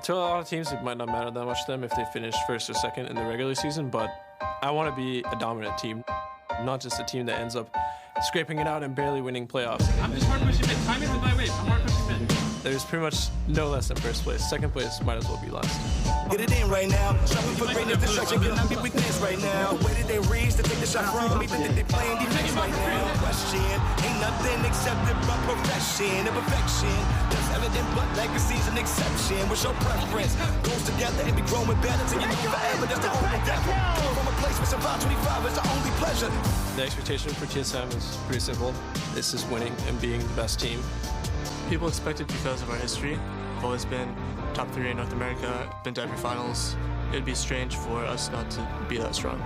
To a lot of teams, it might not matter that much to them if they finish first or second in the regular season, but I want to be a dominant team, not just a team that ends up scraping it out and barely winning playoffs. I'm just hard pushing mid. Time is with my wave. I'm hard pushing mid. There's pretty much no less than first place. Second place might as well be last. Get it in right now. Shopping for greatness, destruction cannot be weakness right now. The way that they reach to take the shot from me, that they playing defense right now. Question, ain't nothing accepted but perfection. Imperfection, that's evident, but legacy's an exception. What's your preference? Goes together and be growing better till you make it forever. That's the whole endeavor. Coming from a place where survive 25 is the only pleasure. The expectation for TSM is pretty simple. This is winning and being the best team. People expect it because of our history. We've always been top 3 in North America, been to every finals. It'd be strange for us not to be that strong.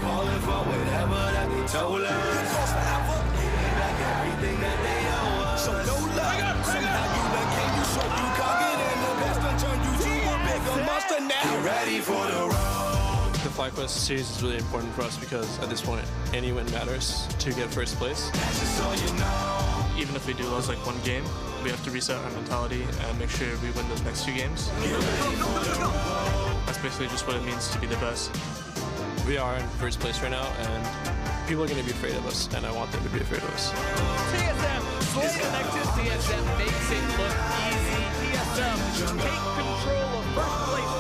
Falling for whatever that they told us. Lost forever, giving back everything that they owe us. So no love, somehow you became you so you conquered and the best done turned you to a bigger monster now. Get ready for the road. The FlyQuest series is really important for us because at this point, any win matters to get first place. That's just all you know. Even if we do lose like one game, we have to reset our mentality and make sure we win the next 2 games. That's basically just what it means to be the best. We are in first place right now, and people are going to be afraid of us, and I want them to be afraid of us. TSM, fully connected. TSM makes it look easy. TSM take control of first place.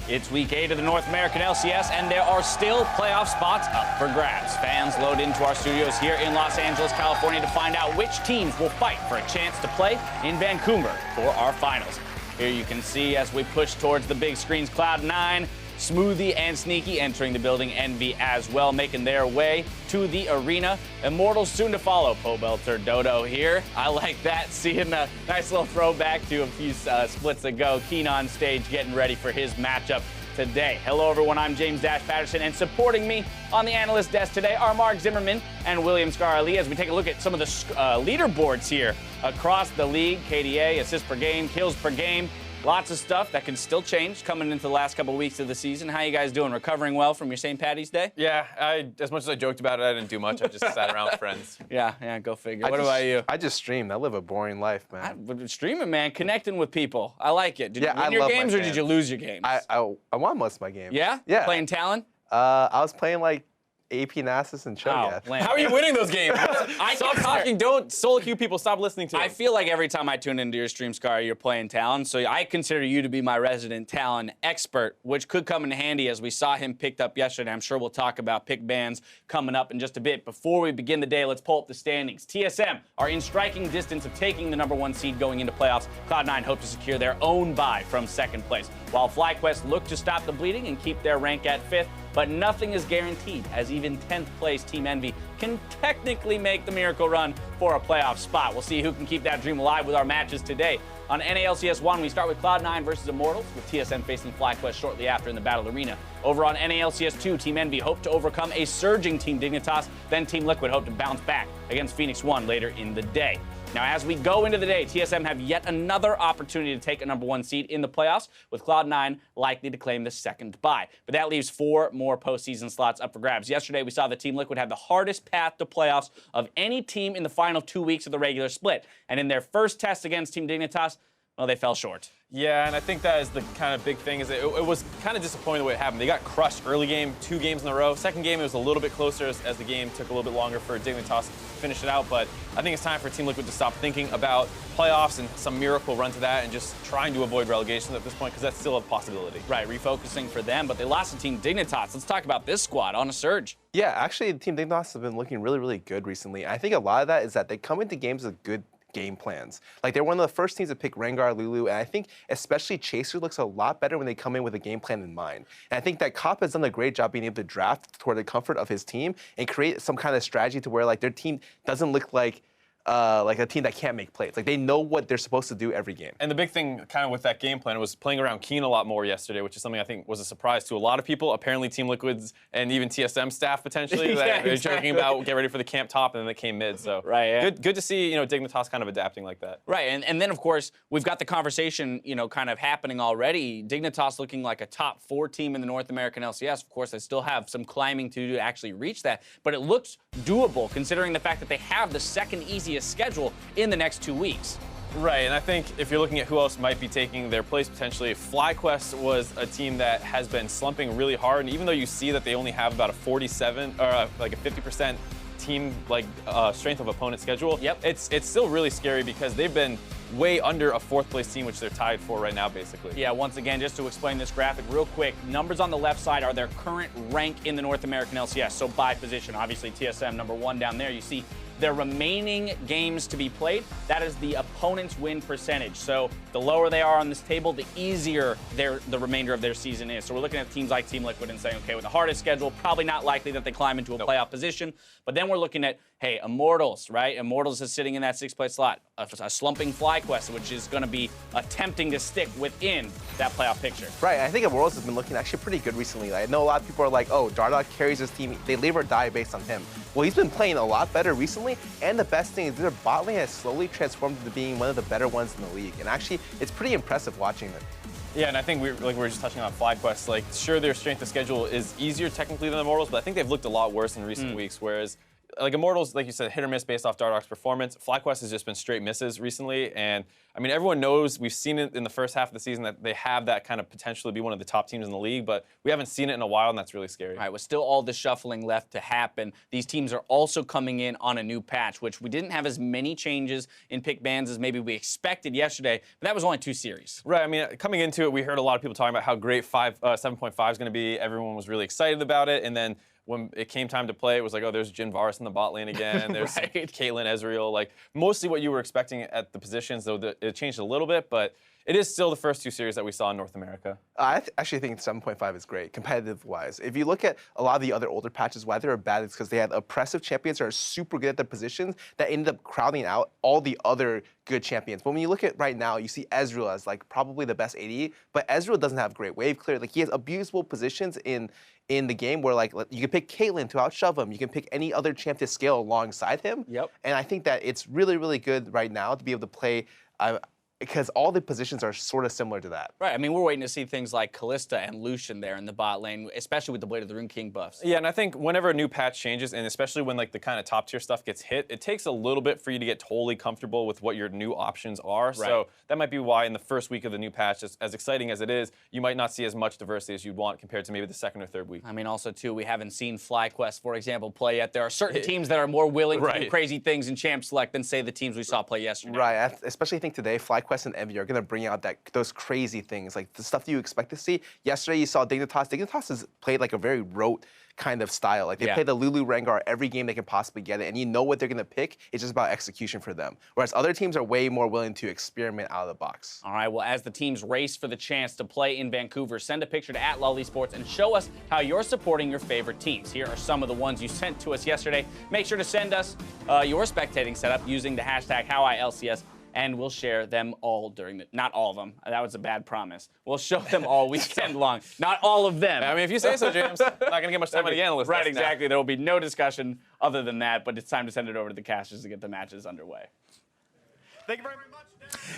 It's week 8 of the North American LCS, and there are still playoff spots up for grabs. Fans load into our studios here in Los Angeles, California to find out which teams will fight for a chance to play in Vancouver for our finals. Here you can see as we push towards the big screens, Cloud9, Smoothie and Sneaky entering the building, Envy as well, making their way to the arena. Immortals soon to follow, Pobelter Dodo here. I like that, seeing a nice little throwback to a few splits ago. Keen on stage, getting ready for his matchup today. Hello everyone, I'm James Dash Patterson, and supporting me on the analyst desk today are Mark Zimmerman and William Scarali as we take a look at some of the leaderboards here across the league. KDA, assists per game, kills per game. Lots of stuff that can still change coming into the last couple of weeks of the season. How you guys doing? Recovering well from your St. Patty's Day? Yeah, as much as I joked about it, I didn't do much. I just sat around with friends. Yeah, go figure. What about you? I just streamed. I live a boring life, man. Streaming, man, connecting with people. I like it. Did you win I your love games my or did you lose your games? I won most of my games. Yeah? Yeah. Playing Talon? I was playing like AP Nasus and Cho'Gath. Lame. How are you winning those games? Stop talking. Don't solo queue people. Stop listening to I them. feel like every time I tune into your stream, Scar, you're playing Talon. So I consider you to be my resident Talon expert, which could come in handy as we saw him picked up yesterday. I'm sure we'll talk about pick bans coming up in just a bit. Before we begin the day, let's pull up the standings. TSM are in striking distance of taking the #1 seed going into playoffs. Cloud9 hope to secure their own bye from second place, while FlyQuest look to stop the bleeding and keep their rank at 5th. But nothing is guaranteed, as even 10th place Team Envy can technically make the miracle run for a playoff spot. We'll see who can keep that dream alive with our matches today. On NALCS 1, we start with Cloud9 versus Immortals, with TSM facing FlyQuest shortly after in the Battle Arena. Over on NALCS 2, Team Envy hope to overcome a surging Team Dignitas, then Team Liquid hope to bounce back against Phoenix 1 later in the day. Now, as we go into the day, TSM have yet another opportunity to take a #1 seed in the playoffs, with Cloud9 likely to claim the second bye. But that leaves 4 more postseason slots up for grabs. Yesterday, we saw the Team Liquid have the hardest path to playoffs of any team in the final 2 weeks of the regular split. And in their first test against Team Dignitas, well, they fell short. Yeah, and I think that is the kind of big thing. Is it was kind of disappointing the way it happened. They got crushed early game, 2 games in a row. Second game, it was a little bit closer as the game took a little bit longer for Dignitas to finish it out. But I think it's time for Team Liquid to stop thinking about playoffs and some miracle run to that and just trying to avoid relegation at this point, because that's still a possibility. Right, refocusing for them, but they lost to Team Dignitas. Let's talk about this squad on a surge. Yeah, actually, Team Dignitas have been looking really, really good recently. I think a lot of that is that they come into games with good game plans. Like, they're one of the first teams to pick Rengar, Lulu, and I think especially Chaser looks a lot better when they come in with a game plan in mind. And I think that Kopp has done a great job being able to draft toward the comfort of his team and create some kind of strategy to where, like, their team doesn't look like like a team that can't make plays. Like they know what they're supposed to do every game. And the big thing kind of with that game plan was playing around Keen a lot more yesterday, which is something I think was a surprise to a lot of people. Apparently Team Liquid's and even TSM staff potentially Yeah, they're joking about get ready for the camp top, and then they came mid. So Right, yeah. good to see, Dignitas kind of adapting like that. Right, and then of course we've got the conversation, kind of happening already. Dignitas looking like a top 4 team in the North American LCS. Of course, they still have some climbing to do to actually reach that, but it looks doable considering the fact that they have the second easiest schedule in the next 2 weeks. Right, and I think if you're looking at who else might be taking their place potentially, FlyQuest was a team that has been slumping really hard, and even though you see that they only have about a 47 or like a 50% team strength of opponent schedule, Yep. it's still really scary because they've been way under a 4th place team, which they're tied for right now, basically. Yeah, once again, just to explain this graphic real quick, numbers on the left side are their current rank in the North American LCS, so by position. Obviously, TSM number 1 down there. You see their remaining games to be played, that is the opponent's win percentage. So the lower they are on this table, the easier the remainder of their season is. So we're looking at teams like Team Liquid and saying, okay, with the hardest schedule, probably not likely that they climb into a playoff position. But then we're looking at, hey, Immortals, right? Immortals is sitting in that 6th place slot. A slumping FlyQuest, which is going to be attempting to stick within that playoff picture. Right, I think Immortals has been looking actually pretty good recently. I know a lot of people are like, oh, Dardoch carries his team. They live or die based on him. Well, he's been playing a lot better recently, and the best thing is their bot lane has slowly transformed into being one of the better ones in the league. And actually, it's pretty impressive watching them. Yeah, and I think we were just touching on FlyQuest. Like, sure, their strength of schedule is easier technically than Immortals, but I think they've looked a lot worse in recent weeks, whereas like Immortals, like you said, hit or miss based off Dardoch's performance. FlyQuest has just been straight misses recently, and I mean, everyone knows, we've seen it in the first half of the season that they have that kind of potential to be one of the top teams in the league, but we haven't seen it in a while, and that's really scary. All right, with still all the shuffling left to happen, these teams are also coming in on a new patch, which we didn't have as many changes in pick bans as maybe we expected yesterday, but that was only 2 series. Right, I mean, coming into it, we heard a lot of people talking about how great 7.5 is going to be. Everyone was really excited about it, and then when it came time to play, it was like, oh, there's Jin Varus in the bot lane again. There's Caitlyn, Ezreal. Like, mostly what you were expecting at the positions, though it changed a little bit, but it is still the first 2 series that we saw in North America. I actually think 7.5 is great, competitive-wise. If you look at a lot of the other older patches, why they were bad is because they had oppressive champions that are super good at their positions that ended up crowding out all the other good champions. But when you look at right now, you see Ezreal as like probably the best AD, but Ezreal doesn't have great wave clear. Like, he has abusable positions in the game where, like, you can pick Caitlyn to outshove him. You can pick any other champ to scale alongside him. Yep. And I think that it's really, really good right now to be able to play because all the positions are sort of similar to that. Right, I mean, we're waiting to see things like Kalista and Lucian there in the bot lane, especially with the Blade of the Rune King buffs. Yeah, and I think whenever a new patch changes, and especially when like the kind of top tier stuff gets hit, it takes a little bit for you to get totally comfortable with what your new options are. Right. So that might be why in the first week of the new patch, as exciting as it is, you might not see as much diversity as you'd want compared to maybe the 2nd or 3rd week. I mean, also, too, we haven't seen FlyQuest, for example, play yet. There are certain teams that are more willing to do crazy things in Champ Select than, say, the teams we saw play yesterday. Right, I especially think today, FlyQuest and Envy are going to bring out those crazy things, like the stuff that you expect to see. Yesterday, you saw Dignitas. Dignitas has played like a very rote kind of style. Like, they play the Lulu Rengar every game they can possibly get it, and you know what they're going to pick. It's just about execution for them. Whereas other teams are way more willing to experiment out of the box. All right, well, as the teams race for the chance to play in Vancouver, send a picture to @LollySports and show us how you're supporting your favorite teams. Here are some of the ones you sent to us yesterday. Make sure to send us your spectating setup using the hashtag HowILCS, and we'll share them all during the, not all of them, that was a bad promise. We'll show them all weekend long, not all of them. I mean, if you say so, James, not gonna get much time on the analyst. Right, exactly. There will be no discussion other than that, but it's time to send it over to the casters to get the matches underway. Thank you very much.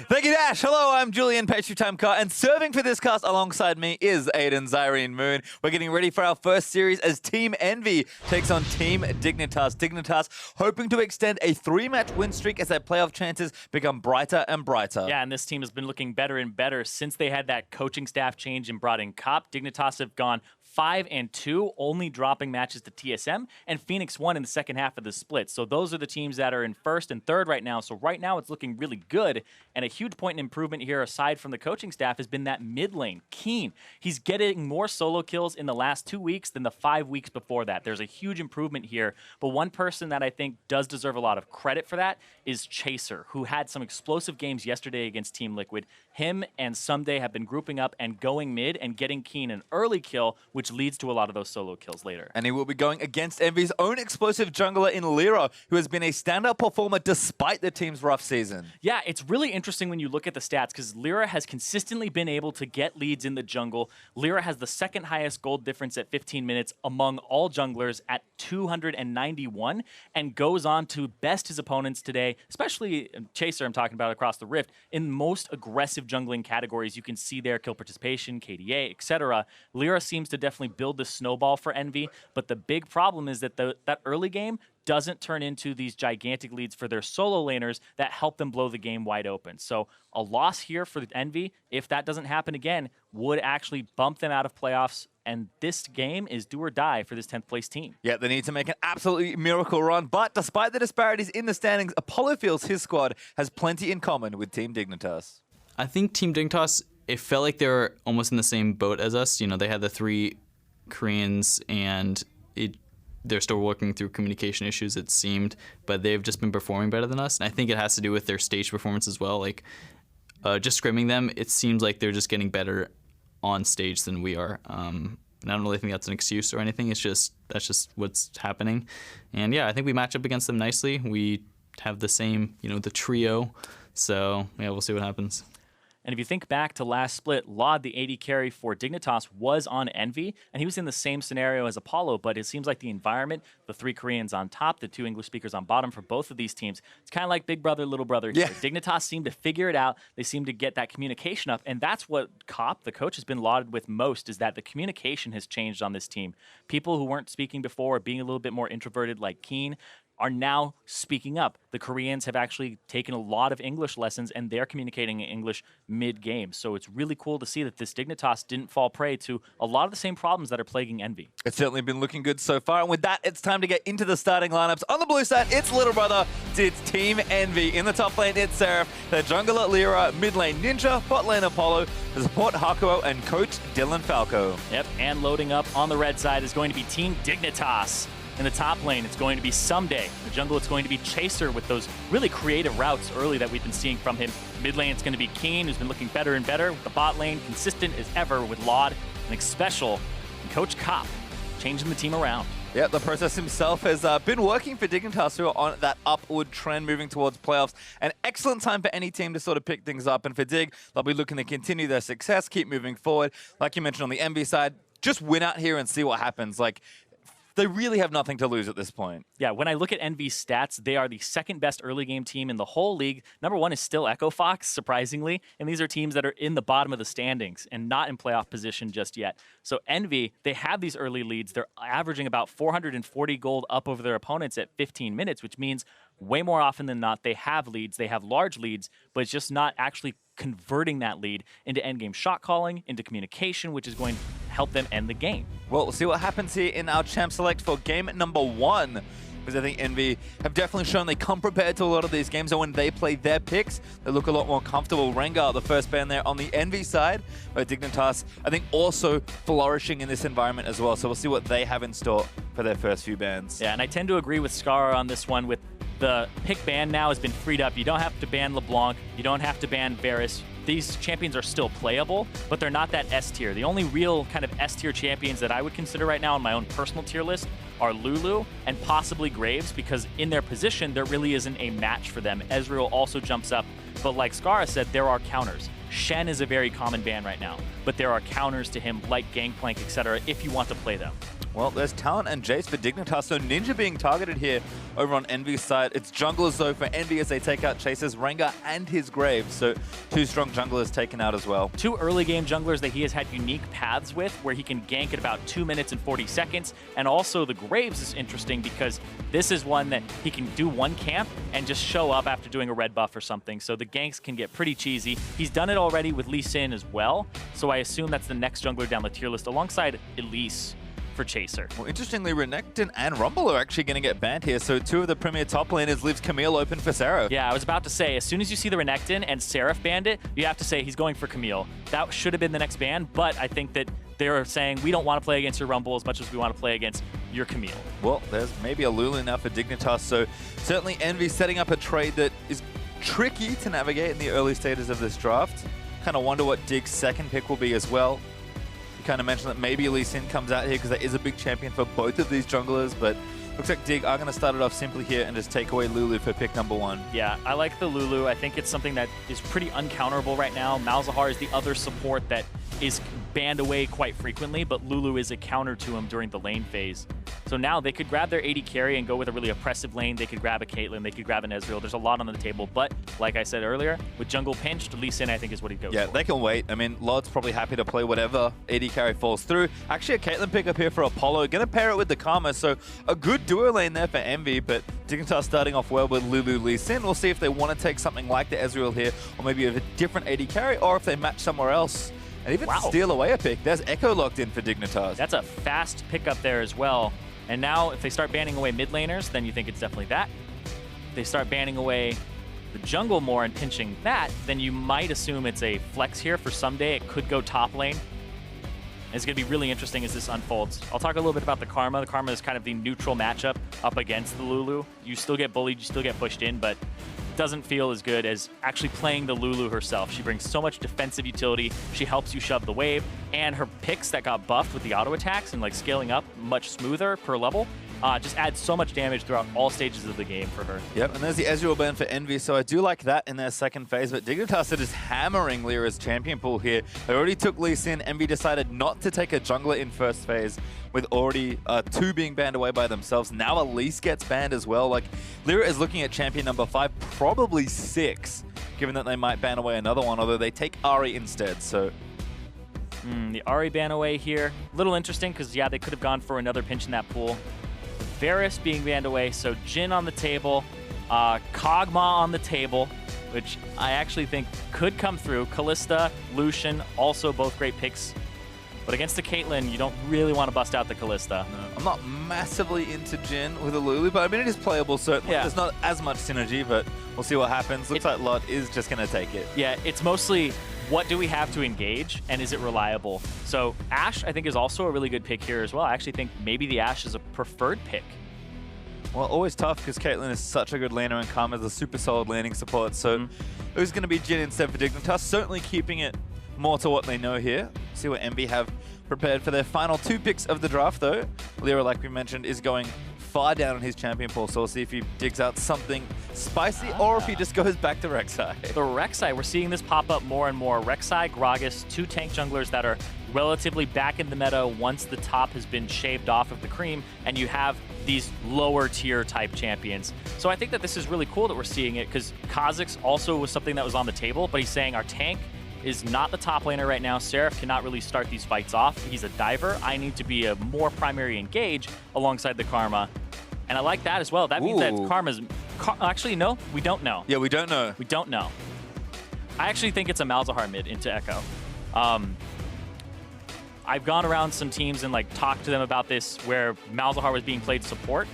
Thank you, Dash. Hello, I'm Julian Petrutamka, and serving for this cast alongside me is Aiden Zyrene Moon. We're getting ready for our first series as Team Envy takes on Team Dignitas. Dignitas hoping to extend a 3-match win streak as their playoff chances become brighter and brighter. Yeah, and this team has been looking better and better since they had that coaching staff change and brought in Cop. Dignitas have gone 5-2, only dropping matches to TSM, and Phoenix won in the second half of the split. So those are the teams that are in 1st and 3rd right now. So right now it's looking really good, and a huge point in improvement here, aside from the coaching staff, has been that mid lane, Keen. He's getting more solo kills in the last 2 weeks than the 5 weeks before that. There's a huge improvement here, but one person that I think does deserve a lot of credit for that is Chaser, who had some explosive games yesterday against Team Liquid. Him and Someday have been grouping up and going mid and getting Keen an early kill, which which leads to a lot of those solo kills later. And he will be going against Envy's own explosive jungler in Lyra, who has been a standout performer despite the team's rough season. Yeah, it's really interesting when you look at the stats because Lyra has consistently been able to get leads in the jungle. Lyra has the second highest gold difference at 15 minutes among all junglers at 291 and goes on to best his opponents today, especially Chaser I'm talking about across the Rift, in most aggressive jungling categories. You can see their kill participation, KDA, etc. Lyra seems to definitely build the snowball for Envy, but the big problem is that that early game doesn't turn into these gigantic leads for their solo laners that help them blow the game wide open. So a loss here for Envy, if that doesn't happen again, would actually bump them out of playoffs. And this game is do or die for this 10th place team. Yeah, they need to make an absolutely miracle run. But despite the disparities in the standings, Apollo feels his squad has plenty in common with Team Dignitas. I think Team Dignitas, it felt like they were almost in the same boat as us. You know, they had the 3 Koreans and they're still working through communication issues, it seemed, but they've just been performing better than us. And I think it has to do with their stage performance as well. Like, just scrimming them, it seems like they're just getting better on stage than we are. And I don't really think that's an excuse or anything. That's just what's happening. And yeah, I think we match up against them nicely. We have the same, the trio. So yeah, we'll see what happens. And if you think back to last split, Laud, the AD carry for Dignitas, was on Envy, and he was in the same scenario as Apollo, but it seems like the environment, the 3 Koreans on top, the 2 English speakers on bottom for both of these teams, it's kind of like big brother, little brother here. Yeah. Dignitas seem to figure it out. They seem to get that communication up, and that's what Kopp, the coach, has been lauded with most, is that the communication has changed on this team. People who weren't speaking before, being a little bit more introverted like Keen, are now speaking up. The Koreans have actually taken a lot of English lessons, and they're communicating in English mid-game. So it's really cool to see that this Dignitas didn't fall prey to a lot of the same problems that are plaguing Envy. It's certainly been looking good so far. And with that, it's time to get into the starting lineups. On the blue side, it's Little Brother. It's Team Envy. In the top lane, it's Seraph. The jungler, Lyra. Mid lane, Ninja. Bot lane, Apollo. The support, Hakuo. And coach, Dylan Falco. Yep, and loading up on the red side is going to be Team Dignitas. In the top lane, it's going to be Someday. The jungle, it's going to be Chaser with those really creative routes early that we've been seeing from him. Mid lane, it's going to be Keen, who's been looking better and better. With the bot lane, consistent as ever with Laud. And Special and Coach Kopp changing the team around. Yeah, the process himself has been working for Dignitas, who are on that upward trend moving towards playoffs. An excellent time for any team to sort of pick things up. And for Dig, they'll be looking to continue their success, keep moving forward. Like you mentioned on the MV side, just win out here and see what happens. Like, they really have nothing to lose at this point. Yeah, when I look at Envy's stats, they are the second best early game team in the whole league. Number 1 is still Echo Fox, surprisingly. And these are teams that are in the bottom of the standings and not in playoff position just yet. So Envy, they have these early leads. They're averaging about 440 gold up over their opponents at 15 minutes, which means way more often than not, they have leads. They have large leads, but it's just not actually converting that lead into endgame shot calling, into communication, which is going to help them end the game. Well, we'll see what happens here in our champ select for game number 1. Because I think Envy have definitely shown they come prepared to a lot of these games, and when they play their picks, they look a lot more comfortable. Rengar, the first ban there on the Envy side, but Dignitas, I think, also flourishing in this environment as well. So we'll see what they have in store for their first few bans. Yeah, and I tend to agree with Scar on this one. With the pick ban now has been freed up. You don't have to ban LeBlanc. You don't have to ban Varus. These champions are still playable, but they're not that S tier. The only real kind of S tier champions that I would consider right now on my own personal tier list are Lulu and possibly Graves, because in their position, there really isn't a match for them. Ezreal also jumps up, but like Skara said, there are counters. Shen is a very common ban right now, but there are counters to him like Gangplank, etc. if you want to play them. Well, there's Talent and Jace for Dignitas, so Ninja being targeted here over on Envy's side. It's junglers, though, for Envy as they take out Chase's Rengar and his Graves, so 2 strong junglers taken out as well. 2 early game junglers that he has had unique paths with, where he can gank at about 2 minutes and 40 seconds, and also the Graves is interesting because this is one that he can do one camp and just show up after doing a red buff or something, so the ganks can get pretty cheesy. He's done it already with Lee Sin as well, so I assume that's the next jungler down the tier list alongside Elise for Chaser. Well, interestingly, Renekton and Rumble are actually going to get banned here, so 2 of the premier top laners leaves Camille open for Seraph. Yeah, I was about to say, as soon as you see the Renekton and Seraph bandit, you have to say he's going for Camille. That should have been the next ban, but I think that they're saying we don't want to play against your Rumble as much as we want to play against your Camille. Well, there's maybe a Lulu now for Dignitas, so certainly Envy setting up a trade that is tricky to navigate in the early stages of this draft. Kind of wonder what Dig's second pick will be as well, kind of mentioned that maybe Lee Sin comes out here because there is a big champion for both of these junglers, but looks like Dig are going to start it off simply here and just take away Lulu for pick number 1. Yeah, I like the Lulu. I think it's something that is pretty uncounterable right now. Malzahar is the other support that is banned away quite frequently, but Lulu is a counter to him during the lane phase. So now they could grab their AD carry and go with a really oppressive lane. They could grab a Caitlyn. They could grab an Ezreal. There's a lot on the table. But like I said earlier, with jungle pinched, Lee Sin, I think, is what he goes for. Yeah, they can wait. I mean, Lod's probably happy to play whatever AD carry falls through. Actually, a Caitlyn pickup here for Apollo. Going to pair it with the Karma. So a good duo lane there for Envy. But Dignitas starting off well with Lulu, Lee Sin. We'll see if they want to take something like the Ezreal here, or maybe a different AD carry, or if they match somewhere else. And even steal away a pick. There's Echo locked in for Dignitas. That's a fast pickup there as well. And now if they start banning away mid laners, then you think it's definitely that. If they start banning away the jungle more and pinching that, then you might assume it's a flex here for someday. It could go top lane. And it's going to be really interesting as this unfolds. I'll talk a little bit about the Karma. The Karma is kind of the neutral matchup up against the Lulu. You still get bullied, you still get pushed in, but doesn't feel as good as actually playing the Lulu herself. She brings so much defensive utility. She helps you shove the wave, and her picks that got buffed with the auto attacks and like scaling up much smoother per level just adds so much damage throughout all stages of the game for her. Yep, and there's the Ezreal ban for Envy, so I do like that in their second phase, but Dignitas are just hammering Lyra's champion pool here. They already took Lee Sin. Envy decided not to take a jungler in first phase, with already 2 being banned away by themselves. Now Elise gets banned as well. Like, Lyra is looking at champion number 5, probably 6, given that they might ban away another one, although they take Ahri instead, so... The Ahri ban away here. A little interesting, because, yeah, they could have gone for another pinch in that pool. Varus being banned away, so Jhin on the table, Kog'Maw on the table, which I actually think could come through. Kalista, Lucian, also both great picks. But against the Caitlyn, you don't really want to bust out the Kalista. No, I'm not massively into Jhin with a Lulu, but I mean, it is playable, certainly. Yeah. There's not as much synergy, but we'll see what happens. Looks like Lot is just going to take it. Yeah, it's mostly what do we have to engage, and is it reliable? So Ashe, I think, is also a really good pick here as well. I actually think maybe the Ashe is a preferred pick. Well, always tough because Caitlyn is such a good laner and Karma is a super solid laning support. So it was going to be Jhin instead for Dignitas, certainly keeping it more to what they know here. See what Envy have prepared for their final 2 picks of the draft, though. Lyra, like we mentioned, is going far down on his champion pool, so we'll see if he digs out something spicy or if he just goes back to Rek'Sai. The Rek'Sai, we're seeing this pop up more and more. Rek'Sai, Gragas, 2 tank junglers that are relatively back in the meta once the top has been shaved off of the cream, and you have these lower tier type champions. So I think that this is really cool that we're seeing it, because Kha'Zix also was something that was on the table, but he's saying our tank is not the top laner right now. Seraph cannot really start these fights off. He's a diver. I need to be a more primary engage alongside the Karma. And I like that as well. That means that Karma's... Actually, no, we don't know. Yeah, we don't know. We don't know. I actually think it's a Malzahar mid into Echo. I've gone around some teams and like talked to them about this where Malzahar was being played support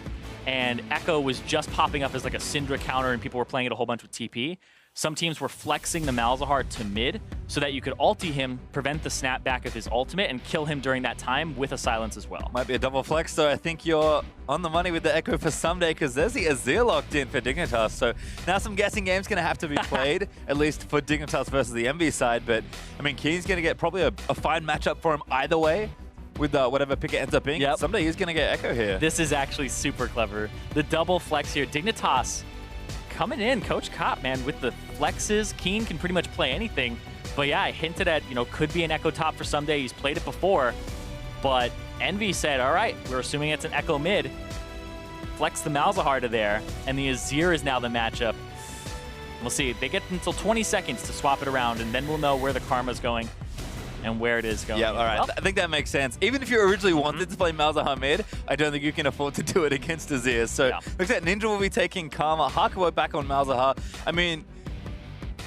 and Echo was just popping up as like a Syndra counter and people were playing it a whole bunch with TP. Some teams were flexing the Malzahar to mid so that you could ulti him, prevent the snapback of his ultimate, and kill him during that time with a silence as well. Might be a double flex, so I think you're on the money with the Echo for someday, because there's the Azir locked in for Dignitas. So now some guessing games going to have to be played, at least for Dignitas versus the MV side. But, I mean, Keen's going to get probably a fine matchup for him either way, with whatever pick it ends up being. Yep. Someday he's going to get Echo here. This is actually super clever. The double flex here. Dignitas coming in, Coach Cop, man, with the flexes. Keen can pretty much play anything. But yeah, I hinted at, could be an Echo top for someday. He's played it before. But Envy said, all right, we're assuming it's an Echo mid. Flex the Malzahar to there. And the Azir is now the matchup. We'll see. They get until 20 seconds to swap it around, and then we'll know where the Karma's going and where it is going. Yeah, all right. Well, I think that makes sense. Even if you originally wanted to play Malzahar mid, I don't think you can afford to do it against Azir. So looks like Ninja will be taking Karma. Hakuo back on Malzahar. I mean,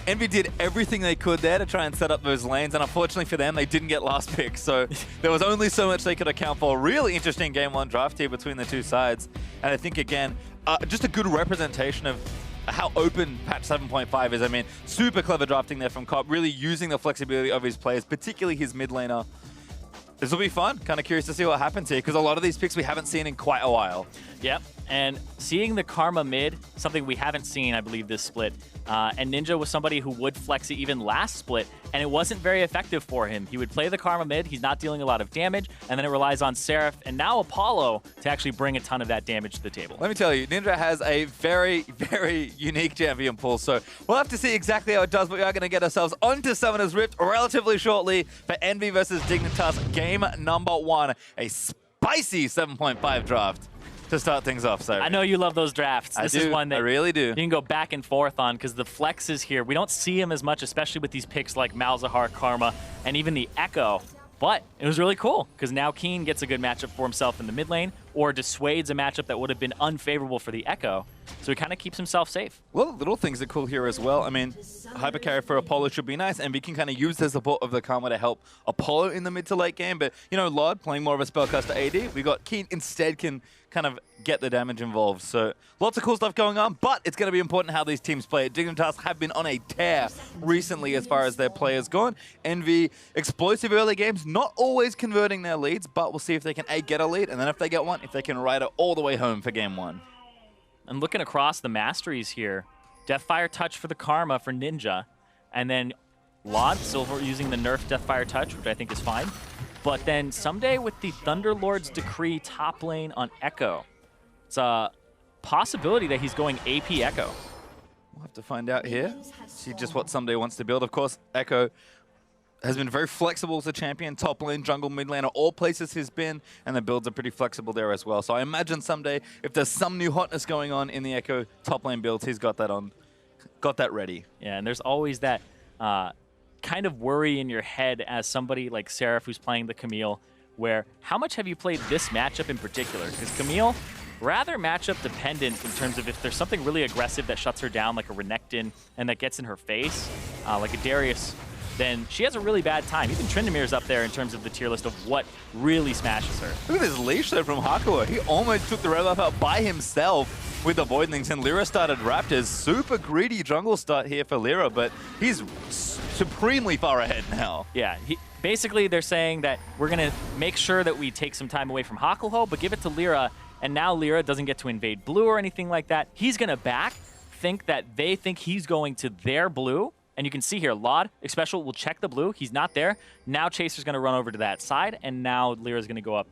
Envy did everything they could there to try and set up those lanes, and unfortunately for them, they didn't get last pick. So there was only so much they could account for. Really interesting game 1 draft here between the two sides. And I think, again, just a good representation of how open patch 7.5 is. I mean, super clever drafting there from Cop, really using the flexibility of his players, particularly his mid laner. This will be fun. Kind of curious to see what happens here, because a lot of these picks we haven't seen in quite a while. Yep, and seeing the Karma mid, something we haven't seen, I believe, this split, And Ninja was somebody who would flex it even last split, and it wasn't very effective for him. He would play the Karma mid, he's not dealing a lot of damage, and then it relies on Seraph and now Apollo to actually bring a ton of that damage to the table. Let me tell you, Ninja has a very, very unique champion pool, so we'll have to see exactly how it does, but we are going to get ourselves onto Summoner's Rift relatively shortly for Envy versus Dignitas game number 1. A spicy 7.5 draft to start things off. So I know you love those drafts. This is one that I really do. You can go back and forth on because the flex is here. We don't see him as much, especially with these picks like Malzahar, Karma, and even the Echo. But it was really cool because now Keen gets a good matchup for himself in the mid lane or dissuades a matchup that would have been unfavorable for the Echo. So he kind of keeps himself safe. Well, little things are cool here as well. I mean, hyper carry for Apollo should be nice, and we can kind of use the support of the Karma to help Apollo in the mid to late game. But, you know, Lord playing more of a spellcaster AD, we got Keen instead can kind of get the damage involved. So lots of cool stuff going on, but it's going to be important how these teams play. Dignitas have been on a tear recently as far as their players gone. Envy, explosive early games, not always converting their leads, but we'll see if they can A, get a lead, and then if they get one, if they can ride it all the way home for game 1. And looking across the masteries here, Deathfire Touch for the Karma for Ninja, and then Lod Silver using the nerf Deathfire Touch, which I think is fine. But then someday with the Thunderlord's Decree top lane on Echo, it's a possibility that he's going AP Echo. We'll have to find out here. See just what Someday wants to build. Of course, Echo has been very flexible as a champion. Top lane, jungle, mid lane are all places he's been, and the builds are pretty flexible there as well. So I imagine someday, if there's some new hotness going on in the Echo top lane builds, he's got that on, got that ready. Yeah, and there's always that kind of worry in your head as somebody like Seraph who's playing the Camille, where how much have you played this matchup in particular? Because Camille, rather matchup dependent in terms of if there's something really aggressive that shuts her down, like a Renekton, and that gets in her face, like a Darius, then she has a really bad time. Even Trindamir's up there in terms of the tier list of what really smashes her. Look at this leash there from Hakuo. He almost took the red buff out by himself with the Voidlings, and Lyra started Raptors. Super greedy jungle start here for Lyra, but he's supremely far ahead now. Yeah, basically they're saying that we're going to make sure that we take some time away from Hakuho, but give it to Lyra, and now Lyra doesn't get to invade blue or anything like that. He's going to think that they think he's going to their blue. And you can see here, Lod, Especial will check the blue. He's not there. Now Chaser's going to run over to that side, and now Lyra's going to go up.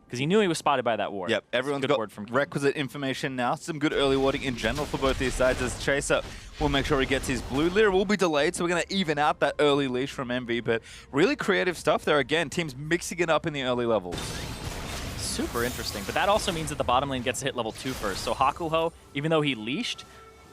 Because he knew he was spotted by that ward. Yep, everyone's got word from requisite information now. Some good early warding in general for both these sides as Chaser will make sure he gets his blue. Lyra will be delayed, so we're going to even out that early leash from MV. But really creative stuff there again. Teams mixing it up in the early levels. Super interesting. But that also means that the bottom lane gets to hit level 2 first. So Hakuho, even though he leashed,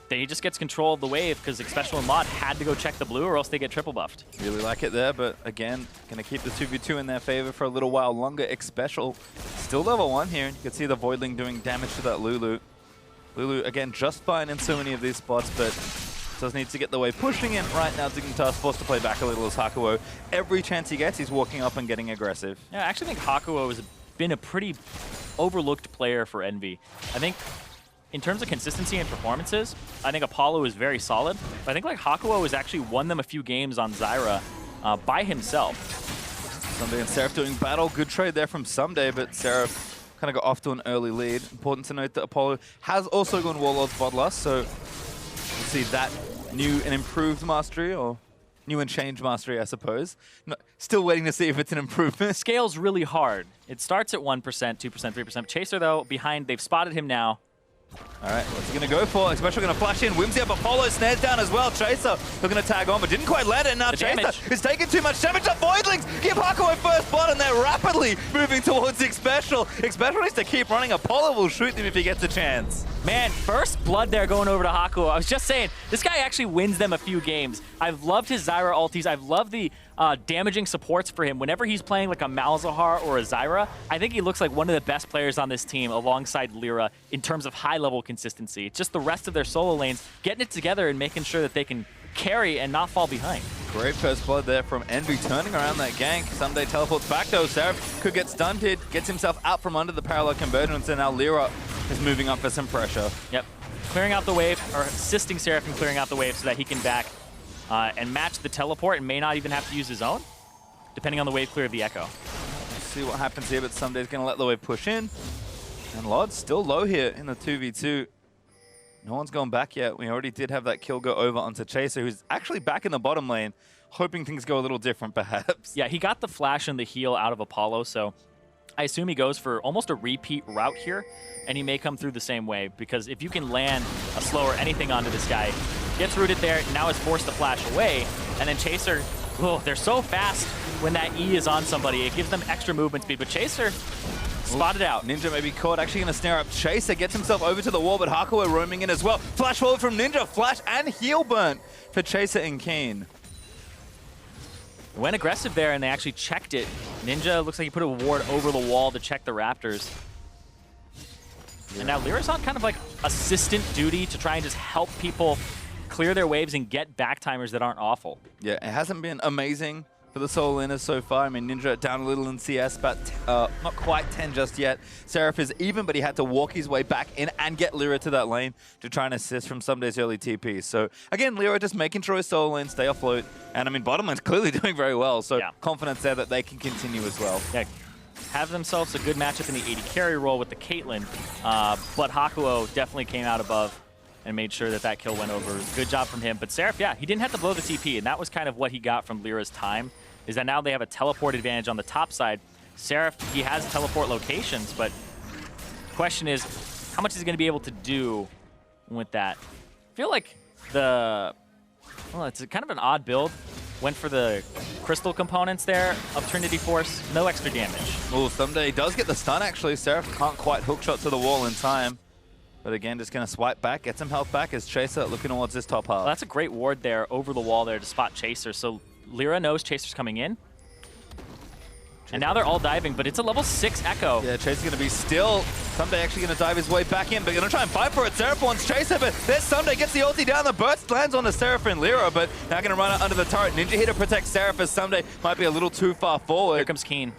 then he just gets control of the wave because Especial and Lod had to go check the blue or else they get triple buffed. Really like it there, but again, going to keep the 2v2 in their favor for a little while longer. Especial still level 1 here. You can see the Voidling doing damage to that Lulu. Lulu, again, just fine in so many of these spots, but does need to get the wave pushing in. Right now, Dignitas forced to play back a little as Hakuo. Every chance he gets, he's walking up and getting aggressive. Yeah, I actually think Hakuo has been a pretty overlooked player for Envy. I think in terms of consistency and performances, I think Apollo is very solid. But I think like Hakuo has actually won them a few games on Zyra by himself. Someday and Seraph doing battle. Good trade there from Someday, but Seraph kind of got off to an early lead. Important to note that Apollo has also gone Warlord's Bloodlust, so we'll see that new and improved mastery, or new and changed mastery, I suppose. Still waiting to see if it's an improvement. Scales really hard. It starts at 1%, 2%, 3%. Chaser, though, behind, they've spotted him now. All right, what's he going to go for? Especially going to flash in. Whimsy up, Apollo snares down as well. Chaser looking to tag on, but didn't quite let it. Now Chaser is taking too much damage. The Voidlings give Hakuo first blood, and they're rapidly moving towards Especial. Especial needs to keep running. Apollo will shoot them if he gets a chance. Man, first blood there going over to Hakuo. I was just saying, this guy actually wins them a few games. I've loved his Zyra ultis. I've loved the damaging supports for him. Whenever he's playing like a Malzahar or a Zyra, I think he looks like one of the best players on this team alongside Lyra in terms of high-level consistency. It's just the rest of their solo lanes getting it together and making sure that they can carry and not fall behind. Great first blood there from Envy, turning around that gank. Someday teleports back though. Seraph could get stunted, gets himself out from under the parallel convergence, and now Lyra is moving up for some pressure. Yep, clearing out the wave, or assisting Seraph in clearing out the wave so that he can back and match the teleport and may not even have to use his own, depending on the wave clear of the Echo. Let's see what happens here, but Someday's going to let the wave push in. And Lod's still low here in the 2v2. No one's gone back yet. We already did have that kill go over onto Chaser, who's actually back in the bottom lane, hoping things go a little different, perhaps. Yeah, he got the flash and the heal out of Apollo, so I assume he goes for almost a repeat route here, and he may come through the same way, because if you can land a slow or anything onto this guy, gets rooted there, now is forced to flash away, and then Chaser, oh, they're so fast when that E is on somebody. It gives them extra movement speed, but Chaser spotted out. Ninja may be caught, actually going to snare up Chaser, gets himself over to the wall, but Hakuo roaming in as well. Flash forward from Ninja, flash and heal burn for Chaser and Keen. Went aggressive there, and they actually checked it. Ninja looks like he put a ward over the wall to check the Raptors. Yeah. And now Lyra's on kind of like assistant duty to try and just help people clear their waves and get back timers that aren't awful. Yeah, it hasn't been amazing for the solo laners so far. I mean, Ninja down a little in CS, but not quite 10 just yet. Seraph is even, but he had to walk his way back in and get Lyra to that lane to try and assist from Someday's early TP. So again, Lyra just making sure his solo lane stay afloat. And I mean, bottom lane's clearly doing very well. So yeah, confidence there that they can continue as well. Yeah, have themselves a good matchup in the AD carry role with the Caitlyn. But Hakuo definitely came out above and made sure that that kill went over. Good job from him. But Seraph, yeah, he didn't have to blow the TP, and that was kind of what he got from Lyra's time, is that now they have a teleport advantage on the top side. Seraph, he has teleport locations, but the question is, how much is he going to be able to do with that? I feel like it's kind of an odd build. Went for the crystal components there of Trinity Force. No extra damage. Oh, Someday does get the stun, actually. Seraph can't quite hookshot to the wall in time. But again, just going to swipe back, get some health back as Chaser looking towards this top half. Well, that's a great ward there over the wall there to spot Chaser. So Lyra knows Chaser's coming in. And now they're all diving, but it's a level 6 Echo. Yeah, Chaser's going to be still. Someday actually going to dive his way back in, but going to try and fight for it. Seraph wants Chaser, but there's Someday, gets the ulti down. The burst lands on the Seraph and Lyra, but now going to run out under the turret. Ninja here to protect Seraph as Someday might be a little too far forward. Here comes Keen.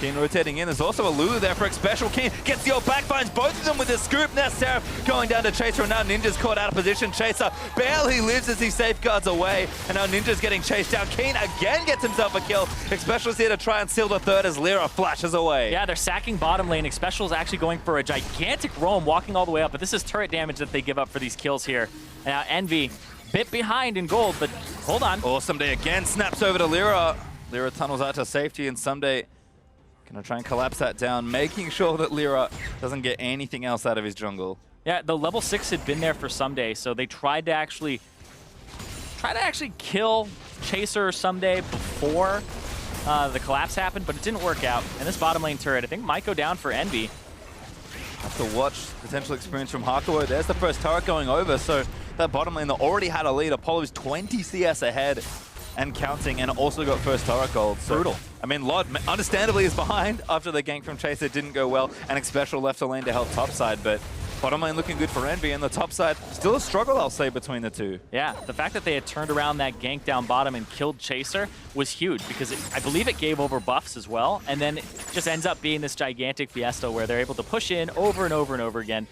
Keen rotating in. There's also a Lulu there for special. Keen gets the ult back, finds both of them with a scoop. Now Seraph going down to Chaser, and now Ninja's caught out of position. Chaser barely lives as he safeguards away, and now Ninja's getting chased down. Keen again gets himself a kill. Xpecial's here to try and seal the third as Lyra flashes away. Yeah, they're sacking bottom lane. Xpecial's actually going for a gigantic roam, walking all the way up, but this is turret damage that they give up for these kills here. And now Envy, bit behind in gold, but hold on. Someday again snaps over to Lyra. Lyra tunnels out to safety, and Someday gonna try and collapse that down, making sure that Lyra doesn't get anything else out of his jungle. Yeah, the level 6 had been there for Someday, so they tried to actually kill Chaser or Someday before the collapse happened, but it didn't work out. And this bottom lane turret, I think, might go down for Envy. Have to watch potential experience from Hakuo. There's the first turret going over, so that bottom lane that already had a lead, Apollo's 20 CS ahead and counting, and also got first turret gold. So, brutal. I mean, Lod understandably is behind after the gank from Chaser didn't go well, and Xpecial left a lane to help top side, but bottom lane looking good for Envy, and the top side still a struggle, I'll say, between the two. Yeah, the fact that they had turned around that gank down bottom and killed Chaser was huge, because I believe it gave over buffs as well, and then it just ends up being this gigantic fiesta where they're able to push in over and over and over again.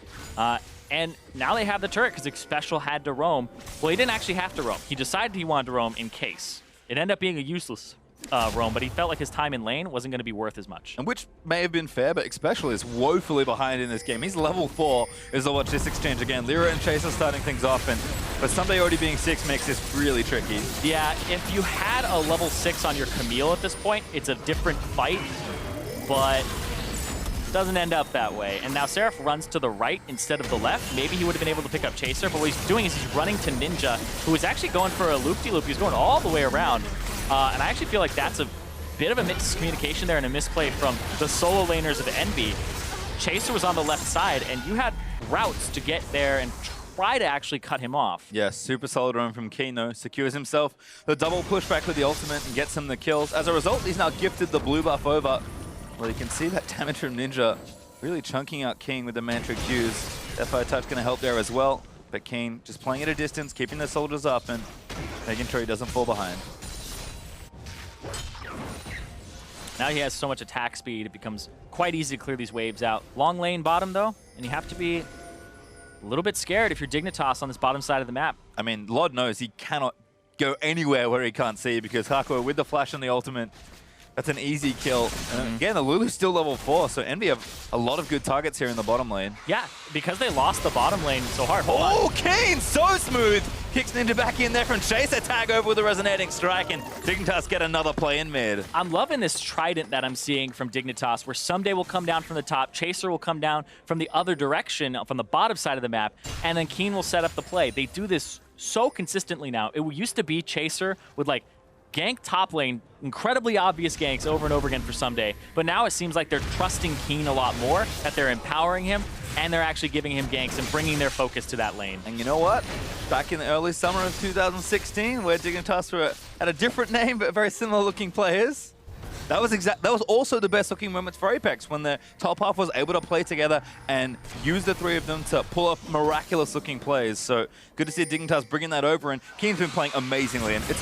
And now they have the turret because Xpecial had to roam. Well, he didn't actually have to roam. He decided he wanted to roam in case. It ended up being a useless roam, but he felt like his time in lane wasn't going to be worth as much. And which may have been fair, but Xpecial is woefully behind in this game. He's level 4 as I watch this exchange again. Lyra and Chaser starting things off, but Someday already being 6 makes this really tricky. Yeah, if you had a level 6 on your Camille at this point, it's a different fight, but doesn't end up that way. And now Seraph runs to the right instead of the left. Maybe he would have been able to pick up Chaser, but what he's doing is he's running to Ninja, who is actually going for a loop-de-loop. He's going all the way around. And I actually feel like that's a bit of a miscommunication there and a misplay from the solo laners of Envy. Chaser was on the left side, and you had routes to get there and try to actually cut him off. Yeah, super solid run from Kino. Secures himself the double pushback with the ultimate and gets him the kills. As a result, he's now gifted the blue buff over. Well, you can see that damage from Ninja really chunking out King with the Mantra Qs. Fire Touch going to help there as well. But King just playing at a distance, keeping the soldiers up and making sure he doesn't fall behind. Now he has so much attack speed, it becomes quite easy to clear these waves out. Long lane bottom, though, and you have to be a little bit scared if you're Dignitas on this bottom side of the map. I mean, Lod knows he cannot go anywhere where he can't see because Hakuo with the flash and the ultimate That's an easy kill. And again, the Lulu's still level 4, so Envy have a lot of good targets here in the bottom lane. Yeah, because they lost the bottom lane so hard. Oh, Kane, so smooth. Kicks Ninja back in there from Chaser, tag over with a resonating strike, and Dignitas get another play in mid. I'm loving this trident that I'm seeing from Dignitas, where someday will come down from the top, Chaser will come down from the other direction, from the bottom side of the map, and then Keen will set up the play. They do this so consistently now. It used to be Chaser would like gank top lane, incredibly obvious ganks over and over again for Someday, but now it seems like they're trusting Keen a lot more, that they're empowering him, and they're actually giving him ganks and bringing their focus to that lane. And you know what? Back in the early summer of 2016, where Dignitas were had a different name but very similar looking players, that was also the best looking moments for Apex, when the top half was able to play together and use the three of them to pull off miraculous looking plays. So good to see Dignitas bringing that over, and Keen's been playing amazingly, and it's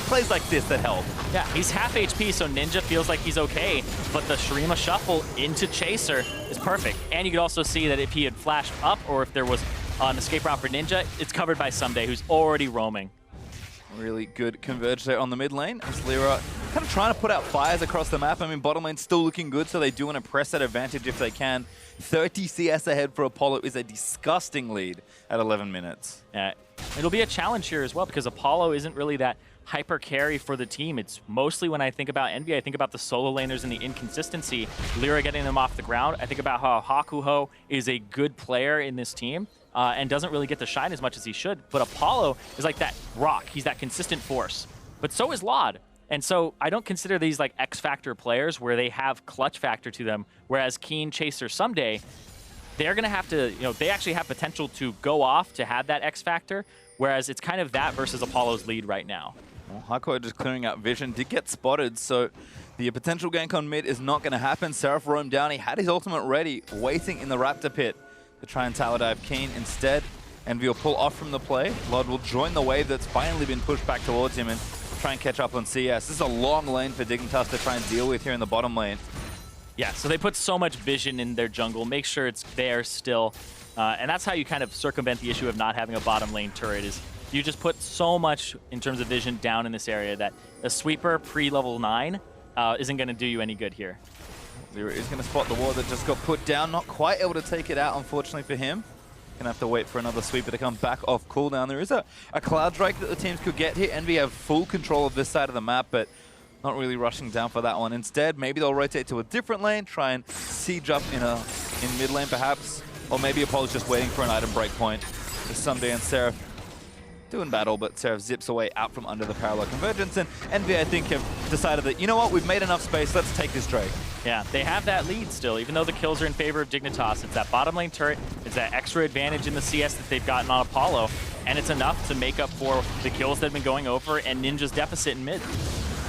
plays like this that help. Yeah, he's half HP, so Ninja feels like he's okay, but the Shurima shuffle into Chaser is perfect. And you could also see that if he had flashed up, or if there was an escape route for Ninja, it's covered by Someday, who's already roaming. Really good converge there on the mid lane. As Lyra kind of trying to put out fires across the map. I mean, bottom lane's still looking good, so they do want to press that advantage if they can. 30 CS ahead for Apollo is a disgusting lead at 11 minutes. Yeah, it'll be a challenge here as well, because Apollo isn't really that hyper carry for the team. It's mostly, when I think about Envy, I think about the solo laners and the inconsistency. Lyra getting them off the ground. I think about how Hakuho is a good player in this team. And doesn't really get to shine as much as he should. But Apollo is like that rock. He's that consistent force. But so is Laud. And so I don't consider these like X-Factor players where they have clutch factor to them, whereas Keen, Chaser, Someday, they're going to have to, they actually have potential to go off to have that X-Factor, whereas it's kind of that versus Apollo's lead right now. Well, Hakuho just clearing out vision, did get spotted, so the potential gank on mid is not going to happen. Seraph roamed down. He had his ultimate ready, waiting in the Raptor pit to try and tower dive Keen. Instead, Envy will pull off from the play. Lod will join the wave that's finally been pushed back towards him and try and catch up on CS. This is a long lane for Dignitas to try and deal with here in the bottom lane. Yeah, so they put so much vision in their jungle, make sure it's there still. And that's how you kind of circumvent the issue of not having a bottom lane turret, is you just put so much in terms of vision down in this area that a sweeper pre-level 9 isn't going to do you any good here. Lyra is going to spot the ward that just got put down. Not quite able to take it out, unfortunately for him. Going to have to wait for another sweeper to come back off cooldown. There is a Cloud Drake that the teams could get here. Envy have full control of this side of the map, but not really rushing down for that one. Instead, maybe they'll rotate to a different lane, try and siege up in mid lane perhaps. Or maybe Apollo's just waiting for an item breakpoint. There's Someday and Seraph doing battle, but Seraph zips away out from under the parallel convergence, and Envy, I think, have decided that, you know what, we've made enough space, let's take this Drake. Yeah, they have that lead still, even though the kills are in favor of Dignitas. It's that bottom lane turret, it's that extra advantage in the CS that they've gotten on Apollo, and it's enough to make up for the kills that have been going over and Ninja's deficit in mid.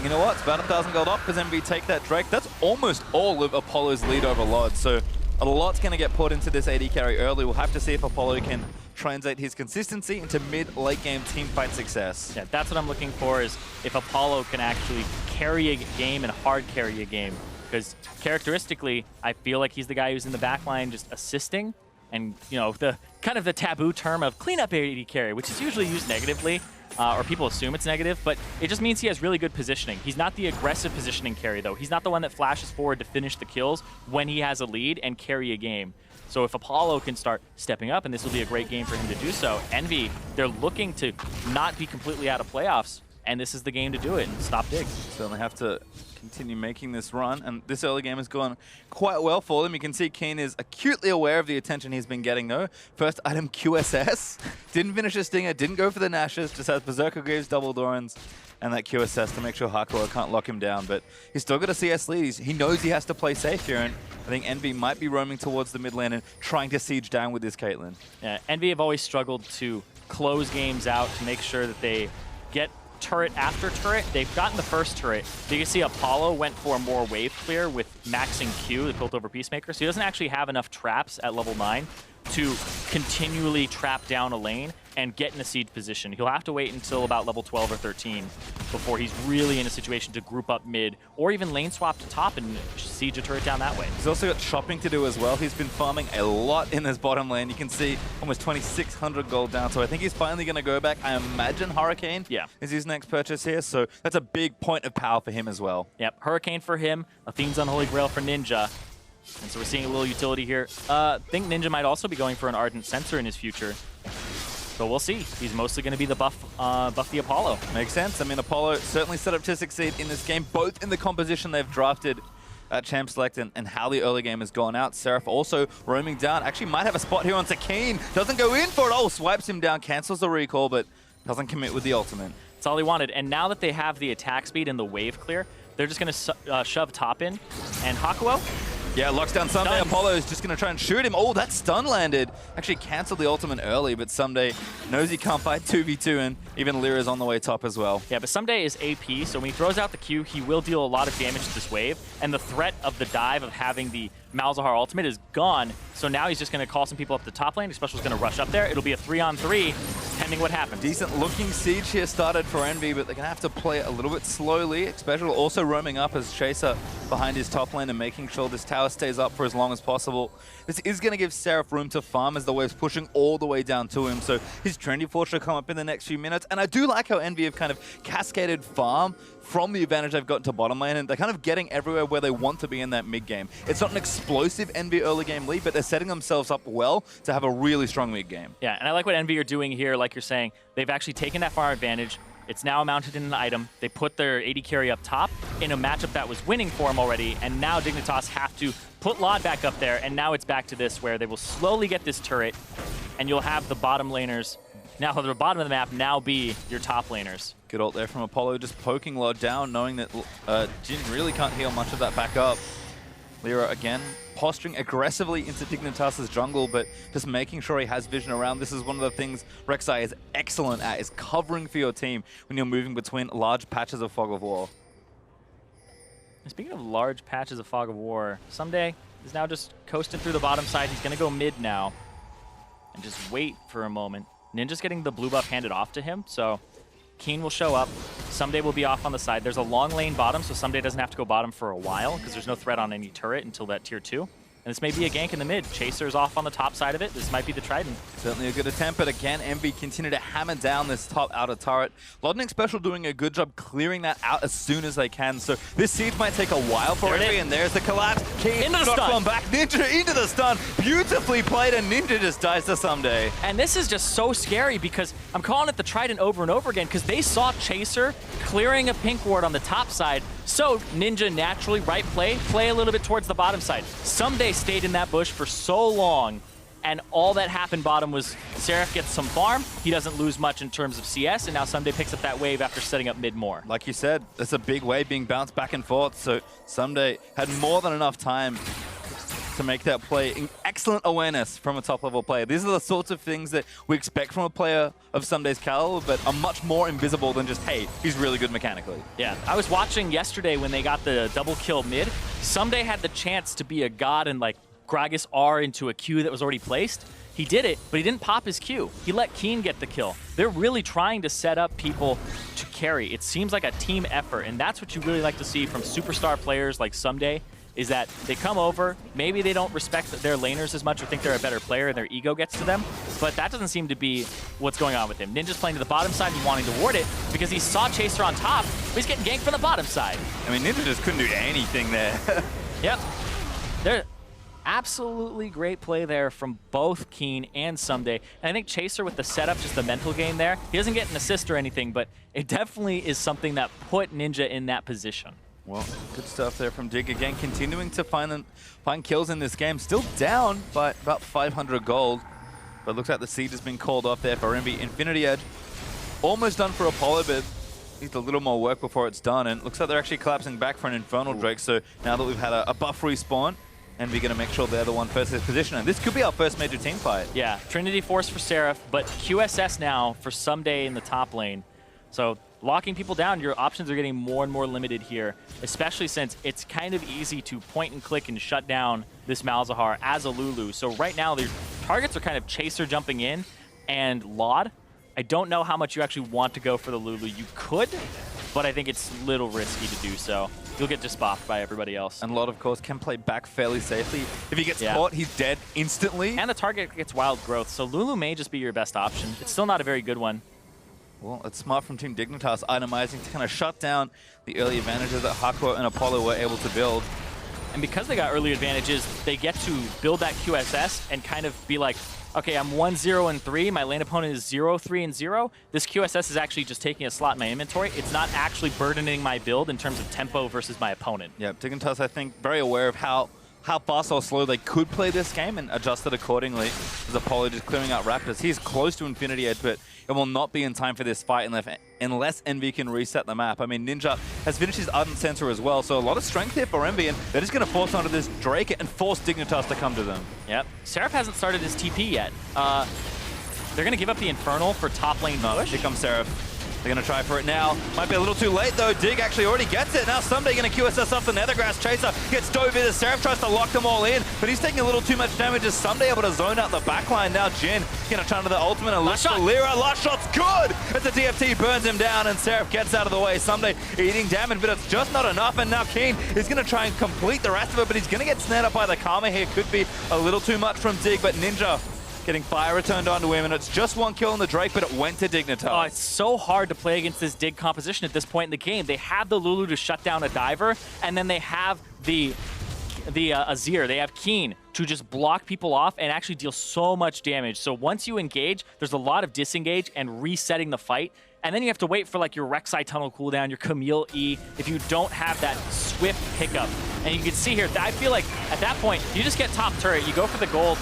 You know what, it's about 1,000 gold up as Envy take that Drake. That's almost all of Apollo's lead over Lod, so a lot's going to get put into this AD carry early. We'll have to see if Apollo can translate his consistency into mid-late game team fight success. Yeah, that's what I'm looking for, is if Apollo can actually carry a game and hard carry a game. Because characteristically, I feel like he's the guy who's in the backline just assisting. And, the kind of the taboo term of cleanup AD carry, which is usually used negatively, or people assume it's negative, but it just means he has really good positioning. He's not the aggressive positioning carry, though. He's not the one that flashes forward to finish the kills when he has a lead and carry a game. So if Apollo can start stepping up, and this will be a great game for him to do so, Envy, they're looking to not be completely out of playoffs, and this is the game to do it and stop Dig. Certainly have to continue making this run, and this early game has gone quite well for them. You can see Keen is acutely aware of the attention he's been getting, though. First item, QSS. Didn't finish a stinger, didn't go for the Nashes, just has Berserker Greaves, double Dorans, and that QSS to make sure Hakuho can't lock him down. But he's still got a CS lead. He knows he has to play safe here, and I think Envy might be roaming towards the mid lane and trying to siege down with this Caitlyn. Yeah, Envy have always struggled to close games out to make sure that they get turret after turret. They've gotten the first turret. You can see Apollo went for more wave clear with maxing Q, the built over Peacemaker, so he doesn't actually have enough traps at level 9 to continually trap down a lane and get in a siege position. He'll have to wait until about level 12 or 13 before he's really in a situation to group up mid or even lane swap to top and siege a turret down that way. He's also got shopping to do as well. He's been farming a lot in this bottom lane. You can see almost 2,600 gold down. So I think he's finally going to go back. I imagine Hurricane is his next purchase here. So that's a big point of power for him as well. Yep, Hurricane for him, Athene's Unholy Grail for Ninja. And so we're seeing a little utility here. I think Ninja might also be going for an Ardent Sensor in his future. So we'll see. He's mostly going to be the buff the Apollo. Makes sense. I mean, Apollo certainly set up to succeed in this game, both in the composition they've drafted at Champ Select and how the early game has gone out. Seraph also roaming down. Actually might have a spot here onto Keen. Doesn't go in for it. Oh, swipes him down, cancels the recall, but doesn't commit with the ultimate. That's all he wanted. And now that they have the attack speed and the wave clear, they're just going to shove top in. And Hakuo? Yeah, locks down Someday. Apollo is just going to try and shoot him. Oh, that stun landed. Actually canceled the ultimate early, but Someday knows he can't fight 2v2, and even Lyra's on the way top as well. Yeah, but Someday is AP, so when he throws out the Q, he will deal a lot of damage to this wave, and the threat of the dive of having the Malzahar ultimate is gone, so now he's just going to call some people up the top lane. Special's going to rush up there. It'll be a 3-on-3, pending what happens. Decent looking siege here started for Envy, but they're going to have to play it a little bit slowly. Special also roaming up as Chaser behind his top lane and making sure this tower stays up for as long as possible. This is going to give Seraph room to farm as the wave's pushing all the way down to him, so his Trendy Force should come up in the next few minutes. And I do like how Envy have kind of cascaded farm from the advantage they've gotten to bottom lane, and they're kind of getting everywhere where they want to be in that mid game. It's not an explosive Envy early game lead, but they're setting themselves up well to have a really strong mid game. Yeah, and I like what Envy are doing here. Like you're saying, they've actually taken that far advantage. It's now mounted in an item. They put their AD carry up top in a matchup that was winning for them already, and now Dignitas have to put Lod back up there, and now it's back to this where they will slowly get this turret, and you'll have the bottom laners now at the bottom of the map now be your top laners. Good ult there from Apollo, just poking Lod down, knowing that Jin really can't heal much of that back up. Lyra again posturing aggressively into Dignitas' jungle, but just making sure he has vision around. This is one of the things Rek'Sai is excellent at, is covering for your team when you're moving between large patches of Fog of War. Speaking of large patches of Fog of War, Someday is now just coasting through the bottom side. He's going to go mid now and just wait for a moment. Ninja's getting the blue buff handed off to him, so Keen will show up. Someday will be off on the side. There's a long lane bottom, so Someday doesn't have to go bottom for a while because there's no threat on any turret until that tier 2. And this may be a gank in the mid. Chaser's off on the top side of it. This might be the Trident. Certainly a good attempt, but again, Envy continue to hammer down this top outer turret. Lodnik Special doing a good job clearing that out as soon as they can. So this siege might take a while for Envy, and there's the collapse. Keen into the stun. Back. Ninja into the stun. Beautifully played, and Ninja just dies to Someday. And this is just so scary because I'm calling it the Trident over and over again because they saw Chaser clearing a pink ward on the top side. So Ninja naturally, right play a little bit towards the bottom side. Someday stayed in that bush for so long, and all that happened bottom was Seraph gets some farm. He doesn't lose much in terms of CS, and now Someday picks up that wave after setting up mid more. Like you said, it's a big wave being bounced back and forth, so Someday had more than enough time to make that play. Excellent awareness from a top-level player. These are the sorts of things that we expect from a player of Someday's caliber, but are much more invisible than just, hey, he's really good mechanically. Yeah, I was watching yesterday when they got the double kill mid. Someday had the chance to be a god and like Gragas R into a Q that was already placed. He did it, but he didn't pop his Q. He let Keen get the kill. They're really trying to set up people to carry. It seems like a team effort, and that's what you really like to see from superstar players like Someday, is that they come over, maybe they don't respect their laners as much or think they're a better player and their ego gets to them, but that doesn't seem to be what's going on with him. Ninja's playing to the bottom side and wanting to ward it because he saw Chaser on top, but he's getting ganked from the bottom side. I mean, Ninja just couldn't do anything there. Yep. They're absolutely great play there from both Keen and Someday. And I think Chaser with the setup, just the mental game there, he doesn't get an assist or anything, but it definitely is something that put Ninja in that position. Well, good stuff there from Dig again, continuing to find kills in this game. Still down by about 500 gold, but looks like the siege has been called off there for Envy. Infinity Edge almost done for Apollo, but needs a little more work before it's done. And looks like they're actually collapsing back for an Infernal Drake. So now that we've had a buff respawn, and we're going to make sure they're the one first in position. And this could be our first major team fight. Yeah, Trinity Force for Seraph, but QSS now for Someday in the top lane. So locking people down, your options are getting more and more limited here, especially since it's kind of easy to point and click and shut down this Malzahar as a Lulu. So right now they're targets are kind of Chaser jumping in and Laud. I don't know how much you actually want to go for the Lulu. You could, but I think it's a little risky to do so. You'll get just bopped by everybody else. And Laud, of course, can play back fairly safely. If he gets caught, he's dead instantly. And the target gets wild growth, so Lulu may just be your best option. It's still not a very good one. Well, it's smart from Team Dignitas, itemizing to kind of shut down the early advantages that Hakuo and Apollo were able to build. And because they got early advantages, they get to build that QSS and kind of be like, okay, I'm 1-0-3. My lane opponent is 0-3-0. This QSS is actually just taking a slot in my inventory. It's not actually burdening my build in terms of tempo versus my opponent. Yeah, Dignitas, I think, very aware of how fast or slow they could play this game and adjusted accordingly. As Apollo just clearing out Raptors. He's close to Infinity Edge, but it will not be in time for this fight unless Envy can reset the map. I mean, Ninja has finished his Ardent Sensor as well, so a lot of strength here for Envy, and they're just going to force onto this Drake and force Dignitas to come to them. Yep. Seraph hasn't started his TP yet. They're going to give up the Infernal for top lane push. Here comes Seraph. They're going to try for it now. Might be a little too late, though. Dig actually already gets it. Now Someday going to QSS off the Nethergrass. Chaser gets dove in. Seraph tries to lock them all in, but he's taking a little too much damage as Someday able to zone out the backline. Now Jin going to try into the ultimate and looks for Lyra. Last shot's good as the DFT burns him down and Seraph gets out of the way. Someday eating damage, but it's just not enough. And now Keen is going to try and complete the rest of it, but he's going to get snared up by the Karma here. Could be a little too much from Dig, but Ninja getting fire returned onto him, and it's just one kill on the Drake, but it went to Dignitas. Oh, it's so hard to play against this Dig composition at this point in the game. They have the Lulu to shut down a diver, and then they have the Azir. They have Keen to just block people off and actually deal so much damage. So once you engage, there's a lot of disengage and resetting the fight. And then you have to wait for like your Rek'Sai tunnel cooldown, your Camille E, if you don't have that swift pickup. And you can see here, I feel like at that point, you just get top turret, you go for the gold,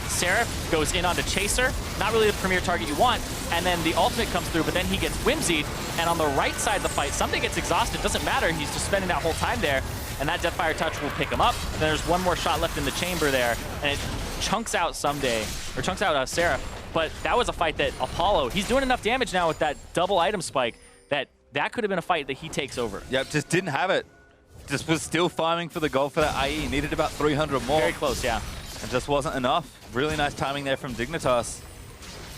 Seraph goes in onto Chaser, not really the premier target you want, and then the ultimate comes through, but then he gets whimsied, and on the right side of the fight, Someday gets exhausted, doesn't matter, he's just spending that whole time there, and that Deathfire Touch will pick him up. Then there's one more shot left in the chamber there, and it chunks out Someday, or chunks out Seraph, but that was a fight that Apollo, he's doing enough damage now with that double item spike that could have been a fight that he takes over. Yep, just didn't have it. Just was still farming for the gold for that IE, needed about 300 more. Very close, yeah. It just wasn't enough. Really nice timing there from Dignitas.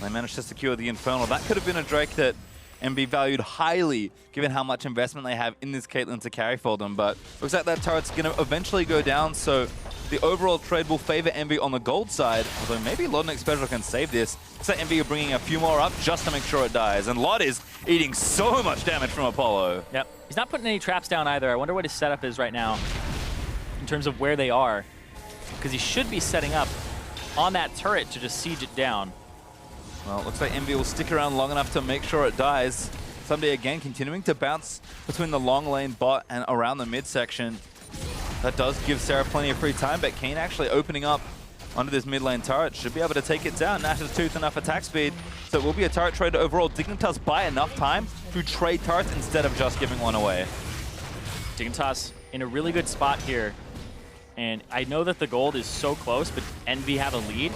They managed to secure the Infernal. That could have been a Drake that MB valued highly, given how much investment they have in this Caitlyn to carry for them. But looks like that turret's going to eventually go down, so the overall trade will favor MB on the gold side, although maybe Lodnik Special can save this. Looks like MB are bringing a few more up just to make sure it dies. And Lod is eating so much damage from Apollo. Yep. He's not putting any traps down either. I wonder what his setup is right now in terms of where they are, because he should be setting up on that turret to just siege it down. Well, it looks like Envy will stick around long enough to make sure it dies. Someday again continuing to bounce between the long lane bot and around the midsection. That does give Sarah plenty of free time, but Kane actually opening up onto this mid lane turret should be able to take it down. Nash's Tooth enough attack speed, so it will be a turret trade overall. Dignitas buy enough time to trade turrets instead of just giving one away. Dignitas in a really good spot here. And I know that the gold is so close, but Envy have a lead.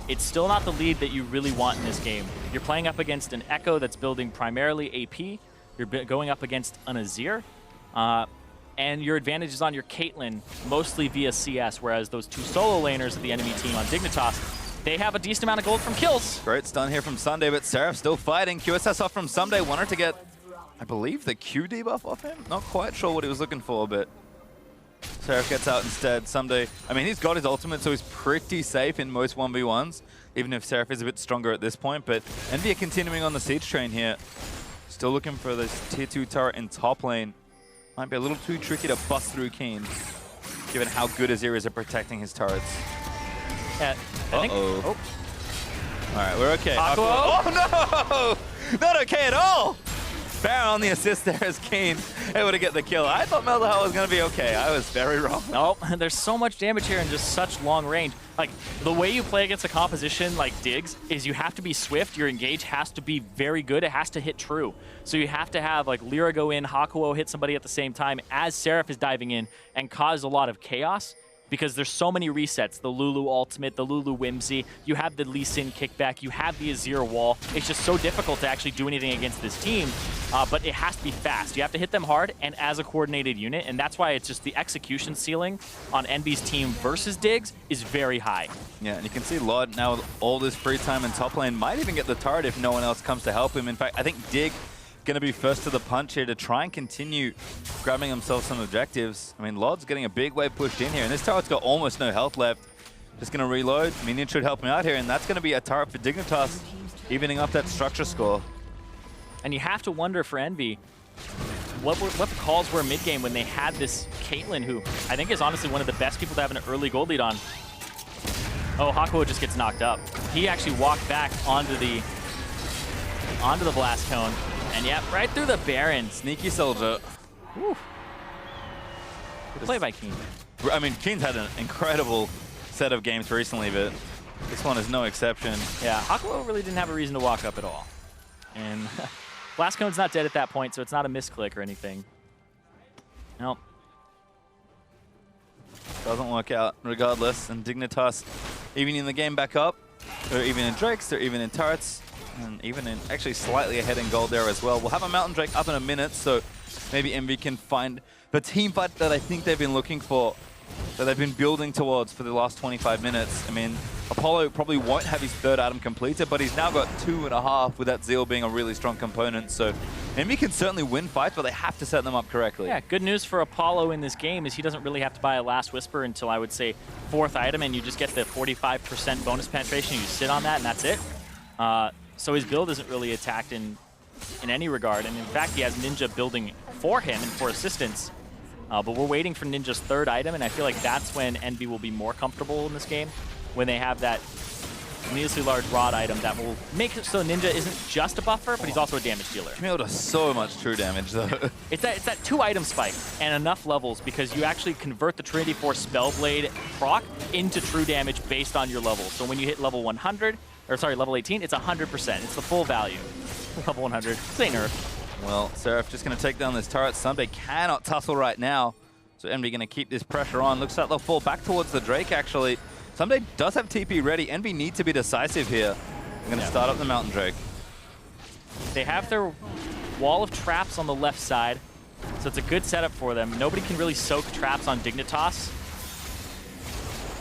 It's still not the lead that you really want in this game. You're playing up against an Echo that's building primarily AP. You're going up against an Azir. And your advantage is on your Caitlyn, mostly via CS, whereas those two solo laners of the enemy team on Dignitas, they have a decent amount of gold from kills. Great stun here from Sunday, but Seraph still fighting. QSS off from Someday, wanted to get, I believe, the Q debuff off him? Not quite sure what he was looking for, but Seraph gets out instead. Someday, I mean, he's got his ultimate, so he's pretty safe in most 1v1s, even if Seraph is a bit stronger at this point. But Envy are continuing on the siege train here. Still looking for this tier 2 turret in top lane. Might be a little too tricky to bust through Keen, given how good Azir is at protecting his turrets. Yeah, I think. All right, we're okay. Aqua. Oh no! Not okay at all! Baron on the assist there as Keen able to get the kill. I thought Meldahl was going to be okay. I was very wrong. No, there's so much damage here in just such long range. Like, the way you play against a composition like Diggs is you have to be swift. Your engage has to be very good. It has to hit true. So you have to have, like, Lyra go in, Hakuo hit somebody at the same time as Seraph is diving in and cause a lot of chaos. because there's so many resets. The Lulu ultimate, the Lulu Whimsy, you have the Lee Sin kickback, you have the Azir wall. It's just so difficult to actually do anything against this team, but it has to be fast. You have to hit them hard and as a coordinated unit, and that's why it's just the execution ceiling on Envy's team versus Diggs is very high. Yeah, and you can see Lod now with all this free time in top lane might even get the turret if no one else comes to help him. In fact, I think Dig going to be first to the punch here to try and continue grabbing himself some objectives. I mean, Lod's getting a big wave pushed in here, and this turret's got almost no health left. Just going to reload. Minion should help him out here, and that's going to be a turret for Dignitas, evening up that structure score. And you have to wonder for Envy, what the calls were mid-game when they had this Caitlyn, who I think is honestly one of the best people to have an early gold lead on. Oh, Hakuo just gets knocked up. He actually walked back onto the blast cone. And yeah, right through the Baron. Sneaky soldier. Whew. Play by Keen. I mean, Keen's had an incredible set of games recently, but this one is no exception. Yeah, Hakuo really didn't have a reason to walk up at all. And Blast Cone's not dead at that point, so it's not a misclick or anything. Nope. Doesn't work out regardless. And Dignitas even in the game back up. They're even in Drakes, they're even in turrets. And even in actually slightly ahead in gold there as well. We'll have a Mountain Drake up in a minute, so maybe Envy can find the team fight that I think they've been looking for, that they've been building towards for the last 25 minutes. I mean, Apollo probably won't have his third item completed, but he's now got 2.5 with that Zeal being a really strong component. So Envy can certainly win fights, but they have to set them up correctly. Yeah, good news for Apollo in this game is he doesn't really have to buy a Last Whisper until I would say 4th item, and you just get the 45% bonus penetration. You sit on that, and that's it. So his build isn't really attacked in any regard, and in fact he has Ninja building for him and for assistance. But we're waiting for Ninja's 3rd item, and I feel like that's when Envy will be more comfortable in this game, when they have that needlessly large rod item that will make it so Ninja isn't just a buffer, but he's also a damage dealer. Camille does so much true damage though. It's that 2-item spike and enough levels because you actually convert the Trinity Force Spellblade proc into true damage based on your level. So when you hit level 100, or sorry, level 18, it's 100%. It's the full value. Level 100, say nerf. Well, Seraph just going to take down this turret. Sunday cannot tussle right now. So Envy going to keep this pressure on. Looks like they'll fall back towards the Drake, actually. Sunday does have TP ready. Envy need to be decisive here. They're going to start up the Mountain Drake. They have their wall of traps on the left side, so it's a good setup for them. Nobody can really soak traps on Dignitas.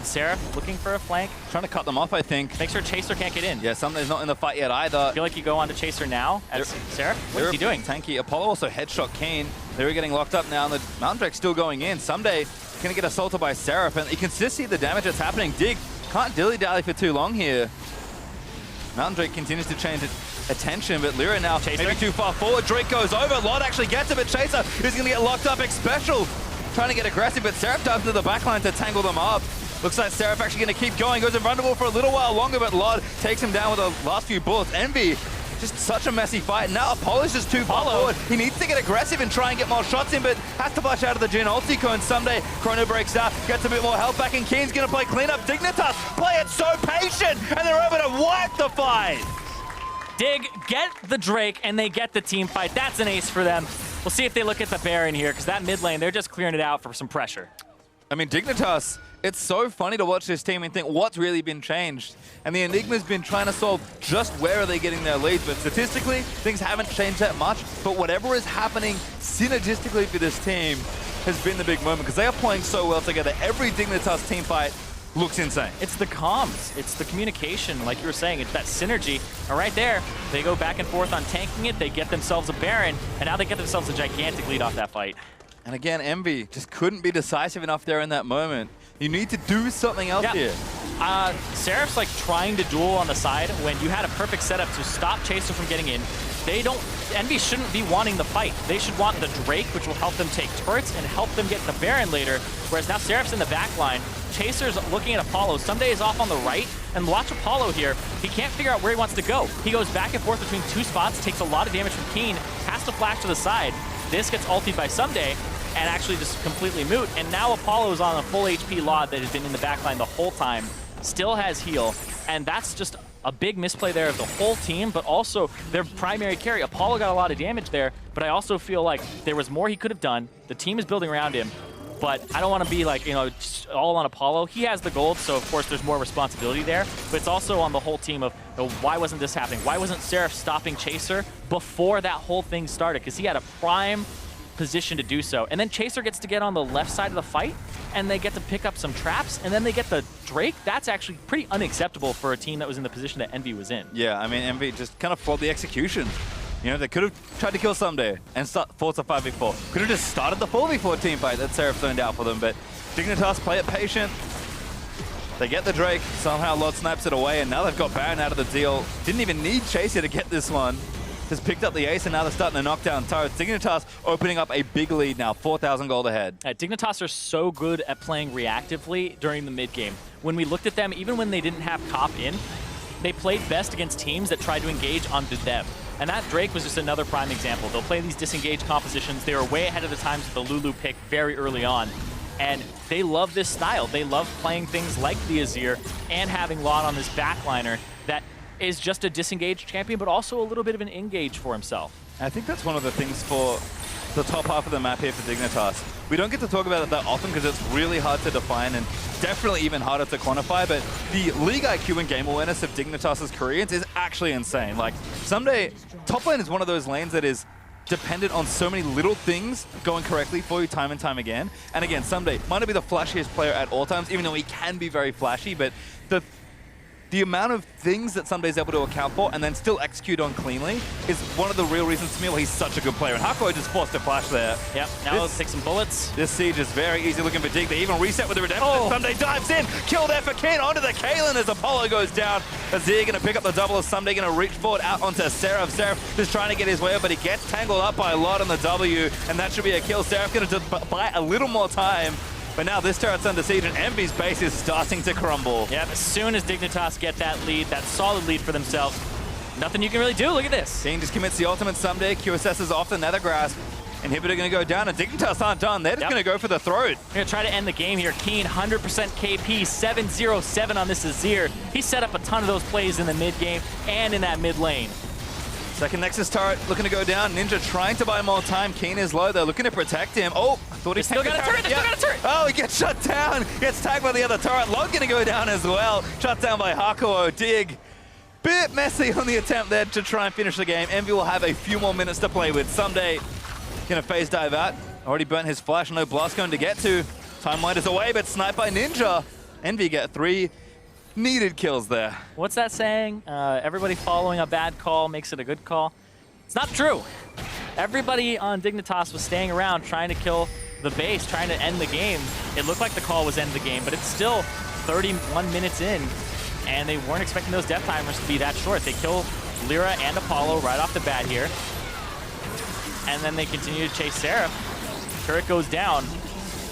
Seraph looking for a flank. Trying to cut them off, I think. Make sure Chaser can't get in. Yeah, Sunday's not in the fight yet either. I feel like you go on to Chaser now. Seraph, what is he doing? Tanky. Apollo also headshot Kane. They're getting locked up now, and the Mountain Drake's still going in. Someday going to get assaulted by Seraph, and you can just see the damage that's happening. Dig can't dilly-dally for too long here. Mountain Drake continues to change attention, but Lyra now maybe too far forward. Drake goes over. Lod actually gets it, but Chaser is going to get locked up. X-Special trying to get aggressive, but Seraph dives into the backline to tangle them up. Looks like Seraph actually going to keep going. Goes invulnerable for a little while longer, but Lod takes him down with the last few bullets. Envy, just such a messy fight. Now Apollo's just too far forward. He needs to get aggressive and try and get more shots in, but has to flash out of the Jin ulti cone. Someday Chrono breaks out, gets a bit more health back, and Keen's going to play cleanup. Dignitas play it so patient, and they're able to wipe the fight. Dig, get the Drake, and they get the team fight. That's an ace for them. We'll see if they look at the Baron here, because that mid lane, they're just clearing it out for some pressure. I mean, Dignitas, it's so funny to watch this team and think what's really been changed. And the Enigma's been trying to solve just where are they getting their leads, but statistically, things haven't changed that much. But whatever is happening synergistically for this team has been the big moment, because they are playing so well together. Every Dignitas team fight looks insane. It's the comms, it's the communication, like you were saying, it's that synergy. And right there, they go back and forth on tanking it, they get themselves a Baron, and now they get themselves a gigantic lead off that fight. And again, Envy just couldn't be decisive enough there in that moment. You need to do something else here. Seraph's like trying to duel on the side when you had a perfect setup to stop Chaser from getting in. Envy shouldn't be wanting the fight. They should want the Drake, which will help them take turrets and help them get the Baron later. Whereas now Seraph's in the back line. Chaser's looking at Apollo. Someday is off on the right. And watch Apollo here. He can't figure out where he wants to go. He goes back and forth between two spots, takes a lot of damage from Keen, has to flash to the side. This gets ultied by Someday and actually just completely moot. And now Apollo's on a full HP Lod that has been in the backline the whole time. Still has heal. And that's just a big misplay there of the whole team, but also their primary carry. Apollo got a lot of damage there, but I also feel like there was more he could have done. The team is building around him. But I don't want to be like, just all on Apollo. He has the gold, so of course there's more responsibility there. But it's also on the whole team of, why wasn't this happening? Why wasn't Seraph stopping Chaser before that whole thing started? Because he had a prime position to do so. And then Chaser gets to get on the left side of the fight, and they get to pick up some traps, and then they get the Drake. That's actually pretty unacceptable for a team that was in the position that Envy was in. Yeah, I mean, Envy just kind of flawed the execution. They could have tried to kill Someday and force a 5v4. Could have just started the 4v4 team fight that Seraph zoned out for them, but Dignitas play it patient. They get the Drake, somehow Lord snipes it away, and now they've got Baron out of the deal. Didn't even need Chaser to get this one. Just picked up the ace, and now they're starting to knock down turrets. Dignitas opening up a big lead now, 4,000 gold ahead. Dignitas are so good at playing reactively during the mid game. When we looked at them, even when they didn't have Cop in, they played best against teams that tried to engage onto them. And that Drake was just another prime example. They'll play these disengaged compositions. They were way ahead of the times with the Lulu pick very early on. And they love this style. They love playing things like the Azir and having Lot on this backliner that is just a disengaged champion, but also a little bit of an engage for himself. I think that's one of the things for the top half of the map here for Dignitas. We don't get to talk about it that often because it's really hard to define and definitely even harder to quantify, but the league IQ and game awareness of Dignitas' Koreans is actually insane. Like, someday, top lane is one of those lanes that is dependent on so many little things going correctly for you time and time again. And again, Someday might not be the flashiest player at all times, even though he can be very flashy, but the amount of things that Sunday's able to account for and then still execute on cleanly is one of the real reasons to me why he's such a good player. And Hakuo just forced a flash there. Yep, now let's take some bullets. This siege is very easy looking for Dig. They even reset with the redemption. Oh. Sunday dives in. Kill there for Kin onto the Kaelin as Apollo goes down. Azir going to pick up the double as Sunday going to reach forward out onto Seraph. Seraph just trying to get his way up, but he gets tangled up by a lot on the W, and that should be a kill. Seraph going to just buy a little more time. But now this turret's under siege and Envy's base is starting to crumble. Yep, as soon as Dignitas get that lead, that solid lead for themselves, nothing you can really do. Look at this. King just commits the ultimate Someday. QSS is off the Nether Grasp. Inhibitor going to go down, and Dignitas aren't done. They're just going to go for the throat. They're going to try to end the game here. Keen, 100% KP, 7-0-7 on this Azir. He set up a ton of those plays in the mid game and in that mid lane. Second Nexus turret looking to go down. Ninja trying to buy more time. Keen is low. They're looking to protect him. Oh, I thought he still got a turret. They still got a turret. Oh, he gets shut down. Gets tagged by the other turret. Log going to go down as well. Shut down by Hakuo. Dig. Bit messy on the attempt there to try and finish the game. Envy will have a few more minutes to play with. Someday going to phase dive out. Already burnt his flash. No blast going to get to. Timeline is away, but sniped by Ninja. Envy get 3 needed kills there. What's that saying? Everybody following a bad call makes it a good call. It's not true. Everybody on Dignitas was staying around trying to kill the base, trying to end the game. It looked like the call was end the game, but it's still 31 minutes in, and they weren't expecting those death timers to be that short. They kill Lyra and Apollo right off the bat here, and then they continue to chase Seraph. Turret goes down,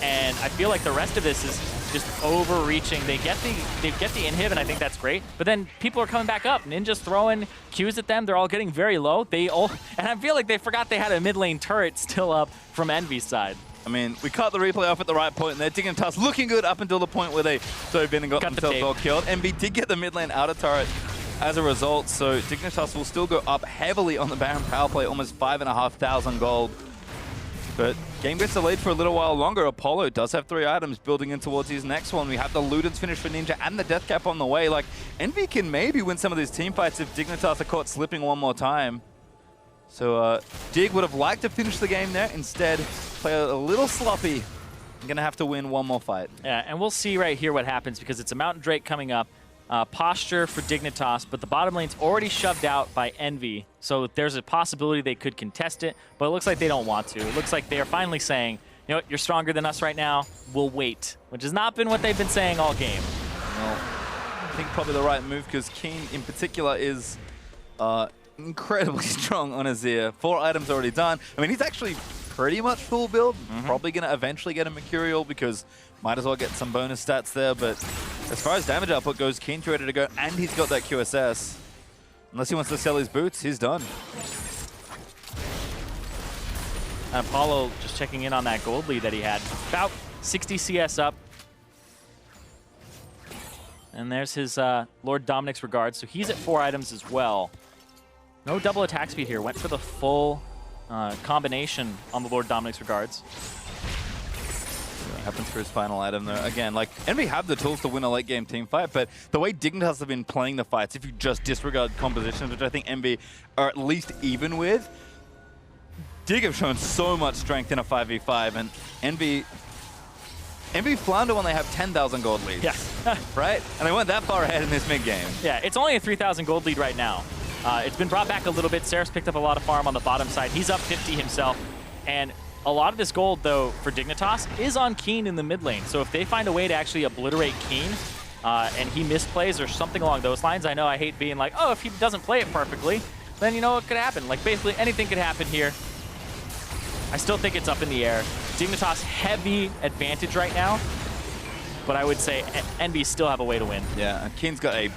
and I feel like the rest of this is just overreaching. They get the inhib, and I think that's great. But then people are coming back up. Ninja's throwing Qs at them. They're all getting very low. And I feel like they forgot they had a mid lane turret still up from Envy's side. I mean, we cut the replay off at the right point, and they're Dignitas looking good up until the point where they dove in and got themselves all killed. Envy did get the mid lane outer turret as a result, so Dignitas will still go up heavily on the Baron power play, almost 5,500 gold. But game gets delayed for a little while longer. Apollo does have 3 items building in towards his next one. We have the Ludens finish for Ninja and the Death Cap on the way. Like, Envy can maybe win some of these team fights if Dignitas are caught slipping one more time. So Dig would have liked to finish the game there. Instead, play a little sloppy. I'm going to have to win one more fight. Yeah, and we'll see right here what happens because it's a Mountain Drake coming up. Posture for Dignitas, but the bottom lane's already shoved out by Envy. So there's a possibility they could contest it, but it looks like they don't want to. It looks like they are finally saying, you know what, you're stronger than us right now, we'll wait. Which has not been what they've been saying all game. Well, I think probably the right move because Keen in particular is incredibly strong on Azir. 4 items already done. I mean, he's actually pretty much full build. Probably going to eventually get a Mercurial because might as well get some bonus stats there, but as far as damage output goes, Keen's ready to go, and he's got that QSS. Unless he wants to sell his boots, he's done. And Apollo just checking in on that gold lead that he had. About 60 CS up. And there's his Lord Dominic's regards, so he's at 4 items as well. No double attack speed here, went for the full combination on the Lord Dominic's regards. Happens for his final item though. Again, like, Envy have the tools to win a late game team fight, but the way Dignitas have been playing the fights, if you just disregard compositions, which I think Envy are at least even with, Dig have shown so much strength in a 5v5, and Envy flounder when they have 10,000 gold leads. Yeah. Right? And they weren't that far ahead in this mid game. Yeah, it's only a 3,000 gold lead right now. It's been brought back a little bit. Seraph's picked up a lot of farm on the bottom side. He's up 50 himself. And a lot of this gold, though, for Dignitas is on Keen in the mid lane. So if they find a way to actually obliterate Keen and he misplays or something along those lines, I know I hate being like, oh, if he doesn't play it perfectly, then you know what could happen. Like, basically anything could happen here. I still think it's up in the air. Dignitas heavy advantage right now. But I would say Envy still have a way to win. Yeah, and Keen's got a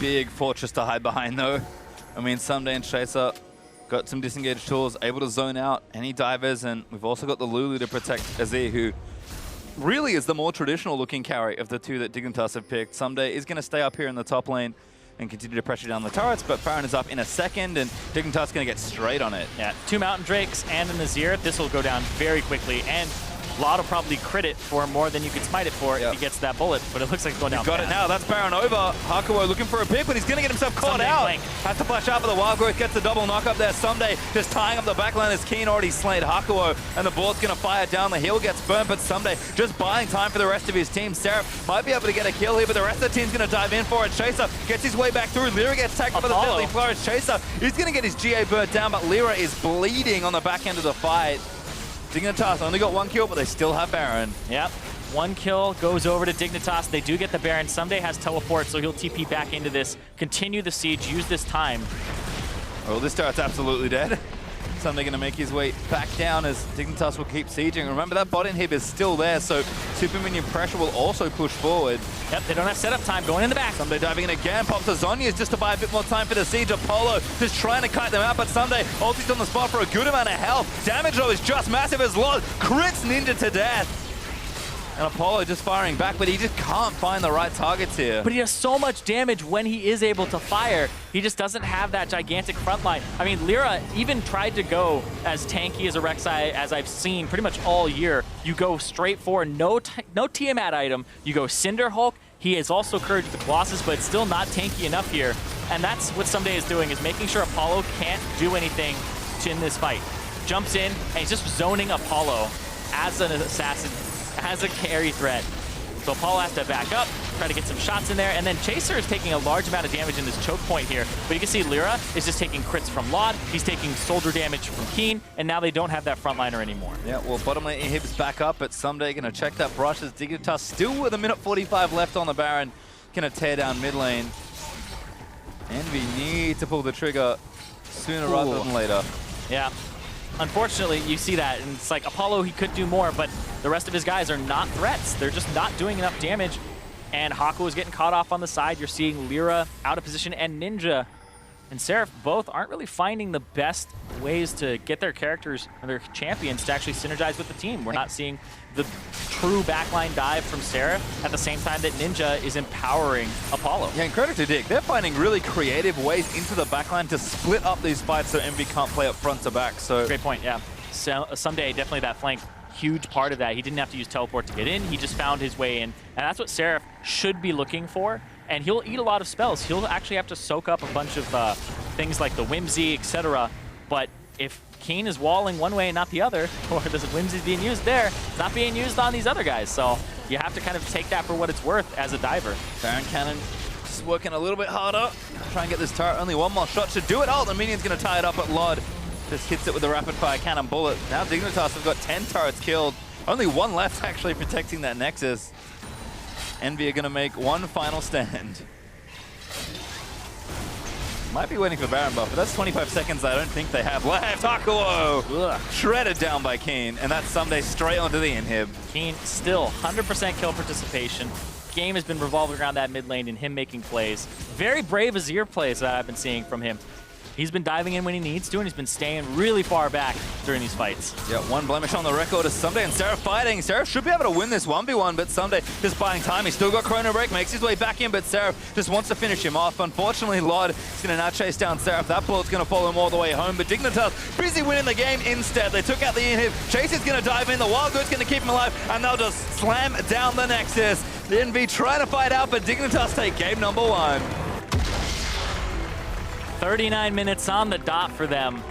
big fortress to hide behind, though. I mean, Someday and Chaser got some disengaged tools, able to zone out any divers, and we've also got the Lulu to protect Azir, who really is the more traditional-looking carry of the two that Dignitas have picked. Someday is going to stay up here in the top lane and continue to pressure down the turrets, but Baron is up in a second, and Dignitas going to get straight on it. Yeah, 2 Mountain Drakes and an Azir. This will go down very quickly, and Vlad will probably crit it for more than you could smite it for if he gets that bullet, but it looks like it's going down Got fast. it now, that's Baron over. Hakuo looking for a pick, but he's going to get himself caught Someday out. flank. Has to flash out, but the Wild Growth gets the double knock up there. Someday just tying up the backline as Keen already slayed Hakuo, and the board's going to fire down. The heal gets burnt, but Someday just buying time for the rest of his team. Seraph might be able to get a kill here, but the rest of the team's going to dive in for it. Chaser gets his way back through. Lyra gets tagged by the Deadly Flourish. Chaser is going to get his GA burnt down, but Lyra is bleeding on the back end of the fight. Dignitas only got 1 kill, but they still have Baron. Yep. 1 kill goes over to Dignitas. They do get the Baron. Someday has teleport, so he'll TP back into this, continue the siege, use this time. Oh, this turret's absolutely dead. Someday going to make his way back down as Dignitas will keep sieging. Remember, that bot inhib is still there, so super minion pressure will also push forward. Yep, they don't have setup time. Going in the back. Someday diving in again. Pops a Zhonya's just to buy a bit more time for the siege. Apollo just trying to kite them out, but Someday ulti's on the spot for a good amount of health. Damage, though, is just massive as Lod crits Ninja to death. And Apollo just firing back, but he just can't find the right targets here. But he does so much damage when he is able to fire. He just doesn't have that gigantic front line. I mean, Lyra even tried to go as tanky as a Rek'Sai as I've seen pretty much all year. You go straight for no Tiamat item. You go Cinder Hulk. He is also Courage with the Colossus, but it's still not tanky enough here. And that's what Someday is doing, is making sure Apollo can't do anything in this fight. Jumps in, and he's just zoning Apollo as an assassin, as a carry threat. So Apollo has to back up, try to get some shots in there, and then Chaser is taking a large amount of damage in this choke point here. But you can see Lyra is just taking crits from Lod, he's taking soldier damage from Keen, and now they don't have that frontliner anymore. Yeah, well, bottom lane inhibs back up, but Someday going to check that brush as Dignitas still with a minute 45 left on the Baron. Going to tear down mid lane. Envy need to pull the trigger sooner rather than later. Yeah. Unfortunately, you see that, and it's like Apollo, he could do more, but the rest of his guys are not threats. They're just not doing enough damage, and Haku is getting caught off on the side. You're seeing Lyra out of position, and Ninja and Seraph both aren't really finding the best ways to get their characters and their champions to actually synergize with the team. We're not seeing the true backline dive from Seraph at the same time that Ninja is empowering Apollo. Yeah, and credit to Dick. They're finding really creative ways into the backline to split up these fights so Envy can't play up front to back. So great point, yeah. So, Someday, definitely that flank, huge part of that. He didn't have to use teleport to get in. He just found his way in. And that's what Seraph should be looking for. And he'll eat a lot of spells. He'll actually have to soak up a bunch of things like the Whimsy, etc. But if Keen is walling one way and not the other, or there's a Whimsy being used there, it's not being used on these other guys. So you have to kind of take that for what it's worth as a diver. Baron Cannon just working a little bit harder. Try and get this turret. Only one more shot should do it. Oh, the minion's going to tie it up at Lod. Just hits it with a rapid fire cannon bullet. Now Dignitas have got 10 turrets killed. Only one left actually protecting that Nexus. Envy are going to make one final stand. Might be waiting for Baron buff, but that's 25 seconds I don't think they have left. Hakuo shredded down by Keen, and that's Someday straight onto the inhib. Keen still 100% kill participation. Game has been revolving around that mid lane and him making plays. Very brave Azir plays that I've been seeing from him. He's been diving in when he needs to, and he's been staying really far back during these fights. Yeah, one blemish on the record is Someday and Seraph fighting. Seraph should be able to win this 1v1, but Someday just buying time. He's still got Chrono Break, makes his way back in, but Seraph just wants to finish him off. Unfortunately, Lod is going to now chase down Seraph. That bullet's going to follow him all the way home, but Dignitas busy winning the game instead. They took out the inhib. Chase is going to dive in. The Wild Goat's going to keep him alive, and they'll just slam down the Nexus. The NV trying to fight out, but Dignitas take game number 1. 39 minutes on the dot for them.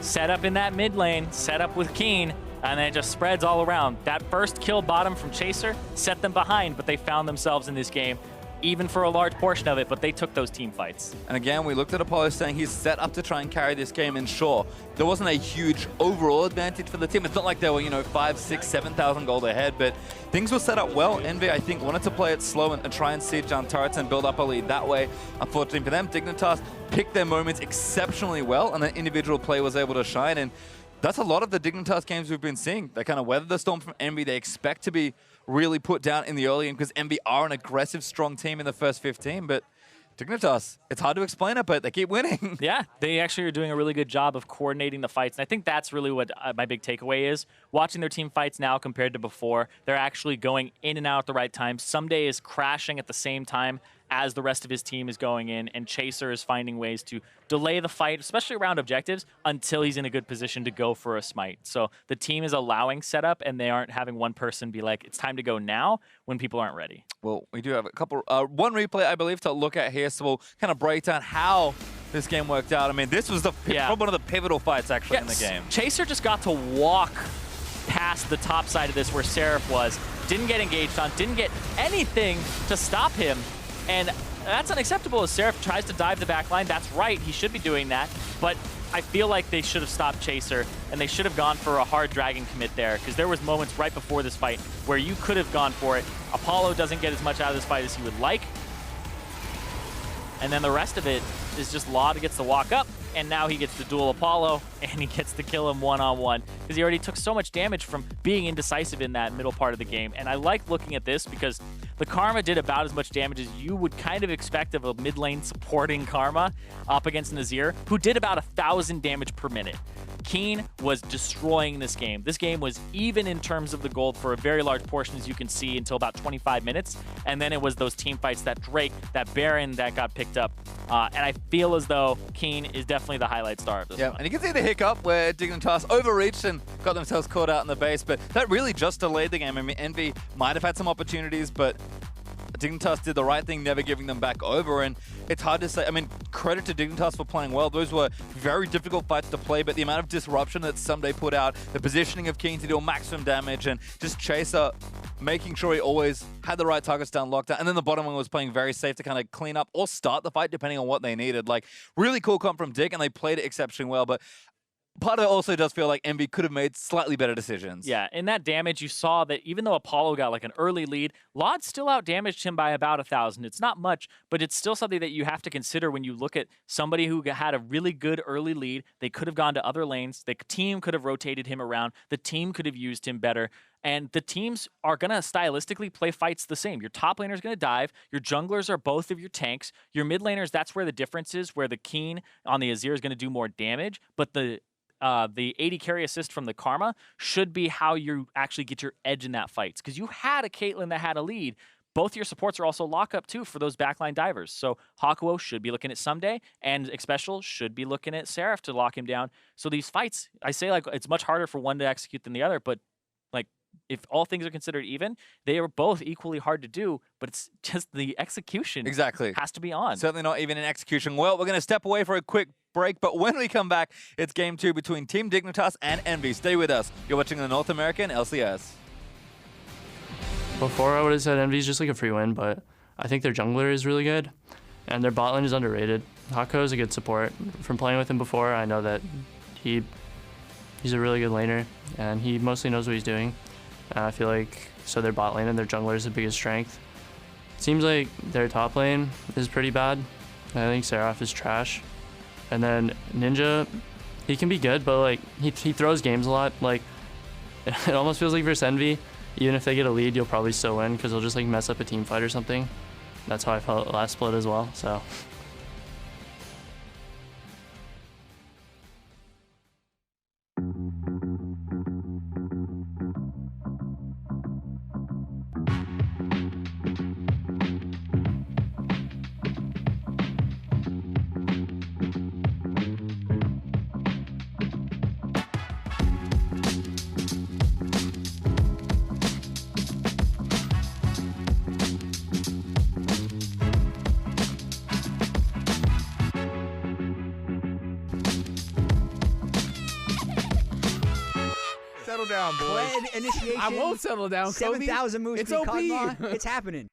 Set up in that mid lane, set up with Keen, and then it just spreads all around. That first kill bottom from Chaser set them behind, but they found themselves in this game, even for a large portion of it, but they took those team fights. And again, we looked at Apollo saying he's set up to try and carry this game, and sure, there wasn't a huge overall advantage for the team. It's not like they were, 5, 6, 7,000 gold ahead, but things were set up well. Envy, I think, wanted to play it slow and try and siege down turrets and build up a lead that way. Unfortunately for them, Dignitas picked their moments exceptionally well, and the individual play was able to shine, and that's a lot of the Dignitas games we've been seeing. They kind of weather the storm from Envy. They expect to be really put down in the early game because Envy are an aggressive, strong team in the first 15, but Dignitas, it's hard to explain it, but they keep winning. Yeah, they actually are doing a really good job of coordinating the fights, and I think that's really what my big takeaway is. Watching their team fights now compared to before, they're actually going in and out at the right time. Someday is crashing at the same time as the rest of his team is going in, and Chaser is finding ways to delay the fight, especially around objectives, until he's in a good position to go for a smite. So the team is allowing setup, and they aren't having one person be like, it's time to go now, when people aren't ready. Well, we do have a couple, one replay, I believe, to look at here, so we'll kind of break down how this game worked out. I mean, this was probably one of the pivotal fights, actually, in the game. Chaser just got to walk past the top side of this where Seraph was, didn't get engaged on, didn't get anything to stop him. And that's unacceptable as Seraph tries to dive the back line. That's right, he should be doing that. But I feel like they should have stopped Chaser, and they should have gone for a hard dragon commit there, because there was moments right before this fight where you could have gone for it. Apollo doesn't get as much out of this fight as he would like. And then the rest of it is just Law gets to walk up, and now he gets to duel Apollo, and he gets to kill him one-on-one, because he already took so much damage from being indecisive in that middle part of the game. And I like looking at this because the Karma did about as much damage as you would kind of expect of a mid lane supporting Karma up against Nazir, who did about 1,000 damage per minute. Keen was destroying this game. This game was even in terms of the gold for a very large portion, as you can see, until about 25 minutes. And then it was those team fights, that Drake, that Baron that got picked up. And I feel as though Keen is definitely the highlight star of this one. And you can see the hiccup where Dignitas overreached and got themselves caught out in the base, but that really just delayed the game. I mean, Envy might have had some opportunities, but Dignitas did the right thing, never giving them back over, and it's hard to say. I mean, credit to Dignitas for playing well. Those were very difficult fights to play, but the amount of disruption that Someday put out, the positioning of Keen to deal maximum damage, and just Chaser making sure he always had the right targets down lockdown, and then the bottom one was playing very safe to kind of clean up or start the fight depending on what they needed. Like, really cool comp from Dig, and they played it exceptionally well, but part of it also does feel like Envy could have made slightly better decisions. Yeah, in that damage, you saw that even though Apollo got like an early lead, Lod still out-damaged him by about 1,000. It's not much, but it's still something that you have to consider when you look at somebody who had a really good early lead. They could have gone to other lanes. The team could have rotated him around. The team could have used him better. And the teams are going to stylistically play fights the same. Your top laner is going to dive. Your junglers are both of your tanks. Your mid laners, that's where the difference is, where the Keen on the Azir is going to do more damage, but the 80 carry assist from the Karma should be how you actually get your edge in that fight. Because you had a Caitlyn that had a lead. Both your supports are also lockup too for those backline divers. So Hakuo should be looking at Someday, and Xpecial should be looking at Seraph to lock him down. So these fights, I say like it's much harder for one to execute than the other, but like if all things are considered even, they are both equally hard to do, but it's just the execution has to be on. Certainly not even in execution. Well, we're going to step away for a quick break, but when we come back, it's game 2 between Team Dignitas and Envy. Stay with us. You're watching the North American LCS. Before I would have said Envy's just like a free win, but I think their jungler is really good, and their bot lane is underrated. Hako is a good support. From playing with him before, I know that he's a really good laner, and he mostly knows what he's doing. And I feel like so their bot lane and their jungler is the biggest strength. It seems like their top lane is pretty bad. I think Seraph is trash. And then Ninja, he can be good, but like he throws games a lot. Like it almost feels like versus Envy, even if they get a lead, you'll probably still win because they'll just like mess up a team fight or something. That's how I felt last split as well. So down, boys. Clan initiation. I won't settle down, Kobe. 7,000 moves It's to beat OP. Kog'Maw. It's happening.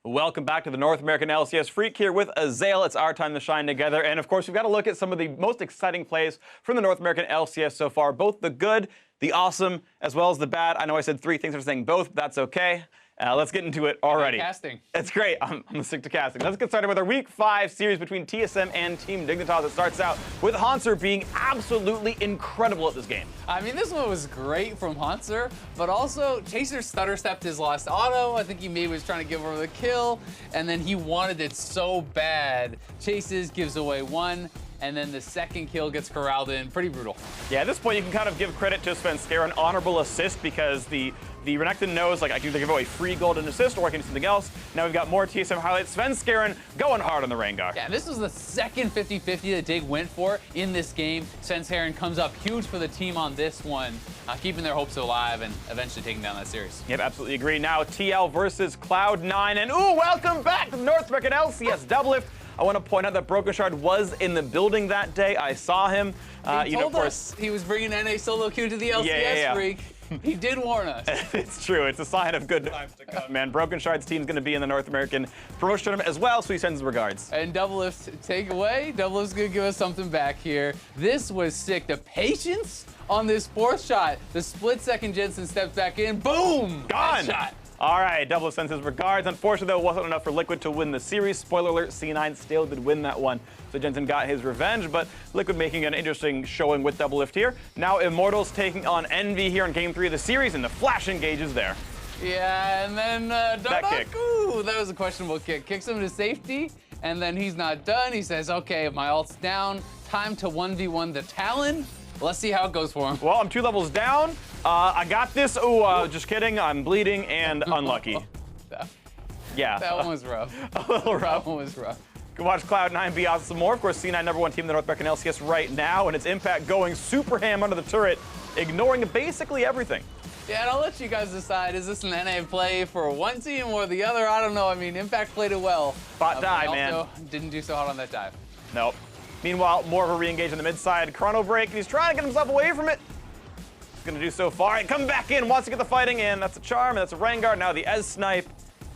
Welcome back to the North American LCS Freak here with Azael. It's our time to shine together. And of course, we've got to look at some of the most exciting plays from the North American LCS so far. Both the good, the awesome, as well as the bad. I know I said three things. I'm saying both, but that's okay. Let's get into it already. Casting. It's great. I'm going to stick to casting. Let's get started with our Week 5 series between TSM and Team Dignitas. It starts out with Hanser being absolutely incredible at this game. I mean, this one was great from Hanser, but also Chaser stutter stepped his last auto. I think he maybe was trying to give over the kill, and then he wanted it so bad. Chases gives away one, and then the second kill gets corralled in. Pretty brutal. Yeah, at this point, you can kind of give credit to Svenskeren, an honorable assist, because the Renekton knows, like, I can either give away free gold and assist, or I can do something else. Now we've got more TSM highlights. Svenskeren going hard on the Rengar. Yeah, this was the second 50-50 that Dig went for in this game. Svenskeren comes up huge for the team on this one, keeping their hopes alive and eventually taking down that series. Yep, absolutely agree. Now TL versus Cloud9, and ooh, welcome back to the North American LCS Doublelift. I want to point out that Broken Shard was in the building that day. I saw him. He told us he was bringing NA solo queue to the LCS Freak. He did warn us. It's true. It's a sign of good times to come, man. Broken Shard's team's going to be in the North American promotion tournament as well, so he sends his regards. And Doublelift take away. Doublelift's going to give us something back here. This was sick. The patience on this fourth shot. The split second Jensen steps back in. Boom! Gone! Shot. All right, Double sends his regards. Unfortunately, though, it wasn't enough for Liquid to win the series. Spoiler alert, C9 still did win that one. So Jensen got his revenge, but Liquid making an interesting showing with Doublelift here. Now Immortals taking on Envy here in Game 3 of the series, and the flash engages there. Yeah, and then that kick. Ooh, that was a questionable kick. Kicks him to safety, and then he's not done. He says, okay, my ult's down. Time to 1v1 the Talon. Let's see how it goes for him. Well, I'm 2 levels down. I got this. Ooh, just kidding. I'm bleeding and unlucky. Yeah. That one was rough. A little rough. That one was rough. Go watch Cloud9 be awesome some more. Of course, C9 #1 team in the North American LCS right now, and its Impact going super ham under the turret, ignoring basically everything. Yeah, and I'll let you guys decide. Is this an NA play for one team or the other? I don't know. I mean, Impact played it well. Bot dive, man. Also didn't do so hot on that dive. Nope. Meanwhile, more of a re-engage on the mid side. Chrono break, and he's trying to get himself away from it. He's going to do so far. And coming back in, wants to get the fighting in. That's a charm, and that's a Rengar. Now the Ez snipe.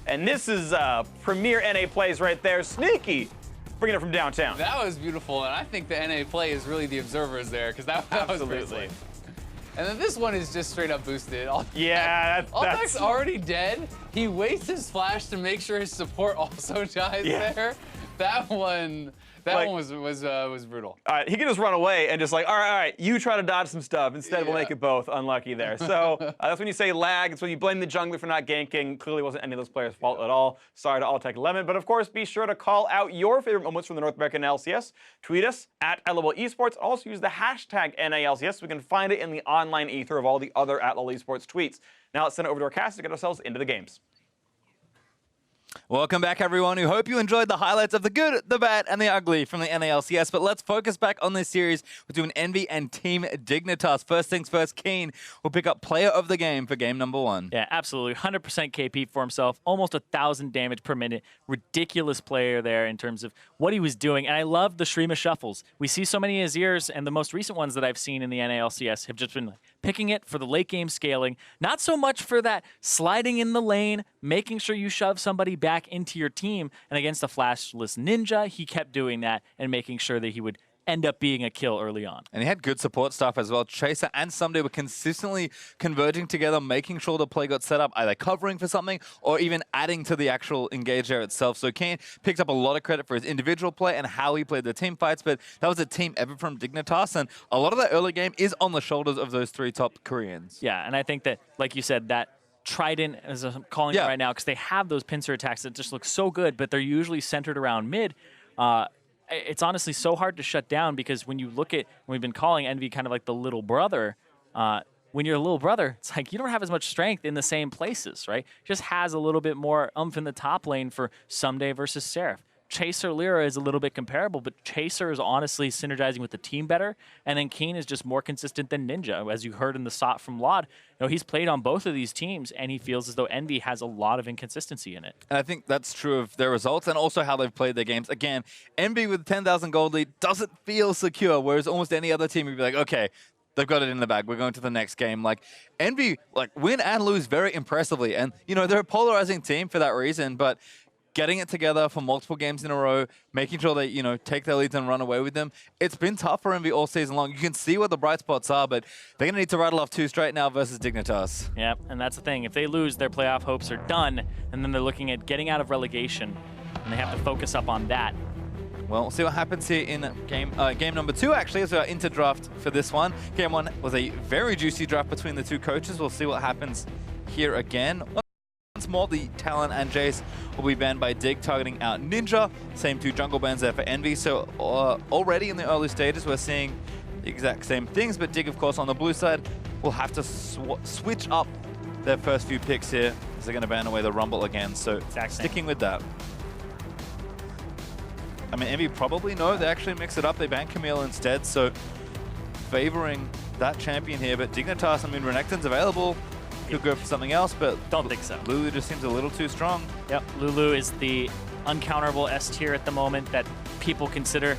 And this is premier NA plays right there. Sneaky, bringing it from downtown. That was beautiful, and I think the NA play is really the observers there, because that was great. And then this one is just straight up boosted. Yeah, Altek's already dead. He waits his flash to make sure his support also dies there. That one was brutal. All right, he can just run away and just like, all right, you try to dodge some stuff. Instead, we'll make it both. Unlucky there. So that's when you say lag. It's when you blame the jungler for not ganking. Clearly wasn't any of those players' fault at all. Sorry to Altek Lemon. But of course, be sure to call out your favorite moments from the North American LCS. Tweet us at LOL Esports. Also use the hashtag NALCS so we can find it in the online ether of all the other at LOL Esports tweets. Now let's send it over to our cast to get ourselves into the games. Welcome back, everyone. We hope you enjoyed the highlights of the good, the bad, and the ugly from the NALCS. But let's focus back on this series between Envy and Team Dignitas. First things first, Keen will pick up player of the game for game number 1. Yeah, absolutely. 100% KP for himself. Almost 1,000 damage per minute. Ridiculous player there in terms of what he was doing. And I love the Shrima shuffles. We see so many Azirs, and the most recent ones that I've seen in the NALCS have just been like picking it for the late game scaling. Not so much for that sliding in the lane, making sure you shove somebody back into your team. And against the flashless ninja, he kept doing that and making sure that he would end up being a kill early on. And he had good support stuff as well. Chaser and Someday were consistently converging together, making sure the play got set up, either covering for something or even adding to the actual engage there itself. So Kane picked up a lot of credit for his individual play and how he played the team fights, but that was a team effort from Dignitas, and a lot of that early game is on the shoulders of those 3 top Koreans. Yeah, and I think that, like you said, that Trident, as I'm calling it right now, because they have those pincer attacks that just look so good, but they're usually centered around mid. It's honestly so hard to shut down because when you look at, we've been calling Envy kind of like the little brother. When you're a little brother, it's like you don't have as much strength in the same places, right? Just has a little bit more oomph in the top lane for Someday versus Seraph. Chaser Lyra is a little bit comparable, but Chaser is honestly synergizing with the team better, and then Keen is just more consistent than Ninja. As you heard in the SOT from Lod, he's played on both of these teams, and he feels as though Envy has a lot of inconsistency in it. And I think that's true of their results and also how they've played their games. Again, Envy with 10,000 gold lead doesn't feel secure, whereas almost any other team would be like, okay, they've got it in the bag. We're going to the next game. Like, Envy, win and lose very impressively. And, they're a polarizing team for that reason, but getting it together for multiple games in a row, making sure they, take their leads and run away with them. It's been tough for Envy all season long. You can see what the bright spots are, but they're going to need to rattle off 2 straight now versus Dignitas. Yep, and that's the thing. If they lose, their playoff hopes are done, and then they're looking at getting out of relegation, and they have to focus up on that. Well, we'll see what happens here in game number 2, actually, as we are into draft for this one. Game 1 was a very juicy draft between the 2 coaches. We'll see what happens here again. Once more, the Talon and Jace will be banned by Dig, targeting out Ninja. Same 2 jungle bans there for Envy. So already in the early stages, we're seeing the exact same things, but Dig, of course, on the blue side, will have to switch up their first few picks here, as they're going to ban away the Rumble again. So sticking with that. I mean, Envy probably they actually mix it up. They ban Camille instead, so favoring that champion here. But Dignitas, I mean, Renekton's available. He'll go for something else, but don't think so. Lulu just seems a little too strong. Yep, Lulu is the uncounterable S tier at the moment that people consider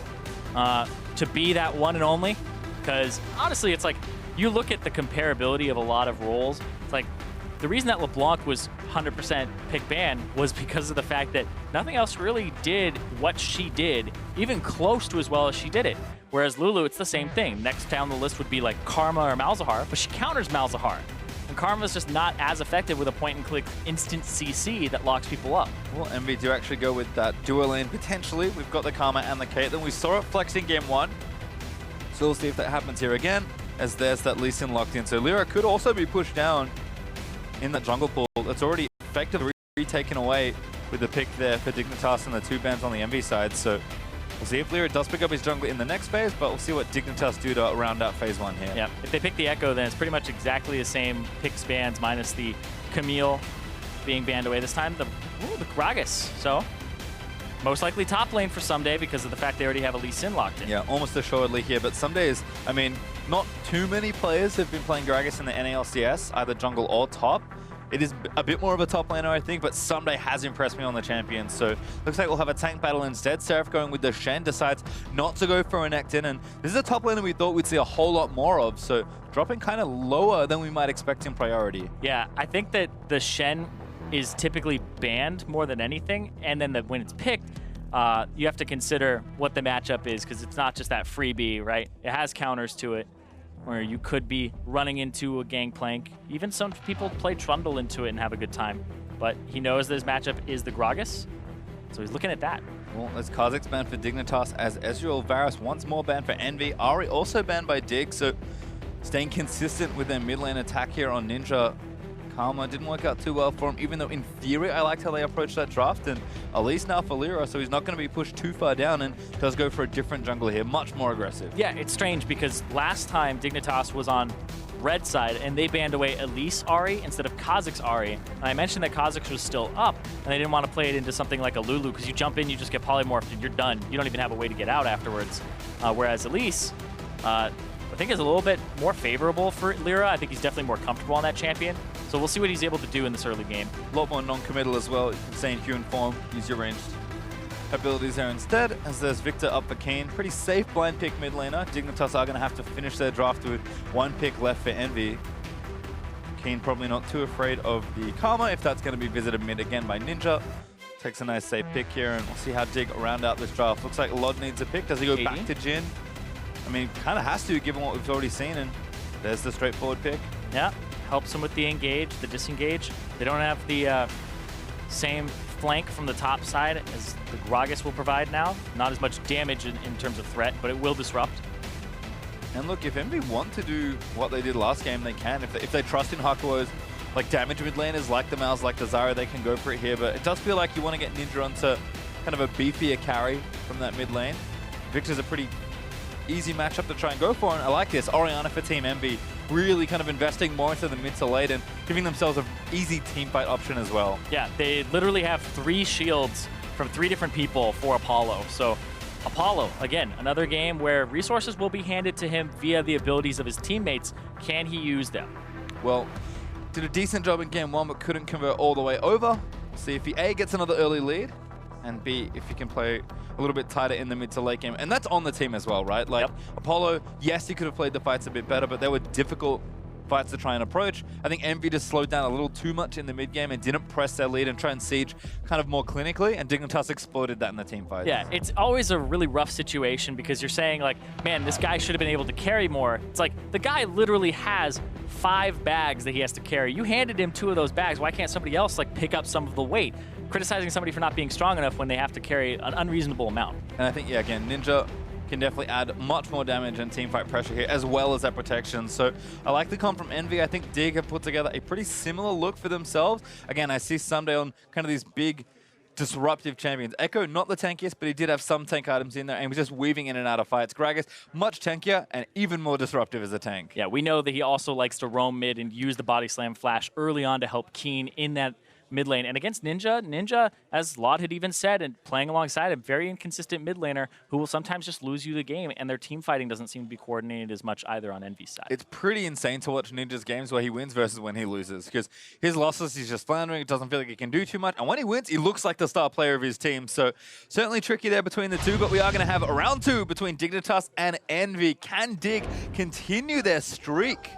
to be that one and only. Because honestly, it's like you look at the comparability of a lot of roles, it's like the reason that LeBlanc was 100% pick ban was because of the fact that nothing else really did what she did, even close to as well as she did it. Whereas Lulu, it's the same thing. Next down the list would be like Karma or Malzahar, but she counters Malzahar. And Karma's just not as effective with a point-and-click instant CC that locks people up. Well, MV do actually go with that dual lane potentially. We've got the Karma and the Caitlyn. We saw it flexing game 1. So we'll see if that happens here again, as there's that Lee Sin locked in. So Lyra could also be pushed down in that jungle pool. That's already effectively taken away with the pick there for Dignitas and the 2 bans on the MV side. So we'll see if Lyra does pick up his jungle in the next phase, but we'll see what Dignitas do to round out phase 1 here. Yeah, if they pick the Echo, then it's pretty much exactly the same picks bans minus the Camille being banned away this time. The Gragas. So most likely top lane for Someday because of the fact they already have a Lee Sin locked in. Yeah, almost assuredly here, but some days, I mean, not too many players have been playing Gragas in the NALCS, either jungle or top. It is a bit more of a top laner, I think, but Someday has impressed me on the champion. So looks like we'll have a tank battle instead. Seraph going with the Shen, decides not to go for an Nectin, and this is a top laner we thought we'd see a whole lot more of, so dropping kind of lower than we might expect in priority. Yeah, I think that the Shen is typically banned more than anything, and then when it's picked, you have to consider what the matchup is, because it's not just that freebie, right? It has counters to it, where you could be running into a Gangplank. Even some people play Trundle into it and have a good time, but he knows that his matchup is the Gragas, so he's looking at that. Well, that's Kha'Zix banned for Dignitas, as Ezreal Varus once more banned for Envy. Ari also banned by Dig, so staying consistent with their mid lane attack here on Ninja. Karma didn't work out too well for him, even though in theory I liked how they approached that draft, and at least now for Lyra, so he's not going to be pushed too far down and does go for a different jungler here, much more aggressive. Yeah, it's strange because last time Dignitas was on red side and they banned away Elise Ari instead of Kha'Zix Ari. And I mentioned that Kha'Zix was still up and they didn't want to play it into something like a Lulu because you jump in, you just get polymorphed and you're done. You don't even have a way to get out afterwards. Whereas Elise, I think is a little bit more favorable for Lyra. I think he's definitely more comfortable on that champion. So we'll see what he's able to do in this early game. A lot more non-committal as well. You can stay in human form, use your ranged abilities there instead, as there's Victor up for Kayn. Pretty safe blind pick mid laner. Dignitas are going to have to finish their draft with 1 pick left for Envy. Kayn probably not too afraid of the Karma if that's going to be visited mid again by Ninja. Takes a nice safe pick here, and we'll see how Dig round out this draft. Looks like Lod needs a pick. Does he go back to Jhin? I mean, kind of has to, given what we've already seen, and there's the straightforward pick. Yeah, helps him with the engage, the disengage. They don't have the same flank from the top side as the Gragas will provide now. Not as much damage in terms of threat, but it will disrupt. And look, if Envy want to do what they did last game, they can. If they trust in Hakuo's like damage mid laners, like the Mals, like the Zyra, they can go for it here. But it does feel like you want to get Ninja onto kind of a beefier carry from that mid lane. Victor's a pretty easy matchup to try and go for, and I like this. Orianna for Team Envy really kind of investing more into the mid to late and giving themselves an easy team fight option as well. Yeah, they literally have 3 shields from 3 different people for Apollo. So Apollo, again, another game where resources will be handed to him via the abilities of his teammates. Can he use them? Well, did a decent job in game 1, but couldn't convert all the way over. See if he A, gets another early lead, and B, if he can play a little bit tighter in the mid to late game. And that's on the team as well, right? Like, Apollo, yes, he could have played the fights a bit better, but they were difficult fights to try and approach. I think Envy just slowed down a little too much in the mid game and didn't press their lead and try and siege kind of more clinically, and Dignitas exploited that in the team fight. Yeah, it's always a really rough situation because you're saying like, man, this guy should have been able to carry more. It's like, the guy literally has 5 bags that he has to carry. You handed him 2 of those bags. Why can't somebody else like pick up some of the weight? Criticizing somebody for not being strong enough when they have to carry an unreasonable amount. And I think, yeah, again, Ninja can definitely add much more damage and teamfight pressure here, as well as that protection. So I like the comp from Envy. I think Dig have put together a pretty similar look for themselves. Again, I see Someday on kind of these big disruptive champions. Echo, not the tankiest, but he did have some tank items in there and was just weaving in and out of fights. Gragas, much tankier and even more disruptive as a tank. Yeah, we know that he also likes to roam mid and use the body slam flash early on to help Keen in that mid lane. And against Ninja, as Lod had even said, and playing alongside a very inconsistent mid laner who will sometimes just lose you the game, and their team fighting doesn't seem to be coordinated as much either on Envy's side. It's pretty insane to watch Ninja's games where he wins versus when he loses, because his losses, he's just floundering, it doesn't feel like he can do too much, and when he wins, he looks like the star player of his team. So certainly tricky there between the two, but we are going to have a round 2 between Dignitas and Envy. Can Dig continue their streak?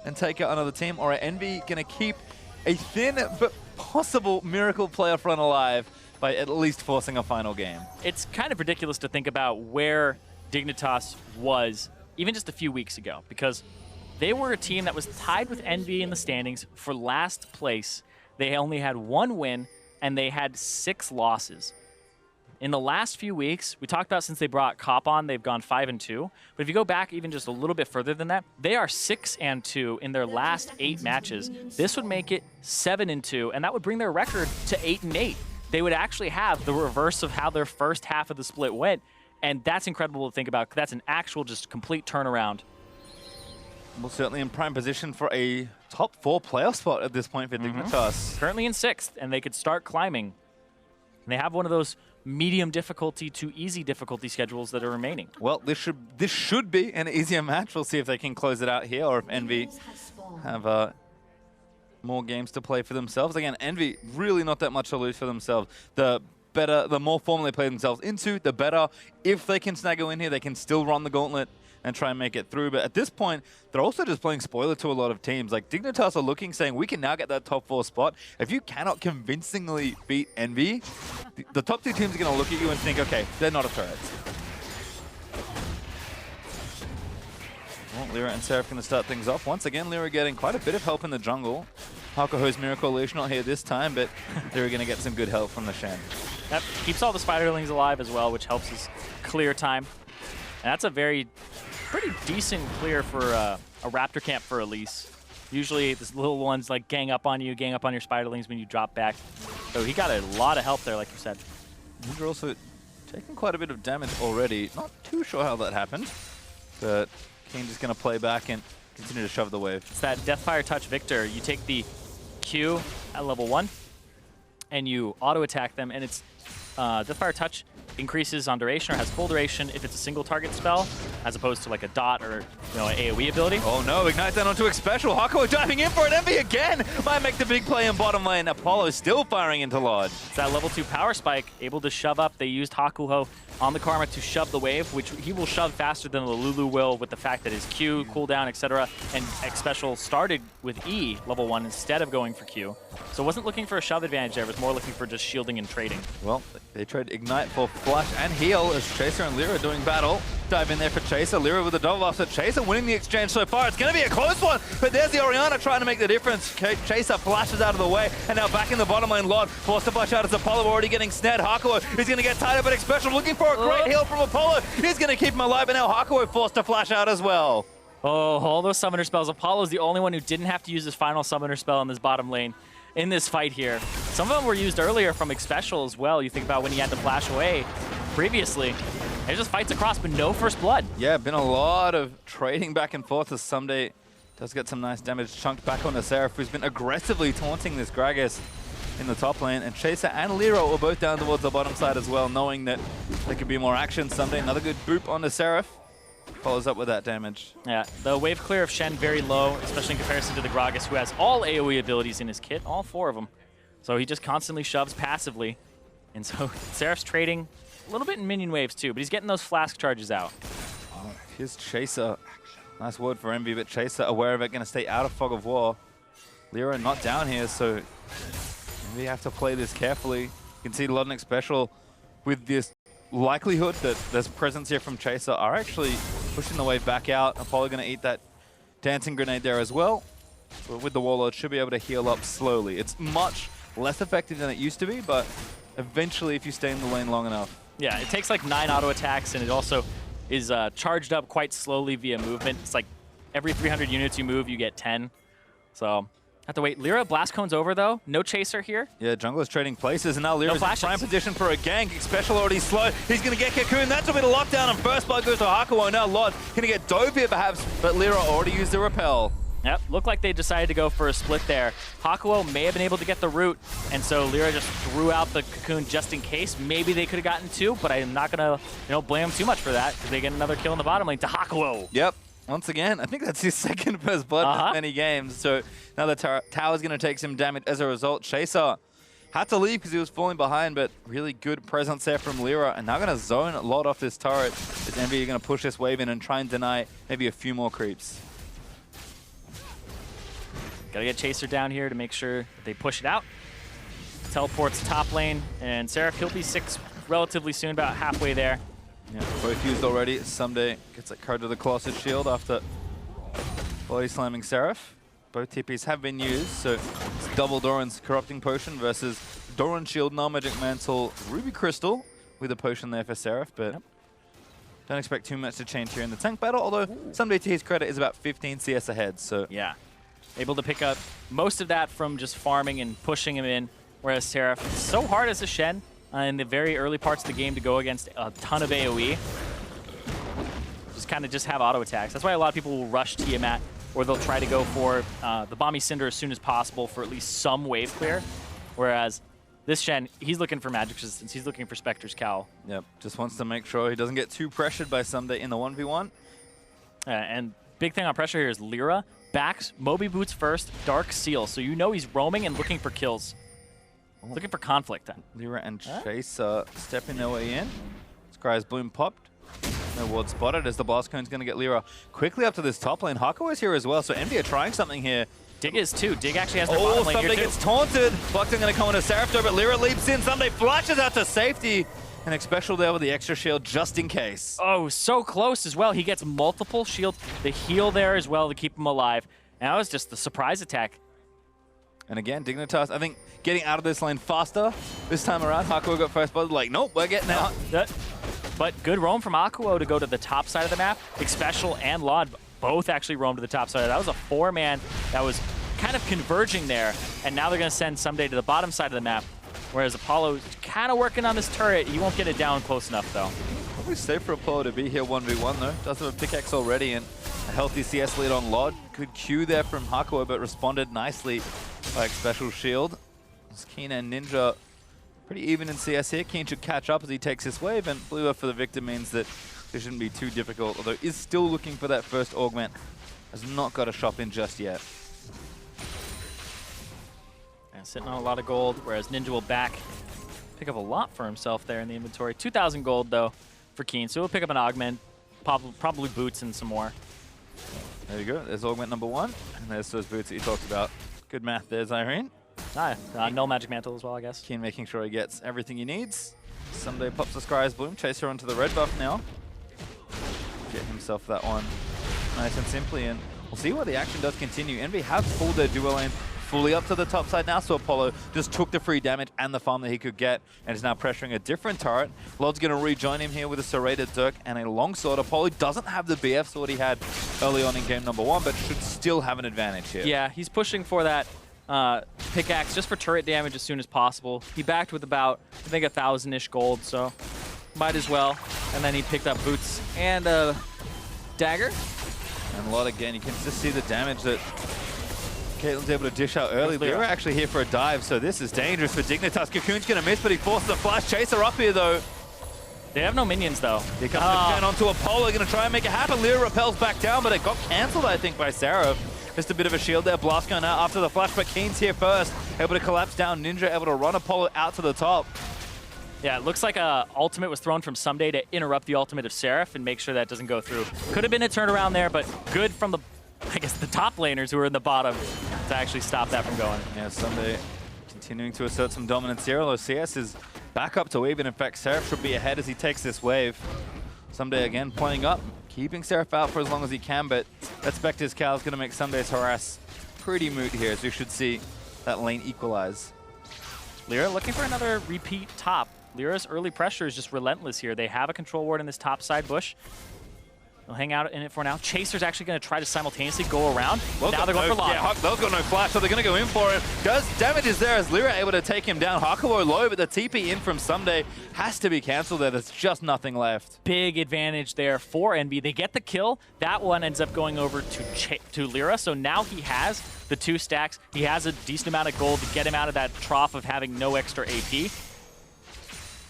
and take out another team, or are Envy going to keep a thin but possible miracle player front alive by at least forcing a final game? It's kind of ridiculous to think about where Dignitas was even just a few weeks ago, because they were a team that was tied with Envy in the standings for last place. They only had 1 win, and they had 6 losses. In the last few weeks, we talked about since they brought Cop on, they've gone 5-2. But if you go back even just a little bit further than that, they are 6-2 in their last 8 matches. This would make it 7-2, and that would bring their record to 8-8. They would actually have the reverse of how their first half of the split went, and that's incredible to think about. That's an actual just complete turnaround. Well, certainly in prime position for a top 4 playoff spot at this point for Dignitas. Currently in 6th, and they could start climbing. And they have one of those medium difficulty to easy difficulty schedules that are remaining. Well, this should be an easier match. We'll see if they can close it out here, or if Envy have more games to play for themselves. Again, Envy really not that much to lose for themselves. The more form they play themselves into, the better. If they can snag a win here, they can still run the gauntlet and try and make it through. But at this point, they're also just playing spoiler to a lot of teams. Like, Dignitas are looking, saying, we can now get that top 4 spot. If you cannot convincingly beat Envy, the top 2 teams are going to look at you and think, okay, they're not a threat. Well, Lyra and Seraph going to start things off. Once again, Lyra getting quite a bit of help in the jungle. Hakuho's Miracle Leash not here this time, but Lyra going to get some good help from the Shen. That keeps all the Spiderlings alive as well, which helps us clear time. And that's a pretty decent clear for a Raptor camp for Elise. Usually, these little ones like gang up on your Spiderlings when you drop back. So he got a lot of help there, like you said. They're also taking quite a bit of damage already. Not too sure how that happened, but Kane just going to play back and continue to shove the wave. It's that Deathfire Touch Victor. You take the Q at level 1, and you auto-attack them, and it's Deathfire Touch increases on duration or has full duration if it's a single target spell, as opposed to like a dot or an AoE ability. Oh no, ignite that onto a special. Hakuho diving in for an Envy again. Might make the big play in bottom lane. Apollo still firing into Lodge. It's that level 2 power spike, able to shove up. They used Hakuho on the Karma to shove the wave, which he will shove faster than the Lulu will with the fact that his Q, cooldown, etc. and X special started with E, level 1, instead of going for Q. So it wasn't looking for a shove advantage there, it was more looking for just shielding and trading. Well, they tried Ignite for flash and heal as Chaser and Lyra doing battle. Dive in there for Chaser. Lyra with the double buff. So Chaser winning the exchange so far. It's going to be a close one, but there's the Orianna trying to make the difference. Chaser flashes out of the way, and now back in the bottom lane. Lord forced to flash out as Apollo already getting snared. Hakuho is going to get tied up, but Special looking for a great heal from Apollo. He's going to keep him alive, and now Hakuho forced to flash out as well. Oh, all those summoner spells. Apollo's the only one who didn't have to use his final summoner spell in this bottom lane in this fight here. Some of them were used earlier from Special as well. You think about when he had to flash away previously. There's just fights across, but no first blood. Yeah, been a lot of trading back and forth as Someday does get some nice damage chunked back onto Seraph, who's been aggressively taunting this Gragas in the top lane. And Chaser and Lyra were both down towards the bottom side as well, knowing that there could be more action. Someday another good boop onto Seraph. Follows up with that damage. Yeah, the wave clear of Shen very low, especially in comparison to the Gragas, who has all AoE abilities in his kit, all 4 of them. So he just constantly shoves passively. And so Seraph's trading a little bit in minion waves too, but he's getting those flask charges out. Oh, here's Chaser. Nice word for Envy, but Chaser aware of it, going to stay out of Fog of War. Lyra not down here, so we have to play this carefully. You can see Lodnik Special with this likelihood that there's presence here from Chaser are actually pushing the wave back out. Apollo going to eat that dancing grenade there as well. But with the Warlord, should be able to heal up slowly. It's much less effective than it used to be, but eventually if you stay in the lane long enough. Yeah, it takes like 9 auto attacks, and it also is charged up quite slowly via movement. It's like every 300 units you move, you get 10. So have to wait. Lyra, Blast Cone's over though. No Chaser here. Yeah, Jungler's trading places, and now Lyra's in prime position for a gank. Special already slow. He's going to get Cocoon. That's a bit of lockdown, and first blood goes to Hakuho. Now Lod going to get dove here perhaps, but Lyra already used the repel. Yep, looked like they decided to go for a split there. Hakuho may have been able to get the root, and so Lyra just threw out the Cocoon just in case. Maybe they could have gotten 2, but I'm not going to blame them too much for that, because they get another kill in the bottom lane to Hakuho. Yep. Once again, I think that's his second first blood in many games. So now the tower's going to take some damage as a result. Chaser had to leave because he was falling behind, but really good presence there from Lyra. And now going to zone a lot off this turret. Is Envy going to push this wave in and try and deny maybe a few more creeps? Gotta get Chaser down here to make sure that they push it out. Teleports top lane, and Seraph, he'll be 6 relatively soon, about halfway there. Yeah, both used already. Someday gets that card to the Colossus Shield after body slamming Seraph. Both TPs have been used, so it's double Doran's Corrupting Potion versus Doran Shield, Null Magic Mantle, Ruby Crystal with a potion there for Seraph, but don't expect too much to change here in the tank battle, although Someday, to his credit, is about 15 CS ahead, so... Yeah, able to pick up most of that from just farming and pushing him in, whereas Seraph, it's so hard as a Shen in the very early parts of the game to go against a ton of AoE. Just kind of just have auto attacks. That's why a lot of people will rush Tiamat, or they'll try to go for the Bomby Cinder as soon as possible for at least some wave clear. Whereas this Shen, he's looking for magic resistance. He's looking for Spectre's Cowl. Yep, just wants to make sure he doesn't get too pressured by Someday in the 1v1. And big thing on pressure here is Lyra backs Moby Boots first, Dark Seal. So you know he's roaming and looking for kills. Looking for conflict then. Lyra and Chase stepping their way in. Scry's Bloom popped. No ward spotted as the Blast Cone's going to get Lyra quickly up to this top lane. Hakuo is here as well, so Envy are trying something here. Dig is too. Dig actually has their bottom lane here Someday too. gets taunted. Fluxing going to come into Seraph, but Lyra leaps in. Someday flashes out to safety. And Xpecial there with the extra shield just in case. Oh, so close as well. He gets multiple shields. The heal there as well to keep him alive. And that was just the surprise attack. And again, Dignitas, I think, getting out of this lane faster this time around. Hakuo got first blood, like, nope, we're getting out. But good roam from Hakuo to go to the top side of the map. Xpecial and Laud both actually roamed to the top side. That was a 4-man that was kind of converging there. And now they're going to send Someday to the bottom side of the map. Whereas Apollo's kind of working on this turret. He won't get it down close enough, though. Probably safe for Apollo to be here 1v1, though. Does have a pickaxe already and a healthy CS lead on Laud. Good Q there from Hakuo, but responded nicely by Xpecial Shield. Keen and Ninja pretty even in CS here. Keen should catch up as he takes this wave, and blue for the victor means that this shouldn't be too difficult, although is still looking for that first augment. Has not got a shop in just yet. And sitting on a lot of gold, whereas Ninja will pick up a lot for himself there in the inventory. 2,000 gold, though, for Keen. So he'll pick up an augment, probably boots and some more. There you go. There's augment number 1, and there's those boots that you talked about. Good math there, Zyrene. Null Magic Mantle as well, I guess. Keen making sure he gets everything he needs. Someday pops the Scry's Bloom. Chaser onto the red buff now. Get himself that one nice and simply, and we'll see what the action does continue. Envy have pulled their duo lane fully up to the top side now, so Apollo just took the free damage and the farm that he could get and is now pressuring a different turret. Lod's going to rejoin him here with a serrated Dirk and a longsword. Apollo doesn't have the BF sword he had early on in game number 1, but should still have an advantage here. Yeah, he's pushing for that pickaxe just for turret damage as soon as possible. He backed with about, I think, 1,000-ish gold, so might as well. And then he picked up boots and a dagger. And Lod again, you can just see the damage that Caitlin's able to dish out early. They're actually here for a dive, so this is dangerous for Dignitas. Cocoon's going to miss, but he forces a flash. Chaser up here, though. They have no minions, though. Here comes the turn onto Apollo, going to try and make it happen. Lyra repels back down, but it got cancelled, I think, by Seraph. Just a bit of a shield there. Blast going out after the flash, but Keen's here first. Able to collapse down. Ninja able to run Apollo out to the top. Yeah, it looks like a ultimate was thrown from Someday to interrupt the ultimate of Seraph and make sure that doesn't go through. Could have been a turnaround there, but good from the, I guess, the top laners who were in the bottom to actually stop that from going. Yeah, Someday continuing to assert some dominance here, although CS is back up to even. In fact, Seraph should be ahead as he takes this wave. Someday again playing up, keeping Seraph out for as long as he can, but that Spectre's Cowl is going to make Sunday's harass pretty moot here, as we should see that lane equalize. Lyra looking for another repeat top. Lyra's early pressure is just relentless here. They have a control ward in this top side bush. They'll hang out in it for now. Chaser's actually going to try to simultaneously go around. Now they're going for Lod. Yeah, they've got no flash, so they're going to go in for it. Damage is there as Lyra able to take him down. Hakuo low, but the TP in from Someday has to be cancelled there. There's just nothing left. Big advantage there for Envy. They get the kill. That one ends up going over to Lyra. So now he has the 2 stacks. He has a decent amount of gold to get him out of that trough of having no extra AP.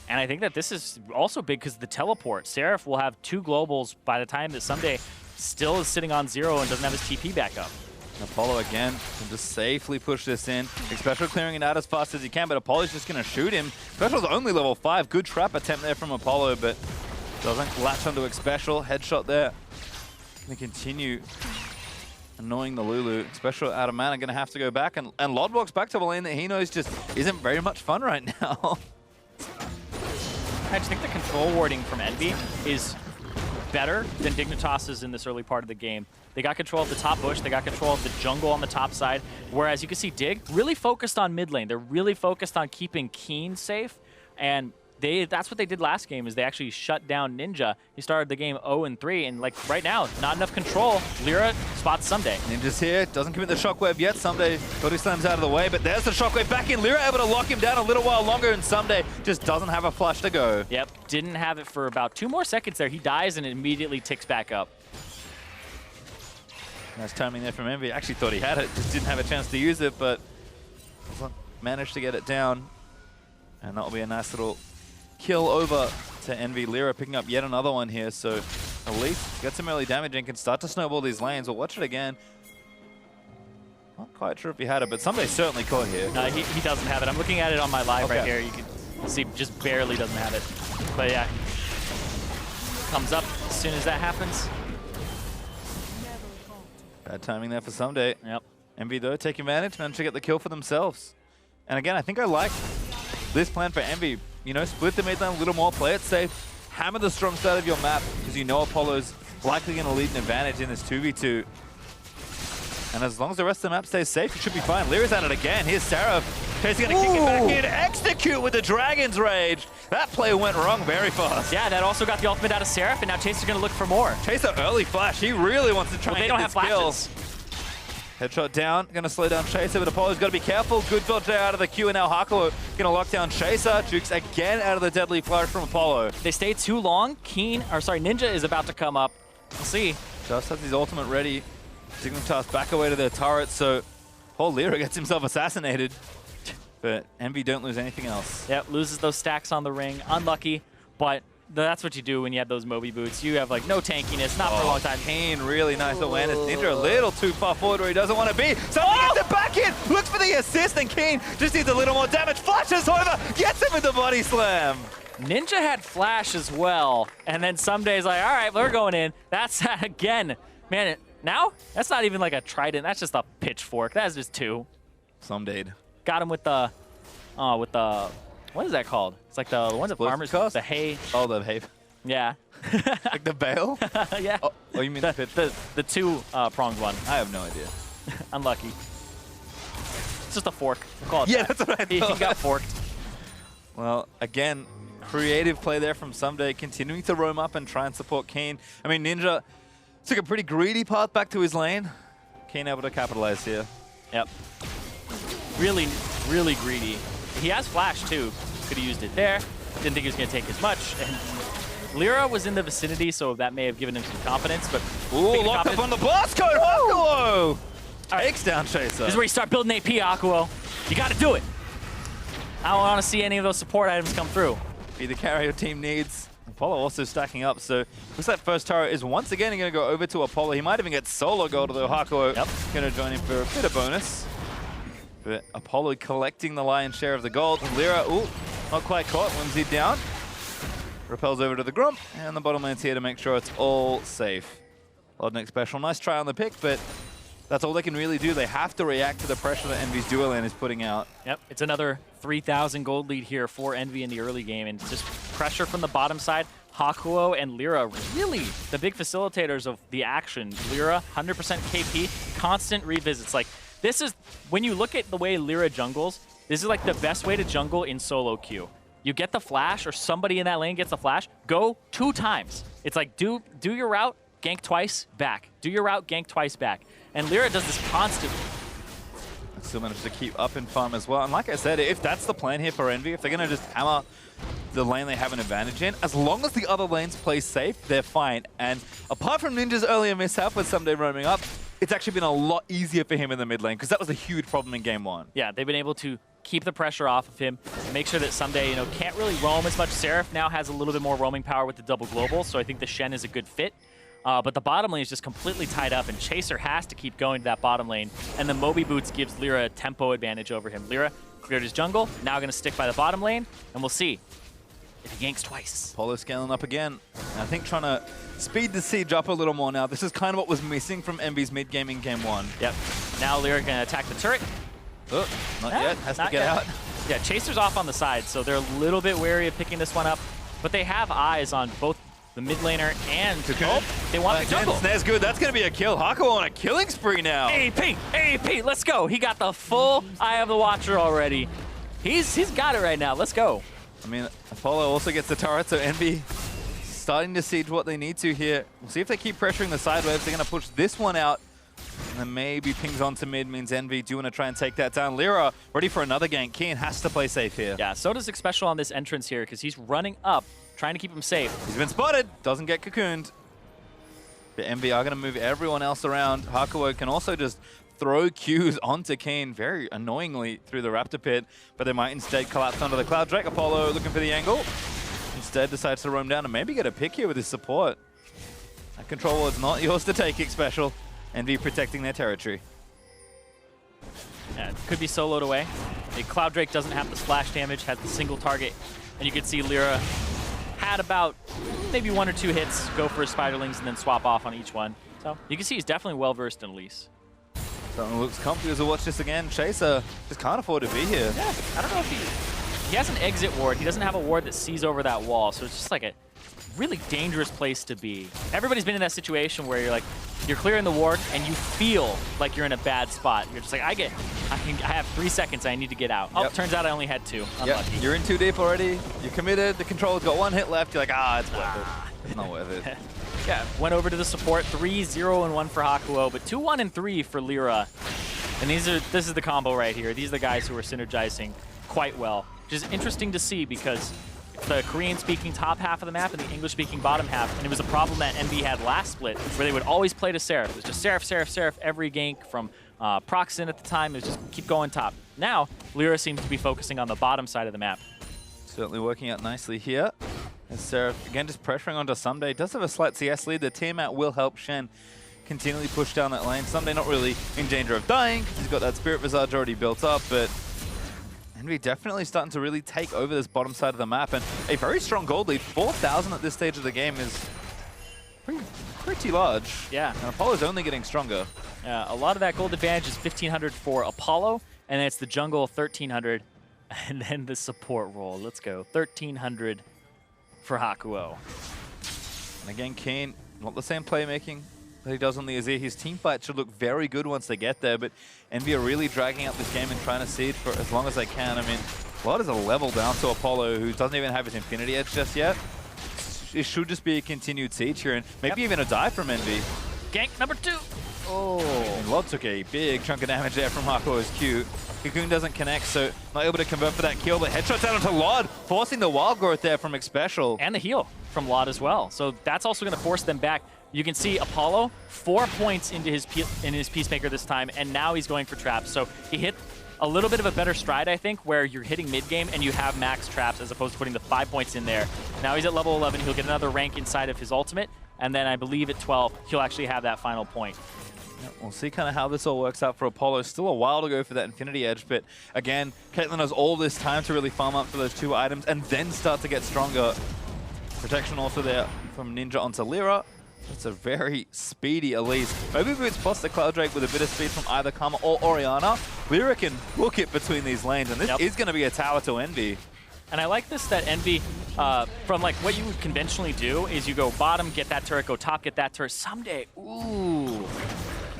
And I think that this is also big because the teleport. Seraph will have 2 globals by the time that Someday still is sitting on 0 and doesn't have his TP back up. And Apollo again can just safely push this in. Xpecial clearing it out as fast as he can, but Apollo's just going to shoot him. Xpecial's only level 5. Good trap attempt there from Apollo, but doesn't latch onto Xpecial. Headshot there. Going to continue annoying the Lulu. Special out of mana, going to have to go back. And Lod walks back to a lane that he knows just isn't very much fun right now. I just think the control warding from Envy is better than Dignitas' in this early part of the game. They got control of the top bush, they got control of the jungle on the top side, whereas you can see Dig really focused on mid lane. They're really focused on keeping Keen safe, and that's what they did last game, is they actually shut down Ninja. He started the game 0-3, and like right now, not enough control. Lyra spots Someday. Ninja's here, doesn't commit the shockwave yet. Someday body slams out of the way, but there's the shockwave back in. Lyra able to lock him down a little while longer, and Someday just doesn't have a flash to go. Yep, didn't have it for about 2 more seconds there. He dies and it immediately ticks back up. Nice timing there from Envy. Actually thought he had it, just didn't have a chance to use it, but managed to get it down. And that'll be a nice little kill over to Envy. Lyra picking up yet another one here, so at least get some early damage and can start to snowball these lanes. We'll watch it again. Not quite sure if he had it, but Someday certainly caught here. No, he doesn't have it. I'm looking at it on my live right here. You can see just barely doesn't have it. But yeah, comes up as soon as that happens. Bad timing there for Someday. Yep. Envy though, take advantage, managed to get the kill for themselves. And again, I think I like this plan for Envy. You know, split the mid lane a little more, play it safe, hammer the strong side of your map, because you know Apollo's likely going to lead an advantage in this 2v2. And as long as the rest of the map stays safe, you should be fine. Lyra's at it again. Here's Seraph. Chaser going to kick it back in. Execute with the Dragon's Rage. That play went wrong very fast. Yeah, that also got the ultimate out of Seraph, and now Chaser's going to look for more. Chaser early flash. He really wants to try and get this kill. Flashes. Headshot down, gonna slow down Chaser, but Apollo's gotta be careful. Good dodge there out of the Q, and now Hakuo gonna lock down Chaser. Jukes again out of the deadly flash from Apollo. They stay too long. Ninja is about to come up. We'll see. Just has his ultimate ready. Dignitas back away to their turret, so poor Lyra gets himself assassinated. But Envy don't lose anything else. Yep, loses those stacks on the ring. Unlucky, but that's what you do when you have those Moby boots. You have like no tankiness, not for a long time. Keen, really nice awareness. Ninja a little too far forward where he doesn't want to be. Something gets it back in, looks for the assist, and Keen just needs a little more damage. Flashes over, gets him with the body slam. Ninja had flash as well, and then some days like, all right, we're going in. That's again, man. Now that's not even like a trident. That's just a pitchfork. That's just 2. Someday. Got him with the, what is that called? It's like the ones that farmers cost? the hay. Oh, the hay. Yeah. Like the bale? Yeah. Oh, you mean the pitch? The 2-pronged one. I have no idea. Unlucky. It's just a fork. We'll call it Yeah, that. that's what I thought. He got forked. Well, again, creative play there from Someday, continuing to roam up and try and support Keen. I mean, Ninja took a pretty greedy path back to his lane. Keen able to capitalize here. Yep. Really, really greedy. He has flash too. Could have used it there. Didn't think he was going to take as much. And Lyra was in the vicinity, so that may have given him some confidence. But ooh, locked up on the blast code. Hakuo takes down Chaser. This is where you start building AP, Akuo. You got to do it. I don't want to see any of those support items come through. Be the carry your team needs. Apollo also stacking up, so looks like first turret is once again going to go over to Apollo. He might even get solo gold, although Hakuo going to join him for a bit of bonus. But Apollo collecting the lion's share of the gold. Lyra, ooh, not quite caught, Whimsy down. Repels over to the Grump, and the bottom lane's here to make sure it's all safe. Lodnik special, nice try on the pick, but that's all they can really do. They have to react to the pressure that Envy's dual lane is putting out. Yep, it's another 3,000 gold lead here for Envy in the early game, and just pressure from the bottom side. Hakuo and Lyra, really the big facilitators of the action. Lyra, 100% KP, constant revisits. Like, this is, when you look at the way Lyra jungles, this is like the best way to jungle in solo queue. You get the flash, or somebody in that lane gets the flash, go 2 times. It's like, do your route, gank twice, back. Do your route, gank twice, back. And Lyra does this constantly. Still managed to keep up in farm as well. And like I said, if that's the plan here for Envy, if they're going to just hammer the lane they have an advantage in, as long as the other lanes play safe, they're fine. And apart from Ninja's earlier mishap with Someday roaming up, it's actually been a lot easier for him in the mid lane, because that was a huge problem in game 1. Yeah, they've been able to keep the pressure off of him, make sure that Someday, can't really roam as much. Seraph now has a little bit more roaming power with the double global, so I think the Shen is a good fit. But the bottom lane is just completely tied up, and Chaser has to keep going to that bottom lane. And the Moby Boots gives Lyra a tempo advantage over him. Lyra cleared his jungle, now going to stick by the bottom lane, and we'll see. if he yanks twice. Apollo scaling up again. And I think trying to speed the siege up a little more now. This is kind of what was missing from Envy's mid-game in Game 1. Yep. Now Lyra can attack the turret. Oh, not yet. Has to get yet. out. Yeah, Chaser's off on the side, so they're a little bit wary of picking this one up. But they have eyes on both the mid laner and they want the jungle. Snare's good. That's going to be a kill. Hakuo on a killing spree now. AP, let's go. He got the full Eye of the Watcher already. He's got it right now. Let's go. I mean, Apollo also gets the turret, so Envy starting to siege what they need to here. We'll see if they keep pressuring the side waves. They're going to push this one out. And then maybe pings onto mid means Envy do want to try and take that down. Lyra ready for another gank. Keen has to play safe here. Yeah, so does Xpecial on this entrance here because he's running up, trying to keep him safe. He's been spotted. Doesn't get cocooned. But Envy are going to move everyone else around. Hakuo can also just throw Qs onto Keen very annoyingly through the Raptor Pit, but they might instead collapse onto the Cloud Drake. Apollo looking for the angle. Instead decides to roam down and maybe get a pick here with his support. That control was not yours to take, Xpecial. Envy protecting their territory. Yeah, could be soloed away. The Cloud Drake doesn't have the splash damage, has the single target, and you can see Lyra had about maybe 1 or 2 hits, go for his Spiderlings, and then swap off on each one. So you can see he's definitely well-versed in Elise. Certainly looks comfy as we watch this again. Chaser just can't afford to be here. Yeah, I don't know if he has an exit ward. He doesn't have a ward that sees over that wall, so it's just like a really dangerous place to be. Everybody's been in that situation where you're clearing the ward and you feel like you're in a bad spot. You're just like, I have 3 seconds, I need to get out. Oh, turns out I only had 2. Unlucky. Yep. You're in too deep already. You're committed. The controller's got 1 hit left. You're like, it's worth it. It's not worth it. Yeah, went over to the support. 3-0-1 for Hakuo, but 2-1-3 for Lyra. And this is the combo right here. These are the guys who are synergizing quite well, which is interesting to see because the Korean-speaking top half of the map and the English-speaking bottom half, and it was a problem that NB had last split, where they would always play to Seraph. It was just Seraph, Seraph, Seraph every gank from Proxin at the time. It was just keep going top. Now, Lyra seems to be focusing on the bottom side of the map. Certainly working out nicely here. As Seraph, again, just pressuring onto Someday. Does have a slight CS lead. The Tiamat will help Shen continually push down that lane. Someday not really in danger of dying. He's got that Spirit Visage already built up, but Envy definitely starting to really take over this bottom side of the map. And a very strong gold lead. 4,000 at this stage of the game is pretty large. Yeah. And Apollo's only getting stronger. Yeah, a lot of that gold advantage is 1,500 for Apollo, and then it's the jungle 1,300, and then the support role. Let's go. 1,300 for Hakuo. And again, Keen, not the same playmaking that he does on the Azir. His team fight should look very good once they get there, but Envy are really dragging out this game and trying to siege for as long as they can. I mean, a lot is a level down to Apollo, who doesn't even have his Infinity Edge just yet. It should just be a continued siege here, and maybe even a dive from Envy. Gank number 2. Oh, and Lod took a big chunk of damage there from Hakuo's Q. Cocoon doesn't connect, so not able to convert for that kill, but headshots out onto Lod, forcing the wild growth there from Xpecial. And the heal from Lod as well. So that's also going to force them back. You can see Apollo 4 points into his Peacemaker this time, and now he's going for traps. So he hit a little bit of a better stride, I think, where you're hitting mid-game and you have max traps as opposed to putting the 5 points in there. Now he's at level 11. He'll get another rank inside of his ultimate, and then I believe at 12, he'll actually have that final point. Yeah, we'll see kind of how this all works out for Apollo. Still a while to go for that Infinity Edge, but again, Caitlyn has all this time to really farm up for those 2 items and then start to get stronger. Protection also there from Ninja onto Lyra. It's a very speedy Elise. Maybe if it's plus the Cloud Drake with a bit of speed from either Karma or Orianna, Lyra can book it between these lanes, and this is going to be a tower to Envy. And I like this, that Envy, from like what you would conventionally do is you go bottom, get that turret, go top, get that turret. Someday, ooh,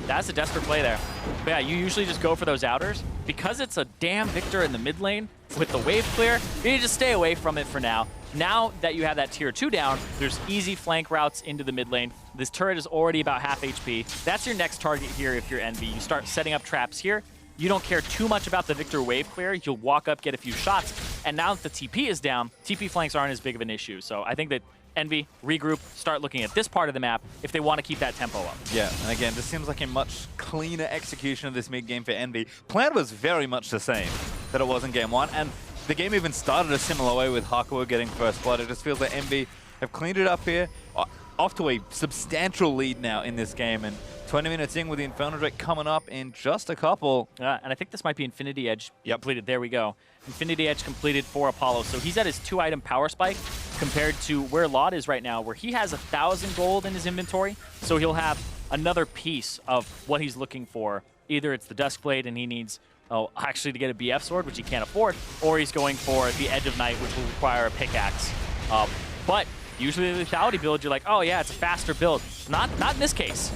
that's a desperate play there. But yeah, you usually just go for those outers. Because it's a damn Victor in the mid lane with the wave clear, you need to stay away from it for now. Now that you have that tier 2 down, there's easy flank routes into the mid lane. This turret is already about half HP. That's your next target here if you're Envy. You start setting up traps here. You don't care too much about the Victor wave clear. You'll walk up, get a few shots. And now that the TP is down, TP flanks aren't as big of an issue. So I think that Envy, regroup, start looking at this part of the map if they want to keep that tempo up. Yeah, and again, this seems like a much cleaner execution of this mid-game for Envy. Plan was very much the same that it was in Game 1, and the game even started a similar way with Hakuo getting first blood. It just feels like Envy have cleaned it up here. off to a substantial lead now in this game, and 20 minutes in with the Infernal Drake coming up in just a couple. And I think this might be Infinity Edge completed. Yep. There we go. Infinity Edge completed for Apollo. So he's at his 2-item power spike compared to where Laud is right now, where he has 1,000 gold in his inventory. So he'll have another piece of what he's looking for. Either it's the Duskblade and he needs, actually to get a BF sword, which he can't afford, or he's going for the Edge of Night, which will require a pickaxe. But usually the lethality build, you're like, oh yeah, it's a faster build. Not in this case.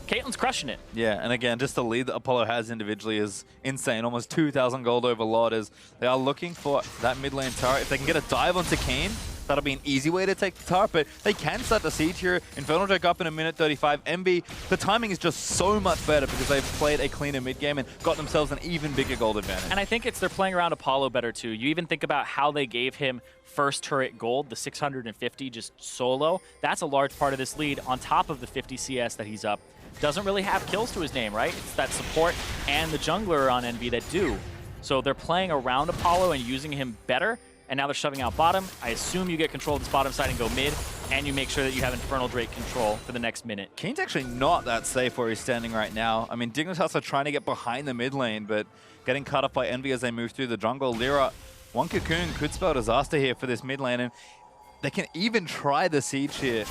Caitlyn's crushing it. Yeah, and again, just the lead that Apollo has individually is insane. Almost 2,000 gold over Laud as they are looking for that mid lane turret. If they can get a dive onto Kane, that'll be an easy way to take the turret, but they can start the siege here. Infernal Drake up in a minute 35. MB, the timing is just so much better because they've played a cleaner mid game and got themselves an even bigger gold advantage. And I think they're playing around Apollo better too. You even think about how they gave him first turret gold, the 650 just solo. That's a large part of this lead on top of the 50 CS that he's up. Doesn't really have kills to his name, right? It's that support and the jungler on NV that do. So they're playing around Apollo and using him better, and now they're shoving out bottom. I assume you get control of this bottom side and go mid, and you make sure that you have Infernal Drake control for the next minute. Kane's actually not that safe where he's standing right now. I mean, Dignitas are trying to get behind the mid lane, but getting cut off by Envy as they move through the jungle. Lyra, one Cocoon could spell disaster here for this mid lane, and they can even try the siege here.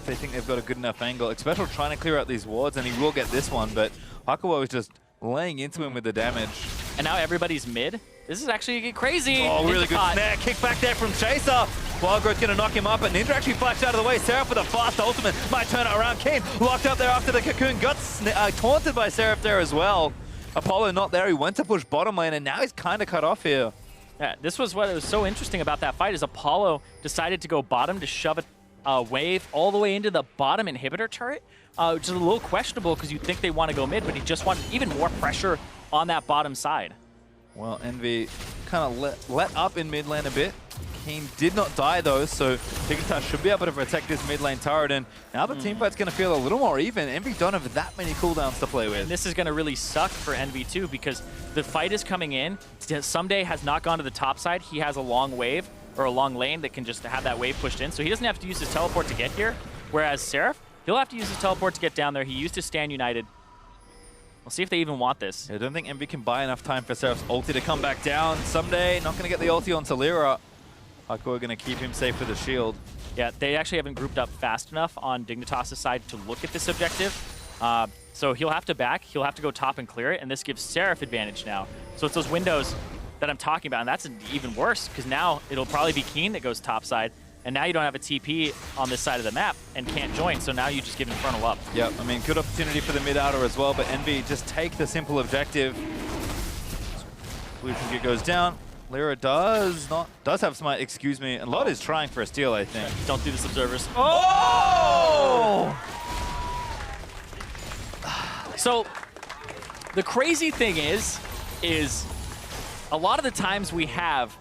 They think they've got a good enough angle. Especially trying to clear out these wards, and he will get this one, but Hakuo is just laying into him with the damage. And now everybody's mid. This is actually crazy. Oh, really good snare. Kick back there from Chaser. Wildgrowth's going to knock him up, but Ninja actually flashed out of the way. Seraph with a fast ultimate might turn it around. Kane locked up there after the Cocoon. Got taunted by Seraph there as well. Apollo not there. He went to push bottom lane, and now he's kind of cut off here. Yeah, this was what was so interesting about that fight is Apollo decided to go bottom to shove it wave all the way into the bottom inhibitor turret, which is a little questionable because you'd think they want to go mid, but he just wanted even more pressure on that bottom side. Well, Envy kind of let up in mid lane a bit. Kane did not die though, so Dignitas should be able to protect this mid lane turret, and now the team fight's going to feel a little more even. Envy don't have that many cooldowns to play with. And this is going to really suck for Envy too, because the fight is coming in. Someday has not gone to the top side. He has a long wave, or a long lane that can just have that wave pushed in. So he doesn't have to use his teleport to get here. Whereas Seraph, he'll have to use his teleport to get down there. He used his Stand United. We'll see if they even want this. I don't think MB can buy enough time for Seraph's ulti to come back down. Someday, not going to get the ulti onto Lyra. Hakuo going to keep him safe with the shield. Yeah, they actually haven't grouped up fast enough on Dignitas' side to look at this objective. So he'll have to back. He'll have to go top and clear it, and this gives Seraph advantage now. So it's those windows that I'm talking about, and that's even worse because now it'll probably be Keen that goes topside, and now you don't have a TP on this side of the map and can't join, so now you just give Infernal up. Yep, I mean, good opportunity for the mid-outer as well, but Envy just take the simple objective. Blue Ticket goes down. Lyra does have smite, excuse me, and Lot is trying for a steal, I think. Don't do this, observers. Oh! So the crazy thing is a lot of the times we have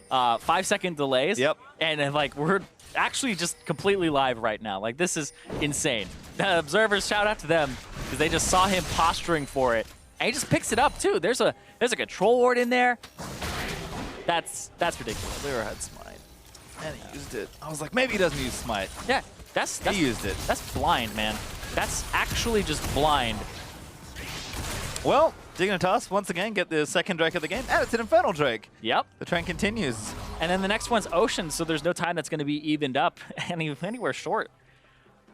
5-second delays. Yep. And like we're actually just completely live right now. Like this is insane. The observers, shout out to them because they just saw him posturing for it, and he just picks it up too. There's a control ward in there. That's ridiculous. Lyra had smite, and he used it. I was like, maybe he doesn't use smite. Yeah, he used it. That's blind, man. That's actually just blind. Well, Dignitas once again get the second Drake of the game, and it's an Infernal Drake. Yep. The trend continues. And then the next one's Ocean, so there's no time that's going to be evened up anywhere short.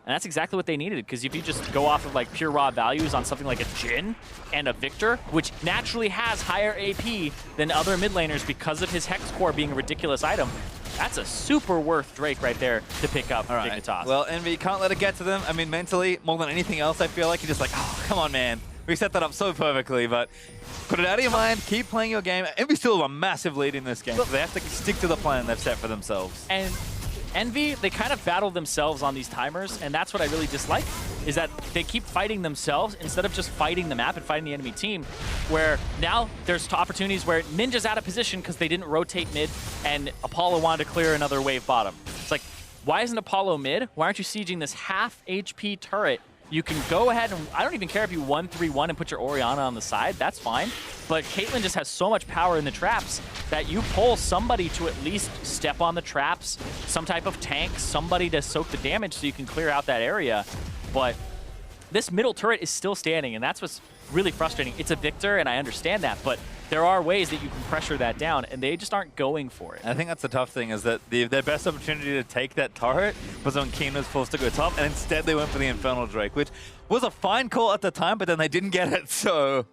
And that's exactly what they needed, because if you just go off of like pure raw values on something like a Jhin and a Victor, which naturally has higher AP than other mid laners because of his Hex Core being a ridiculous item, that's a super worth Drake right there to pick up for Dignitas. Well, Envy can't let it get to them. I mean, mentally, more than anything else, I feel like you're just like, oh, come on, man. We set that up so perfectly, but put it out of your mind, keep playing your game. Envy still have a massive lead in this game, so they have to stick to the plan they've set for themselves. And Envy, they kind of battle themselves on these timers, and that's what I really dislike, is that they keep fighting themselves instead of just fighting the map and fighting the enemy team, where now there's opportunities where Ninja's out of position because they didn't rotate mid, and Apollo wanted to clear another wave bottom. It's like, why isn't Apollo mid? Why aren't you sieging this half HP turret You can go ahead and I don't even care if you 1-3-1 and put your Orianna on the side. That's fine. But Caitlyn just has so much power in the traps that you pull somebody to at least step on the traps, some type of tank, somebody to soak the damage so you can clear out that area. But this middle turret is still standing, and that's what's really frustrating. It's a Victor, and I understand that, but there are ways that you can pressure that down, and they just aren't going for it. I think that's the tough thing, is that their best opportunity to take that turret was when Keen was forced to go top, and instead they went for the Infernal Drake, which was a fine call at the time, but then they didn't get it, so...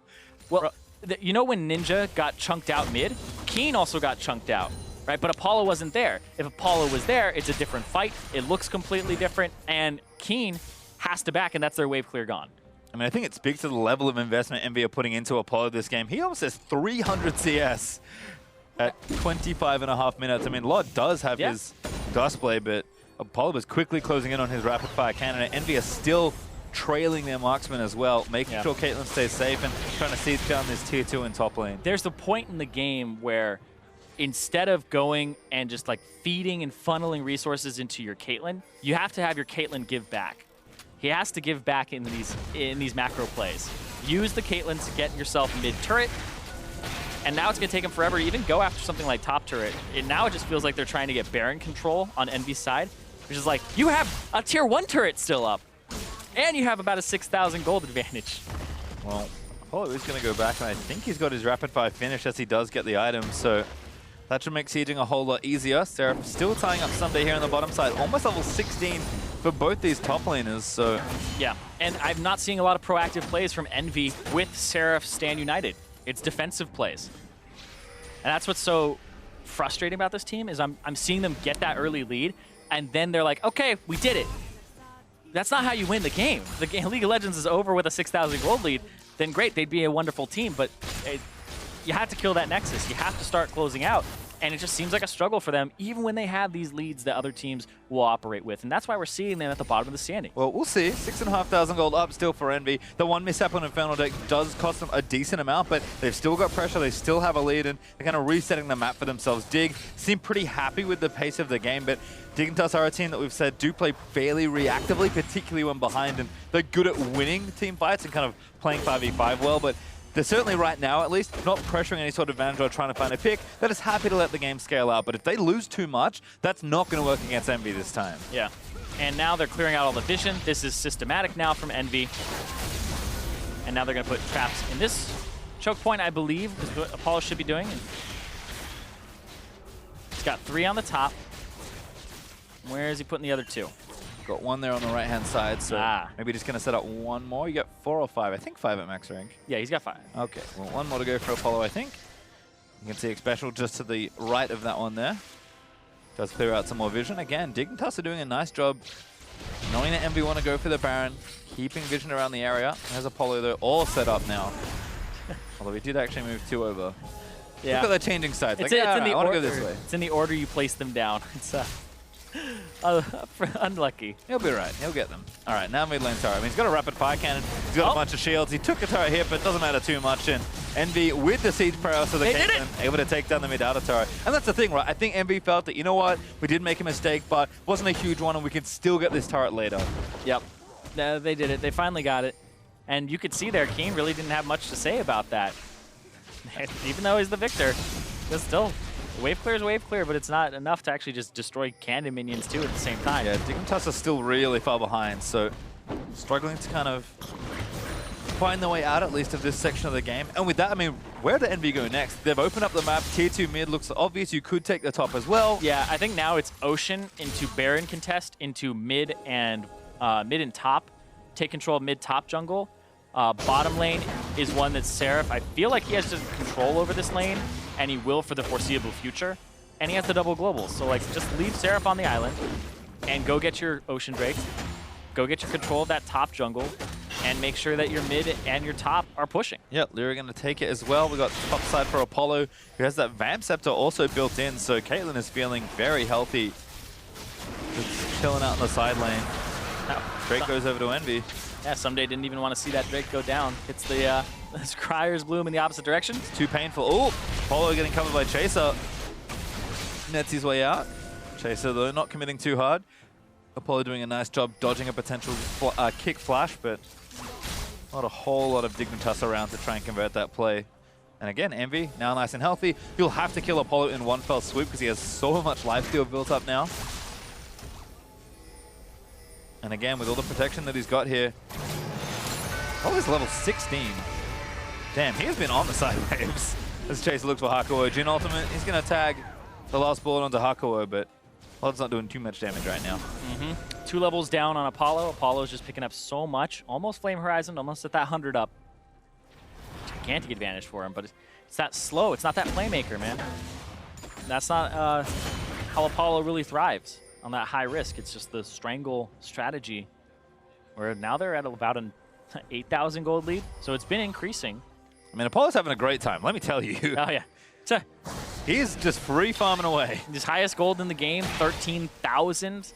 Well, you know when Ninja got chunked out mid? Keen also got chunked out, right? But Apollo wasn't there. If Apollo was there, it's a different fight. It looks completely different, and Keen has to back, and that's their wave clear gone. I mean, I think it speaks to the level of investment Envy are putting into Apollo this game. He almost has 300 CS at 25.5 minutes. I mean, Lod does have his Dustblade, but Apollo is quickly closing in on his rapid-fire cannon. And Envy are still trailing their marksman as well, making sure Caitlyn stays safe and trying to siege down this tier 2 in top lane. There's the point in the game where instead of going and just like feeding and funneling resources into your Caitlyn, you have to have your Caitlyn give back. He has to give back in these macro plays. Use the Caitlyn to get yourself mid-turret, and now it's going to take him forever to even go after something like top turret. Now it just feels like they're trying to get Baron control on Envy's side, which is like, you have a tier 1 turret still up, and you have about a 6,000 gold advantage. Well, Apollo is going to go back, and I think he's got his rapid-fire finish as he does get the item, so that should make sieging a whole lot easier. Seraph still tying up Sunday here on the bottom side, almost level 16 for both these top laners, so... Yeah, and I'm not seeing a lot of proactive plays from Envy with Seraph stand united. It's defensive plays. And that's what's so frustrating about this team, is I'm seeing them get that early lead, and then they're like, okay, we did it. That's not how you win the game. The game, League of Legends is over with a 6,000 gold lead, then great, they'd be a wonderful team, but you have to kill that Nexus. You have to start closing out. And it just seems like a struggle for them, even when they have these leads that other teams will operate with. And that's why we're seeing them at the bottom of the standing. Well, we'll see. 6,500 gold up still for Envy. The one mishap on Infernal Deck does cost them a decent amount, but they've still got pressure. They still have a lead, and they're kind of resetting the map for themselves. Dig seem pretty happy with the pace of the game, but Dignitas are a team that we've said do play fairly reactively, particularly when behind, and they're good at winning team fights and kind of playing 5v5 well, but they're certainly, right now at least, not pressuring any sort of advantage or trying to find a pick. They're just happy to let the game scale out. But if they lose too much, that's not going to work against Envy this time. Yeah. And now they're clearing out all the vision. This is systematic now from Envy. And now they're going to put traps in this choke point, I believe, is what Apollo should be doing. He's got 3 on the top. Where is he putting the other 2? Got 1 there on the right-hand side, so maybe just going to set up 1 more. You got 4 or 5? I think 5 at max rank. Yeah, he's got 5. Okay, well, 1 more to go for Apollo, I think. You can see Special just to the right of that one there. Does clear out some more vision. Again, Dignitas are doing a nice job knowing that Envy want to go for the Baron, keeping vision around the area. There's Apollo, though, all set up now. Although we did actually move 2 over. Yeah. Look at the changing sides. It's, like, it's in the I want order. to go this way. It's in the order you place them down. It's unlucky. He'll be right. He'll get them. All right, now mid lane turret. I mean, he's got a rapid fire cannon. He's got a bunch of shields. He took a turret here, but it doesn't matter too much. And Envy, with the siege prowess of the Caitlyn, able to take down the mid outer turret. And that's the thing, right? I think Envy felt that, you know what? We did make a mistake, but it wasn't a huge one, and we can still get this turret later. Yep. No, they did it. They finally got it. And you could see there, Keen really didn't have much to say about that. Even though he's the victor, but still, wave clear is wave clear, but it's not enough to actually just destroy cannon minions too at the same time. Yeah, Dignitas are still really far behind, so struggling to kind of find their way out at least of this section of the game. And with that, I mean, where did Envy go next? They've opened up the map. Tier 2 mid looks obvious. You could take the top as well. Yeah, I think now it's Ocean into Baron contest into mid and top. Take control of mid top jungle. Bottom lane is one that's Seraph. I feel like he has just control over this lane, and he will for the foreseeable future. And he has the double global. So like, just leave Seraph on the island and go get your Ocean Drake. Go get your control of that top jungle and make sure that your mid and your top are pushing. Yep, Lyra going to take it as well. We got top side for Apollo, who has that Vamp Scepter also built in. So Caitlyn is feeling very healthy. Just chilling out in the side lane. Drake goes over to Envy. Yeah, Someday didn't even want to see that Drake go down. It's the Scryer's Bloom in the opposite direction. It's too painful. Oh, Apollo getting covered by Chaser. Nets his way out. Chaser, though, not committing too hard. Apollo doing a nice job dodging a potential kick flash, but not a whole lot of Dignitas around to try and convert that play. And again, Envy, now nice and healthy. He'll have to kill Apollo in one fell swoop because he has so much lifesteal built up now. And again, with all the protection that he's got here, Apollo's level 16. Damn, he has been on the side waves. As Chase looks for Hakuo. Jin ultimate, he's going to tag the last bullet onto Hakuo, but Blood's not doing too much damage right now. 2 levels down on Apollo. Apollo's just picking up so much. Almost Flame Horizon, almost at that 100 up. Gigantic advantage for him, but it's that slow. It's not that Playmaker, man. That's not how Apollo really thrives on that high risk. It's just the strangle strategy, where now they're at about an 8,000 gold lead, so it's been increasing. I mean, Apollo's having a great time, let me tell you. Oh, yeah. He's just free farming away. His highest gold in the game, 13,000.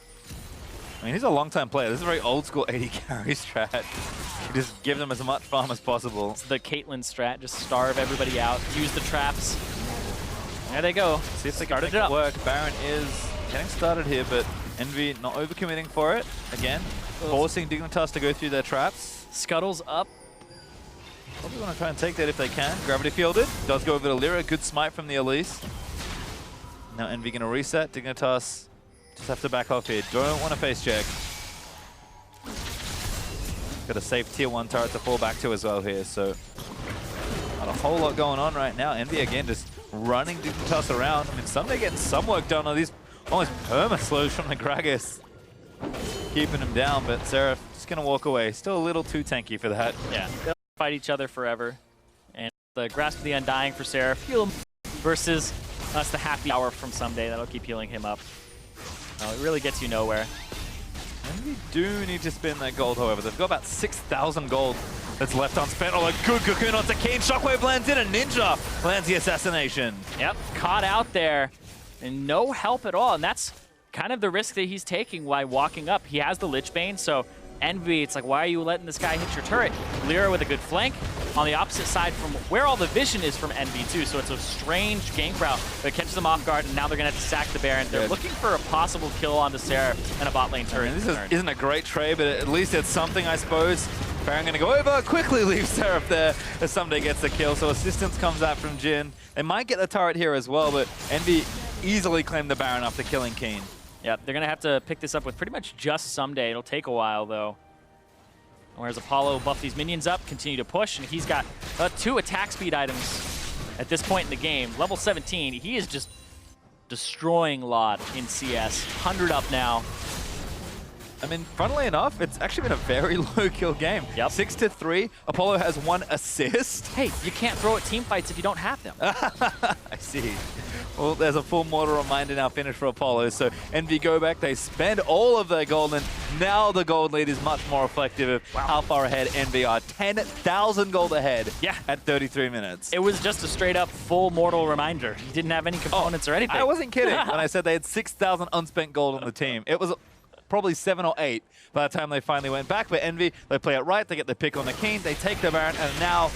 I mean, he's a long-time player. This is a very old-school 80 carry strat. You just give them as much farm as possible. It's the Caitlyn strat, just starve everybody out, use the traps. There they go. See if they can make it work. Baron is getting started here, but Envy not overcommitting for it. Again, forcing Dignitas to go through their traps. Scuttles up. Probably want to try and take that if they can. Gravity fielded. Does go over to Lyra. Good smite from the Elise. Now Envy going to reset. Dignitas just have to back off here. Don't want to face check. Got a safe tier 1 turret to fall back to as well here, so not a whole lot going on right now. Envy again just running Dignitas around. I mean, Sunday getting some work done on these almost perma-slows from the Gragas. Keeping him down, but Seraph just going to walk away. Still a little too tanky for that. Yeah, they'll fight each other forever. And the Grasp of the Undying for Seraph. Heal him versus that's the happy hour from Someday. That'll keep healing him up. It really gets you nowhere. Envy do need to spend that gold, however. They've got about 6,000 gold that's left unspent. Oh, a good cocoon onto Kane. Shockwave lands in, and Ninja lands the assassination. Yep, caught out there, and no help at all. And that's kind of the risk that he's taking while walking up. He has the Lich Bane, so Envy, it's like, why are you letting this guy hit your turret? Lyra with a good flank on the opposite side from where all the vision is from Envy too, so it's a strange gank route that catches them off guard, and now they're going to have to sack the Baron. They're looking for a possible kill onto Seraph and a bot lane turret. This isn't a great trade, but at least it's something, I suppose. Baron going to go over, quickly leaves Seraph there as Someday gets the kill, so assistance comes out from Jin. They might get the turret here as well, but Envy easily claimed the Baron after killing Keen. Yep, they're going to have to pick this up with pretty much just Someday. It'll take a while, though. Whereas Apollo buff these minions up, continue to push, and he's got 2 attack speed items at this point in the game. Level 17, he is just destroying LoD in CS. 100 up now. I mean, funnily enough, it's actually been a very low kill game. Yep. 6-3. Apollo has 1 assist. Hey, you can't throw at team fights if you don't have them. I see. Well, there's a full mortal reminder now finished for Apollo. So Envy go back. They spend all of their gold, and now the gold lead is much more reflective of how far ahead Envy are. 10,000 gold ahead at 33 minutes. It was just a straight up full mortal reminder. He didn't have any components or anything. I wasn't kidding when I said they had 6,000 unspent gold on the team. It was probably 7 or 8 by the time they finally went back. But Envy, they play it right. They get the pick on the Keen. They take the Baron, and now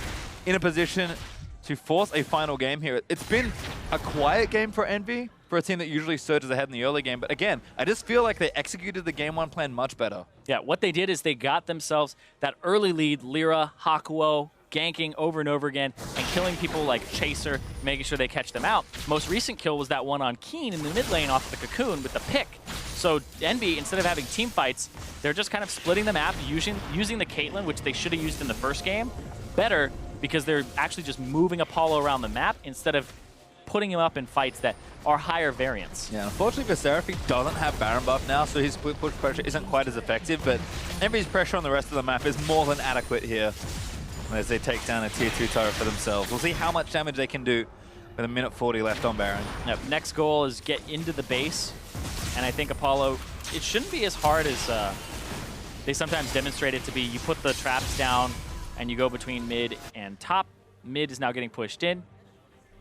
in a position to force a final game here. It's been a quiet game for Envy, for a team that usually surges ahead in the early game. But again, I just feel like they executed the game 1 plan much better. Yeah, what they did is they got themselves that early lead, Lyra, Hakuo, ganking over and over again and killing people like Chaser, making sure they catch them out. Most recent kill was that one on Keen in the mid lane off the Cocoon with the pick. So Envy, instead of having team fights, they're just kind of splitting the map, using the Caitlyn, which they should have used in the first game, better because they're actually just moving Apollo around the map instead of putting him up in fights that are higher variance. Yeah, unfortunately for Seraph, he doesn't have Baron buff now, so his split push pressure isn't quite as effective, but Envy's pressure on the rest of the map is more than adequate here as they take down a tier 2 turret for themselves. We'll see how much damage they can do with 1:40 left on Baron. Yep, next goal is get into the base, and I think Apollo, it shouldn't be as hard as they sometimes demonstrate it to be. You put the traps down and you go between mid and top. Mid is now getting pushed in.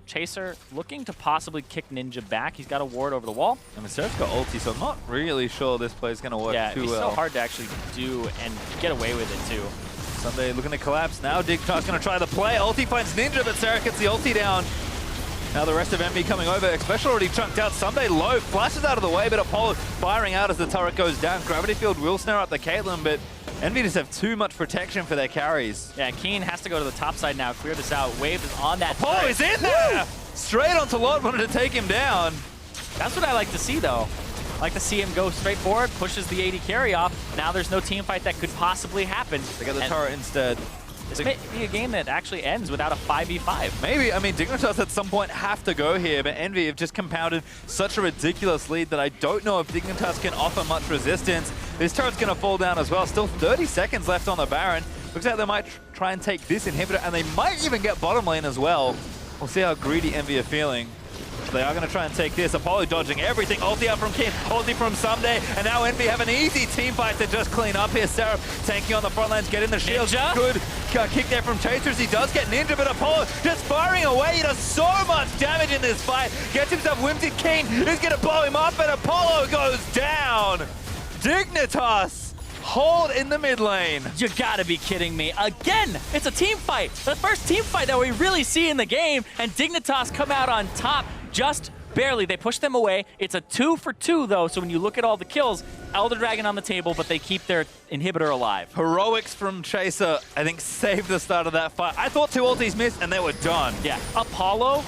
Chaser looking to possibly kick Ninja back. He's got a ward over the wall. I mean, Seraph's got ulti, so I'm not really sure this play is going to work too well. Yeah, it's so hard to actually do and get away with it too. Sunday looking to collapse now. Dignitas going to try the play. Ulti finds Ninja, but Seraph gets the ulti down. Now the rest of Envy coming over. Expression already chunked out. Sunday low, flashes out of the way, but Apollo firing out as the turret goes down. Gravity Field will snare up the Caitlyn, but Envy just have too much protection for their carries. Yeah, Keen has to go to the top side now, clear this out. Wave is on that Apollo is in there! Straight onto Lord, wanted to take him down. That's what I like to see, though. I like to see him go straight forward, pushes the 80 carry off. Now there's no team fight that could possibly happen. They got the turret instead. This may be a game that actually ends without a 5v5. Maybe. I mean, Dignitas at some point have to go here, but Envy have just compounded such a ridiculous lead that I don't know if Dignitas can offer much resistance. This turret's going to fall down as well. Still 30 seconds left on the Baron. Looks like they might try and take this inhibitor, and they might even get bottom lane as well. We'll see how greedy Envy are feeling. They are going to try and take this. Apollo dodging everything. Ulti out from King, ulti from Someday, and now Envy have an easy team fight to just clean up here. Seraph tanking on the front lines, getting the shield. Ninja. Good kick there from Chasers. He does get Ninja, but Apollo just firing away. He does so much damage in this fight. Gets himself whimsy. King is going to blow him up, and Apollo goes down. Dignitas hold in the mid lane. You gotta be kidding me. Again, it's a team fight. The first team fight that we really see in the game, and Dignitas come out on top just barely. They push them away. It's a 2 for 2, though, so when you look at all the kills, Elder Dragon on the table, but they keep their inhibitor alive. Heroics from Chaser, I think, saved the start of that fight. I thought 2 ultis missed, and they were done. Yeah, Apollo,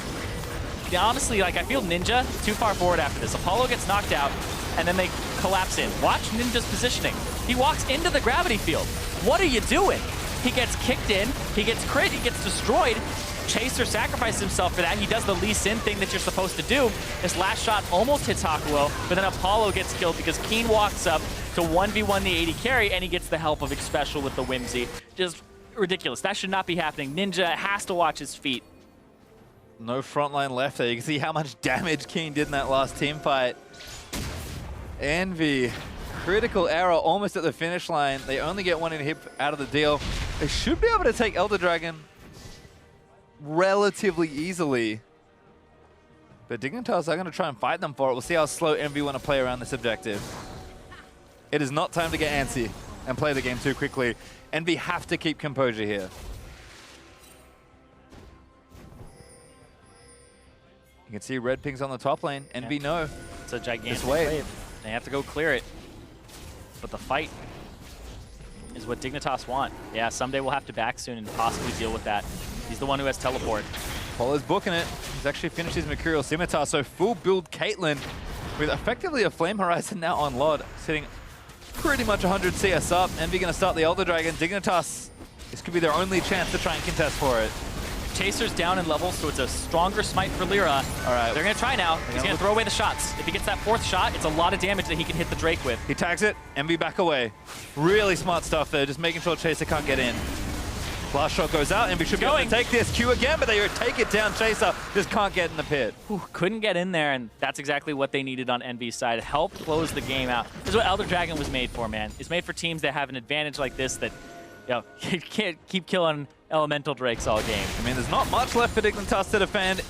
yeah, honestly, like, I feel Ninja too far forward after this. Apollo gets knocked out, and then they collapse in. Watch Ninja's positioning. He walks into the gravity field. What are you doing? He gets kicked in, he gets crit, he gets destroyed. Chaser sacrificed himself for that. He does the Lee Sin thing that you're supposed to do. His last shot almost hits Hakuo, but then Apollo gets killed because Keen walks up to 1v1 the 80 carry, and he gets the help of Xpecial with the Whimsy. Just ridiculous. That should not be happening. Ninja has to watch his feet. No frontline left there. You can see how much damage Keen did in that last team fight. Envy, critical error almost at the finish line. They only get one inhib out of the deal. They should be able to take Elder Dragon relatively easily. But Dignitas are going to try and fight them for it. We'll see how slow Envy want to play around this objective. It is not time to get antsy and play the game too quickly. Envy have to keep composure here. You can see red pings on the top lane. Envy no. It's a gigantic wave. They have to go clear it. But the fight is what Dignitas want. Yeah, someday we'll have to back soon and possibly deal with that. He's the one who has teleport. Apollo's booking it. He's actually finished his Mercurial Scimitar, so full build Caitlyn with effectively a Flame Horizon now on Lod, sitting pretty much 100 CS up. Envy going to start the Elder Dragon. Dignitas, this could be their only chance to try and contest for it. Chaser's down in level, so it's a stronger smite for Lyra. All right. They're going to try now. He's going to throw away the shots. If he gets that 4th shot, it's a lot of damage that he can hit the Drake with. He tags it. Envy back away. Really smart stuff there, just making sure Chaser can't get in. Last shot goes out. Envy should be able to take this. Q again, but they take it down. Chaser just can't get in the pit. Couldn't get in there, and that's exactly what they needed on Envy's side. Help close the game out. This is what Elder Dragon was made for, man. It's made for teams that have an advantage like this that, you know, you can't keep killing elemental drakes all game. I mean, there's not much left for Dignitas to defend.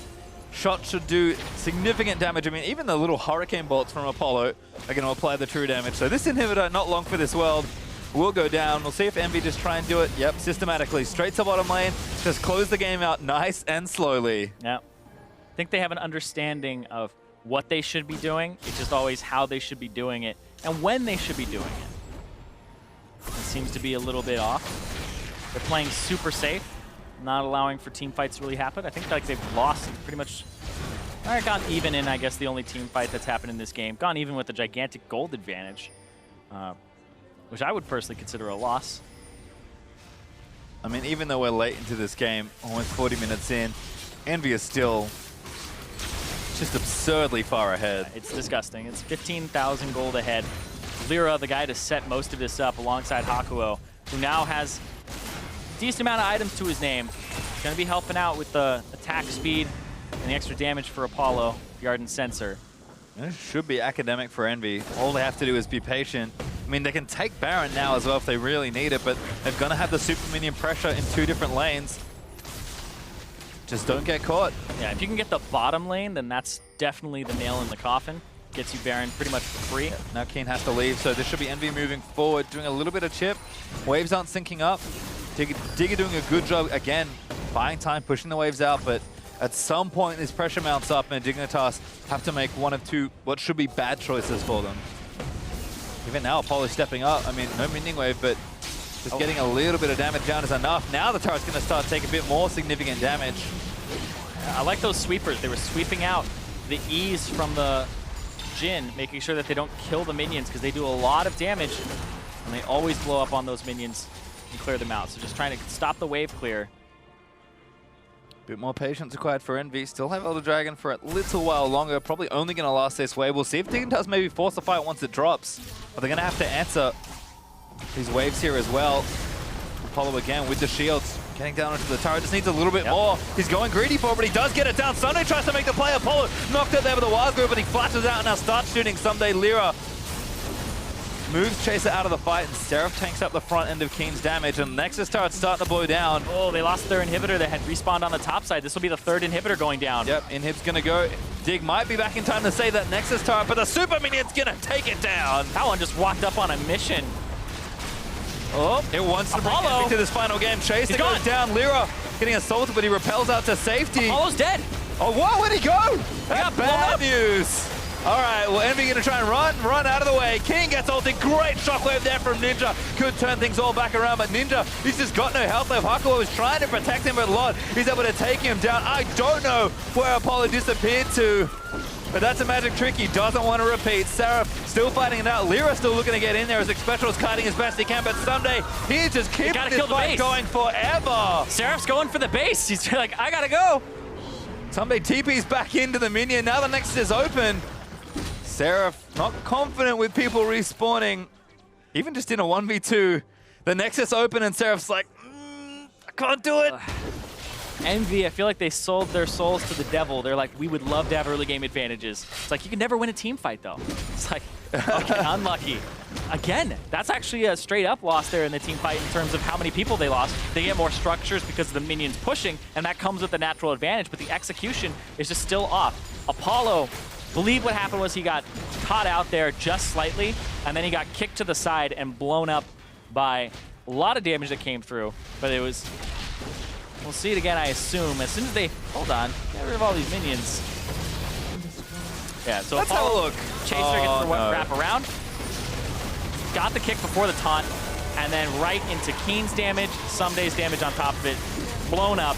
Shots should do significant damage. I mean, even the little hurricane bolts from Apollo are going to apply the true damage. So this inhibitor, not long for this world, will go down. We'll see if Envy just try and do it. Yep, systematically. Straight to bottom lane. Just close the game out nice and slowly. Yeah. I think they have an understanding of what they should be doing. It's just always how they should be doing it and when they should be doing it. It seems to be a little bit off. They're playing super safe, not allowing for team fights to really happen. I think like they've lost pretty much, or gone even in, I guess, the only team fight that's happened in this game. Gone even with a gigantic gold advantage, which I would personally consider a loss. I mean, even though we're late into this game, almost 40 minutes in, Envy is still just absurdly far ahead. It's disgusting. It's 15,000 gold ahead. Lyra, the guy to set most of this up alongside Hakuo, who now has a decent amount of items to his name. He's going to be helping out with the attack speed and the extra damage for Apollo, the Ardent Sensor. This should be academic for Envy. All they have to do is be patient. I mean, they can take Baron now as well if they really need it, but they're going to have the super minion pressure in 2 different lanes. Just don't get caught. Yeah, if you can get the bottom lane, then that's definitely the nail in the coffin. Gets you Baron pretty much for free. Yeah, now Keen has to leave, so this should be Envy moving forward, doing a little bit of chip. Waves aren't syncing up. Digger doing a good job, again, buying time, pushing the waves out, but At some point, this pressure mounts up, and Dignitas have to make one of two what should be bad choices for them. Even now, Apollo stepping up. I mean, no minion wave, but just getting a little bit of damage down is enough. Now the turret's going to start taking a bit more significant damage. I like those sweepers. They were sweeping out the E's from the Jhin, making sure that they don't kill the minions because they do a lot of damage, and they always blow up on those minions and clear them out. So just trying to stop the wave clear. Bit more patience required for Envy. Still have Elder Dragon for a little while longer. Probably only going to last this wave. We'll see if Dignitas maybe force the fight once it drops. But they're going to have to answer these waves here as well. Apollo again with the shields. Getting down into the turret. Just needs a little bit more. He's going greedy for it, but he does get it down. Sunday tries to make the play. Apollo knocked it there with the wild group, but he flashes out and now starts shooting. Someday Lyra moves Chaser out of the fight, and Seraph tanks up the front end of Keen's damage, and Nexus turret's starting to blow down. Oh, they lost their inhibitor that had respawned on the top side. This will be the third inhibitor going down. Yep, inhib's gonna go. Dig might be back in time to save that Nexus turret, but the super minion's gonna take it down. That one just walked up on a mission. Oh, it wants to bring Envy to this final game. Chaser goes down. Lyra getting assaulted, but he repels out to safety. Apollo's dead. Oh, what? Where'd he go? That's bad news. All right, well, Envy gonna try and run out of the way. King gets ulted. Great shockwave there from Ninja. Could turn things all back around, but Ninja, he's just got no health left. Hakuo was trying to protect him, but Lot, he's able to take him down. I don't know where Apollo disappeared to, but that's a magic trick he doesn't want to repeat. Seraph still fighting it out. Lyra still looking to get in there as Xpectral's kiting as best he can, but Someday he just keeps this fight going forever. Seraph's going for the base. He's like, I gotta go. Someday TP's back into the minion. Now the Nexus is open. Seraph not confident with people respawning, even just in a 1v2. The Nexus open and Seraph's like, I can't do it. Envy, I feel like they sold their souls to the devil. They're like, we would love to have early game advantages. It's like, you can never win a team fight though. It's like, okay, unlucky. Again, that's actually a straight up loss there in the team fight in terms of how many people they lost. They get more structures because of the minions pushing, and that comes with the natural advantage, but the execution is just still off. Apollo, believe what happened was he got caught out there just slightly, and then he got kicked to the side and blown up by a lot of damage that came through. But it was, we'll see it again, I assume. As soon as they, hold on, get rid of all these minions. Yeah, so let's have a look. Chaser gets the wrap around. Got the kick before the taunt, and then right into Keen's damage, Someday's damage on top of it, blown up,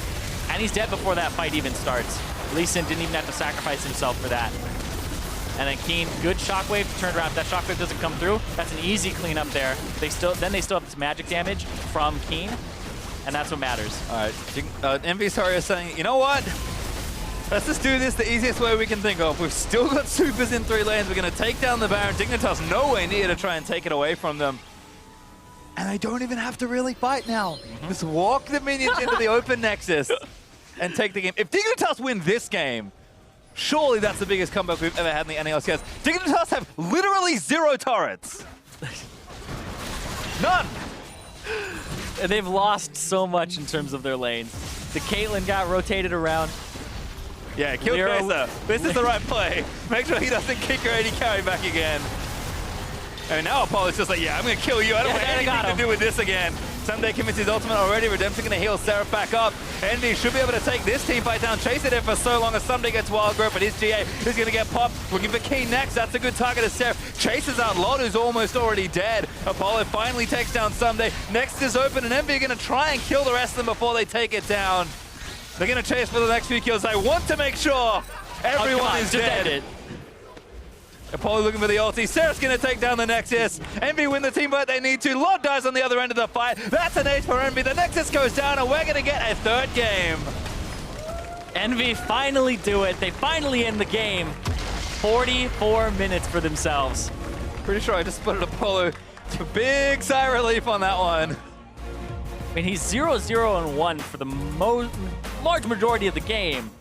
and he's dead before that fight even starts. Lee Sin didn't even have to sacrifice himself for that. And then Keen, good shockwave, turned around. If that shockwave doesn't come through, that's an easy cleanup there. They still have this magic damage from Keen, and that's what matters. All right, Envy Sorry is saying, you know what? Let's just do this the easiest way we can think of. We've still got supers in 3 lanes. We're going to take down the Baron. Dignitas nowhere near to try and take it away from them. And they don't even have to really fight now. Just walk the minions into the open Nexus and take the game. If Dignitas win this game, surely that's the biggest comeback we've ever had in the NALCS. Dignitas have literally 0 turrets. None. And they've lost so much in terms of their lanes. The Caitlyn got rotated around. Yeah, kill Chaser. This is the right play. Make sure he doesn't kick your AD carry back again. And now Apollo's just like, yeah, I'm going to kill you. I don't want anything to do with this again. Someday commits his ultimate already. Redemption going to heal Seraph back up. Envy should be able to take this team fight down. Chase it in for so long as Someday gets wild grip, but his GA is going to get popped. Looking for Keen next. That's a good target as Seraph chases out Lot, who's almost already dead. Apollo finally takes down Someday. Next is open, and Envy are going to try and kill the rest of them before they take it down. They're going to chase for the next few kills. They want to make sure everyone is dead. Apollo looking for the ulti. Seraph's going to take down the Nexus. Envy win the team fight they need to. Lot dies on the other end of the fight. That's an ace for Envy. The Nexus goes down, and we're going to get a 3rd game. Envy finally do it. They finally end the game. 44 minutes for themselves. Pretty sure I just spotted Apollo. It's a big sigh of relief on that one. I mean, he's 0-0-1 for the large majority of the game.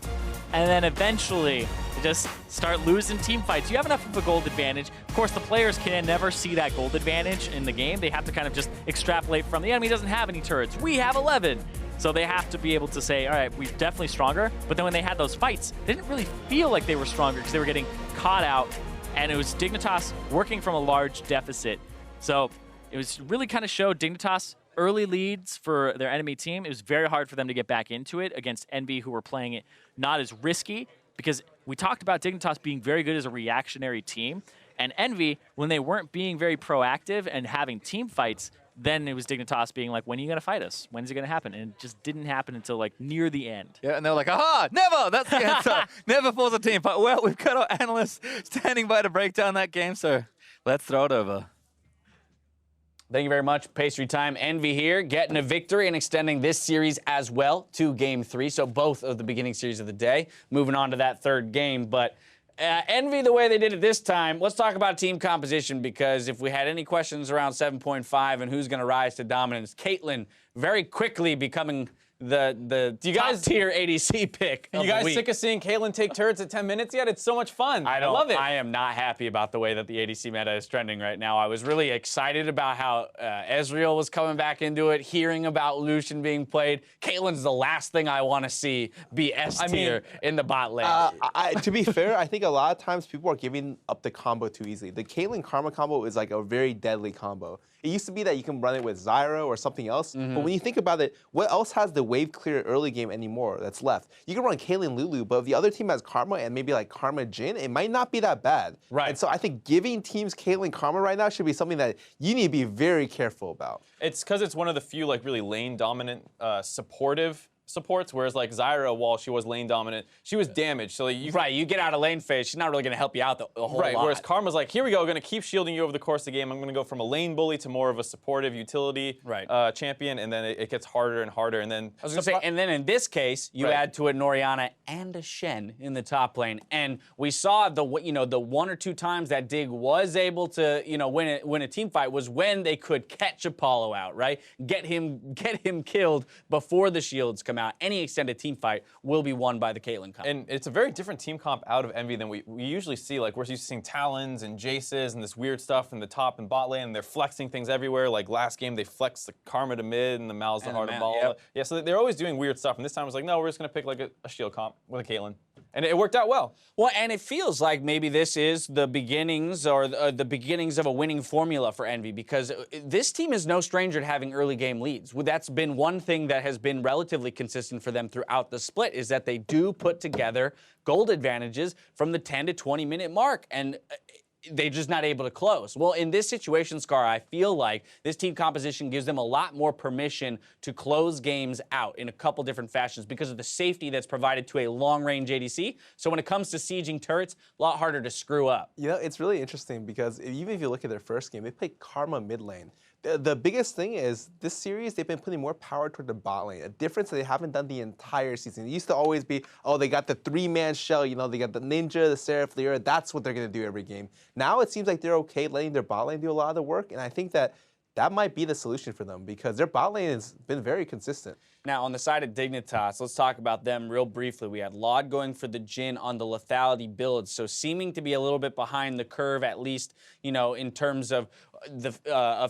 And then eventually, just start losing team fights. You have enough of a gold advantage. Of course, the players can never see that gold advantage in the game. They have to kind of just extrapolate from the enemy doesn't have any turrets. We have 11. So they have to be able to say, all right, we're definitely stronger. But then when they had those fights, they didn't really feel like they were stronger because they were getting caught out. And it was Dignitas working from a large deficit. So it was really kind of showed Dignitas early leads for their enemy team, it was very hard for them to get back into it against Envy, who were playing it not as risky, because we talked about Dignitas being very good as a reactionary team. And Envy, when they weren't being very proactive and having team fights, then it was Dignitas being like, when are you going to fight us? When's it going to happen? And it just didn't happen until like near the end. Yeah, and they're like, aha, never! That's the answer. Never force a team fight. Well, we've got our analysts standing by to break down that game, so let's throw it over. Thank you very much, Pastry Time. Envy here, getting a victory and extending this series as well to Game 3. So both of the beginning series of the day. Moving on to that third game, but Envy the way they did it this time. Let's talk about team composition, because if we had any questions around 7.5 and who's going to rise to dominance, Caitlyn very quickly becoming the top tier ADC pick. You guys sick of seeing Caitlyn take turrets at 10 minutes yet? It's so much fun. I love it. I am not happy about the way that the ADC meta is trending right now. I was really excited about how Ezreal was coming back into it, hearing about Lucian being played. Caitlyn's the last thing I want to see be S tier in the bot lane. To be fair, I think a lot of times people are giving up the combo too easily. The Caitlyn Karma combo is like a very deadly combo. It used to be that you can run it with Zyra or something else, but when you think about it, what else has the wave clear early game anymore that's left? You can run Caitlyn Lulu, but if the other team has Karma and maybe like Karma Jhin, it might not be that bad. Right. And so I think giving teams Caitlyn Karma right now should be something that you need to be very careful about. It's because it's one of the few like really lane dominant, supportive supports, whereas like Zyra, while she was lane dominant, she was damaged. So like, you get out of lane phase, she's not really going to help you out the whole lot. Whereas Karma's like, here we go, going to keep shielding you over the course of the game. I'm going to go from a lane bully to more of a supportive utility champion, and then it gets harder and harder. And then I was going to say, and then in this case, you add to it Orianna and a Shen in the top lane, and we saw the one or two times that Dig was able to win a team fight was when they could catch Apollo out, right? Get him killed before the shields come out. Any extended team fight will be won by the Caitlyn comp. And it's a very different team comp out of Envy than we usually see. Like, we're used to seeing Talons and Jaces and this weird stuff in the top and bot lane, and they're flexing things everywhere. Like last game, they flexed the Karma to mid and the Mal's the heart of ball. Yep. Yeah, so they're always doing weird stuff. And this time it was like, no, we're just going to pick like a shield comp with a Caitlyn. And it worked out well. Well, and it feels like maybe this is the beginnings or the beginnings of a winning formula for Envy, because this team is no stranger to having early game leads. That's been one thing that has been relatively consistent for them throughout the split, is that they do put together gold advantages from the 10 to 20 minute mark, and they're just not able to close. Well, in this situation, Scar, I feel like this team composition gives them a lot more permission to close games out in a couple different fashions because of the safety that's provided to a long-range ADC. So when it comes to sieging turrets, a lot harder to screw up. You know, it's really interesting because even if you look at their first game, they played Karma mid lane. The biggest thing is this series, they've been putting more power toward the bot lane, a difference that they haven't done the entire season. It used to always be, oh, they got the three-man shell, they got the Ninja, the Seraph, Lyra, that's what they're going to do every game. Now it seems like they're okay letting their bot lane do a lot of the work, and I think that might be the solution for them because their bot lane has been very consistent. Now, on the side of Dignitas, let's talk about them real briefly. We had Laud going for the Jhin on the lethality build, so seeming to be a little bit behind the curve, at least, in terms of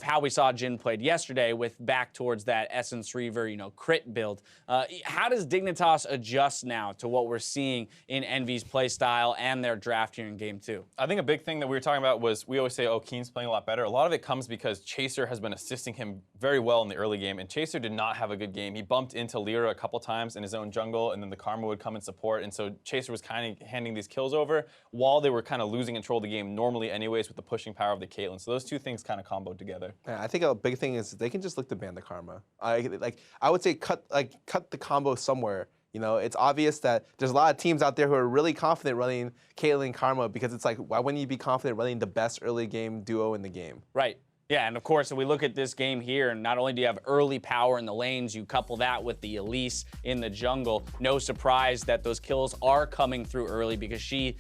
how we saw Jhin played yesterday with back towards that Essence Reaver, crit build. How does Dignitas adjust now to what we're seeing in Envy's playstyle and their draft here in Game 2? I think a big thing that we were talking about was we always say, oh, Keen's playing a lot better. A lot of it comes because Chaser has been assisting him very well in the early game, and Chaser did not have a good game. He bumped into Lyra a couple times in his own jungle, and then the Karma would come and support, and so Chaser was kind of handing these kills over while they were kind of losing control of the game normally anyways with the pushing power of the Caitlyn. So those two things kind of comboed together. Yeah, I think a big thing is they can just look to ban the Karma. I would say cut the combo somewhere. It's obvious that there's a lot of teams out there who are really confident running Caitlyn Karma because it's like, why wouldn't you be confident running the best early game duo in the game? Right. Yeah, and of course, if we look at this game here, and not only do you have early power in the lanes, you couple that with the Elise in the jungle. No surprise that those kills are coming through early because she,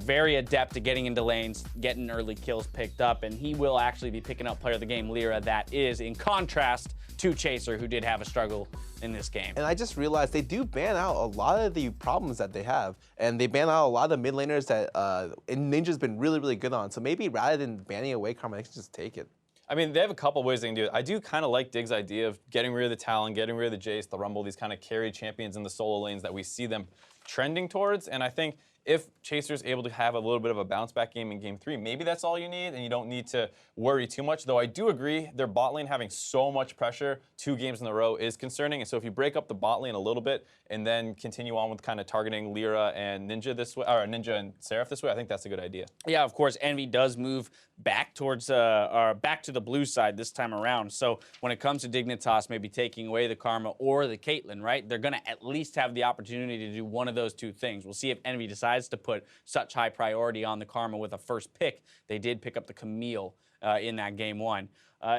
very adept at getting into lanes, getting early kills picked up, and he will actually be picking up player of the game, Lyra, that is, in contrast to Chaser, who did have a struggle in this game. And I just realized they do ban out a lot of the problems that they have, and they ban out a lot of the mid laners that Ninja's been really, really good on. So maybe rather than banning away Karma, they can just take it. I mean, they have a couple ways they can do it. I do kind of like Dig's idea of getting rid of the Talon, getting rid of the Jace, the Rumble, these kind of carry champions in the solo lanes that we see them trending towards. And I think if Chaser's able to have a little bit of a bounce back game in game 3, maybe that's all you need and you don't need to worry too much. Though I do agree their bot lane having so much pressure 2 games in a row is concerning. And so if you break up the bot lane a little bit and then continue on with kind of targeting Lyra and Ninja this way, or Ninja and Seraph this way, I think that's a good idea. Yeah, of course, Envy does move back towards, or back to the blue side this time around. So when it comes to Dignitas maybe taking away the Karma or the Caitlyn, right, they're going to at least have the opportunity to do one of those 2 things. We'll see if Envy decides to put such high priority on the Karma with a first pick. They did pick up the Camille in that game 1.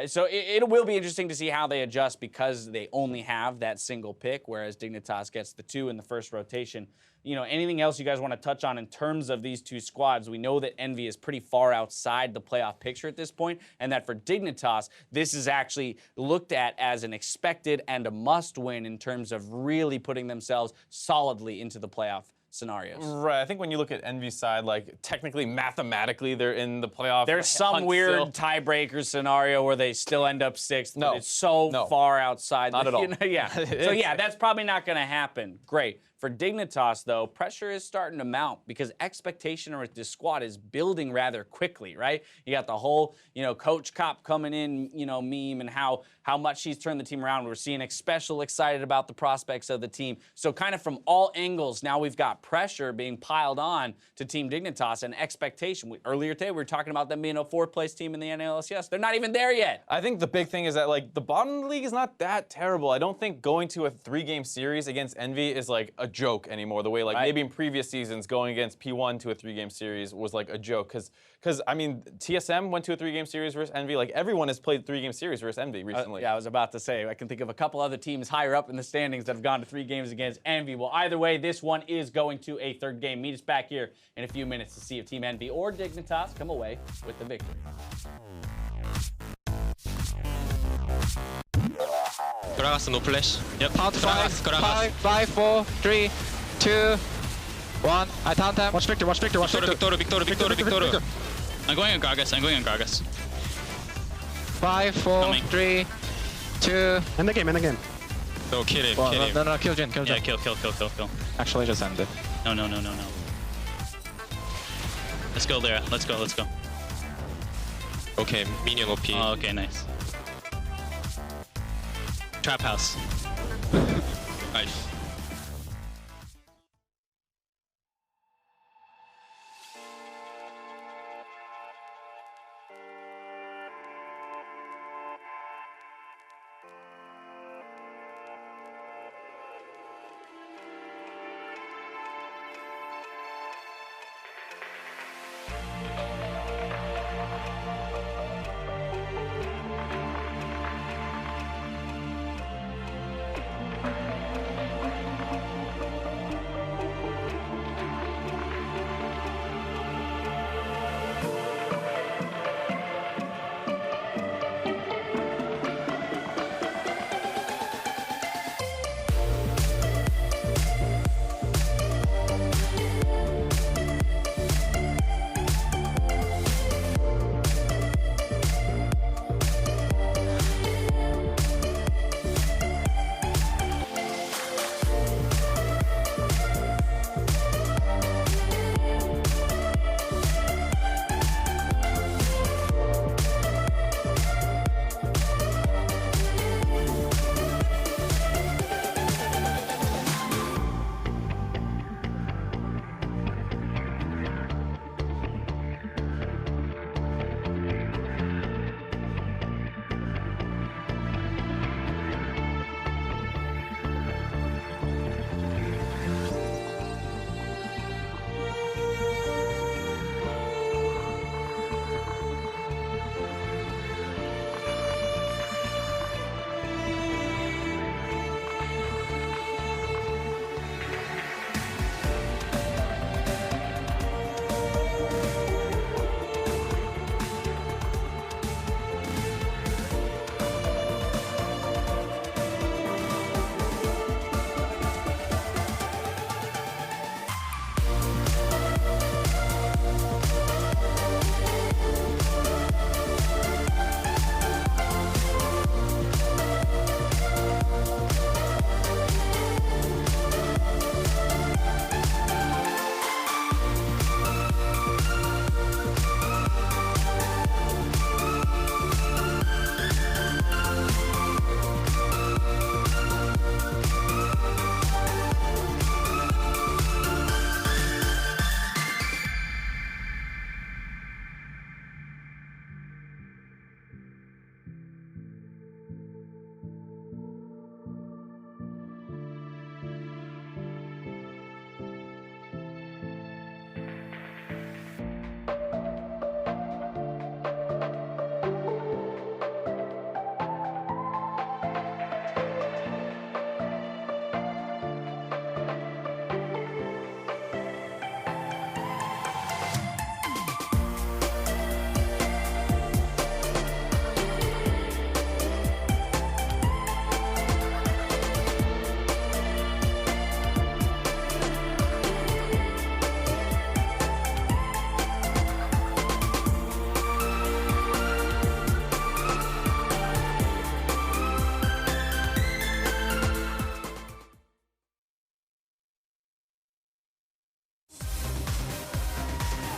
So it will be interesting to see how they adjust because they only have that single pick, whereas Dignitas gets the 2 in the first rotation. You know, anything else you guys want to touch on in terms of these 2 squads? We know that Envy is pretty far outside the playoff picture at this point, and that for Dignitas, this is actually looked at as an expected and a must-win in terms of really putting themselves solidly into the playoff scenarios. Right. I think when you look at Envy's side, like technically, mathematically, they're in the playoff. There's some weird tiebreaker scenario where they still end up 6th, but it's so far outside. Not at all. You know, yeah. So yeah, that's probably not going to happen. Great. For Dignitas, though, pressure is starting to mount because expectation with this squad is building rather quickly, right? You got the whole, you know, Coach Cop coming in, you know, meme and how much he's turned the team around. We're seeing Expecial excited about the prospects of the team. So kind of from all angles, now we've got pressure being piled on to Team Dignitas and expectation. Earlier today, we were talking about them being a 4th-place team in the NALCS. They're not even there yet. I think the big thing is that, like, the bottom of the league is not that terrible. I don't think going to a 3-game series against Envy is, like, a joke anymore. The way, like, maybe in previous seasons, going against P1 to a 3-game series was, like, a joke. Because, I mean, TSM went to a 3-game series versus Envy. Like, everyone has played 3-game series versus Envy recently. Yeah, I was about to say, I can think of a couple other teams higher up in the standings that have gone to 3 games against Envy. Well, either way, this one is going to a 3rd game. Meet us back here in a few minutes to see if Team Envy or Dignitas come away with the victory. Gragas, no flash. Yep. Count 5, Gragas. 5, 4, 3, 2, 1. I count them. Watch Victor, watch Victor, watch Victor. Victor. I'm going on Gragas. 5, 4, 3, 2. End the game. Go kill him, No, kill Jin. Yeah, kill. Actually, just end it. No. Let's go there. Let's go. Okay, minion OP. Oh, okay, nice. Trap house. Nice.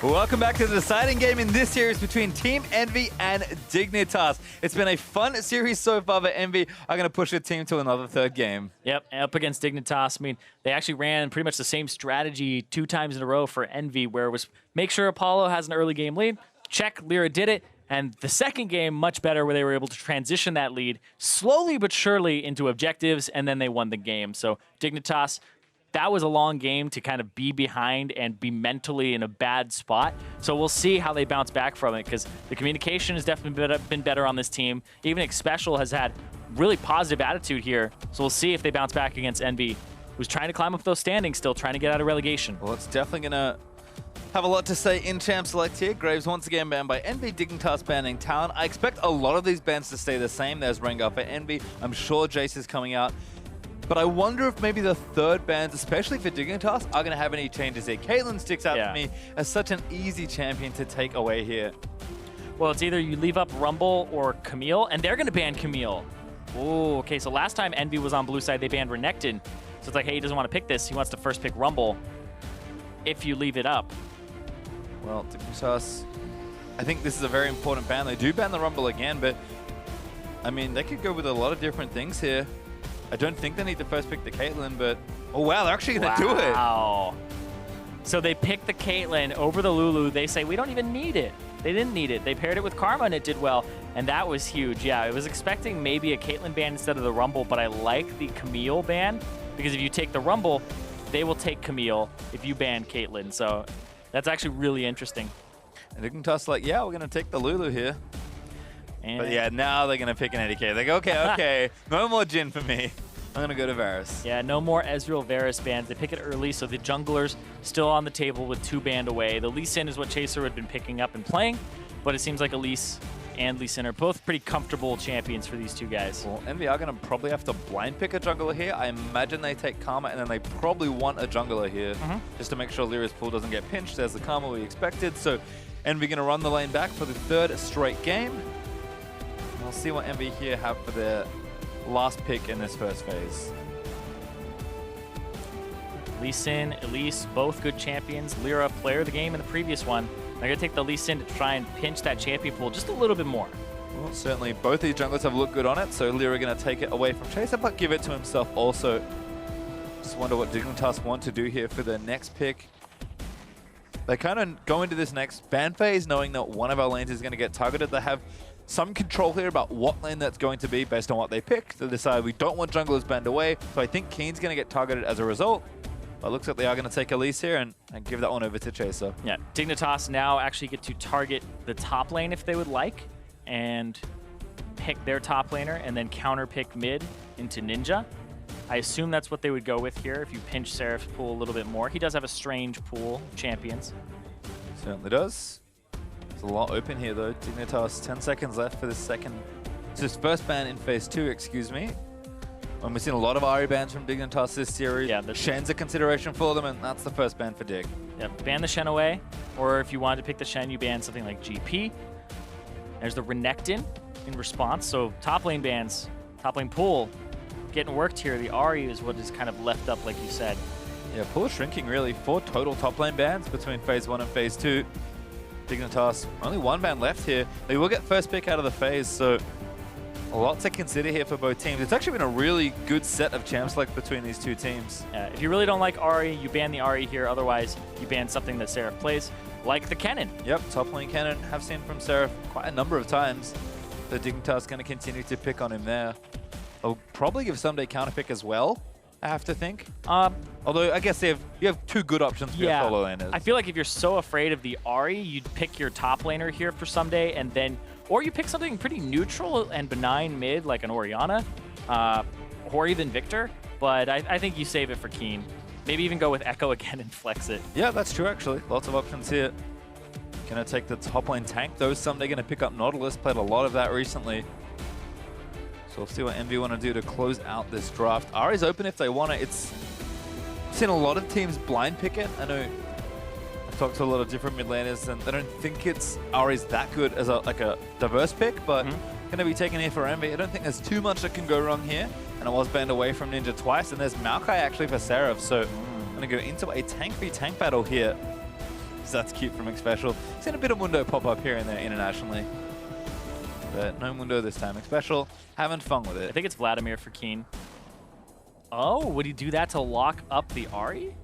Welcome back to the deciding game in this series between Team Envy and Dignitas. It's been a fun series so far, but Envy are going to push the team to another third game. Yep, up against Dignitas. I mean, they actually ran pretty much the same strategy 2 times in a row for Envy, where it was make sure Apollo has an early game lead. Check, Lyra did it. And the second game, much better, where they were able to transition that lead slowly but surely into objectives, and then they won the game. So Dignitas, that was a long game to kind of be behind and be mentally in a bad spot. So we'll see how they bounce back from it, because the communication has definitely been better on this team. Even Xpecial has had really positive attitude here. So we'll see if they bounce back against Envy, who's trying to climb up those standings still, trying to get out of relegation. Well, it's definitely going to have a lot to say in Champ Select here. Graves once again banned by Envy, Dignitas banning Talon. I expect a lot of these bans to stay the same. There's Rengar for Envy. I'm sure Jace is coming out. But I wonder if maybe the third bans, especially for Dignitas, are going to have any changes here. Caitlyn sticks out to me as such an easy champion to take away here. Well, it's either you leave up Rumble or Camille, and they're going to ban Camille. Oh, okay, so last time Envy was on blue side, they banned Renekton. So it's like, hey, he doesn't want to pick this. He wants to first pick Rumble if you leave it up. Well, Dignitas, I think this is a very important ban. They do ban the Rumble again, but I mean, they could go with a lot of different things here. I don't think they need to first pick the Caitlyn, but oh wow, they're actually going to do it. Wow. So they picked the Caitlyn over the Lulu. They say, we don't even need it. They didn't need it. They paired it with Karma and it did well, and that was huge. Yeah, I was expecting maybe a Caitlyn ban instead of the Rumble, but I like the Camille ban, because if you take the Rumble, they will take Camille if you ban Caitlyn. So that's actually really interesting. And Dignitas like, yeah, we're going to take the Lulu here. And but yeah, now they're going to pick an ADK. They go, okay, no more Jhin for me. I'm going to go to Varus. Yeah, no more Ezreal Varus bans. They pick it early, so the junglers still on the table with 2 banned away. The Lee Sin is what Chaser had been picking up and playing, but it seems like Elise and Lee Sin are both pretty comfortable champions for these 2 guys. Well, Envy are going to probably have to blind pick a jungler here. I imagine they take Karma, and then they probably want a jungler here just to make sure Lyra's pool doesn't get pinched. There's the Karma we expected. So Envy going to run the lane back for the 3rd straight game. We'll see what Envy here have for their last pick in this first phase. Lee Sin, Elise, both good champions. Lyra, player of the game in the previous one. They're going to take the Lee Sin to try and pinch that champion pool just a little bit more. Well, certainly both these junglers have looked good on it, so Lyra going to take it away from Chaser, but give it to himself also. Just wonder what Dignitas want to do here for their next pick. They kind of go into this next ban phase knowing that one of our lanes is going to get targeted. They have some control here about what lane that's going to be based on what they pick. They decide we don't want junglers banned away, so I think Keen's going to get targeted as a result. But it looks like they are going to take Elise here and give that one over to Chaser. Yeah, Dignitas now actually get to target the top lane if they would like, and pick their top laner, and then counter pick mid into Ninja. I assume that's what they would go with here if you pinch Seraph's pool a little bit more. He does have a strange pool of champions. Certainly does. There's a lot open here though. Dignitas, 10 seconds left for this second. It's his first ban in phase 2, excuse me. And we've seen a lot of Ahri bans from Dignitas this series. Yeah, Shen's a consideration for them, and that's the first ban for Dig. Yep, ban the Shen away, or if you wanted to pick the Shen, you ban something like GP. There's the Renekton in response. So top lane bans, top lane pool, getting worked here. The Ahri is what is kind of left up, like you said. Yeah, pool is shrinking really. 4 total top lane bans between phase 1 and phase 2. Dignitas, only 1 ban left here. They will get first pick out of the phase, so a lot to consider here for both teams. It's actually been a really good set of champ select between these 2 teams. If you really don't like Ahri, you ban the Ahri here. Otherwise, you ban something that Seraph plays, like the Kennen. Yep, top lane Kennen. Have seen from Seraph quite a number of times. The Dignitas going to continue to pick on him there. I'll probably give someday counter pick as well, I have to think. Although I guess you have 2 good options for your solo laners. I feel like if you're so afraid of the Ahri, you'd pick your top laner here for someday, and then, or you pick something pretty neutral and benign mid, like an Orianna, or even Victor. But I think you save it for Keen. Maybe even go with Echo again and flex it. Yeah, that's true actually. Lots of options here. Gonna take the top lane tank though. Someday gonna pick up Nautilus. Played a lot of that recently. So we'll see what Envy want to do to close out this draft. Ahri's open if they want it. I've seen a lot of teams blind pick it. I know I've talked to a lot of different mid laners and they don't think Ahri's that good as a diverse pick, but gonna be taken here for Envy. I don't think there's too much that can go wrong here. And it was banned away from Ninja twice, and there's Maokai actually for Seraph, so I'm gonna go into a tank v tank battle here. That's cute from Xpecial. Seen a bit of Mundo pop up here and there internationally. But no Mundo this time. Xpecial having fun with it. I think it's Vladimir for Keen. Oh, would he do that to lock up the Ahri?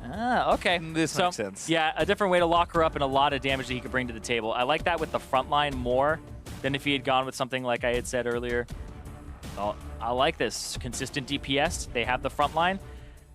Ah, okay. This makes sense. Yeah, a different way to lock her up and a lot of damage that he could bring to the table. I like that with the front line more than if he had gone with something like I had said earlier. So I like this. Consistent DPS. They have the front line.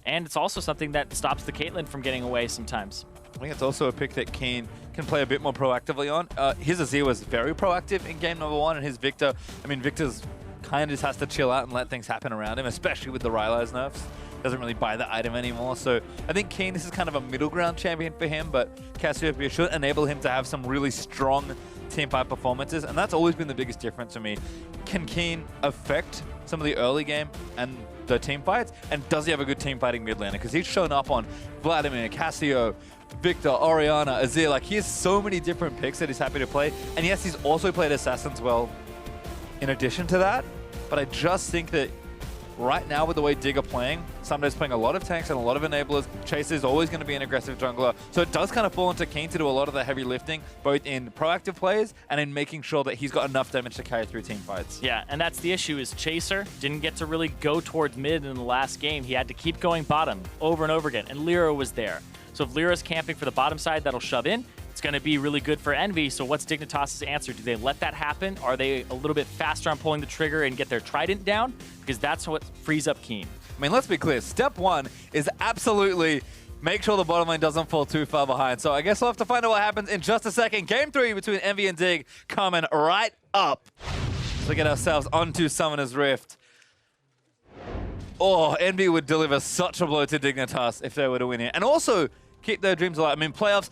And it's also something that stops the Caitlyn from getting away sometimes. I think it's also a pick that Keen can play a bit more proactively on. His Azir was very proactive in game number 1, and his Victor, I mean, Victor's kind of just has to chill out and let things happen around him, especially with the Rylai's nerfs. Doesn't really buy the item anymore. So I think Keen, this is kind of a middle ground champion for him, but Cassiopeia should enable him to have some really strong team fight performances, and that's always been the biggest difference for me. Can Keen affect some of the early game and the team fights, and does he have a good team fighting mid laner? Because he's shown up on Vladimir, Cassio, Victor, Orianna, Azir. Like, he has so many different picks that he's happy to play. And yes, he's also played Assassins well in addition to that, but I just think that right now, with the way Dig are playing, Sunday's playing a lot of tanks and a lot of enablers. Chase is always going to be an aggressive jungler. So it does kind of fall into Keen to do a lot of the heavy lifting, both in proactive plays and in making sure that he's got enough damage to carry through team fights. Yeah, and that's the issue is Chaser didn't get to really go towards mid in the last game. He had to keep going bottom over and over again, and Lyra was there. So if Lyra's camping for the bottom side, that'll shove in. It's going to be really good for Envy. So what's Dignitas' answer? Do they let that happen? Are they a little bit faster on pulling the trigger and get their Trident down? Because that's what frees up Keen. I mean, let's be clear. Step 1 is absolutely make sure the bottom lane doesn't fall too far behind. So I guess we'll have to find out what happens in just a second. Game 3 between Envy and Dig coming right up. So we get ourselves onto Summoner's Rift. Oh, Envy would deliver such a blow to Dignitas if they were to win here. And also keep their dreams alive. I mean, playoffs,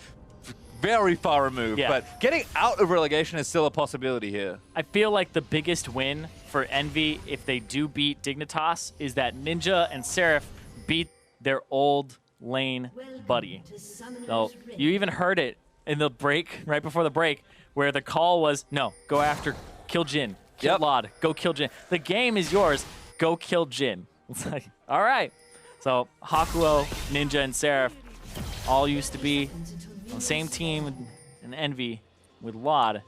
very far removed, but getting out of relegation is still a possibility here. I feel like the biggest win for Envy, if they do beat Dignitas, is that Ninja and Seraph beat their old lane buddy. So you even heard it in the break, right before the break, where the call was, no, go after, kill Jhin, kill Lod, go kill Jhin. The game is yours, go kill Jhin. It's like, all right. So Hakuo, Ninja, and Seraph all used to be on the same team in Envy with Lod,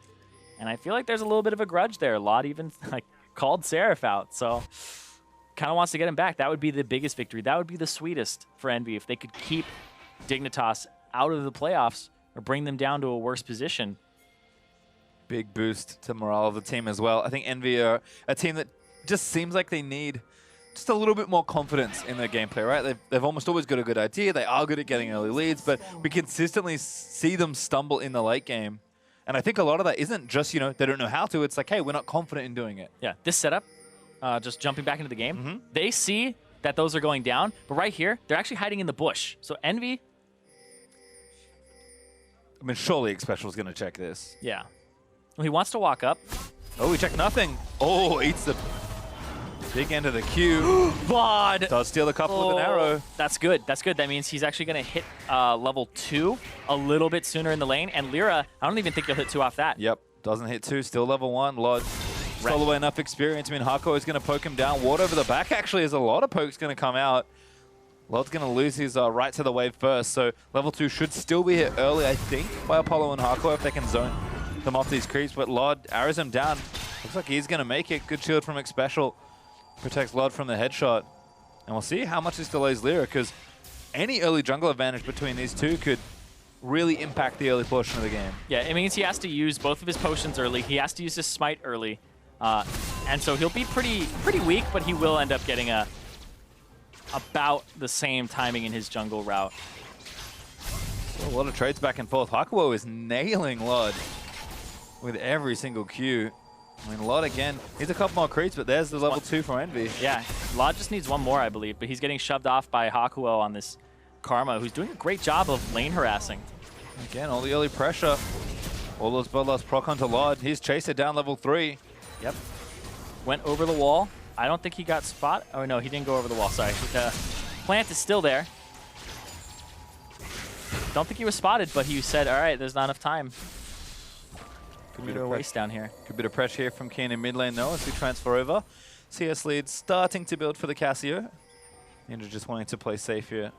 and I feel like there's a little bit of a grudge there. Lod even called Seraph out, so kind of wants to get him back. That would be the biggest victory. That would be the sweetest for Envy if they could keep Dignitas out of the playoffs or bring them down to a worse position. Big boost to morale of the team as well. I think Envy are a team that just seems like they need just a little bit more confidence in their gameplay, right? They've almost always got a good idea. They are good at getting early leads, but we consistently see them stumble in the late game. And I think a lot of that isn't just, you know, they don't know how to. It's like, hey, we're not confident in doing it. Yeah, this setup, just jumping back into the game, they see that those are going down, but right here, they're actually hiding in the bush. So Envy... I mean, surely Xpecial is going to check this. Yeah. Well, he wants to walk up. Oh, he checked nothing. Oh, eats the big end of the queue. Vlad does steal a couple with an arrow. That's good. That's good. That means he's actually going to hit level 2 a little bit sooner in the lane. And Lyra, I don't even think he'll hit 2 off that. Yep. Doesn't hit 2. Still level 1. Lod stole away enough experience. I mean, Hakuo is going to poke him down. Ward over the back actually is a lot of pokes going to come out. Lod's going to lose his right to the wave first. So level 2 should still be hit early, I think, by Apollo and Hakuo if they can zone them off these creeps. But Lod arrows him down. Looks like he's going to make it. Good shield from Xpecial. Protects Lod from the headshot. And we'll see how much this delays Lyra, because any early jungle advantage between these two could really impact the early portion of the game. Yeah, it means he has to use both of his potions early. He has to use his smite early. And so he'll be pretty weak, but he will end up getting about the same timing in his jungle route. So a lot of trades back and forth. Hakuo is nailing Lod with every single Q. I mean, Lod again, he's a couple more creeps, but there's the level 2 from Envy. Yeah, Lod just needs one more, I believe, but he's getting shoved off by Hakuo on this Karma, who's doing a great job of lane harassing. Again, all the early pressure. All those bloodlust proc onto Lod. He's chased it down level 3. Yep. Went over the wall. I don't think he got spot. Oh, no, he didn't go over the wall. Sorry. The plant is still there. Don't think he was spotted, but he said, all right, there's not enough time. Good bit of waste down here. Good bit of pressure here from Keen in mid lane, though, as we transfer over. CS lead starting to build for the Cassio. Ninja just wanting to play safe here.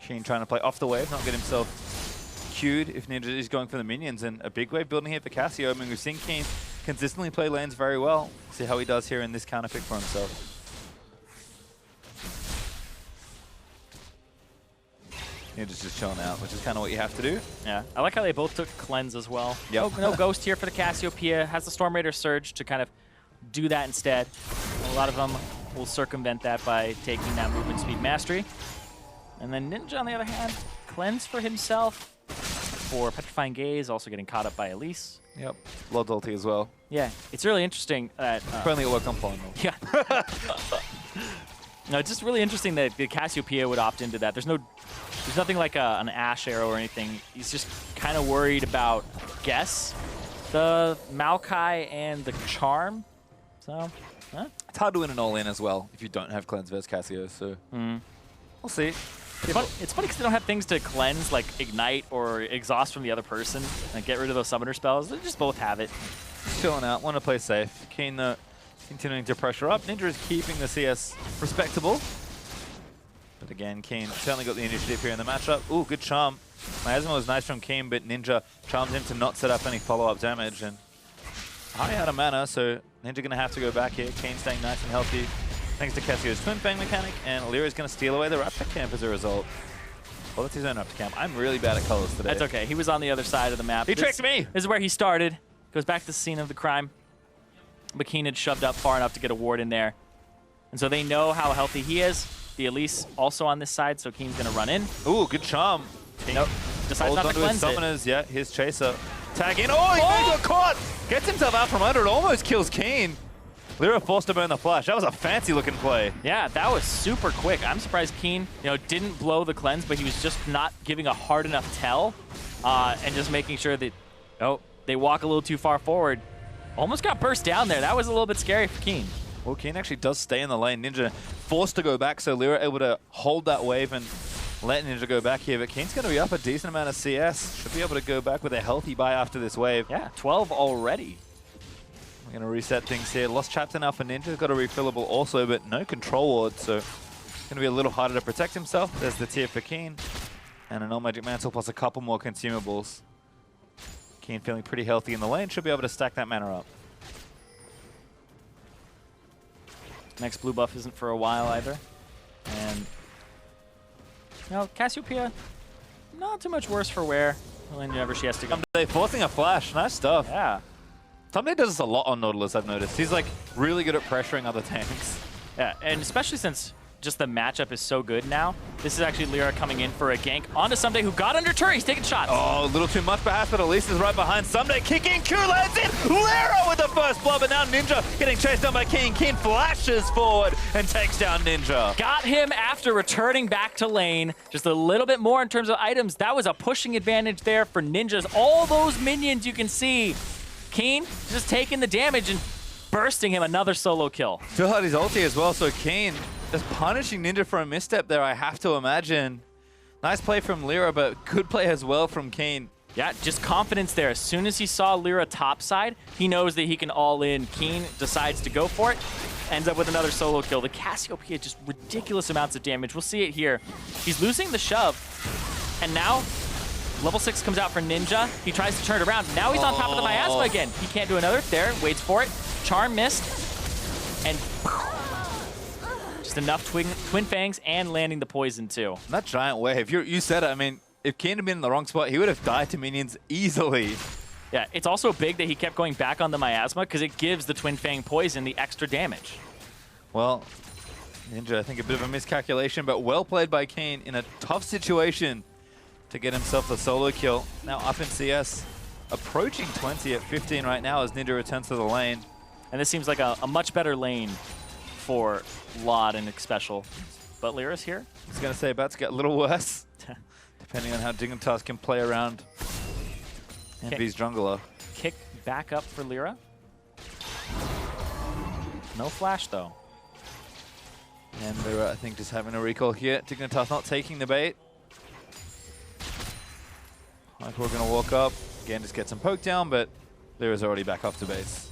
Keen trying to play off the wave, not get himself queued if Ninja is going for the minions. And a big wave building here for Casio. I mean, we've seen Keen consistently play lanes very well. See how he does here in this counter pick for himself. Ninja's just chilling out, which is kind of what you have to do. Yeah, I like how they both took cleanse as well. Yep. No Ghost here for the Cassiopeia. Has the Storm Raider Surge to kind of do that instead. A lot of them will circumvent that by taking that movement speed mastery. And then Ninja, on the other hand, cleanse for himself for Petrifying Gaze, also getting caught up by Elise. Yep. Lord ulti as well. Yeah, it's really interesting that... if only it worked on Final. Yeah. No, it's just really interesting that the Cassiopeia would opt into that. There's nothing like an Ash arrow or anything. He's just kind of worried about, guess, the Maokai and the Charm. So, it's hard to win an all-in as well if you don't have cleanse versus Cassio. So we'll see. It's funny because they don't have things to cleanse, like Ignite or Exhaust from the other person, and get rid of those summoner spells. They just both have it. Chilling out, want to play safe. Keen continuing to pressure up. Ninja is keeping the CS respectable. But again, Keen certainly got the initiative here in the matchup. Ooh, good charm. Miasma was nice from Keen, but Ninja charms him to not set up any follow-up damage. And high out of mana, so Ninja going to have to go back here. Keen staying nice and healthy thanks to Cassio's Twin Fang mechanic, and Lyra's going to steal away the Raptor camp as a result. Well, that's his own Raptor camp. I'm really bad at colors today. That's okay. He was on the other side of the map. He tricked me! This is where he started. Goes back to the scene of the crime. But Keen had shoved up far enough to get a ward in there. And so they know how healthy he is. The Elise also on this side, so Keen's going to run in. Ooh, good charm. Nope. Decides not to cleanse it. Summoners, yeah, his chaser. Tag in. Oh, he got caught! Gets himself out from under it, almost kills Keen. Lyra forced to burn the flash. That was a fancy looking play. Yeah, that was super quick. I'm surprised Keen, didn't blow the cleanse, but he was just not giving a hard enough tell and just making sure that, they walk a little too far forward. Almost got burst down there. That was a little bit scary for Keen. Well, Keen actually does stay in the lane. Ninja forced to go back, so Lyra able to hold that wave and let Ninja go back here. But Keen's going to be up a decent amount of CS. Should be able to go back with a healthy buy after this wave. Yeah, 12 already. We're going to reset things here. Lost chapter now for Ninja. Got a refillable also, but no control ward, so it's going to be a little harder to protect himself. There's the tier for Keen. And an all-magic mantle plus a couple more consumables. Keen feeling pretty healthy in the lane. Should be able to stack that mana up. Next blue buff isn't for a while either. And, Cassiopeia, not too much worse for wear. Whenever she has to go. Someday forcing a flash. Nice stuff. Yeah. Someday does this a lot on Nautilus, I've noticed. He's like really good at pressuring other tanks. Yeah, and especially since just the matchup is so good now. This is actually Lyra coming in for a gank onto Someday, who got under turret. He's taking shots. Oh, a little too much perhaps, but Elise is right behind Someday. Kicking, Q lands in. Lyra with the first blood, but now Ninja getting chased down by Keen. Keen flashes forward and takes down Ninja. Got him after returning back to lane. Just a little bit more in terms of items. That was a pushing advantage there for Ninjas. All those minions you can see. Keen just taking the damage and bursting him another solo kill. Still had his ulti as well, so Keen just punishing Ninja for a misstep there, I have to imagine. Nice play from Lyra, but good play as well from Keen. Yeah, just confidence there. As soon as he saw Lyra topside, he knows that he can all in. Keen decides to go for it. Ends up with another solo kill. The Cassiopeia, just ridiculous amounts of damage. We'll see it here. He's losing the shove. And now, level 6 comes out for Ninja. He tries to turn it around. Now he's on top of the Miasma again. He can't do another. There, waits for it. Charm missed. And just enough twin fangs and landing the poison too. That giant wave, you said it. I mean, if Keen had been in the wrong spot, he would have died to minions easily. Yeah, it's also big that he kept going back on the Miasma because it gives the Twin Fang poison the extra damage. Well, Ninja, I think a bit of a miscalculation, but well played by Keen in a tough situation to get himself the solo kill. Now up in CS, approaching 20 at 15 right now as Ninja returns to the lane. And this seems like a much better lane for Laud and Special. But Lyra's here. I was going to say, about to get a little worse, depending on how Dignitas can play around Envy's jungler. Kick back up for Lyra. No flash, though. And Lyra, I think, just having a recall here. Dignitas not taking the bait. Like we're going to walk up. Again, just get some poke down, but Lyra's already back off to base.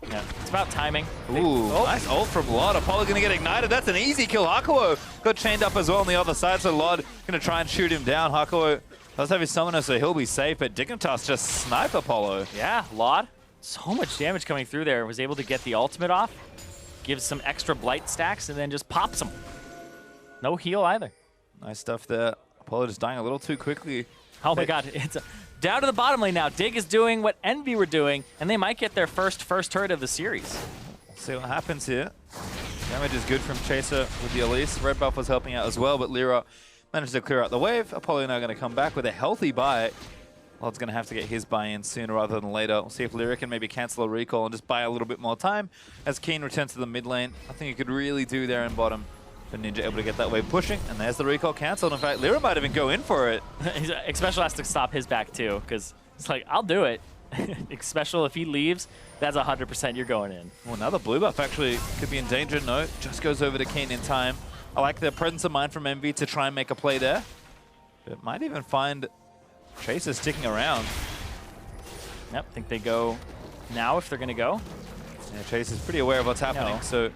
Yeah, it's about timing. Ooh, nice ult from Lod. Apollo gonna get ignited. That's an easy kill. Hakuo got chained up as well on the other side, so Lod gonna try and shoot him down. Hakuo does have his summoner, so he'll be safe, but Dignitas just snipe Apollo. Yeah, Lod, so much damage coming through there. Was able to get the ultimate off, gives some extra blight stacks, and then just pops them. No heal either. Nice stuff there. Apollo just dying a little too quickly. Oh my god, it's down to the bottom lane now. Dig is doing what Envy were doing, and they might get their first turret of the series. We'll see what happens here. Damage is good from Chaser with the Elise. Red buff was helping out as well, but Lyra managed to clear out the wave. Apollo now going to come back with a healthy buy. Lod's going to have to get his buy-in sooner rather than later. We'll see if Lyra can maybe cancel a recall and just buy a little bit more time as Keen returns to the mid lane. I think he could really do there in bottom. But Ninja able to get that wave pushing, and there's the recall cancelled. In fact, Lyra might even go in for it. Special has to stop his back too, because it's like, I'll do it. Special, if he leaves, that's 100% you're going in. Well, now the blue buff actually could be in danger. No, just goes over to Keen in time. I like the presence of mind from Envy to try and make a play there. But might even find Chaser sticking around. Yep, think they go now if they're going to go. Yeah, Chaser's pretty aware of what's happening, so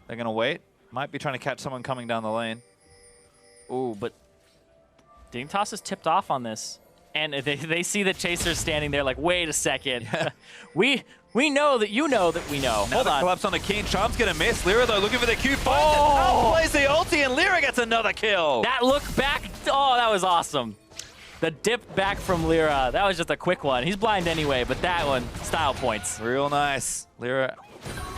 they're going to wait. Might be trying to catch someone coming down the lane. Ooh, but Dignitas is tipped off on this. And they see the Chaser's standing there like, wait a second. we know that you know that we know. Now Hold on. Collapse on the Keen. Charm's going to miss. Lyra, though, looking for the Q. Outplays the ulti, and Lyra gets another kill. That look back. Oh, that was awesome. The dip back from Lyra. That was just a quick one. He's blind anyway, but that one, style points. Real nice. Lyra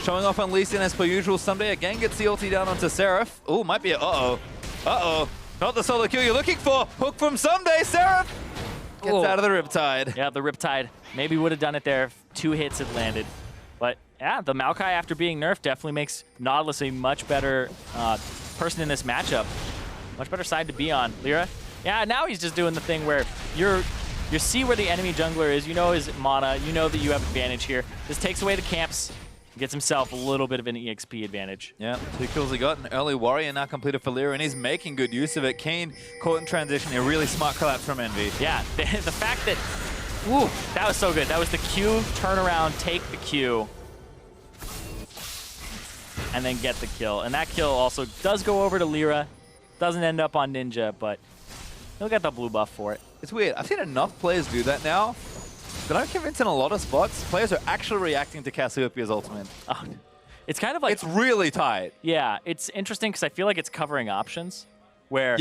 showing off on Lee Sin as per usual. Someday again gets the ulti down onto Seraph. Ooh, might be a uh-oh. Not the solo kill you're looking for. Hook from Someday. Seraph gets out of the Riptide. Yeah, the Riptide. Maybe would have done it there if 2 hits had landed. But yeah, the Maokai after being nerfed definitely makes Nautilus a much better person in this matchup. Much better side to be on. Lyra, yeah, now he's just doing the thing where you see where the enemy jungler is, you know his mana, you know that you have advantage here. This takes away the camps, gets himself a little bit of an EXP advantage. Yeah, 2 kills he got. An early warrior now completed for Lyra, and he's making good use of it. Kane caught in transition. A really smart collapse from Envy. Yeah, the fact that, ooh, that was so good. That was the Q, turnaround, take the Q, and then get the kill. And that kill also does go over to Lyra. Doesn't end up on Ninja, but he'll get the blue buff for it. It's weird. I've seen enough players do that now, but I'm convinced in a lot of spots, players are actually reacting to Cassiopeia's ultimate. Oh, it's kind of like... It's really tight. Yeah, it's interesting because I feel like it's covering options, where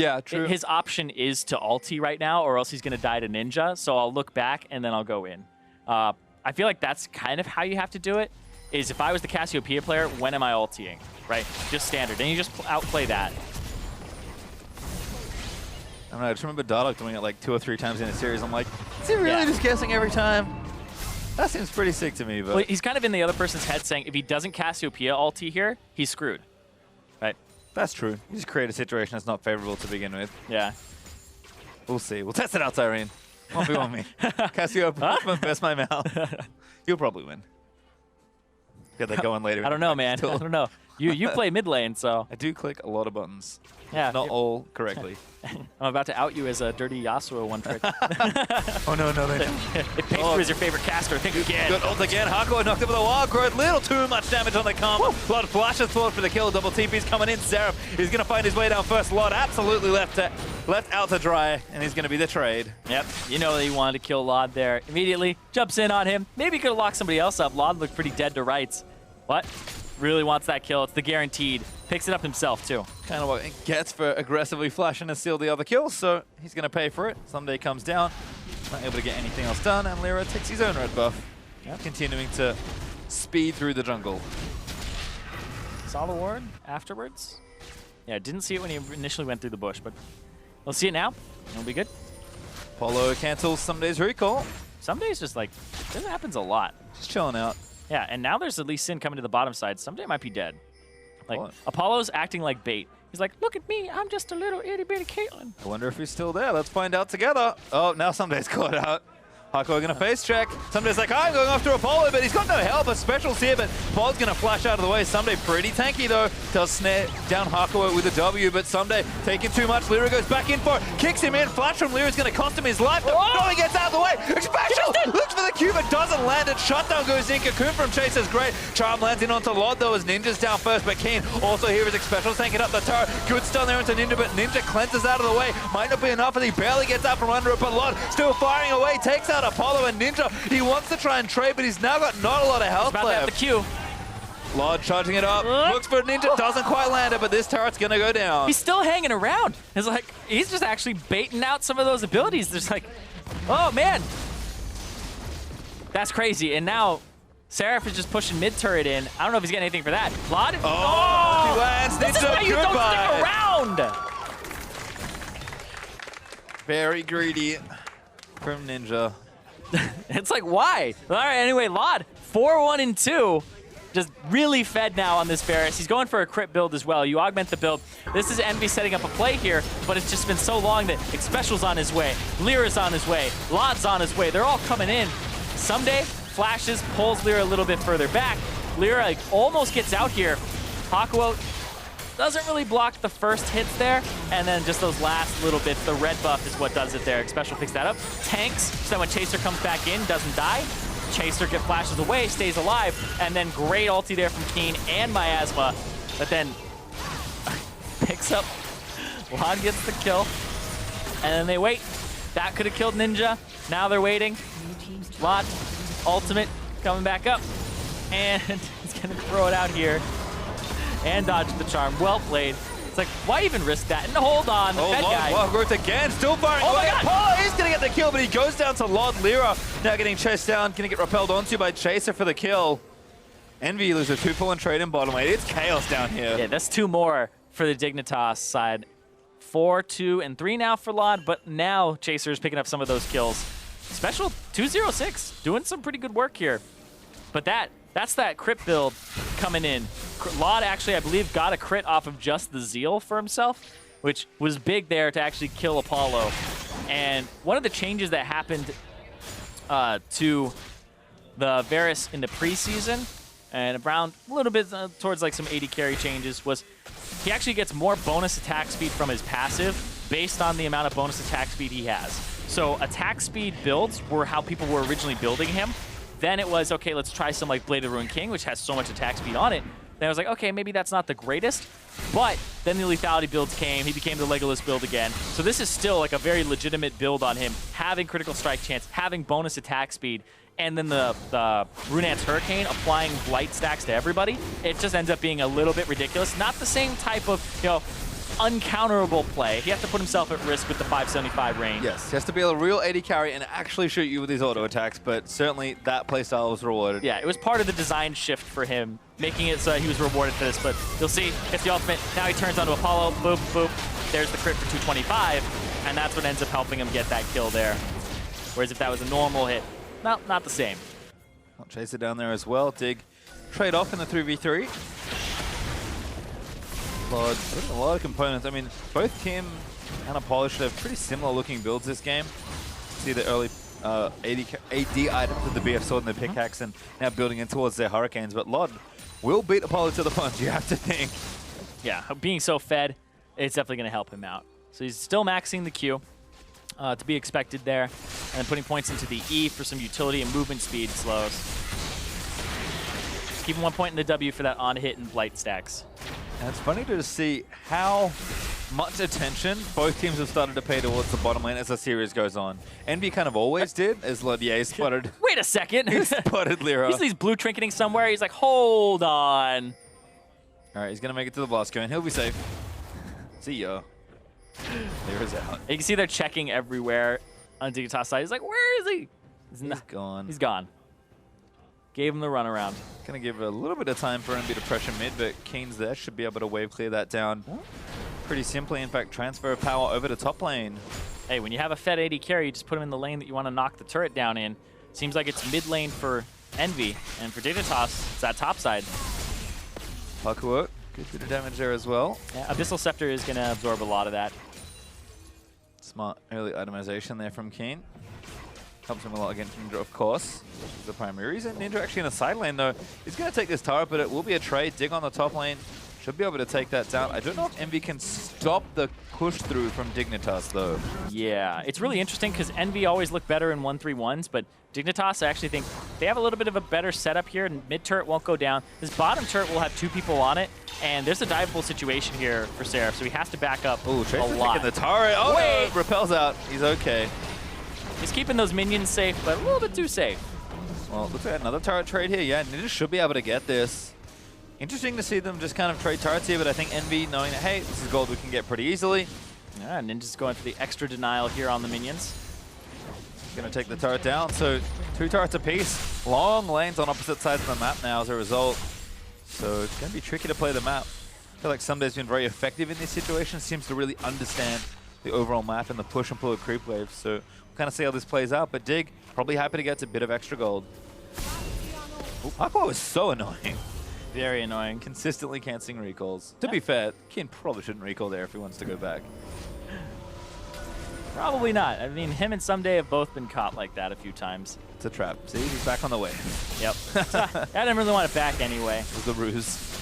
his option is to ulti right now, or else he's going to die to Ninja, so I'll look back and then I'll go in. I feel like that's kind of how you have to do it, is if I was the Cassiopeia player, when am I ultiing, right? Just standard, and you just outplay that. I don't know, I just remember Dardock doing it like 2 or 3 times in a series. I'm like, is he really just guessing every time? That seems pretty sick to me, but... Well, he's kind of in the other person's head saying, if he doesn't Cassiopeia ulti here, he's screwed, right? That's true. You just create a situation that's not favorable to begin with. Yeah. We'll see. We'll test it out, Cyrene. 1v1 me. Cassiopeia, best my mouth. You'll probably win. Get that going later. I don't know, man. I don't know. You play mid lane, so... I do click a lot of buttons. Yeah. Not all correctly. I'm about to out you as a dirty Yasuo one trick. Oh, no, they don't. If Pacer is your favorite caster, think again. Good ult again. Hakuo knocked him with a wild growth. Little too much damage on the combo. Lod flashes forward for the kill. Double TP's coming in. Seraph is going to find his way down first. Lod absolutely left out to dry, and he's going to be the trade. Yep. You know that he wanted to kill Lod there. Immediately jumps in on him. Maybe he could have locked somebody else up. Lod looked pretty dead to rights. What? Really wants that kill. It's the guaranteed. Picks it up himself, too. Kind of what he gets for aggressively flashing to steal the other kills, so he's going to pay for it. Someday comes down, not able to get anything else done, and Lyra takes his own red buff. Yep. Continuing to speed through the jungle. Saw the ward afterwards. Yeah, didn't see it when he initially went through the bush, but we'll see it now. It'll be good. Polo cancels Someday's recall. Someday's just like, this happens a lot. Just chilling out. Yeah, and now there's at least Sin coming to the bottom side. Someday might be dead. Like, Apollo's acting like bait. He's like, look at me, I'm just a little itty-bitty Caitlyn. I wonder if he's still there. Let's find out together. Oh, now Someday's caught out. Hakuo gonna face check. Sunday's like, I'm going after Apollo, but he's got no help. A special's here, but Paul's gonna flash out of the way. Someday pretty tanky though. Does snare down Hakuo with a W, but Someday taking too much. Lyra goes back in for it, kicks him in. Flash from Lyra's gonna cost him his life. No, he gets out of the way. Special looks for the Q, but doesn't land it. Shutdown goes in. Cocoon from Chase is great. Charm lands in onto Lod though as Ninja's down first, but Keen also here is Special tanking up the turret. Good stun there into Ninja, but Ninja cleanses out of the way. Might not be enough as he barely gets out from under it, but Lod still firing away. Takes out Apollo and Ninja. He wants to try and trade, but he's now got not a lot of health He's about left. to have the Q. Lod charging it up. Looks for Ninja. Doesn't quite land it, but this turret's going to go down. He's still hanging around. It's like, he's just actually baiting out some of those abilities. There's like, oh man. That's crazy. And now Seraph is just pushing mid turret in. I don't know if he's getting anything for that. Lod? Oh! He lands. Ninja, this is why you don't stick around. Very greedy from Ninja. It's like, why? All right, anyway, Lod, 4-1 and 2. Just really fed now on this Varus. He's going for a crit build as well. You augment the build. This is Envy setting up a play here, but it's just been so long that Special's on his way. Lyra's on his way. Lod's on his way. They're all coming in. Someday flashes, pulls Lyra a little bit further back. Lyra almost gets out here. Hakuo doesn't really block the first hits there, and then just those last little bits, the red buff is what does it there. Special picks that up. Tanks, so that when Chaser comes back in, doesn't die. Chaser flashes away, stays alive, and then great ulti there from Keen and Miasma, but then picks up. Lod gets the kill, and then they wait. That could have killed Ninja. Now they're waiting. Lod, ultimate, coming back up, and he's gonna throw it out here and dodge the charm. Well played. It's like, why even risk that? And hold on, the Fed guy. Lod growth again, still firing Oh away. my God. Apollo is going to get the kill, but he goes down to Lod. Lyra now getting chased down, going to get repelled onto by Chaser for the kill. Envy loses 2 pull and trade in bottom lane. It's chaos down here. Yeah, that's 2 more for the Dignitas side. 4, 2, and 3 now for Lod, but now Chaser is picking up some of those kills. Special 206, doing some pretty good work here. But that's that crit build coming in. Lod actually, I believe, got a crit off of just the Zeal for himself, which was big there to actually kill Apollo. And one of the changes that happened to the Varus in the preseason, and around a little bit towards like some AD carry changes, was he actually gets more bonus attack speed from his passive based on the amount of bonus attack speed he has. So attack speed builds were how people were originally building him. Then it was, okay, let's try some like Blade of the Ruined King, which has so much attack speed on it. Then I was like, okay, maybe that's not the greatest. But then the lethality builds came. He became the Legolas build again. So this is still like a very legitimate build on him, having critical strike chance, having bonus attack speed, and then the Runeant's Hurricane applying blight stacks to everybody. It just ends up being a little bit ridiculous. Not the same type of, uncounterable play. He has to put himself at risk with the 575 range. Yes, he has to be a real AD carry and actually shoot you with his auto attacks, but certainly that playstyle was rewarded. Yeah, it was part of the design shift for him, making it so that he was rewarded for this, but you'll see, gets the ultimate, now he turns onto Apollo, boop, boop, there's the crit for 225, and that's what ends up helping him get that kill there. Whereas if that was a normal hit, not the same. I'll chase it down there as well. Dig, trade off in the 3v3. A lot of components. I mean, both Kim and Apollo should have pretty similar looking builds this game. See the early AD items with the BF sword and the pickaxe, and now building in towards their hurricanes. But Lod will beat Apollo to the punch, you have to think. Yeah, being so fed, it's definitely going to help him out. So he's still maxing the Q, to be expected there, and then putting points into the E for some utility and movement speed slows. Just keeping 1 point in the W for that on-hit and blight stacks. And it's funny to see how much attention both teams have started to pay towards the bottom lane as the series goes on. Envy kind of always did, as Lodier spotted. Wait a second. He spotted Lyra. He's blue trinketing somewhere. He's like, hold on. All right, he's going to make it to the blast cone. He'll be safe. See ya. Lyra's out. You can see they're checking everywhere on Dignitas side. He's like, where is he? He's gone. He's gone. Gave him the runaround. Going to give a little bit of time for Envy to pressure mid, but Keen's there. Should be able to wave clear that down pretty simply. In fact, transfer of power over to top lane. Hey, when you have a fed AD carry, you just put him in the lane that you want to knock the turret down in. Seems like it's mid lane for Envy, and for Dignitas, it's that top side. Hakuo, good bit of damage there as well. Yeah, Abyssal Scepter is going to absorb a lot of that. Smart early itemization there from Keen. Helps him a lot against Ninja, of course, which is the primary reason. Ninja actually in the side lane, though. He's going to take this turret, but it will be a trade. Dig on the top lane. Should be able to take that down. I don't know if Envy can stop the push through from Dignitas, though. Yeah, it's really interesting because Envy always look better in 1-3-1s, but Dignitas, I actually think they have a little bit of a better setup here. Mid turret won't go down. This bottom turret will have 2 people on it, and there's a diveable situation here for Seraph, so he has to back up a lot. Taking the turret. Oh, wait! No, repels out. He's okay. He's keeping those minions safe, but a little bit too safe. Well, looks like another turret trade here. Yeah, Ninja should be able to get this. Interesting to see them just kind of trade turrets here, but I think Envy knowing that, hey, this is gold we can get pretty easily. Yeah, Ninja's going for the extra denial here on the minions. Going to take the turret down, so 2 turrets apiece. Long lanes on opposite sides of the map now as a result. So it's going to be tricky to play the map. I feel like Sunday's been very effective in these situations, seems to really understand the overall map and the push and pull of creep waves. So we'll kind of see how this plays out, but Dig probably happy to get a bit of extra gold. Aqua was so annoying. Very annoying. Consistently canceling recalls. To be fair, Kin probably shouldn't recall there if he wants to go back. Probably not. I mean, him and Someday have both been caught like that a few times. It's a trap. See, he's back on the way. Yep. I didn't really want it back anyway. It was the ruse.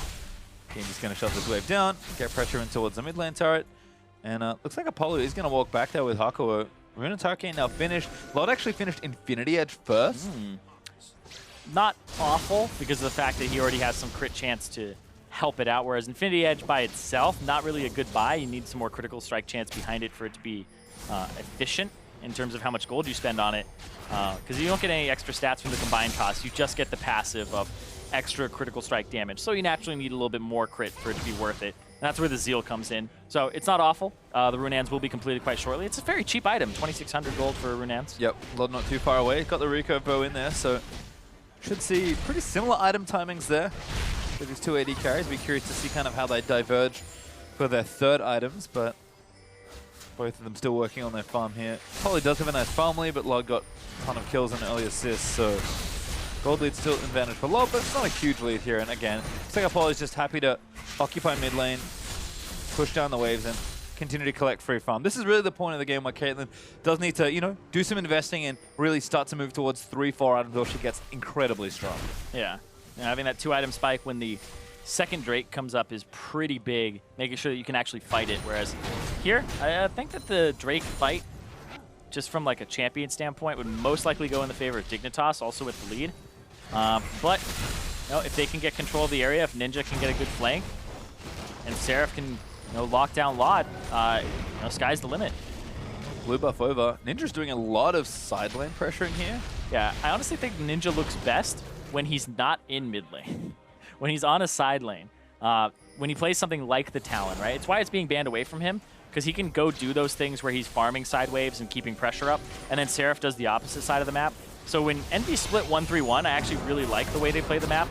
Kin just going to shove this wave down, get pressure in towards the mid lane turret. And looks like Apollo is going to walk back there with Hakuo. Rune Tarkane now finished. Lod actually finished Infinity Edge first. Not awful because of the fact that he already has some crit chance to help it out, whereas Infinity Edge by itself, not really a good buy. You need some more critical strike chance behind it for it to be efficient in terms of how much gold you spend on it. Because you don't get any extra stats from the combined cost. You just get the passive of extra critical strike damage. So you naturally need a little bit more crit for it to be worth it. And that's where the Zeal comes in. So it's not awful. The Runaans will be completed quite shortly. It's a very cheap item, 2,600 gold for Runaans. Yep, Lod not too far away. Got the recurve bow in there, so should see pretty similar item timings there for these 2 AD carries. Be curious to see kind of how they diverge for their third items, but both of them still working on their farm here. Polly does have a nice farm lead, but Lod got a ton of kills and early assists, so gold lead still advantage for Lod, but it's not a huge lead here. And again, looks like Polly's just happy to occupy mid lane, push down the waves, and continue to collect free farm. This is really the point of the game where Caitlyn does need to, you know, do some investing and really start to move towards 3-4 items, or she gets incredibly strong. Yeah. Having that 2-item spike when the second Drake comes up is pretty big, making sure that you can actually fight it. Whereas here, I think that the Drake fight, just from like a champion standpoint, would most likely go in the favor of Dignitas, also with the lead. But you know, if they can get control of the area, if Ninja can get a good flank, and Seraph can lock down Lod, sky's the limit. Blue buff over. Ninja's doing a lot of side lane pressuring here. Yeah, I honestly think Ninja looks best when he's not in mid lane. When he's on a side lane. When he plays something like the Talon, right? It's why it's being banned away from him, because he can go do those things where he's farming side waves and keeping pressure up, and then Seraph does the opposite side of the map. So when Envy split 1-3-1, I actually really like the way they play the map.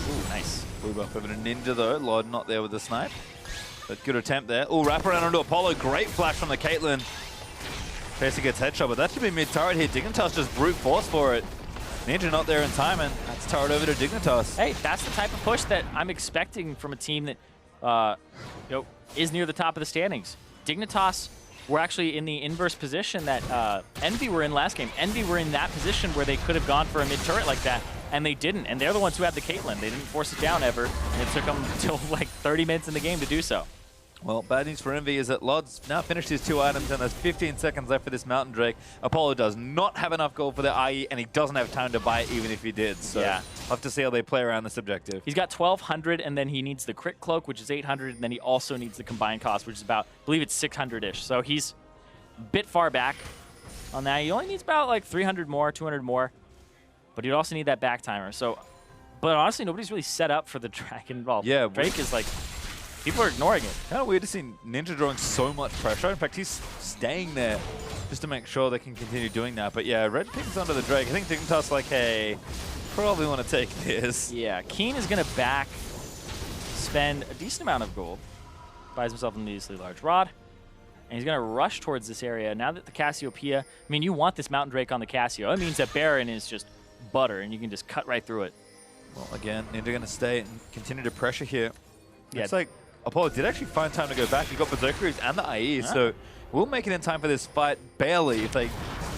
Ooh, nice. Blue buff over to Ninja though. Lod not there with the snipe. But good attempt there. Ooh, wrap around onto Apollo. Great flash from the Caitlyn. Tracer gets headshot, but that should be mid-turret here. Dignitas just brute force for it. Ninja not there in time, and that's turret over to Dignitas. Hey, that's the type of push that I'm expecting from a team that is near the top of the standings. Dignitas were actually in the inverse position that Envy were in last game. Envy were in that position where they could have gone for a mid-turret like that, and they didn't. And they're the ones who had the Caitlyn. They didn't force it down ever, and it took them till like 30 minutes in the game to do so. Well, bad news for Envy is that Lod's now finished his 2 items, and there's 15 seconds left for this Mountain Drake. Apollo does not have enough gold for the IE, and he doesn't have time to buy it even if he did. So yeah. We'll have to see how they play around this objective. He's got 1,200, and then he needs the crit cloak, which is 800, and then he also needs the combined cost, which is about, I believe it's 600-ish. So he's a bit far back on that. He only needs about like 300 more, 200 more, but he'd also need that back timer. So, but honestly, nobody's really set up for the Dragon involved. Yeah, Drake is like, people are ignoring it. Kind of weird to see Ninja drawing so much pressure. In fact, he's staying there just to make sure they can continue doing that. But yeah, Red pings onto the Drake. I think Dignitas like, hey, probably want to take this. Yeah, Keen is going to spend a decent amount of gold, buys himself an immediately large rod, and he's going to rush towards this area. Now that the Cassiopeia, I mean, you want this Mountain Drake on the Cassio. It means that Baron is just butter, and you can just cut right through it. Well, again, Ninja going to stay and continue to pressure here. Yeah. Looks like Apollo did actually find time to go back. He got Berserkeries and the IE, so we'll make it in time for this fight. Barely. If they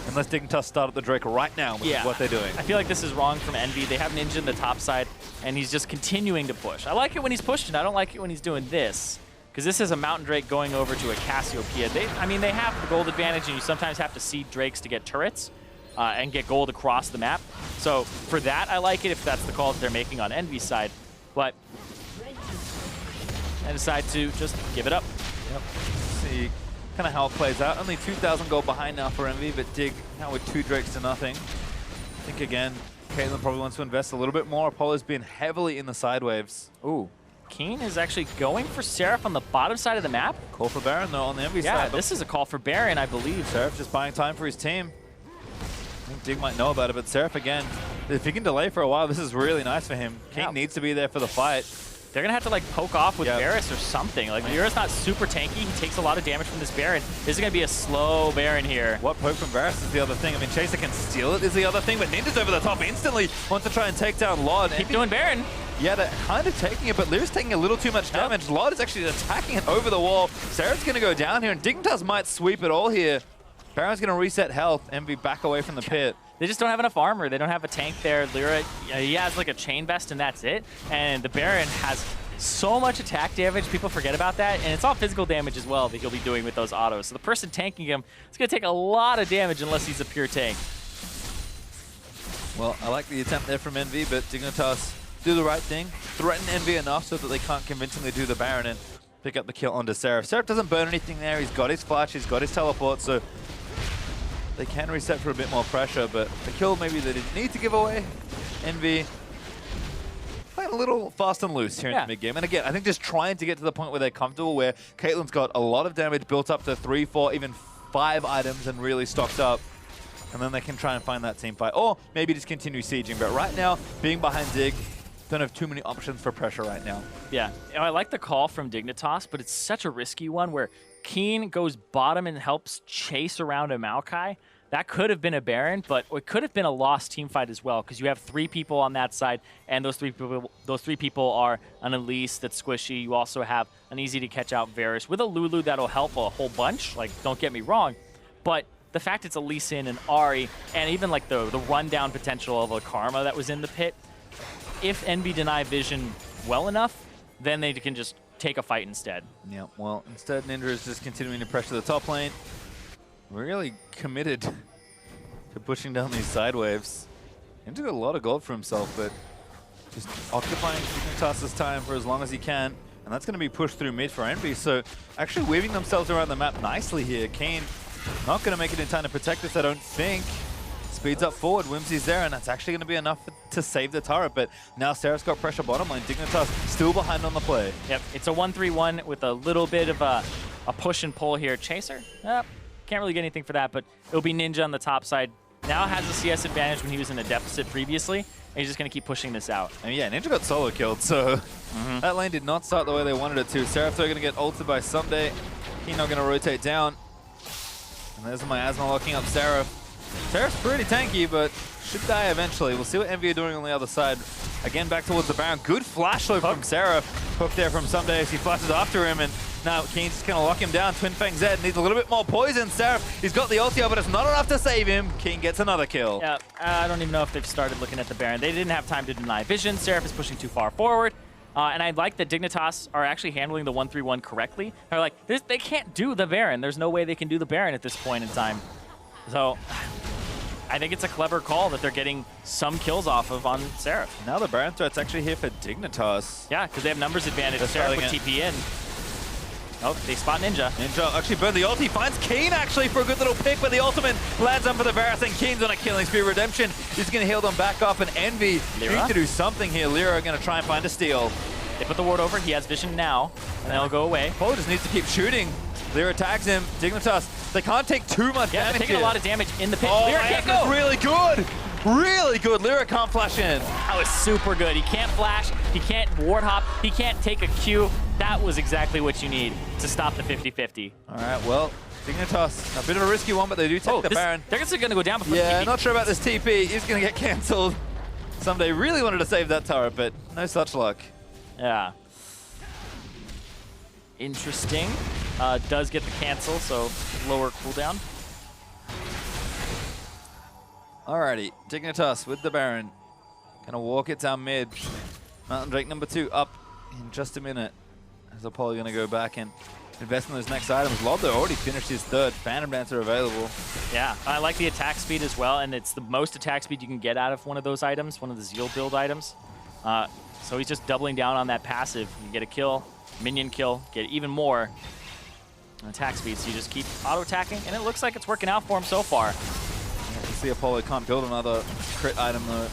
Unless Dignitas start at the Drake right now, which is what they're doing. I feel like this is wrong from Envy. They have Ninja in the top side, and he's just continuing to push. I like it when he's pushing. I don't like it when he's doing this, because this is a Mountain Drake going over to a Cassiopeia. They have the gold advantage, and you sometimes have to seed Drakes to get turrets and get gold across the map. So for that, I like it if that's the call that they're making on Envy's side. But I decide to just give it up. Yep. See kind of how it plays out. Only 2,000 gold behind now for Envy, but Dig now with 2 Drakes to nothing. I think again, Caitlyn probably wants to invest a little bit more. Apollo's been heavily in the side waves. Ooh. Keen is actually going for Seraph on the bottom side of the map. Call for Baron though on the Envy side. Yeah, this is a call for Baron, I believe. Seraph just buying time for his team. I think Dig might know about it, but Seraph again, if he can delay for a while, this is really nice for him. King needs to be there for the fight. They're going to have to like poke off with Varus or something. Like Varus not super tanky. He takes a lot of damage from this Baron. This is going to be a slow Baron here. What poke from Varus is the other thing. I mean, Chaser can steal it is the other thing, but Ninja's over the top instantly. Wants to try and take down Lod. Keep doing Baron. Yeah, they're kind of taking it, but Lyra's taking a little too much damage. Lod is actually attacking it over the wall. Seraph's going to go down here, and Dignitas might sweep it all here. Baron's going to reset health. Envy back away from the pit. They just don't have enough armor. They don't have a tank there. Lyra, he has like a chain vest, and that's it. And the Baron has so much attack damage, people forget about that, and it's all physical damage as well that he'll be doing with those autos. So the person tanking him is going to take a lot of damage unless he's a pure tank. Well, I like the attempt there from Envy, but Dignitas do the right thing, threaten Envy enough so that they can't convincingly do the Baron and pick up the kill onto Seraph. Seraph doesn't burn anything there. He's got his flash, he's got his teleport, so they can reset for a bit more pressure, but the kill maybe they didn't need to give away. Envy playing a little fast and loose here in the mid-game. And again, I think just trying to get to the point where they're comfortable, where Caitlyn's got a lot of damage built up to 3, 4, even 5 items and really stocked up. And then they can try and find that team fight. Or maybe just continue sieging. But right now, being behind Dig, don't have too many options for pressure right now. Yeah, I like the call from Dignitas, but it's such a risky one where Keen goes bottom and helps chase around a Maokai. That could have been a Baron, but it could have been a lost team fight as well, because you have 3 people on that side, and those three people are an Elise that's squishy. You also have an easy-to-catch-out Varus with a Lulu that'll help a whole bunch. Like, don't get me wrong, but the fact it's a Lee Sin and Ahri, and even like the rundown potential of a Karma that was in the pit, if Envy deny vision well enough, then they can just take a fight instead. Yeah, well, instead Ninja is just continuing to pressure the top lane. Really committed to pushing down these side waves. Ninja got a lot of gold for himself, but just occupying Dignitas' time for as long as he can. And that's going to be pushed through mid for Envy. So actually weaving themselves around the map nicely here. Kane not going to make it in time to protect this, I don't think. Speeds up forward, Whimsy's there, and that's actually going to be enough to save the turret. But now Seraph's got pressure bottom lane. Dignitas still behind on the play. Yep, it's a 1-3-1 with a little bit of a push and pull here. Chaser? Can't really get anything for that, but it'll be Ninja on the top side. Now has a CS advantage when he was in a deficit previously, and he's just going to keep pushing this out. And yeah, Ninja got solo killed, so that lane did not start the way they wanted it to. Seraph are going to get ulted by Someday. He's not going to rotate down. And there's my Asma locking up Seraph. Seraph's pretty tanky, but should die eventually. We'll see what Envy are doing on the other side. Again, back towards the Baron. Good flash though from Seraph. Hook there from Someday as he flashes after him, and now Keen's just going to lock him down. Twin Fang Zed needs a little bit more poison. Seraph, he's got the ulti, but it's not enough to save him. Keen gets another kill. Yeah, I don't even know if they've started looking at the Baron. They didn't have time to deny vision. Seraph is pushing too far forward. And I like that Dignitas are actually handling the 1-3-1 correctly. They're like, they can't do the Baron. There's no way they can do the Baron at this point in time. So I think it's a clever call that they're getting some kills off of on Seraph. Now the Baron threat's actually here for Dignitas. Yeah, because they have numbers advantage. Seraph with TP in. Oh, they spot Ninja. Ninja actually burned the ulti, finds Keen actually for a good little pick, but the ultimate lands on for the Varus, and Keen's on a killing spree. Redemption is going to heal them back up, and Envy needs to do something here. Lyra are going to try and find a steal. They put the ward over. He has vision now, and they'll go away. Polo just needs to keep shooting. Lyra tags him. Dignitas, they can't take too much damage. Yeah, they're taking a lot of damage in the pit. Oh, Lyra can't go. Really good. Really good. Lyra can't flash in. That was super good. He can't flash. He can't ward hop. He can't take a Q. That was exactly what you need to stop the 50-50. All right, well, Dignitas, a bit of a risky one, but they do take the Baron. They're just going to go down before the TP. Not sure about this TP. He's going to get cancelled. Someday really wanted to save that turret, but no such luck. Yeah. Interesting. Does get the cancel, so lower cooldown. Alrighty, Dignitas with the Baron. Gonna walk it down mid. Mountain Drake number 2 up in just a minute. As Apollo gonna go back and invest in those next items. Lobdo already finished his 3rd. Phantom Dancer available. Yeah, I like the attack speed as well, and it's the most attack speed you can get out of one of those items, one of the Zeal build items. So he's just doubling down on that passive. You get a kill, minion kill, get even more attack speed, so you just keep auto-attacking, and it looks like it's working out for him so far. You see Apollo can't build another crit item though.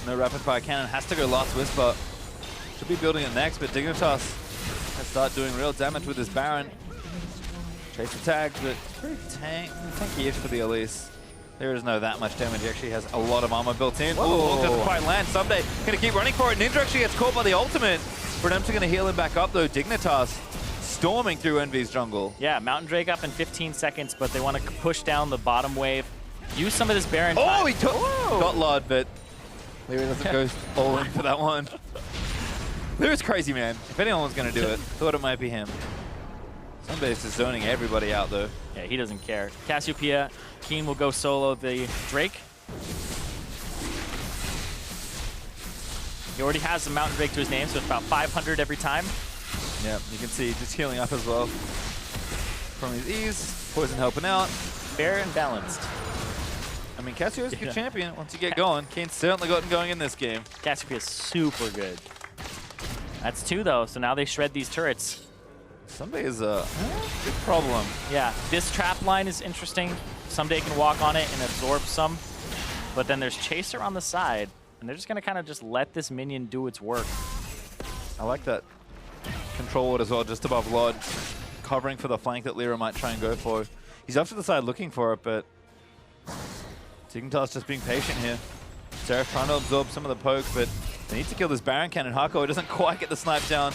No rapid fire cannon, has to go Last Whisper. Should be building it next, but Dignitas can start doing real damage with his Baron. Chase the tag, but pretty tanky-ish for the Elise. There is no that much damage. He actually has a lot of armor built in. Oh, doesn't quite land. Someday gonna keep running for it. Ninja actually gets caught by the ultimate. Redemption gonna heal him back up though. Dignitas storming through Envy's jungle. Yeah, Mountain Drake up in 15 seconds, but they want to push down the bottom wave. Use some of this Baron time. Oh, he got Lod, but Leary doesn't go all in for that one. Leary's crazy, man. If anyone was going to do it, thought it might be him. Somebody's just zoning everybody out, though. Yeah, he doesn't care. Cassiopeia, Keen will go solo the Drake. He already has a Mountain Drake to his name, so it's about 500 every time. Yeah, you can see just healing up as well. From his ease, Poison helping out. Fair and balanced. I mean, Cassiopeia's a good champion once you get going. Kane's certainly gotten going in this game. Cassiopeia's super good. That's 2 though, so now they shred these turrets. Someday is a big problem. Yeah, this trap line is interesting. Someday can walk on it and absorb some. But then there's Chaser on the side, and they're just gonna kind of just let this minion do its work. I like that control ward as well, just above Lod, covering for the flank that Lyra might try and go for. He's off to the side looking for it, but Dignitas just being patient here. Seraph trying to absorb some of the poke, but they need to kill this Baron Cannon. Hako doesn't quite get the snipe down.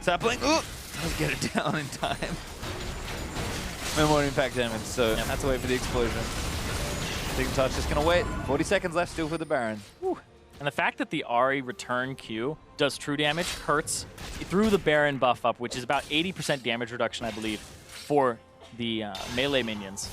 Sapling, ooh, does get it down in time. No more impact damage, so that's to wait for the explosion. Dignitas just gonna wait. 40 seconds left still for the Baron. Whew. And the fact that the Ahri return Q does true damage hurts through the Baron buff up, which is about 80% damage reduction, I believe, for the melee minions.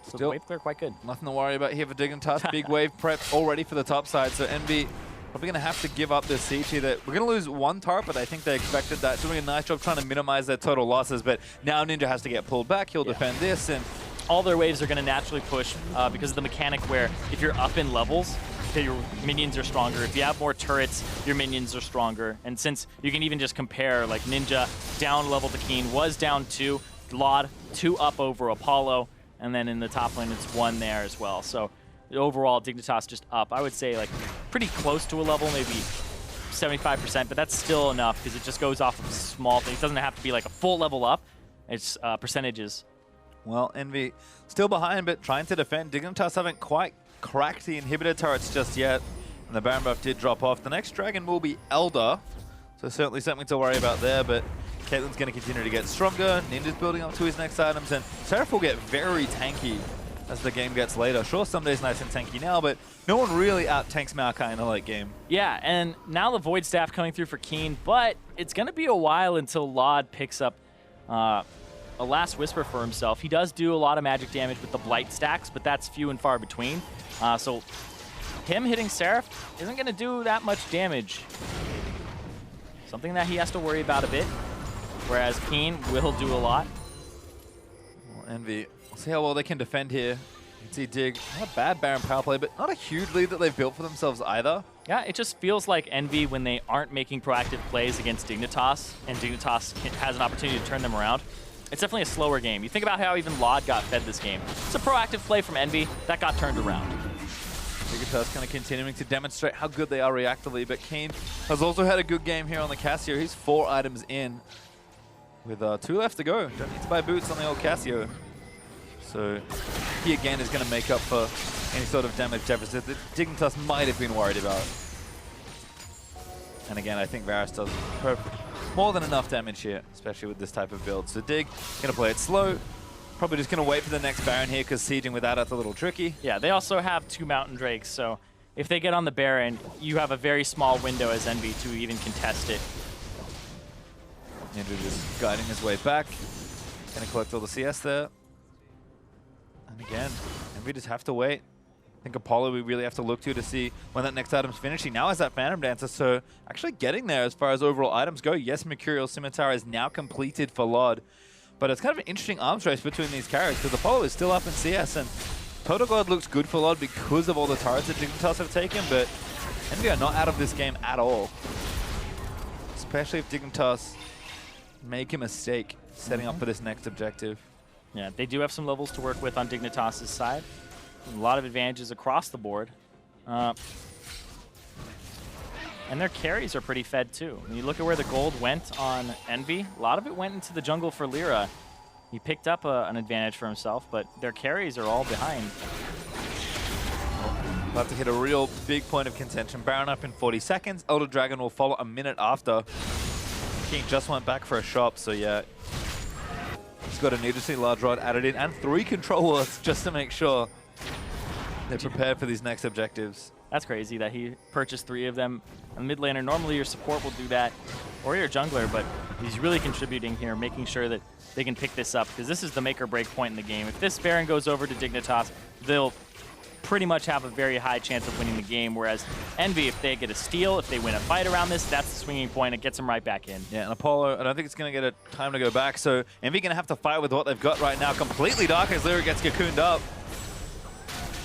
So the wave clear quite good. Nothing to worry about here for Dignitas. Big wave prep already for the top side, so Envy probably going to have to give up this siege here. We're going to lose 1 turret, but I think they expected that. Doing a nice job trying to minimize their total losses, but now Ninja has to get pulled back. He'll defend this, and all their waves are going to naturally push because of the mechanic where if you're up in levels, your minions are stronger. If you have more turrets, your minions are stronger. And since you can even just compare, like Ninja down level to Keen was down 2, Lod 2 up over Apollo, and then in the top lane it's 1 there as well. So overall, Dignitas just up. I would say like pretty close to a level, maybe 75%, but that's still enough because it just goes off of small things. It doesn't have to be like a full level up. It's percentages. Well, Envy still behind, but trying to defend. Dignitas haven't quite cracked the inhibitor turrets just yet, and the Baron buff did drop off. The next dragon will be Elder, so certainly something to worry about there, but Caitlyn's going to continue to get stronger. Ninja's building up to his next items, and Seraph will get very tanky as the game gets later. Sure, some days nice and tanky now, but no one really out-tanks Maokai in the late game. Yeah, and now the Void Staff coming through for Keen, but it's going to be a while until Lod picks up a Last Whisper for himself. He does do a lot of magic damage with the Blight stacks, but that's few and far between. So him hitting Seraph isn't going to do that much damage. Something that he has to worry about a bit, whereas Keen will do a lot. Well, Envy, we'll see how well they can defend here. You can see Dig, not a bad Baron power play, but not a huge lead that they've built for themselves either. Yeah, it just feels like Envy when they aren't making proactive plays against Dignitas, and Dignitas has an opportunity to turn them around. It's definitely a slower game. You think about how even Lod got fed this game. It's a proactive play from Envy that got turned around. Dignitas kind of continuing to demonstrate how good they are reactively, but Keen has also had a good game here on the Cassio. He's 4 items in with 2 left to go. Don't need to buy boots on the old Cassio. So he again is going to make up for any sort of damage deficit that Dignitas might have been worried about. And again, I think Varus does more than enough damage here, especially with this type of build. So Dig, going to play it slow. Probably just going to wait for the next Baron here because sieging with that's a little tricky. Yeah, they also have 2 Mountain Drakes, so if they get on the Baron, you have a very small window as Envy to even contest it. Ninja just guiding his way back. Going to collect all the CS there. And again, Envy just have to wait. I think Apollo we really have to look to see when that next item's finished. He now has that Phantom Dancer, so actually getting there as far as overall items go. Yes, Mercurial Scimitar is now completed for Lod, but it's kind of an interesting arms race between these characters because Apollo is still up in CS, and Total God looks good for Lod because of all the turrets that Dignitas have taken, but Envy are not out of this game at all. Especially if Dignitas make a mistake setting up for this next objective. Yeah, they do have some levels to work with on Dignitas' side. A lot of advantages across the board. And their carries are pretty fed too. When you look at where the gold went on Envy, a lot of it went into the jungle for Lyra. He picked up an advantage for himself, but their carries are all behind. About to hit a real big point of contention. Baron up in 40 seconds. Elder Dragon will follow a minute after. King just went back for a shop, so yeah. He's got a needlessly large rod added in and 3 controllers just to make sure they're prepared for these next objectives. That's crazy that he purchased 3 of them. A mid laner, normally your support will do that, or your jungler, but he's really contributing here, making sure that they can pick this up, because this is the make or break point in the game. If this Baron goes over to Dignitas, they'll pretty much have a very high chance of winning the game, whereas Envy, if they get a steal, if they win a fight around this, that's the swinging point. It gets them right back in. Yeah, and Apollo, I don't think it's going to get a time to go back, so Envy going to have to fight with what they've got right now. Completely dark as Lyra gets cocooned up.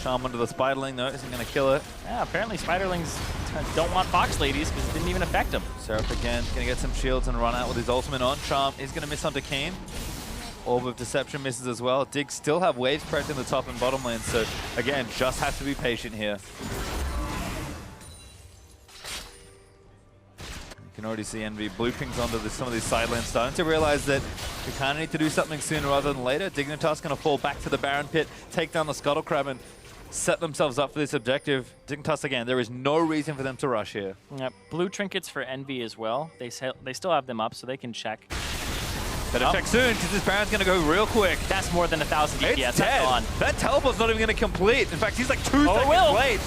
Charm under the Spiderling, though, isn't going to kill it. Yeah, apparently Spiderlings don't want Fox Ladies because it didn't even affect them. Seraph again, going to get some shields and run out with his ultimate on. Charm is going to miss onto Keen. Orb of Deception misses as well. Dig still have waves pressing the top and bottom lane, so again, just have to be patient here. You can already see Envy blue pings onto some of these side lanes, starting to realize that we kind of need to do something sooner rather than later. Dignitas going to fall back to the Baron Pit, take down the Scuttle Crab, and set themselves up for this objective. Dignitas again, there is no reason for them to rush here. Yep. Blue trinkets for Envy as well. They still have them up, so they can check. Better check soon, because this Baron's going to go real quick. That's more than 1,000 DPS. It's dead. That's gone. That teleport's not even going to complete. In fact, he's like 2 seconds late.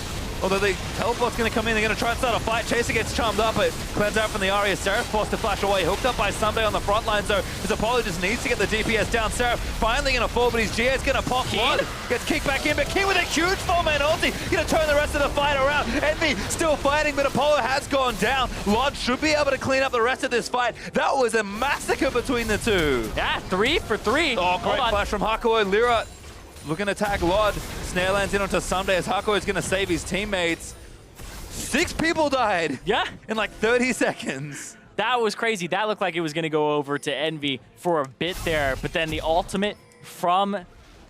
Although the teleport's going to come in, they're going to try and start a fight. Chaser gets charmed up, but cleanse out from the Arya. Seraph forced to flash away, hooked up by Sunday on the front line, so his Apollo just needs to get the DPS down. Seraph finally going to fall, but his GA's going to pop. Blood gets kicked back in, but King with a huge 4-man ulti, going to turn the rest of the fight around. Envy still fighting, but Apollo has gone down. Lod should be able to clean up the rest of this fight. That was a massacre between the two. Yeah, 3 for 3. Oh, great flash from Hakuo. Lyra looking to tag Lod. Snare lands in onto Sunday as Hakuo is going to save his teammates. 6 people died. Yeah. In like 30 seconds. That was crazy. That looked like it was going to go over to Envy for a bit there, but then the ultimate from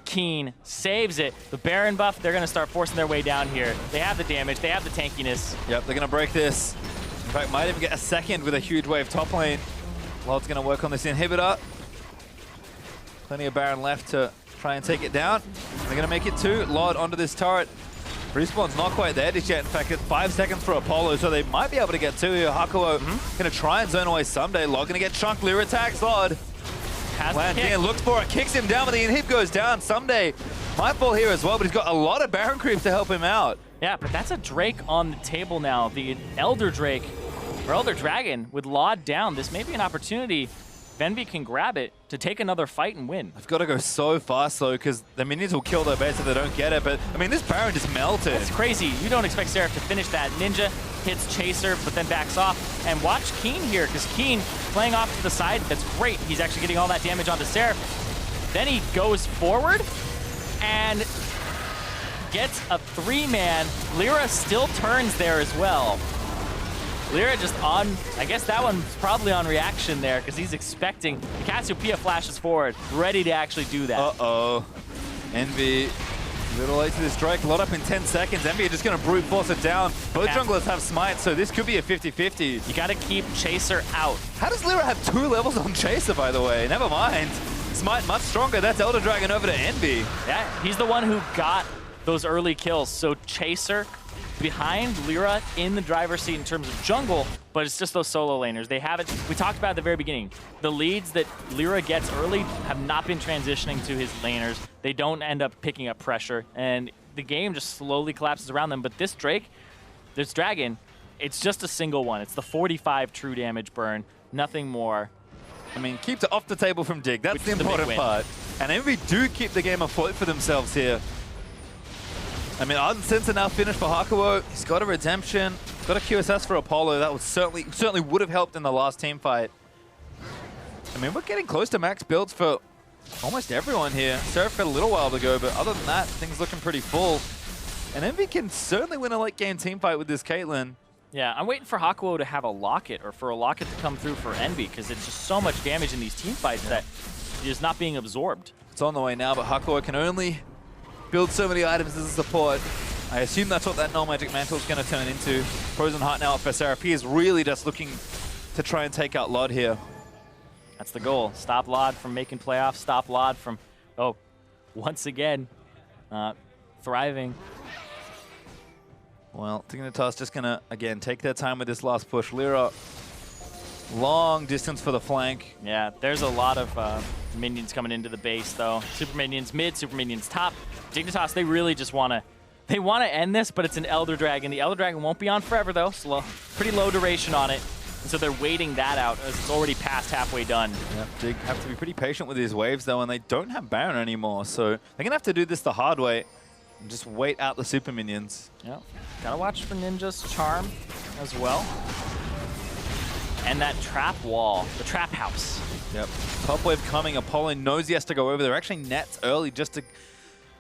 Keen saves it. The Baron buff, they're going to start forcing their way down here. They have the damage. They have the tankiness. Yep, they're going to break this. In fact, might even get a second with a huge wave top lane. Lod's going to work on this inhibitor. Plenty of Baron left to try and take it down. They're going to make it 2. Lod onto this turret. Respawn's not quite there just yet. In fact, it's 5 seconds for Apollo, so they might be able to get 2 here. Hakuo going to try and zone away Someday. Lod going to get chunked. Lyra attacks Lod. Lands in, looks for it, kicks him down, but the inhib goes down. Someday might fall here as well, but he's got a lot of Baron creeps to help him out. Yeah, but that's a Drake on the table now. The Elder Drake, or Elder Dragon, with Lod down. This may be an opportunity. Envy can grab it to take another fight and win. I've got to go so fast, though, because the minions will kill their base if they don't get it. But, I mean, this Baron just melted. It's crazy. You don't expect Seraph to finish that. Ninja hits Chaser, but then backs off. And watch Keen here, because Keen playing off to the side, that's great. He's actually getting all that damage onto Seraph. Then he goes forward and gets a 3-man. Lyra still turns there as well. Lyra just on, I guess that one's probably on reaction there because he's expecting. Cassiopeia flashes forward, ready to actually do that. Uh-oh. Envy, a little late to this strike. Lot up in 10 seconds. Envy are just going to brute force it down. Both junglers have smite, so this could be a 50-50. You got to keep Chaser out. How does Lyra have 2 levels on Chaser, by the way? Never mind. Smite much stronger. That's Elder Dragon over to Envy. Yeah, he's the one who got those early kills. So Chaser behind Lyra in the driver's seat in terms of jungle, but it's just those solo laners. They have it. We talked about at the very beginning. The leads that Lyra gets early have not been transitioning to his laners. They don't end up picking up pressure, and the game just slowly collapses around them. But this Drake, this Dragon, it's just a single one. It's the 45 true damage burn, nothing more. I mean, keeps it off the table from Dig. That's the important part. And Envy do keep the game afloat for themselves here. I mean, Ardent Sense now finished for Hakuo. He's got a Redemption, got a QSS for Apollo. That was certainly would have helped in the last team fight. I mean, we're getting close to max builds for almost everyone here. Seraph got a little while to go, but other than that, things looking pretty full. And Envy can certainly win a late game team fight with this Caitlyn. Yeah, I'm waiting for Hakuo to have a Locket or for a Locket to come through for Envy because it's just so much damage in these team fights that is not being absorbed. It's on the way now, but Hakuo can only build so many items as a support. I assume that's what that Null Magic Mantle is going to turn into. Frozen Heart now for Seraph. He is really just looking to try and take out Lod here. That's the goal. Stop Lod from making playoffs. Stop Lod from, once again, thriving. Well, Dignitas just going to, again, take their time with this last push. Lyra, long distance for the flank. Yeah, there's a lot of minions coming into the base, though. Super minions mid, super minions top. Dignitas, they really just want to... They want to end this, but it's an Elder Dragon. The Elder Dragon won't be on forever, though. Pretty low duration on it. And so they're waiting that out as it's already past halfway done. Yep, Dig have to be pretty patient with these waves, though, and they don't have Baron anymore. So they're going to have to do this the hard way and just wait out the super minions. Yep. Gotta watch for Ninja's charm as well. And that trap wall, the trap house. Yep. Top wave coming. Apollo knows he has to go over. They're actually nets early just to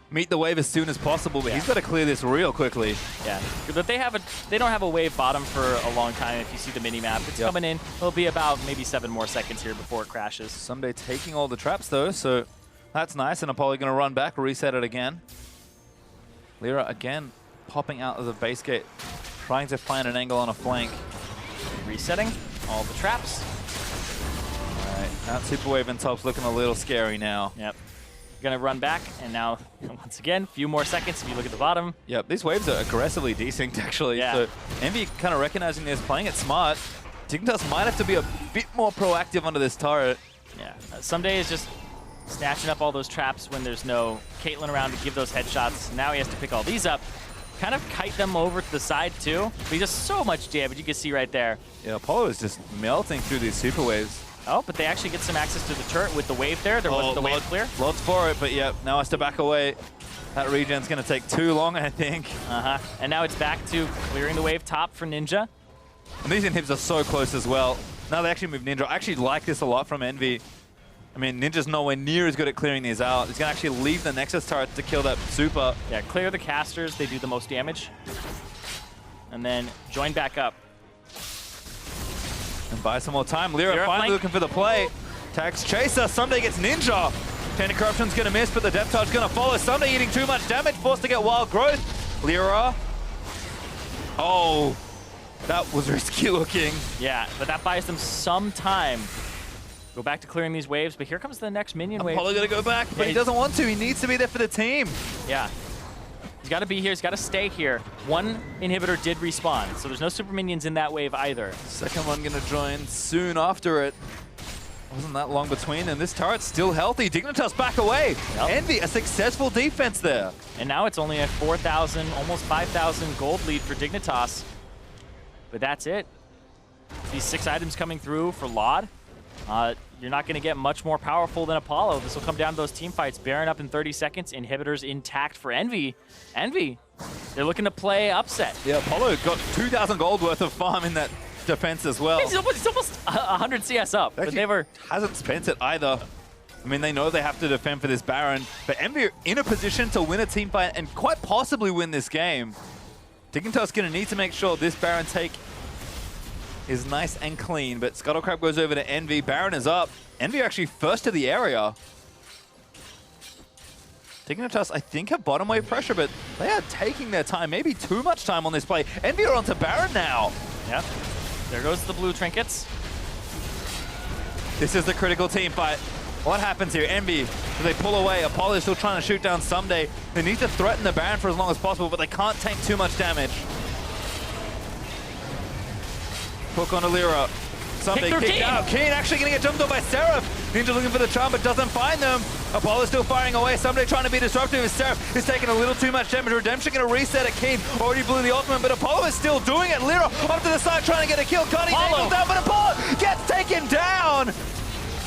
meet the wave as soon as possible, but he's got to clear this real quickly. Yeah, but they don't have a wave bottom for a long time. If you see the mini map, it's coming in. It'll be about maybe 7 more seconds here before it crashes. Someday taking all the traps though, so that's nice. And Apollo going to run back, reset it again. Lyra again popping out of the base gate, trying to find an angle on a flank. Resetting all the traps. All right, that super wave in top's looking a little scary now. Yep. Gonna run back, and now, once again, a few more seconds if you look at the bottom. Yep, these waves are aggressively desynced, actually. Yeah. So Envy kind of recognizing this, playing it smart. Dignitas might have to be a bit more proactive under this turret. Yeah, Someday is just snatching up all those traps when there's no Caitlyn around to give those headshots. Now he has to pick all these up, kind of kite them over to the side too. But he does so much damage, you can see right there. Yeah, Apollo is just melting through these super waves. Oh, but they actually get some access to the turret with the wave there. There wasn't the wave clear. Lod's for it, but yeah, now has to back away. That regen's going to take too long, I think. And now it's back to clearing the wave top for Ninja. And these inhibs are so close as well. Now they actually move Ninja. I actually like this a lot from Envy. I mean, Ninja's nowhere near as good at clearing these out. He's going to actually leave the Nexus turret to kill that super. Yeah, clear the casters. They do the most damage. And then join back up. And buy some more time. Lyra finally looking for the play. Tags Chaser. Someday gets Ninja. Tender Corruption's going to miss, but the Depth Charge going to follow. Someday eating too much damage, forced to get Wild Growth. Lyra. Oh, that was risky looking. Yeah, but that buys them some time. Go back to clearing these waves, but here comes the next minion wave. Apollo going to go back, but he doesn't want to. He needs to be there for the team. Yeah. He's got to be here. He's got to stay here. One inhibitor did respawn, so there's no super minions in that wave either. Second one going to join soon after it. Wasn't that long between, and this turret's still healthy. Dignitas back away. Yep. Envy, a successful defense there. And now it's only a 4,000, almost 5,000 gold lead for Dignitas. But that's it. These 6 items coming through for Lod. You're not going to get much more powerful than Apollo. This will come down to those team fights. Baron up in 30 seconds. Inhibitors intact for Envy. Envy, they're looking to play upset. Yeah, Apollo got 2,000 gold worth of farm in that defense as well. He's almost 100 CS up. But they hasn't spent it either. I mean, they know they have to defend for this Baron. But Envy are in a position to win a team fight and quite possibly win this game. Dignitas going to need to make sure this Baron take is nice and clean, but Scuttlecrab goes over to Envy. Baron is up. Envy are actually first to the area. Dignitas, I think, have bottom wave pressure, but they are taking their time, maybe too much time on this play. Envy are onto Baron now. Yep. There goes the blue trinkets. This is the critical team fight. What happens here? Envy, do they pull away? Apollo's still trying to shoot down Someday. They need to threaten the Baron for as long as possible, but they can't take too much damage. Hook on Lyra. Someday kicked out. Keen actually going to get jumped on by Seraph. Ninja looking for the charm, but doesn't find them. Apollo still firing away. Someday trying to be disruptive as Seraph is taking a little too much damage. Redemption going to reset at Keen. Already blew the ultimate, but Apollo is still doing it. Lyra off to the side trying to get a kill. Can't even angle down, but Apollo gets taken down.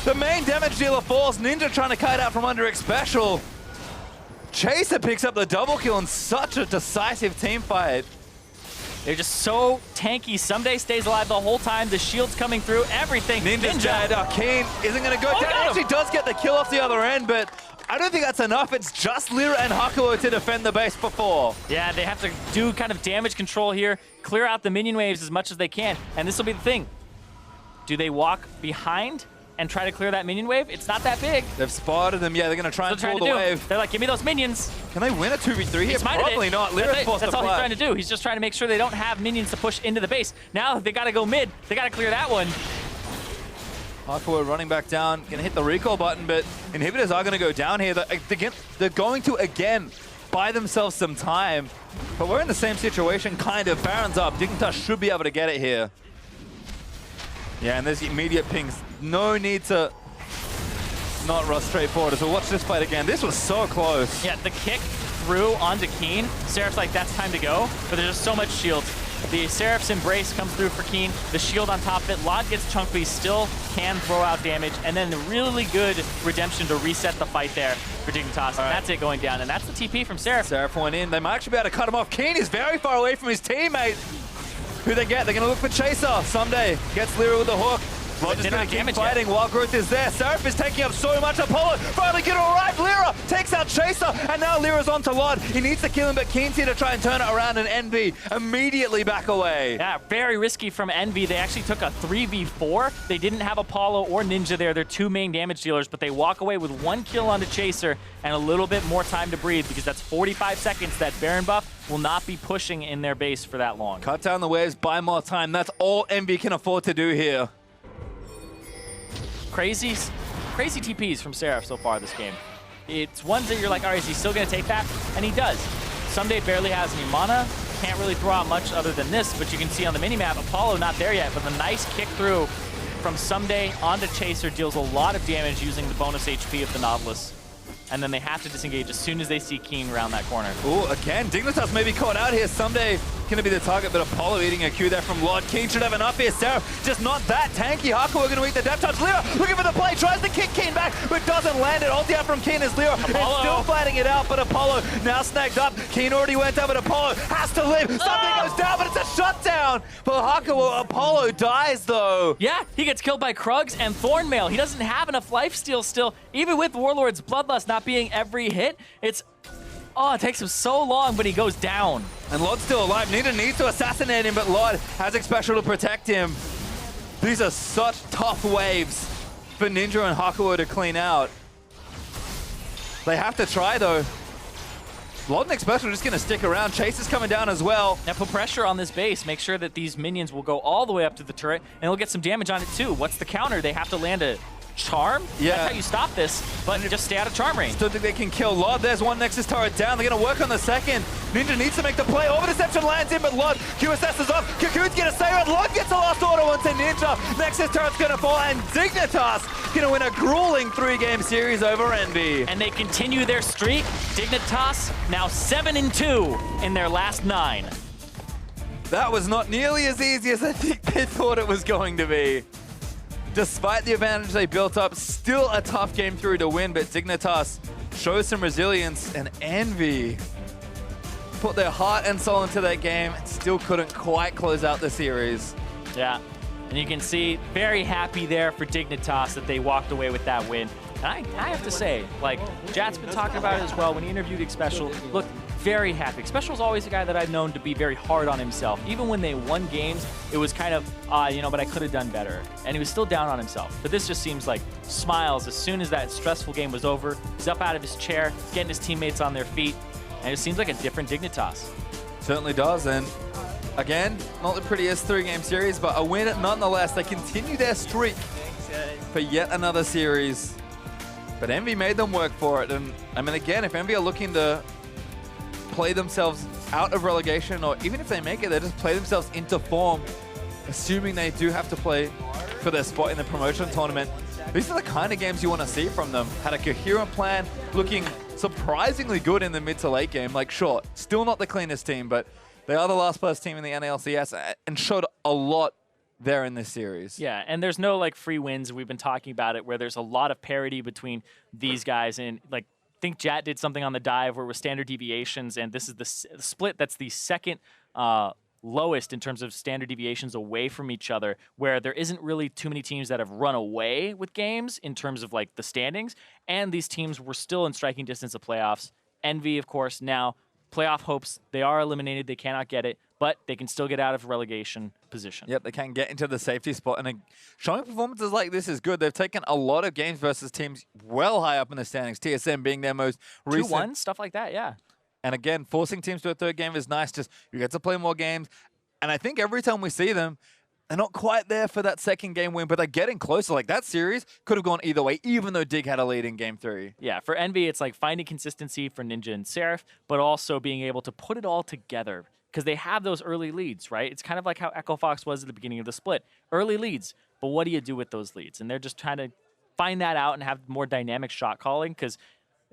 The main damage dealer falls. Ninja trying to kite out from under X Special. Chaser picks up the double kill in such a decisive team fight. They're just so tanky. Someday stays alive the whole time. The shield's coming through. Everything. Ninja's dead. Keen isn't going to go down. Actually does get the kill off the other end, but I don't think that's enough. It's just Lyra and Hakuo to defend the base before. Yeah, they have to do kind of damage control here, clear out the minion waves as much as they can, and this will be the thing. Do they walk behind and try to clear that minion wave? It's not that big. They've spotted them. Yeah, they're going to try and pull the wave. They're like, give me those minions. Can they win a 2v3 here? Probably not. Lyra's forced to That's all he's trying to do. He's just trying to make sure they don't have minions to push into the base. Now they got to go mid. They got to clear that one. Hakuo running back down, going to hit the recall button, but inhibitors are going to go down here. They're going to, again, buy themselves some time. But we're in the same situation, kind of. Baron's up. Dignitas should be able to get it here. Yeah, and there's immediate pings. No need to not rush straight forward. So watch this fight again. This was so close. Yeah, the kick through onto Keen. Seraph's like, that's time to go, but there's just so much shield. The Seraph's Embrace comes through for Keen. The shield on top of it. Lod gets chunked, but he still can throw out damage. And then the really good redemption to reset the fight there for Dignitas. And that's it going down. And that's the TP from Seraph. Seraph went in. They might actually be able to cut him off. Keen is very far away from his teammate. Who they get? They're going to look for Chaser. Someday gets Lyra with the hook. Lod just going to keep fighting while Growth is there. Seraph is taking up so much. Apollo finally going to arrive. Lyra takes out Chaser, and now Lyra's on to Lod. He needs to kill him, but Keen's here to try and turn it around, and Envy immediately back away. Yeah, very risky from Envy. They actually took a 3v4. They didn't have Apollo or Ninja there. They're two main damage dealers, but they walk away with 1 kill on the Chaser and a little bit more time to breathe because that's 45 seconds. That Baron buff will not be pushing in their base for that long. Cut down the waves, buy more time. That's all Envy can afford to do here. Crazy TPs from Seraph so far this game. It's ones that you're like, all right, is he still going to take that? And he does. Someday barely has any mana. Can't really throw out much other than this, but you can see on the minimap, Apollo not there yet, but the nice kick through from Someday onto Chaser deals a lot of damage using the bonus HP of the Nautilus. And then they have to disengage as soon as they see Keen around that corner. Ooh, again, Dignitas may be caught out here. Someday going to be the target, but Apollo eating a Q there from Lord. Keen should have enough here. Seraph just not that tanky. Hakuo going to eat the death touch. Lyra looking for the play, tries to kick Keen back, but doesn't land it. Ulti out from Keen as Lyra is still fighting it out, but Apollo now snagged up. Keen already went down, but Apollo has to live. Something goes down, but it's a shutdown for Hakuo. Apollo dies, though. Yeah, he gets killed by Krugs and Thornmail. He doesn't have enough lifesteal still. Even with Warlord's Bloodlust not being every hit, it takes him so long, but he goes down. And Lod's still alive. Ninja needs to assassinate him, but Lod has X Special to protect him. These are such tough waves for Ninja and Hakuo to clean out. They have to try, though. Lod and X Special are just going to stick around. Chase is coming down as well. Now put pressure on this base. Make sure that these minions will go all the way up to the turret, and they'll get some damage on it, too. What's the counter? They have to land a Charm? Yeah. That's how you stop this, but just stay out of charm range. Still think they can kill Lod. There's one Nexus turret down. They're going to work on the second. Ninja needs to make the play. Over Deception lands in, but Lod QSS is off. Cocoon's going to save it. Lod gets the last auto onto Ninja. Nexus turret's going to fall, and Dignitas going to win a grueling 3-game series over Envy. And they continue their streak. Dignitas now 7-2 in their last 9. That was not nearly as easy as I think they thought it was going to be. Despite the advantage they built up, still a tough game through to win, but Dignitas shows some resilience, and Envy put their heart and soul into that game and still couldn't quite close out the series. Yeah, and you can see very happy there for Dignitas that they walked away with that win. And I have to say, like, Jat's been talking about it as well when he interviewed X Special. Look, very happy. X Special's always a guy that I've known to be very hard on himself. Even when they won games, it was kind of, but I could have done better. And he was still down on himself. But this just seems like smiles as soon as that stressful game was over. He's up out of his chair, getting his teammates on their feet. And it seems like a different Dignitas. Certainly does. And again, not the prettiest 3-game series, but a win nonetheless. They continue their streak for yet another series. But Envy made them work for it. And I mean, again, if Envy are looking to play themselves out of relegation, or even if they make it, they just play themselves into form, assuming they do have to play for their spot in the promotion tournament. These are the kind of games you want to see from them. Had a coherent plan, looking surprisingly good in the mid to late game. Like, sure, still not the cleanest team, but they are the last place team in the NALCS and showed a lot there in this series. Yeah, and there's no like free wins. We've been talking about it where there's a lot of parity between these guys, and like think Jat did something on the dive where it was standard deviations, and this is the split that's the second lowest in terms of standard deviations away from each other, where there isn't really too many teams that have run away with games in terms of like the standings, and these teams were still in striking distance of playoffs. Envy, of course, now playoff hopes, they are eliminated, they cannot get it, but they can still get out of relegation position. Yep, they can get into the safety spot. And showing performances like this is good. They've taken a lot of games versus teams well high up in the standings, TSM being their most recent. 2-1, stuff like that, yeah. And again, forcing teams to a third game is nice. Just you get to play more games. And I think every time we see them, they're not quite there for that second game win, but they're getting closer. Like that series could have gone either way, even though Dig had a lead in game 3. Yeah, for Envy, it's like finding consistency for Ninja and Seraph, but also being able to put it all together because they have those early leads, right? It's kind of like how Echo Fox was at the beginning of the split. Early leads, but what do you do with those leads? And they're just trying to find that out and have more dynamic shot calling because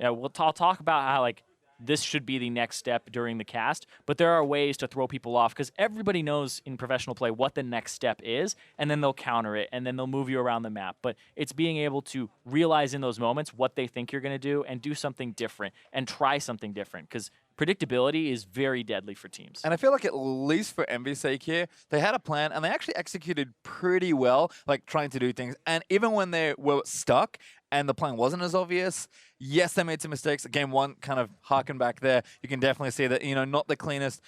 I'll talk about how like this should be the next step during the cast, but there are ways to throw people off because everybody knows in professional play what the next step is, and then they'll counter it, and then they'll move you around the map. But it's being able to realize in those moments what they think you're going to do and do something different and try something different because predictability is very deadly for teams. And I feel like at least for Envy's sake here, they had a plan and they actually executed pretty well, like trying to do things. And even when they were stuck and the plan wasn't as obvious, yes, they made some mistakes. Game 1 kind of harken back there. You can definitely see that, not the cleanest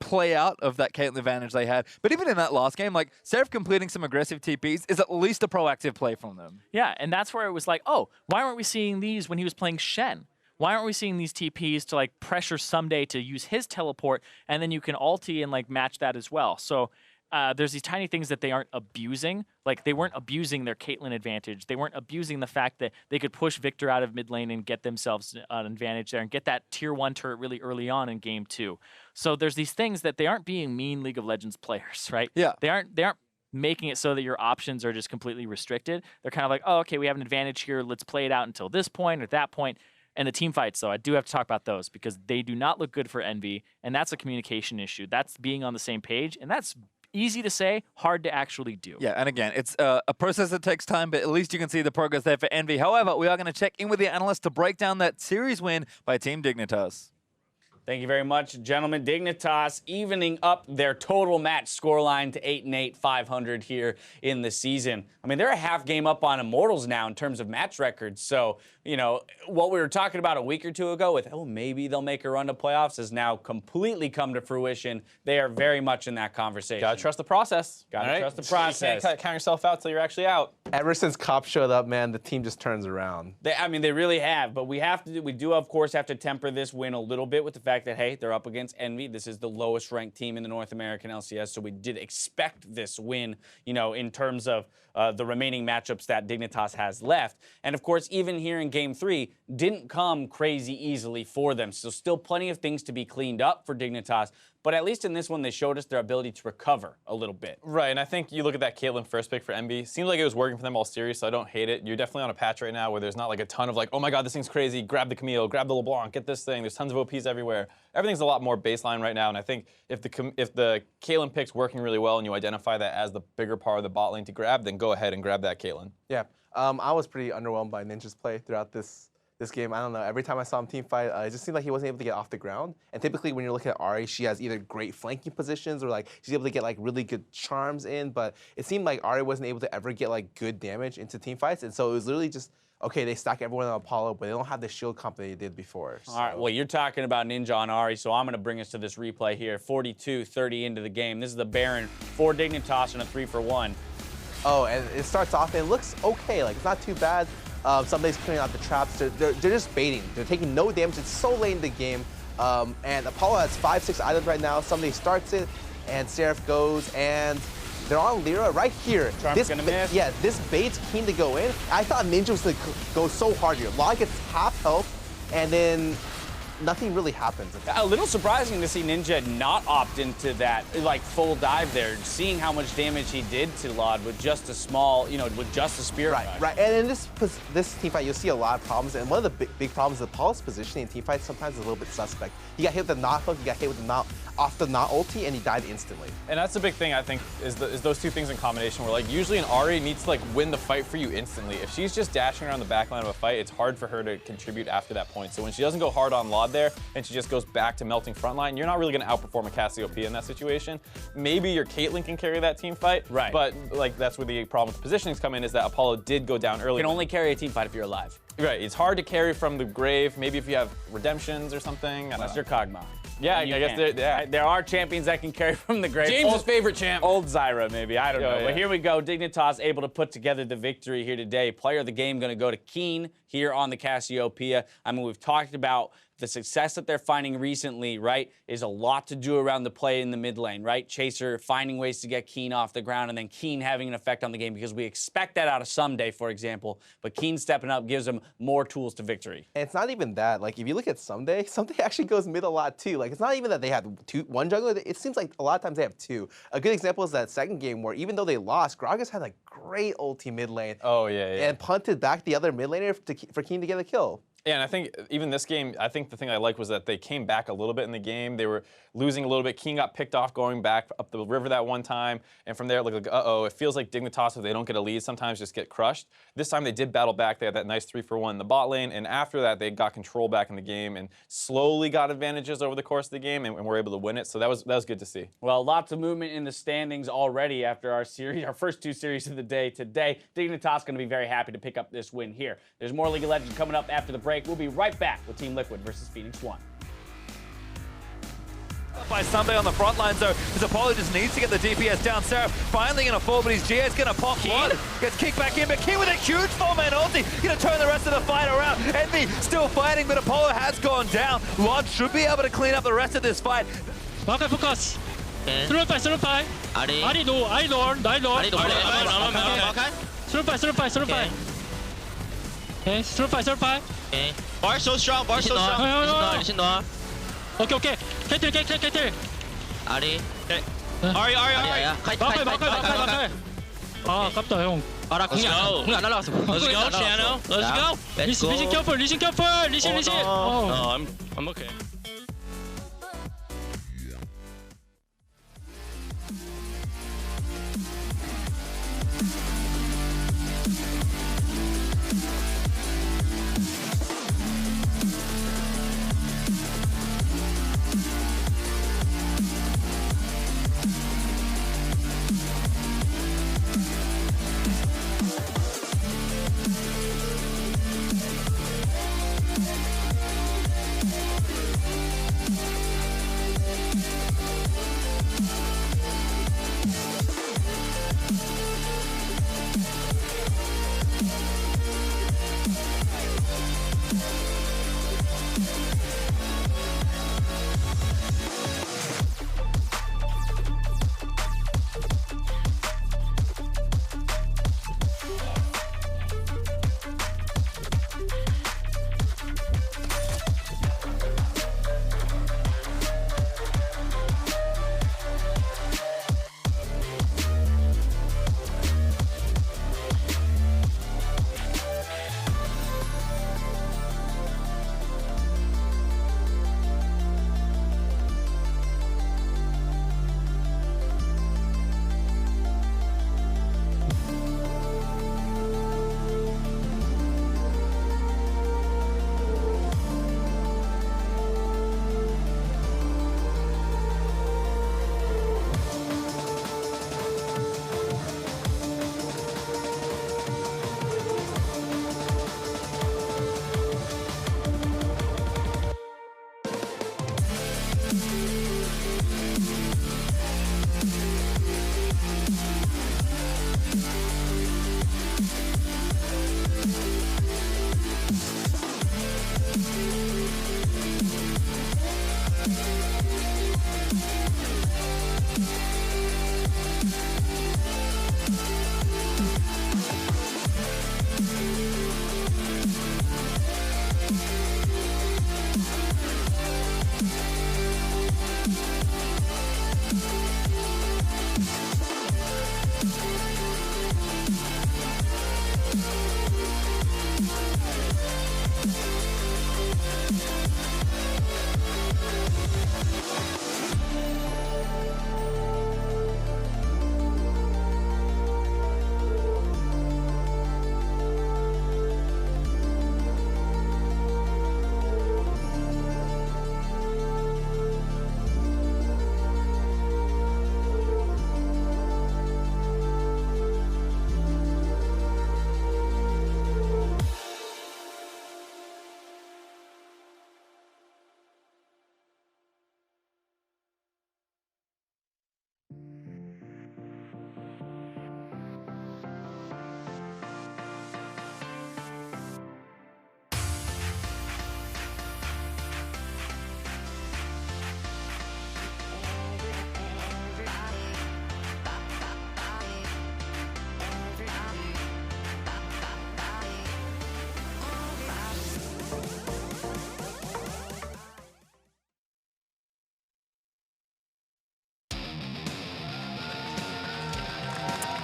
play out of that Caitlyn advantage they had. But even in that last game, like Seraph completing some aggressive TPs is at least a proactive play from them. Yeah, and that's where it was like, oh, why aren't we seeing these when he was playing Shen? Why aren't we seeing these TPs to like pressure someday to use his teleport, and then you can ulti and like match that as well. So there's these tiny things that they aren't abusing. Like they weren't abusing their Caitlyn advantage. They weren't abusing the fact that they could push Victor out of mid lane and get themselves an advantage there and get that tier 1 turret really early on in game 2. So there's these things that they aren't being mean League of Legends players, right? Yeah. They aren't making it so that your options are just completely restricted. They're kind of like, oh, okay, we have an advantage here. Let's play it out until this point or that point. And the team fights, though, I do have to talk about those because they do not look good for Envy, and that's a communication issue. That's being on the same page, and that's easy to say, hard to actually do. Yeah, and again, it's a process that takes time, but at least you can see the progress there for Envy. However, we are going to check in with the analyst to break down that series win by Team Dignitas. Thank you very much, gentlemen. Dignitas evening up their total match scoreline to 8-8, 500 here in the season. I mean, they're a half game up on Immortals now in terms of match records. So, what we were talking about a week or two ago with, maybe they'll make a run to playoffs has now completely come to fruition. They are very much in that conversation. Gotta trust the process. Gotta trust the process. You can't count yourself out till you're actually out. Ever since Cop showed up, man, the team just turns around. They really have. But we do, of course, have to temper this win a little bit with the fact that, hey, they're up against Envy. This is the lowest ranked team in the North American LCS, so we did expect this win, in terms of the remaining matchups that Dignitas has left. And of course, even here in Game 3, didn't come crazy easily for them. So still plenty of things to be cleaned up for Dignitas. But at least in this one, they showed us their ability to recover a little bit. Right, and I think you look at that Caitlyn first pick for Envy. Seems like it was working for them all series, so I don't hate it. You're definitely on a patch right now where there's not like a ton of like, oh my god, this thing's crazy, grab the Camille, grab the LeBlanc, get this thing. There's tons of OPs everywhere. Everything's a lot more baseline right now, and I think if the Caitlyn pick's working really well and you identify that as the bigger part of the bot lane to grab, then go ahead and grab that Caitlyn. Yeah, I was pretty underwhelmed by Ninja's play throughout this game. I don't know, every time I saw him team fight, it just seemed like he wasn't able to get off the ground. And typically when you're looking at Ari, she has either great flanking positions or like she's able to get like really good charms in, but it seemed like Ari wasn't able to ever get like good damage into team fights. And so it was literally just, okay, they stack everyone on Apollo, but they don't have the shield comp that they did before. So. All right, well, you're talking about Ninja on Ari, so I'm going to bring us to this replay here. 42-30 into the game. This is the Baron for Dignitas and a 3-for-1. Oh, and it starts off and it looks okay. Like, it's not too bad. Somebody's clearing out the traps. They're just baiting. They're taking no damage. It's so late in the game. And Apollo has 5-6 items right now. Somebody starts it, and Seraph goes, and they're on Lyra right here. Charm's gonna miss. Yeah, this bait's keen to go in. I thought Ninja was going to go so hard here. Log gets half health, and then nothing really happens. A little surprising to see Ninja not opt into that like full dive there, seeing how much damage he did to Lod with just a small, with just a spirit. Right. And in this team fight, you'll see a lot of problems. And one of the big problems is Apollo's positioning in team fights sometimes is a little bit suspect. He got hit with the knot hook, he got hit with the knot off the knot ulti, and he died instantly. And that's the big thing, I think, is those two things in combination where, like, usually an Ahri needs to, like, win the fight for you instantly. If she's just dashing around the back line of a fight, it's hard for her to contribute after that point. So when she doesn't go hard on Lod there, and she just goes back to melting front line, you're not really going to outperform a Cassiopeia in that situation. Maybe your Caitlyn can carry that team fight, right? But, like, that's where the problem with positionings come in, is that Apollo did go down early. You can only carry a team fight if you're alive. Right, it's hard to carry from the grave. Maybe if you have redemptions or something. Unless you're Kog'Maw. Yeah, I guess there are champions that can carry from the grave. James' favorite champ. Old Zyra, maybe. I don't know. Yeah. But here we go. Dignitas able to put together the victory here today. Player of the game going to go to Keen here on the Cassiopeia. I mean, we've talked about the success that they're finding recently, right, is a lot to do around the play in the mid lane, right? Chaser finding ways to get Keen off the ground, and then Keen having an effect on the game, because we expect that out of Someday, for example. But Keen stepping up gives them more tools to victory. And it's not even that. Like, if you look at Someday actually goes mid a lot too. Like, it's not even that they have one jungler. It seems like a lot of times they have two. A good example is that second game where even though they lost, Gragas had like great ulti mid lane. Oh, yeah. And punted back the other mid laner for Keen to get a kill. Yeah, and I think even this game, I think the thing I like was that they came back a little bit in the game. They were losing a little bit. Keen got picked off going back up the river that one time, and from there it looked like, uh-oh, it feels like Dignitas, if they don't get a lead, sometimes just get crushed. This time they did battle back. They had that nice 3-for-1 in the bot lane, and after that they got control back in the game and slowly got advantages over the course of the game, and were able to win it. So that was good to see. Well, lots of movement in the standings already after our first two series of the day today. Dignitas going to be very happy to pick up this win here. There's more League of Legends coming up after the break. We'll be right back with Team Liquid versus Phoenix One. By Someday on the front line, so his Apollo just needs to get the DPS down. Seraph finally going to fall, but his GA's going to pop one. Gets kicked back in, but Keen with a huge 4-man ulti. Going to turn the rest of the fight around. Envy still fighting, but Apollo has gone down. Lod should be able to clean up the rest of this fight. Okay, focus. Through fight. Ari no, I learn. Okay. Through fight. Okay, through fight. Okay. Bar so strong. Listen to Okay. K-Till. Ari. Ari. 마카이. 아, 아깝다 형. 공이 안 날라갔어. Let's go, Channel. Let's go. 리신 careful. 리신. No, I'm okay.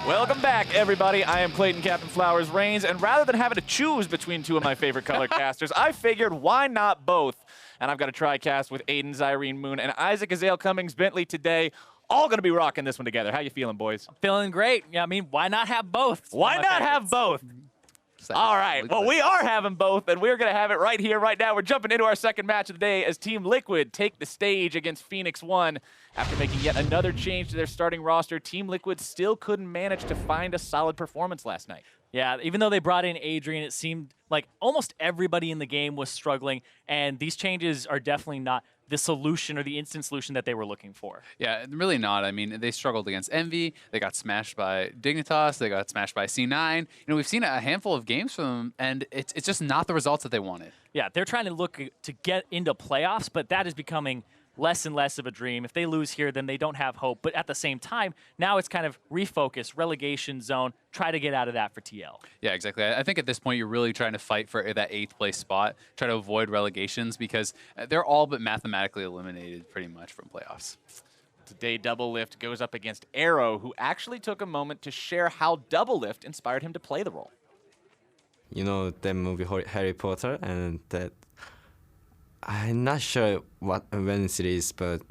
Welcome back, everybody. I am Clayton Captain Flowers Reigns, and rather than having to choose between two of my favorite color casters, I figured why not both? And I've got a tri-cast with Aiden, Zyrene Moon, and Isaac Azale Cummings Bentley today. All going to be rocking this one together. How you feeling, boys? Feeling great. Yeah, I mean, why not have both? Why not have both? All right, well, we are having both, and we're going to have it right here, right now. We're jumping into our second match of the day as Team Liquid take the stage against Phoenix One. After making yet another change to their starting roster, Team Liquid still couldn't manage to find a solid performance last night. Yeah, even though they brought in Adrian, it seemed like almost everybody in the game was struggling, and these changes are definitely not the solution or the instant solution that they were looking for. Yeah, really not. I mean, they struggled against Envy. They got smashed by Dignitas. They got smashed by C9. You know, we've seen a handful of games from them, and it's just not the results that they wanted. Yeah, they're trying to look to get into playoffs, but that is becoming less and less of a dream. If they lose here, then they don't have hope. But at the same time, now it's kind of refocus, relegation zone, try to get out of that for TL. Yeah, exactly. I think at this point, you're really trying to fight for that 8th place spot, try to avoid relegations because they're all but mathematically eliminated pretty much from playoffs. Today, Doublelift goes up against Arrow, who actually took a moment to share how Doublelift inspired him to play the role. You know, that movie Harry Potter, and that I'm not sure when it is, but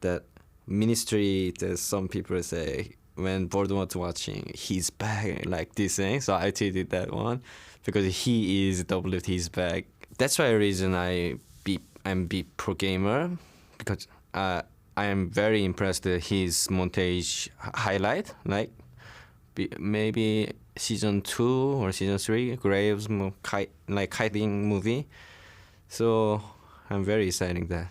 that ministry that some people say when Voldemort watching, he's back, like this thing. So I tweeted that one because he is Doublelift, he's back. That's why reason I'm be pro gamer, because I am very impressed with his montage highlight, like maybe season 2 or season 3 Graves kiting movie. So I'm very excited there.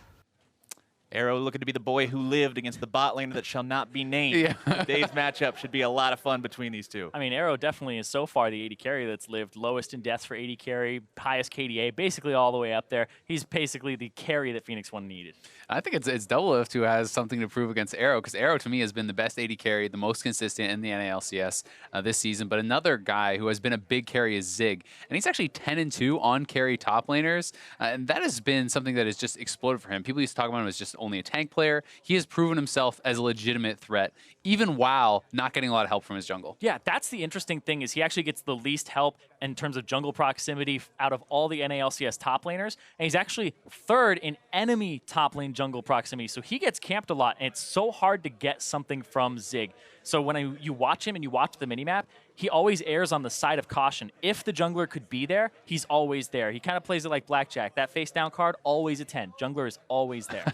Arrow looking to be the boy who lived against the bot laner that shall not be named. Yeah. Today's matchup should be a lot of fun between these two. I mean, Arrow definitely is so far the AD carry that's lived. Lowest in deaths for AD carry, highest KDA, basically all the way up there. He's basically the carry that Phoenix One needed. I think it's Doublelift who has something to prove against Arrow, because Arrow to me has been the best AD carry, the most consistent in the NALCS this season. But another guy who has been a big carry is Zig, and he's actually 10-2 on carry top laners, and that has been something that has just exploded for him. People used to talk about him as just only a tank player. He has proven himself as a legitimate threat, even while not getting a lot of help from his jungle. Yeah, that's the interesting thing, is he actually gets the least help in terms of jungle proximity out of all the NALCS top laners, and he's actually 3rd in enemy top lane jungle proximity, so he gets camped a lot, and it's so hard to get something from Zig. So when you watch him and you watch the minimap, he always errs on the side of caution. If the jungler could be there, he's always there. He kind of plays it like blackjack. That face down card, always a 10. Jungler is always there.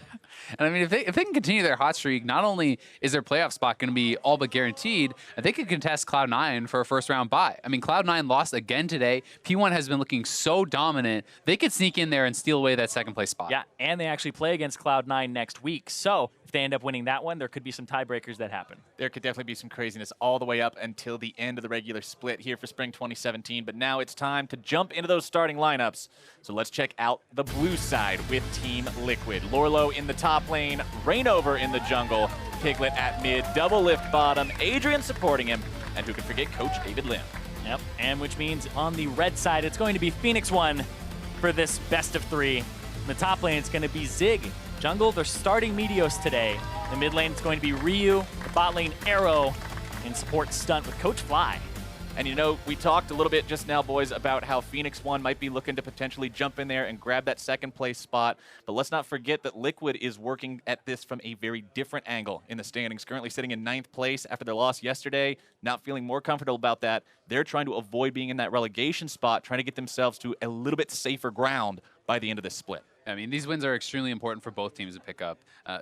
And I mean, if they can continue their hot streak, not only is their playoff spot going to be all but guaranteed, they could contest Cloud9 for a first-round bye. I mean, Cloud9 lost again today. P1 has been looking so dominant. They could sneak in there and steal away that second-place spot. Yeah, and they actually play against Cloud9 next week. So if they end up winning that one, there could be some tiebreakers that happen. There could definitely be some craziness all the way up until the end of the regular split here for Spring 2017. But now it's time to jump into those starting lineups. So let's check out the blue side with Team Liquid. Lorlo in the top lane, Rainover in the jungle, Piglet at mid, Doublelift bottom, Adrian supporting him, and who can forget Coach David Lim. Yep, and which means on the red side, it's going to be Phoenix One for this best of 3. In the top lane, it's going to be Zig. Jungle, they're starting Meteos today. The mid lane, it's going to be Ryu. The bot lane, Arrow. And support Stunt with Coach Fly. And you know, we talked a little bit just now, boys, about how Phoenix One might be looking to potentially jump in there and grab that second place spot. But let's not forget that Liquid is working at this from a very different angle in the standings. Currently sitting in 9th place after their loss yesterday. Not feeling more comfortable about that. They're trying to avoid being in that relegation spot, trying to get themselves to a little bit safer ground by the end of this split. I mean, these wins are extremely important for both teams to pick up.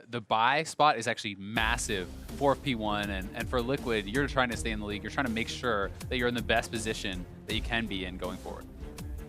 The bye spot is actually massive for P1, and for Liquid, you're trying to stay in the league. You're trying to make sure that you're in the best position that you can be in going forward.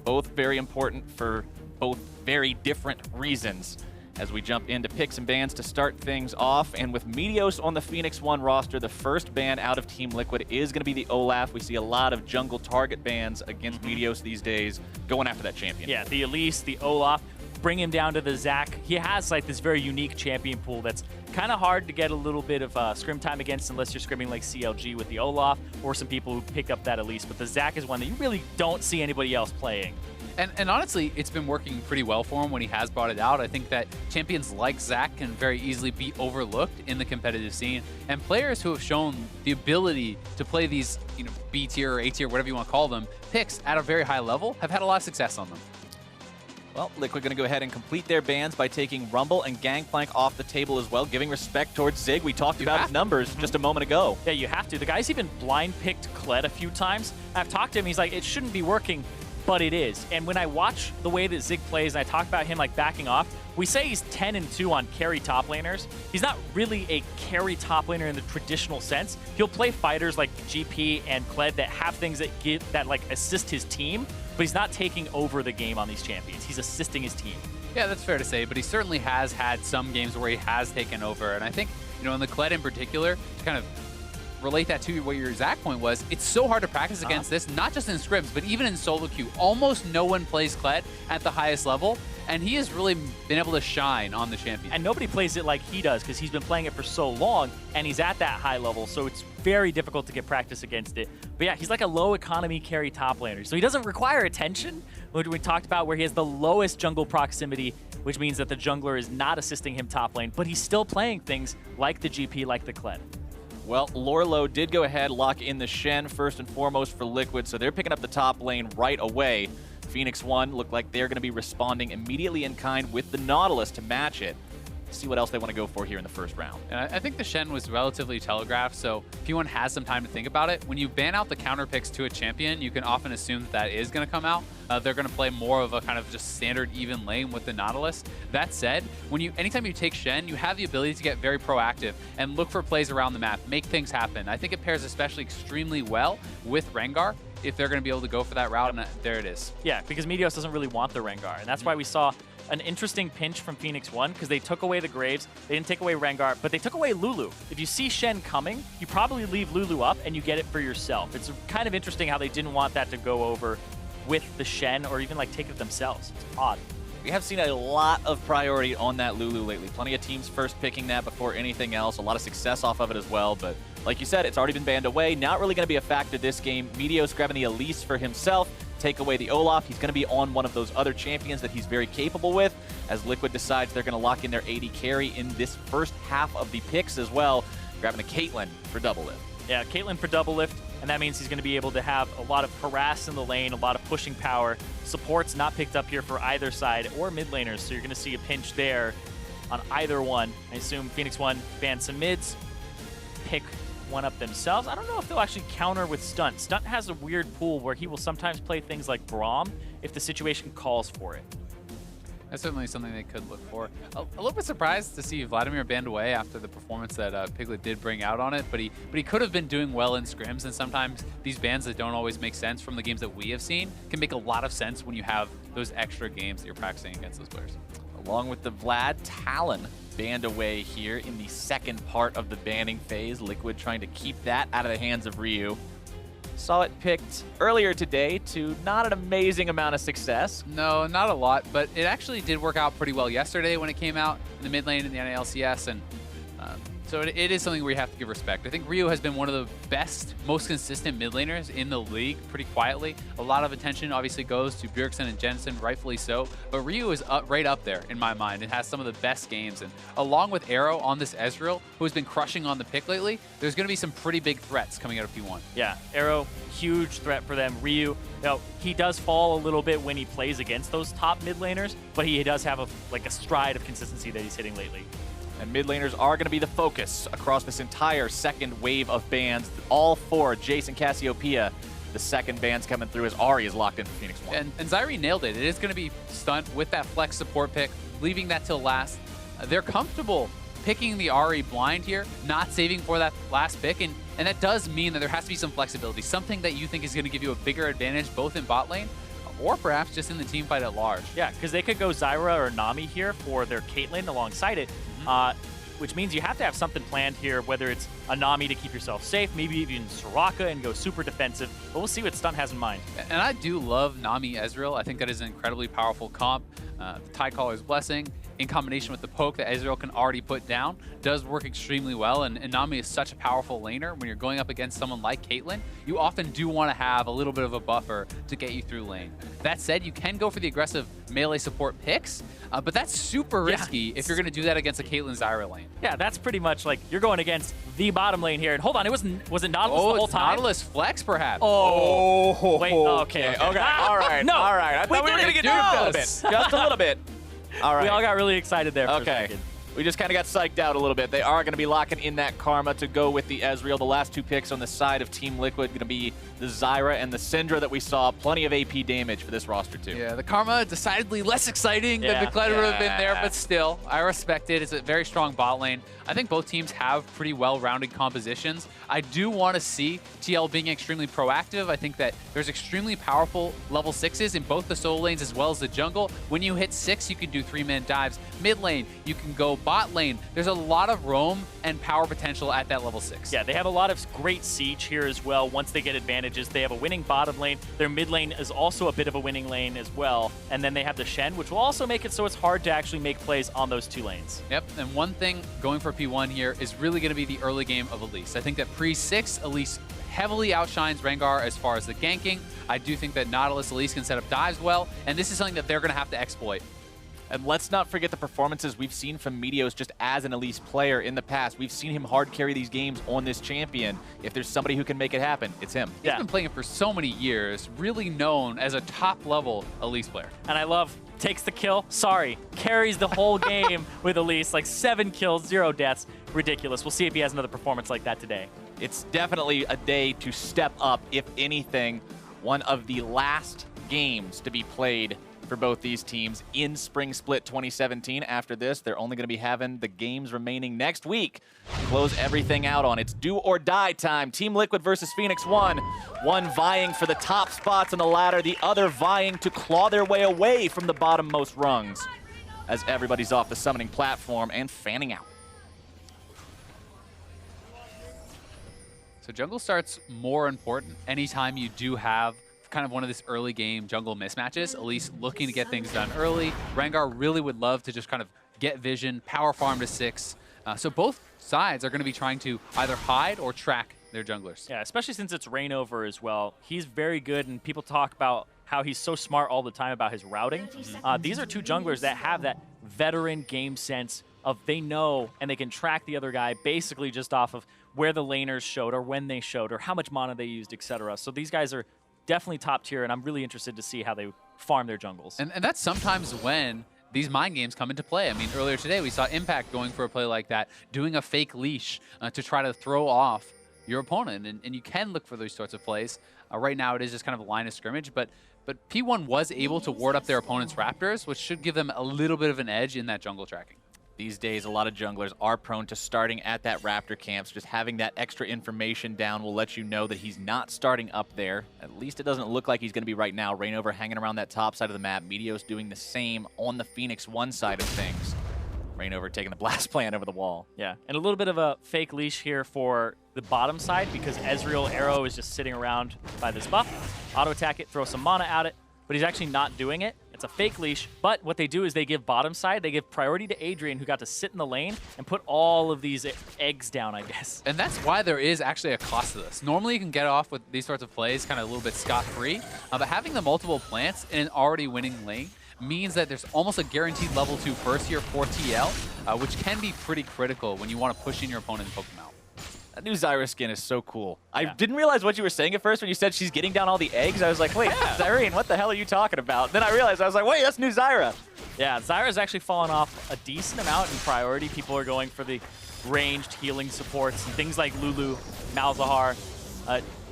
Both very important for both very different reasons. As we jump into picks and bans to start things off, and with Meteos on the Phoenix One roster, the first ban out of Team Liquid is going to be the Olaf. We see a lot of jungle target bans against Meteos these days, going after that champion. Yeah, the Elise, the Olaf. Bring him down to the Zac. He has like this very unique champion pool that's kind of hard to get a little bit of scrim time against unless you're scrimming like CLG with the Olaf or some people who pick up that Elise. But the Zac is one that you really don't see anybody else playing. And honestly, it's been working pretty well for him when he has brought it out. I think that champions like Zach can very easily be overlooked in the competitive scene. And players who have shown the ability to play these, B tier or A tier, whatever you want to call them, picks at a very high level have had a lot of success on them. Well, Liquid going to go ahead and complete their bans by taking Rumble and Gangplank off the table as well, giving respect towards Zig. We talked about his numbers just a moment ago. Yeah, you have to. The guy's even blind picked Kled a few times. I've talked to him. He's like, it shouldn't be working, but it is. And when I watch the way that Zig plays and I talk about him like backing off, we say he's 10-2 on carry top laners. He's not really a carry top laner in the traditional sense. He'll play fighters like GP and Kled that have things that like assist his team, but he's not taking over the game on these champions. He's assisting his team. Yeah, that's fair to say, but he certainly has had some games where he has taken over. And I think, in the Kled in particular, to kind of relate that to what your exact point was, it's so hard to practice against this, not just in scrims, but even in solo queue. Almost no one plays Kled at the highest level, and he has really been able to shine on the champion. And nobody plays it like he does because he's been playing it for so long, and he's at that high level, so it's very difficult to get practice against it. But yeah, he's like a low economy carry top laner, so he doesn't require attention, which we talked about, where he has the lowest jungle proximity, which means that the jungler is not assisting him top lane, but he's still playing things like the GP, like the Kled. Well, Lorlo did go ahead, lock in the Shen first and foremost for Liquid, so they're picking up the top lane right away. Phoenix One look like they're going to be responding immediately in kind with the Nautilus to match it. See what else they want to go for here in the first round. And I think the Shen was relatively telegraphed, so if anyone has some time to think about it, when you ban out the counter picks to a champion, you can often assume that is going to come out. They're going to play more of a kind of just standard even lane with the Nautilus. That said, anytime you take Shen, you have the ability to get very proactive and look for plays around the map, make things happen. I think it pairs especially extremely well with Rengar if they're going to be able to go for that route, and there it is. Yeah, because Meteos doesn't really want the Rengar, and that's why we saw an interesting pinch from Phoenix One, because they took away the Graves, they didn't take away Rengar, but they took away Lulu. If you see Shen coming, you probably leave Lulu up and you get it for yourself. It's kind of interesting how they didn't want that to go over with the Shen or even like take it themselves. It's odd. We have seen a lot of priority on that Lulu lately. Plenty of teams first picking that before anything else. A lot of success off of it as well, but like you said, it's already been banned away. Not really going to be a factor this game. Meteos grabbing the Elise for himself. Take away the Olaf. He's going to be on one of those other champions that he's very capable with, as Liquid decides they're going to lock in their AD carry in this first half of the picks as well, grabbing a Caitlyn for double lift. Yeah, Caitlyn for double lift, and that means he's going to be able to have a lot of harass in the lane, a lot of pushing power. Support's not picked up here for either side or mid laners, so you're going to see a pinch there on either one. I assume Phoenix One bans some mids, pick one up themselves. I don't know if they'll actually counter with Stunt. Stunt has a weird pool where he will sometimes play things like Braum if the situation calls for it. That's certainly something they could look for. A little bit surprised to see Vladimir banned away after the performance that Piglet did bring out on it, but he could have been doing well in scrims, and sometimes these bans that don't always make sense from the games that we have seen can make a lot of sense when you have those extra games that you're practicing against those players. Along with the Vlad, Talon banned away here in the second part of the banning phase. Liquid trying to keep that out of the hands of Ryu. Saw it picked earlier today to not an amazing amount of success. No, not a lot, but it actually did work out pretty well yesterday when it came out in the mid lane in the NALCS, and so it is something where you have to give respect. I think Ryu has been one of the best, most consistent mid laners in the league pretty quietly. A lot of attention obviously goes to Bjergsen and Jensen, rightfully so, but Ryu is right up there in my mind. It has some of the best games, and along with Arrow on this Ezreal, who has been crushing on the pick lately, there's going to be some pretty big threats coming out of P1. Yeah, Arrow, huge threat for them. Ryu, he does fall a little bit when he plays against those top mid laners, but he does have a stride of consistency that he's hitting lately. And mid laners are going to be the focus across this entire second wave of bans. All four, Jason, Cassiopeia, the second bans coming through as Ahri is locked in for Phoenix One. And Zyri nailed it. It is going to be Stunt with that flex support pick, leaving that till last. They're comfortable picking the Ahri blind here, not saving for that last pick, and that does mean that there has to be some flexibility, something that you think is going to give you a bigger advantage both in bot lane or perhaps just in the team fight at large. Yeah, because they could go Zyra or Nami here for their Caitlyn alongside it, which means you have to have something planned here, whether it's a Nami to keep yourself safe, maybe even Soraka and go super defensive, but we'll see what Stunt has in mind. And I do love Nami Ezreal. I think that is an incredibly powerful comp. The Tidecaller's Blessing in combination with the poke that Ezreal can already put down, does work extremely well. And Nami is such a powerful laner. When you're going up against someone like Caitlyn, you often do want to have a little bit of a buffer to get you through lane. That said, you can go for the aggressive melee support picks, but that's super risky if you're going to do that against a Caitlyn Zyra lane. Yeah, that's pretty much like you're going against the bottom lane here. And hold on, was it Nautilus the whole time? Nautilus flex, perhaps. Oh, wait, okay. All right. No, all right. I thought we were going to get duped a little bit. Just a little bit. All right. We all got really excited there for a second. We just kind of got psyched out a little bit. They are going to be locking in that Karma to go with the Ezreal. The last two picks on the side of Team Liquid going to be the Zyra and the Syndra that we saw. Plenty of AP damage for this roster, too. Yeah, the Karma decidedly less exciting than the Kled would have been there, but still, I respect it. It's a very strong bot lane. I think both teams have pretty well-rounded compositions. I do want to see TL being extremely proactive. I think that there's extremely powerful level 6s in both the solo lanes as well as the jungle. When you hit 6, you can do 3-man dives. Mid lane, you can go bot lane. There's a lot of roam and power potential at that level 6. Yeah, they have a lot of great siege here as well. Once they get advantages, they have a winning bottom lane. Their mid lane is also a bit of a winning lane as well. And then they have the Shen, which will also make it so it's hard to actually make plays on those two lanes. Yep, and one thing going for P1 here is really going to be the early game of Elise. I think that pre-6, Elise heavily outshines Rengar as far as the ganking. I do think that Nautilus Elise can set up dives well, and this is something that they're going to have to exploit. And let's not forget the performances we've seen from Meteos just as an Elise player in the past. We've seen him hard carry these games on this champion. If there's somebody who can make it happen, it's him. He's been playing it for so many years, really known as a top-level Elise player. And I love takes the kill, carries the whole game with Elise, like 7 kills, 0 deaths. Ridiculous. We'll see if he has another performance like that today. It's definitely a day to step up, if anything. One of the last games to be played for both these teams in Spring Split 2017. After this, they're only going to be having the games remaining next week to close everything out on. It's do or die time. Team Liquid versus Phoenix 1. One vying for the top spots on the ladder, the other vying to claw their way away from the bottommost rungs as everybody's off the summoning platform and fanning out. So jungle starts more important anytime you do have kind of one of this early game jungle mismatches. Elise looking to get things done early. Rengar really would love to just kind of get vision, power farm to 6. So both sides are going to be trying to either hide or track their junglers. Yeah, especially since it's Rainover as well. He's very good, and people talk about how he's so smart all the time about his routing. These are two junglers that have that veteran game sense of they know and they can track the other guy basically just off of where the laners showed or when they showed or how much mana they used, etc. So these guys are definitely top tier, and I'm really interested to see how they farm their jungles. And that's sometimes when these mind games come into play. I mean, earlier today we saw Impact going for a play like that, doing a fake leash to try to throw off your opponent, and you can look for those sorts of plays. Right now it is just kind of a line of scrimmage, but P1 was able to ward up their opponent's Raptors, which should give them a little bit of an edge in that jungle tracking. These days, a lot of junglers are prone to starting at that Raptor camp, so just having that extra information down will let you know that he's not starting up there. At least it doesn't look like he's going to be right now. Rainover hanging around that top side of the map. Meteos doing the same on the Phoenix 1 side of things. Rainover taking the blast plan over the wall. Yeah, and a little bit of a fake leash here for the bottom side because Ezreal Arrow is just sitting around by this buff. Auto attack it, throw some mana at it, but he's actually not doing it. It's a fake leash, but what they do is they give bottom side, they give priority to Adrian, who got to sit in the lane and put all of these eggs down, I guess. And that's why there is actually a cost to this. Normally you can get off with these sorts of plays kind of a little bit scot-free, but having the multiple plants in an already winning lane means that there's almost a guaranteed level 2 first year for TL, which can be pretty critical when you want to push in your opponent and poke them out. That new Zyra skin is so cool. I didn't realize what you were saying at first when you said she's getting down all the eggs. I was like, wait, Zyrene, what the hell are you talking about? Then I realized, I was like, wait, that's new Zyra. Yeah, Zyra's actually fallen off a decent amount in priority. People are going for the ranged healing supports and things like Lulu, Malzahar.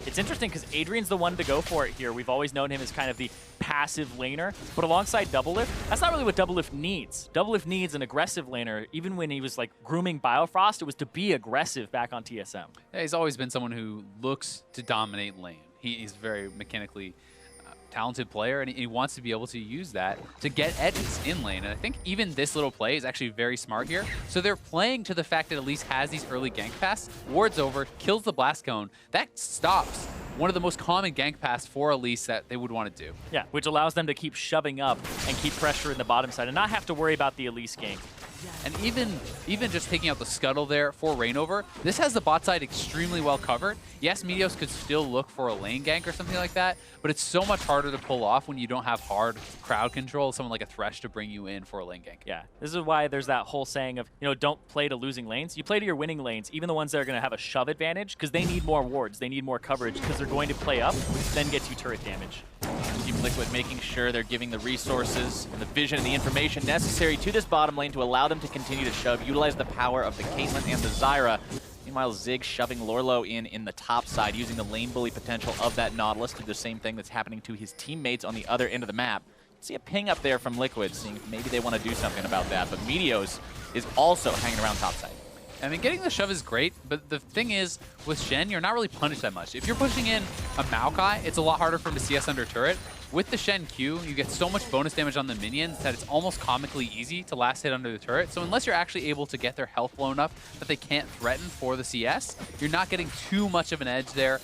It's interesting because Adrian's the one to go for it here. We've always known him as kind of the passive laner, but alongside Doublelift, that's not really what Doublelift needs. Doublelift needs an aggressive laner. Even when he was like grooming Biofrost, it was to be aggressive back on TSM. Yeah, he's always been someone who looks to dominate lane. He's very mechanically talented player, and he wants to be able to use that to get edges in lane. And I think even this little play is actually very smart here. So they're playing to the fact that Elise has these early gank paths, wards over, kills the blast cone. That stops one of the most common gank paths for Elise that they would want to do. Yeah, which allows them to keep shoving up and keep pressure in the bottom side and not have to worry about the Elise gank. And even just taking out the scuttle there for Reignover, this has the bot side extremely well covered. Yes, Meteos could still look for a lane gank or something like that, but it's so much harder to pull off when you don't have hard crowd control, someone like a Thresh to bring you in for a lane gank. Yeah, this is why there's that whole saying of, don't play to losing lanes. You play to your winning lanes, even the ones that are going to have a shove advantage, because they need more wards, they need more coverage, because they're going to play up, which then gets you turret damage. Team Liquid making sure they're giving the resources and the vision and the information necessary to this bottom lane to allow them to continue to shove, utilize the power of the Caitlyn and the Zyra. Meanwhile, Zig shoving Lorlo in the top side, using the lane bully potential of that Nautilus to do the same thing that's happening to his teammates on the other end of the map. See a ping up there from Liquid, seeing if maybe they want to do something about that, but Meteos is also hanging around top side. I mean, getting the shove is great, but the thing is, with Shen, you're not really punished that much. If you're pushing in a Maokai, it's a lot harder for him to CS under turret. With the Shen Q, you get so much bonus damage on the minions that it's almost comically easy to last hit under the turret. So unless you're actually able to get their health blown up that they can't threaten for the CS, you're not getting too much of an edge there,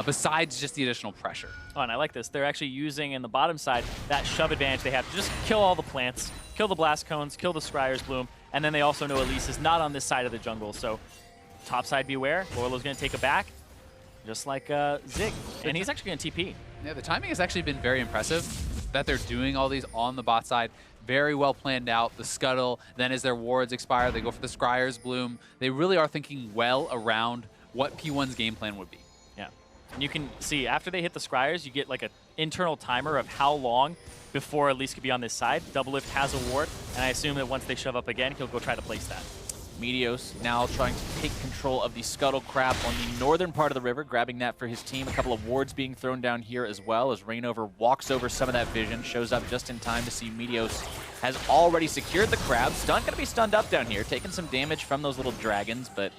besides just the additional pressure. Oh, and I like this. They're actually using, in the bottom side, that shove advantage they have to just kill all the plants, kill the blast cones, kill the Scryer's Bloom, and then they also know Elise is not on this side of the jungle, so top side beware. Lorlo's going to take a back, just like Zig, and he's actually going to TP. Yeah, the timing has actually been very impressive that they're doing all these on the bot side. Very well planned out. The scuttle, then as their wards expire, they go for the Scryer's Bloom. They really are thinking well around what P1's game plan would be. Yeah, and you can see after they hit the Scryers, you get like an internal timer of how long before Elise could be on this side. Doublelift has a ward, and I assume that once they shove up again, he'll go try to place that. Meteos now trying to take control of the Scuttle Crab on the northern part of the river, grabbing that for his team. A couple of wards being thrown down here as well as Reignover walks over some of that vision, shows up just in time to see Meteos has already secured the crab. Stun going to be stunned up down here, taking some damage from those little dragons, but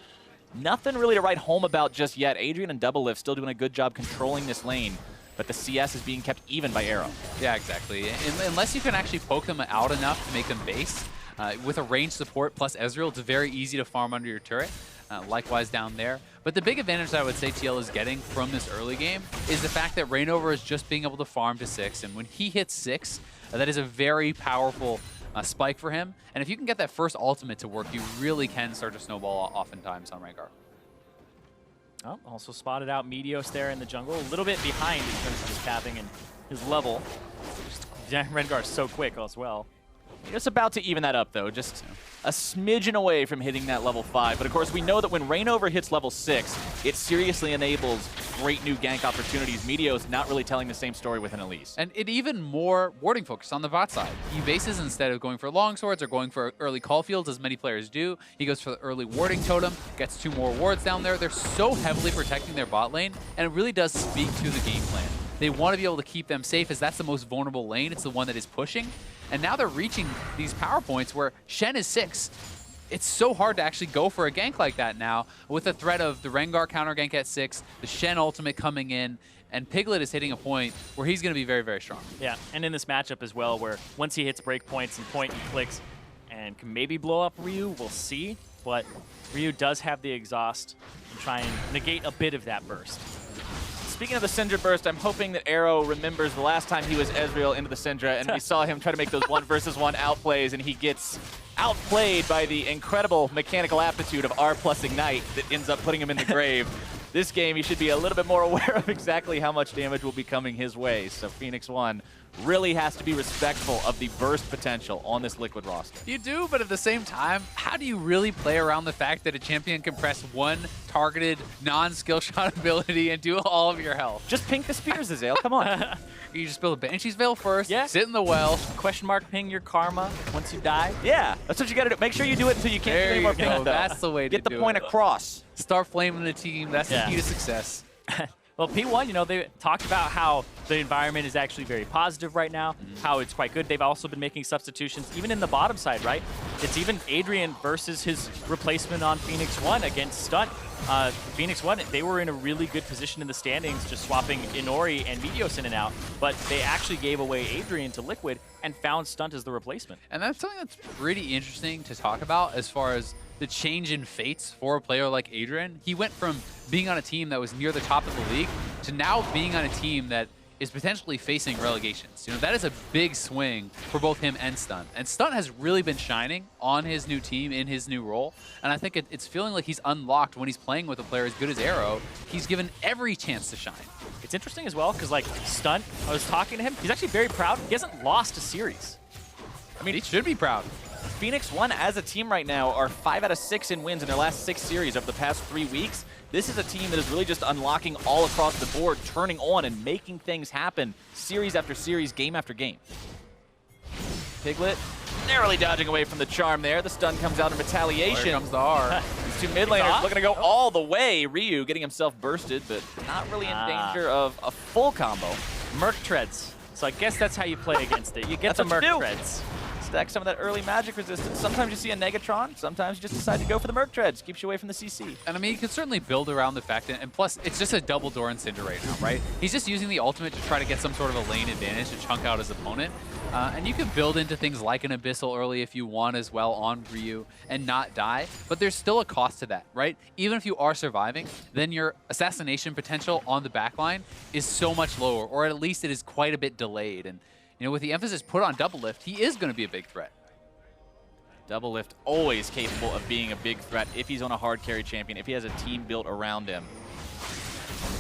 nothing really to write home about just yet. Adrian and Doublelift still doing a good job controlling this lane, but the CS is being kept even by Arrow. Yeah, exactly. Unless you can actually poke them out enough to make them base, with a range support plus Ezreal, it's very easy to farm under your turret. Likewise down there. But the big advantage that I would say TL is getting from this early game is the fact that Reignover is just being able to farm to 6. And when he hits 6, that is a very powerful spike for him. And if you can get that first ultimate to work, you really can start to snowball oftentimes on Rengar. Oh, also spotted out Meteos there in the jungle, a little bit behind in terms of his capping and his level. Rengar's so quick as well. Just about to even that up, though. Just a smidgen away from hitting that level 5. But, of course, we know that when Reignover hits level 6, it seriously enables great new gank opportunities. Meteos not really telling the same story with an Elise. And it even more warding focus on the bot side. He bases instead of going for long swords or going for early call fields, as many players do. He goes for the early warding totem, gets 2 more wards down there. They're so heavily protecting their bot lane, and it really does speak to the game plan. They want to be able to keep them safe, as that's the most vulnerable lane. It's the one that is pushing. And now they're reaching these power points where Shen is 6. It's so hard to actually go for a gank like that now, with the threat of the Rengar counter gank at 6, the Shen ultimate coming in, and Piglet is hitting a point where he's going to be very, very strong. Yeah, and in this matchup as well, where once he hits breakpoints and point and clicks and can maybe blow up Ryu, we'll see. But Ryu does have the exhaust and try and negate a bit of that burst. Speaking of the Syndra burst, I'm hoping that Arrow remembers the last time he was Ezreal into the Syndra, and we saw him try to make those 1-versus-1 outplays, and he gets outplayed by the incredible mechanical aptitude of R plus Ignite that ends up putting him in the grave. This game, he should be a little bit more aware of exactly how much damage will be coming his way. So Phoenix One really has to be respectful of the burst potential on this Liquid roster. You do, but at the same time, how do you really play around the fact that a champion can press 1 targeted non-skill shot ability and do all of your health? Just pink the spears, Azael. Come on. You just build a Banshee's Veil first, sit in the well. Question mark ping your karma once you die. Yeah, that's what you gotta do. Make sure you do it until you can't do any more ping. That's the way to do it. Get the point across. Start flaming the team. That's the key to success. Well, P1, they talked about how the environment is actually very positive right now, how it's quite good. They've also been making substitutions, even in the bottom side, right? It's even Adrian versus his replacement on Phoenix One against Stunt. Phoenix One, they were in a really good position in the standings, just swapping Inori and Meteos in and out, but they actually gave away Adrian to Liquid and found Stunt as the replacement. And that's something that's pretty interesting to talk about as far as the change in fates for a player like Adrian. He went from being on a team that was near the top of the league to now being on a team that is potentially facing relegations. You know, that is a big swing for both him and Stunt. And Stunt has really been shining on his new team in his new role. And I think it's feeling like he's unlocked when he's playing with a player as good as Arrow. He's given every chance to shine. It's interesting as well because, like, Stunt, I was talking to him. He's actually very proud. He hasn't lost a series. I mean, he should be proud. Phoenix One as a team right now are 5 out of 6 in wins in their last 6 series over the past 3 weeks. This is a team that is really just unlocking all across the board, turning on and making things happen series after series, game after game. Piglet narrowly dodging away from the charm there. The stun comes out in retaliation. Here comes the R. These two mid laners looking to go all the way. Ryu getting himself bursted, but not really in danger of a full combo. Merc treads. So I guess that's how you play against it. You get the Merc treads. Stack some of that early magic resistance. Sometimes you see a Negatron, sometimes you just decide to go for the Merc Treads. Keeps you away from the CC. And I mean, you can certainly build around the fact that, and plus, it's just a double Doran Cinder right now, right? He's just using the ultimate to try to get some sort of a lane advantage to chunk out his opponent. And you can build into things like an Abyssal early if you want as well on Ryu and not die, but there's still a cost to that, right? Even if you are surviving, then your assassination potential on the backline is so much lower, or at least it is quite a bit delayed. And you know, with the emphasis put on Double Lift, he is going to be a big threat. Double Lift always capable of being a big threat if he's on a hard carry champion, if he has a team built around him.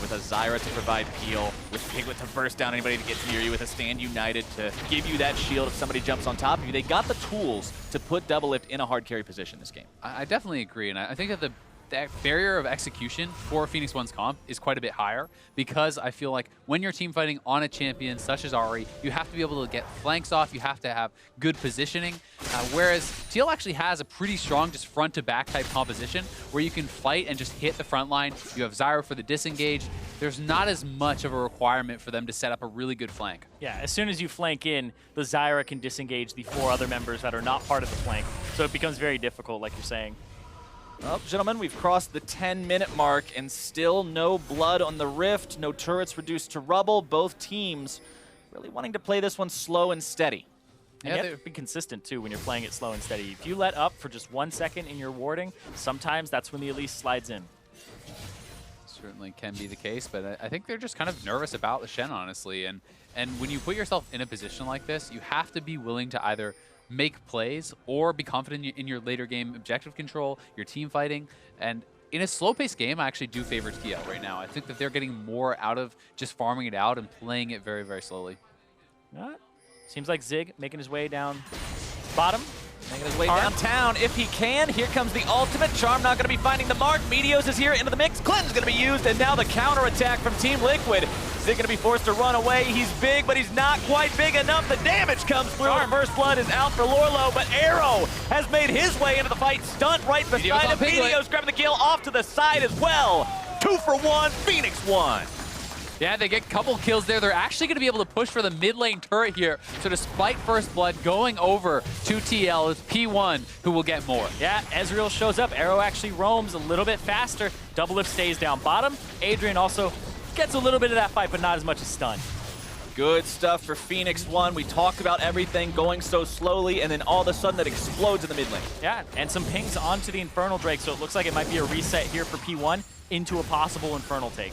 With a Zyra to provide peel, with Piglet to burst down anybody that gets near you, with a Stand United to give you that shield if somebody jumps on top of you. They got the tools to put Double Lift in a hard carry position this game. I definitely agree, and I think that that barrier of execution for Phoenix One's comp is quite a bit higher, because I feel like when you're team fighting on a champion such as Ahri, you have to be able to get flanks off, you have to have good positioning, whereas TL actually has a pretty strong just front-to-back type composition where you can fight and just hit the front line. You have Zyra for the disengage. There's not as much of a requirement for them to set up a really good flank. Yeah, as soon as you flank in, the Zyra can disengage the 4 other members that are not part of the flank, so it becomes very difficult, like you're saying. Well, gentlemen, we've crossed the 10-minute mark and still no blood on the Rift, no turrets reduced to rubble. Both teams really wanting to play this one slow and steady. And you have to be consistent, too, when you're playing it slow and steady. If you let up for just 1 second in your warding, sometimes that's when the Elise slides in. Certainly can be the case, but I think they're just kind of nervous about the Shen, honestly. And when you put yourself in a position like this, you have to be willing to either make plays or be confident in your later game objective control, your team fighting. And in a slow-paced game, I actually do favor TL right now. I think that they're getting more out of just farming it out and playing it very, very slowly. Seems like Zig making his way down bottom. Making his way downtown if he can. Here comes the ultimate. Charm not going to be finding the mark. Meteos is here into the mix. Clinton's going to be used, and now the counterattack from Team Liquid. Zig going to be forced to run away. He's big, but he's not quite big enough. The damage comes through. First blood is out for Lorlo, but Arrow has made his way into the fight. Stunt right beside him. Meteos grabbing the kill off to the side as well. 2 for 1, Phoenix 1. Yeah, they get a couple kills there. They're actually going to be able to push for the mid lane turret here. So despite first blood going over to TL, it's P1 who will get more. Yeah, Ezreal shows up. Arrow actually roams a little bit faster. Double Lift stays down bottom. Adrian also gets a little bit of that fight, but not as much as Stun. Good stuff for Phoenix 1. We talked about everything going so slowly, and then all of a sudden it explodes in the mid lane. Yeah, and some pings onto the Infernal Drake, so it looks like it might be a reset here for P1 into a possible Infernal take.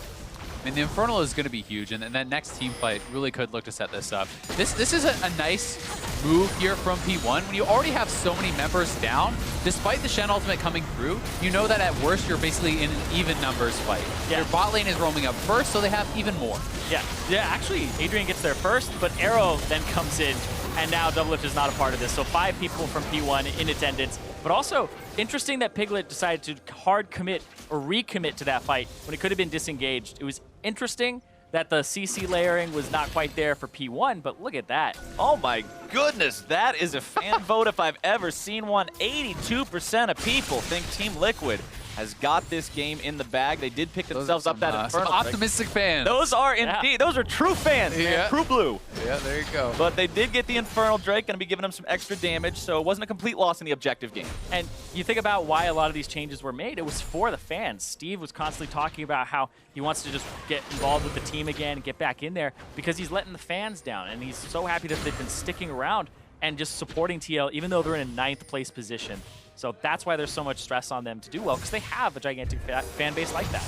I mean, the Infernal is going to be huge, and that next team fight really could look to set this up. This is a nice move here from P1. When you already have so many members down, despite the Shen ultimate coming through, you know that at worst you're basically in an even numbers fight. Yeah. Your bot lane is roaming up first, so they have even more. Yeah, actually, Adrian gets there first, but Arrow then comes in, and now Double Lift is not a part of this. So 5 people from P1 in attendance. But also, interesting that Piglet decided to hard commit or recommit to that fight when it could have been disengaged. It was interesting that the CC layering was not quite there for P1, but look at that. Oh my goodness, that is a fan vote if I've ever seen one. 82% of people think Team Liquid has got this game in the bag. They did pick themselves up that Infernal. Some optimistic fans. Those are indeed, those are true fans, man. True blue. Yeah, there you go. But they did get the Infernal Drake, going to be giving them some extra damage, so it wasn't a complete loss in the objective game. And you think about why a lot of these changes were made, it was for the fans. Steve was constantly talking about how he wants to just get involved with the team again and get back in there because he's letting the fans down, and he's so happy that they've been sticking around and just supporting TL, even though they're in a 9th place position. So that's why there's so much stress on them to do well, because they have a gigantic fan base like that.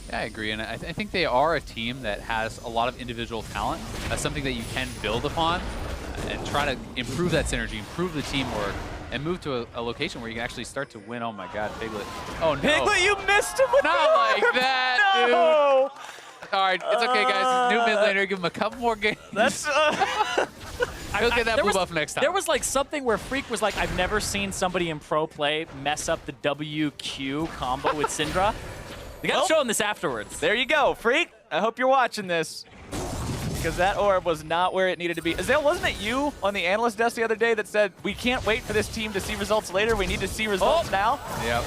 Yeah, I agree, and I think they are a team that has a lot of individual talent. That's something that you can build upon and try to improve that synergy, improve the teamwork, and move to a location where you can actually start to win. Oh my God, Piglet. Oh no. Piglet, you missed him with Not like that, no! dude. All right, it's okay, guys. New mid laner, give him a couple more games. That's... He'll get that move off next time. There was like something where Freak was like, I've never seen somebody in pro play mess up the WQ combo with Syndra. We got to show him this afterwards. There you go, Freak. I hope you're watching this, because that orb was not where it needed to be. Azale, wasn't it you on the analyst desk the other day that said, we can't wait for this team to see results later, we need to see results now? Yep.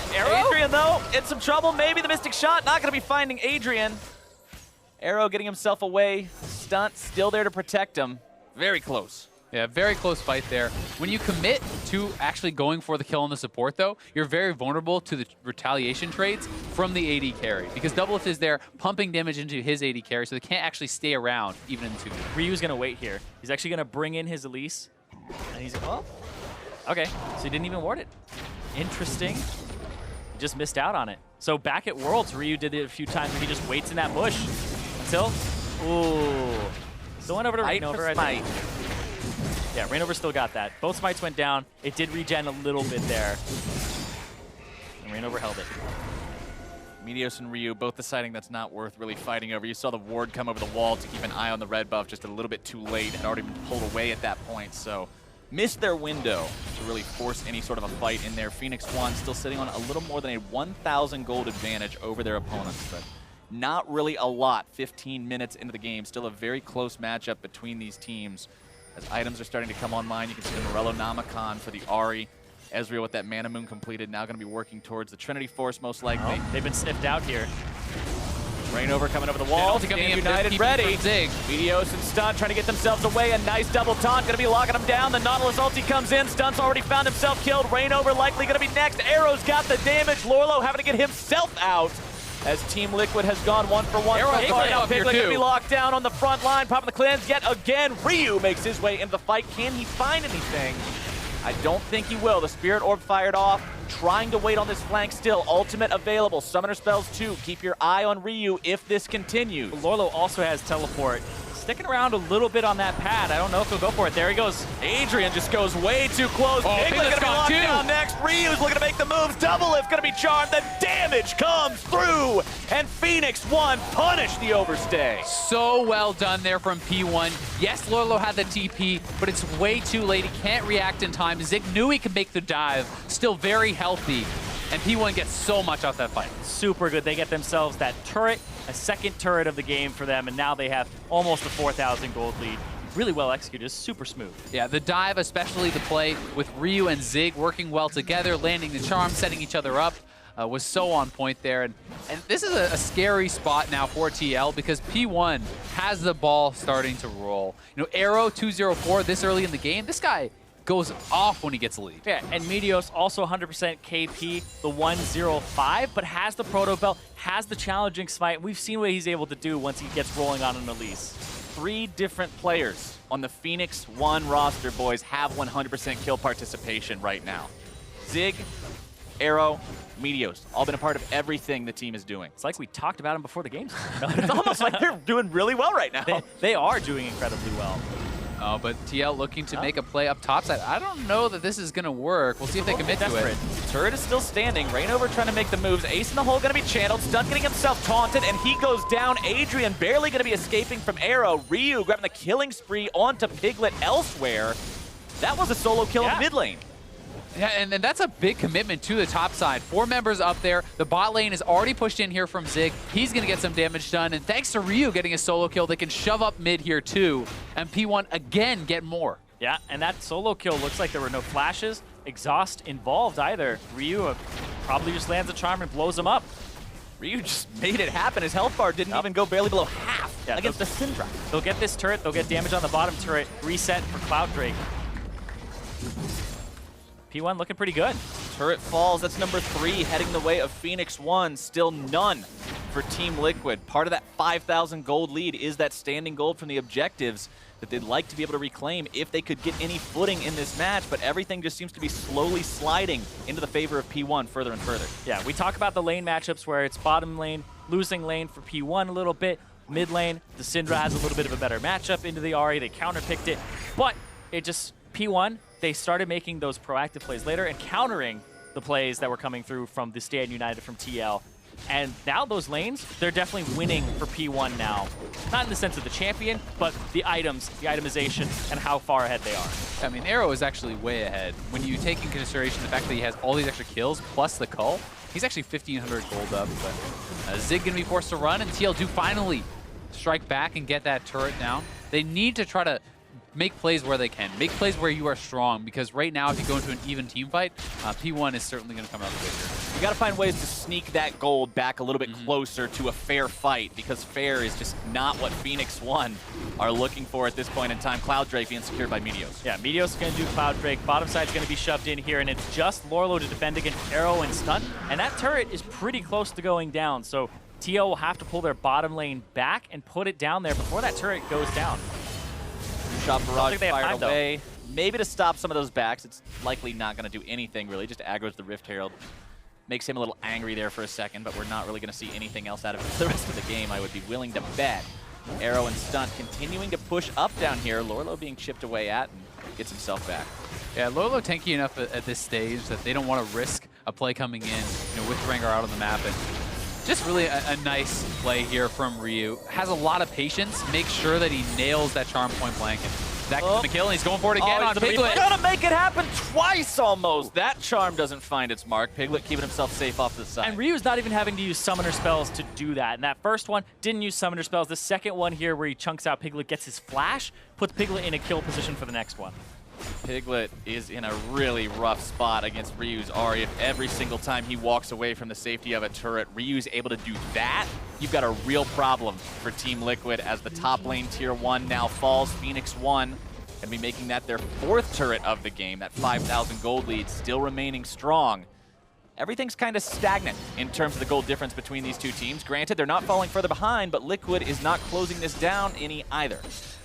Adrian, though, in some trouble. Maybe the Mystic Shot, not going to be finding Adrian. Arrow getting himself away. Stunt still there to protect him. Very close. Yeah, very close fight there. When you commit to actually going for the kill on the support, though, you're very vulnerable to the retaliation trades from the AD carry, because Doublelift is there pumping damage into his AD carry, so they can't actually stay around even in 2v. Ryu's going to wait here. He's actually going to bring in his Elise, and he's, well, okay, so he didn't even ward it. Interesting. He just missed out on it. So back at Worlds, Ryu did it a few times where he just waits in that bush until, ooh. Still went over to Rainover, I think. Yeah, Rainover still got that. Both smites went down. It did regen a little bit there. And Rainover held it. Meteos and Ryu both deciding that's not worth really fighting over. You saw the ward come over the wall to keep an eye on the red buff just a little bit too late. Had already been pulled away at that point, so missed their window to really force any sort of a fight in there. Phoenix One still sitting on a little more than a 1,000 gold advantage over their opponents, but not really a lot. 15 minutes into the game, still a very close matchup between these teams. As items are starting to come online, you can see the Morello Namacon for the Ahri. Ezreal with that Mana Moon completed, now going to be working towards the Trinity Force most likely. Oh, they've been sniffed out here. Rainover coming over the wall, Stand United ready. Meteos and Stun trying to get themselves away. A nice double taunt, going to be locking them down. The Nautilus ulti comes in. Stun's already found himself killed. Rainover likely going to be next. Arrow's got the damage. Lorlo having to get himself out, as Team Liquid has gone 1-for-1. Now Piglet gonna be locked down on the front line, popping the cleanse yet again. Ryu makes his way into the fight. Can he find anything? I don't think he will. The Spirit Orb fired off, trying to wait on this flank still. Ultimate available, Summoner spells too. Keep your eye on Ryu if this continues. Lorlo also has teleport. Sticking around a little bit on that pad. I don't know if he'll go for it. There he goes. Adrian just goes way too close. Piglet's gonna be locked down next. Ryu's looking to make the moves. Doublelift gonna be charmed. The damage comes through. And Phoenix One punish the overstay. So well done there from P1. Yes, Lorlo had the TP, but it's way too late. He can't react in time. Zig knew he could make the dive. Still very healthy. And P1 gets so much out that fight. Super good. They get themselves that turret, a second turret of the game for them, and now they have almost a 4,000 gold lead. Really well executed, super smooth. Yeah, the dive, especially the play with Ryu and Zig working well together, landing the charm, setting each other up, was so on point there. And this is a scary spot now for TL, because P1 has the ball starting to roll. You know, Arrow 204 this early in the game, this guy goes off when he gets a lead. Yeah, and Meteos also 100% KP, the 105, but has the Proto Belt, has the challenging smite. We've seen what he's able to do once he gets rolling on an Elise. 3 different players on the Phoenix One roster, boys, have 100% kill participation right now. Zig, Arrow, Meteos, all been a part of everything the team is doing. It's like we talked about him before the game. It's almost like they're doing really well right now. They are doing incredibly well. Oh, but TL looking to make a play up topside. I don't know that this is going to work. We'll see if they commit to it. Turret is still standing. Rainover trying to make the moves. Ace in the hole going to be channeled. Stun getting himself taunted, and he goes down. Adrian barely going to be escaping from Arrow. Ryu grabbing the killing spree onto Piglet elsewhere. That was a solo kill in the mid lane. Yeah, and that's a big commitment to the top side. 4 members up there. The bot lane is already pushed in here from Zig. He's going to get some damage done. And thanks to Ryu getting a solo kill, they can shove up mid here too. And P1 again get more. Yeah, and that solo kill looks like there were no flashes, exhaust involved either. Ryu probably just lands a charm and blows him up. Ryu just made it happen. His health bar didn't even go barely below half against the Syndra. They'll get this turret. They'll get damage on the bottom turret. Reset for Cloud Drake. P1 looking pretty good. Turret falls. That's number 3 heading the way of Phoenix One. Still none for Team Liquid. Part of that 5,000 gold lead is that standing gold from the objectives that they'd like to be able to reclaim if they could get any footing in this match, but everything just seems to be slowly sliding into the favor of P1 further and further. Yeah, we talk about the lane matchups where it's bottom lane, losing lane for P1 a little bit, mid lane, the Syndra has a little bit of a better matchup into the Ahri, they counterpicked it, but it just, P1, they started making those proactive plays later and countering the plays that were coming through from the Stand United from TL. And now those lanes, they're definitely winning for P1 now. Not in the sense of the champion, but the items, the itemization, and how far ahead they are. I mean, Arrow is actually way ahead. When you take in consideration the fact that he has all these extra kills plus the cull, he's actually 1,500 gold up. But Zig gonna be forced to run, and TL do finally strike back and get that turret down. They need to try to make plays where they can. Make plays where you are strong, because right now if you go into an even team fight, P1 is certainly going to come out the victor. You got to find ways to sneak that gold back a little bit closer to a fair fight, because fair is just not what Phoenix 1 are looking for at this point in time. Cloud Drake being secured by Meteos. Yeah, Meteos is going to do Cloud Drake. Bottom side's going to be shoved in here, and it's just Lorlo to defend against Arrow and Stun. And that turret is pretty close to going down, so TL will have to pull their bottom lane back and put it down there before that turret goes down. Shot barrage fired away. Maybe to stop some of those backs. It's likely not going to do anything, really. Just aggroes the Rift Herald. Makes him a little angry there for a second, but we're not really going to see anything else out of it for the rest of the game, I would be willing to bet. Arrow and Stunt continuing to push up down here. Lorlo being chipped away at and gets himself back. Yeah, Lorlo tanky enough at this stage that they don't want to risk a play coming in, with Rengar out on the map. And just really a nice play here from Ryu. Has a lot of patience, makes sure that he nails that charm point blank. And that gets the kill, and he's going for it again on Piglet. Gonna make it happen twice almost. That charm doesn't find its mark. Piglet keeping himself safe off to the side. And Ryu's not even having to use summoner spells to do that. And that first one didn't use summoner spells. The second one here where he chunks out Piglet, gets his flash, puts Piglet in a kill position for the next one. Piglet is in a really rough spot against Ryu's Ahri. If every single time he walks away from the safety of a turret, Ryu's able to do that, you've got a real problem for Team Liquid as the top lane tier 1 now falls. Phoenix 1 going to be making that their 4th turret of the game. That 5,000 gold lead still remaining strong. Everything's kind of stagnant in terms of the gold difference between these two teams. Granted, they're not falling further behind, but Liquid is not closing this down any either.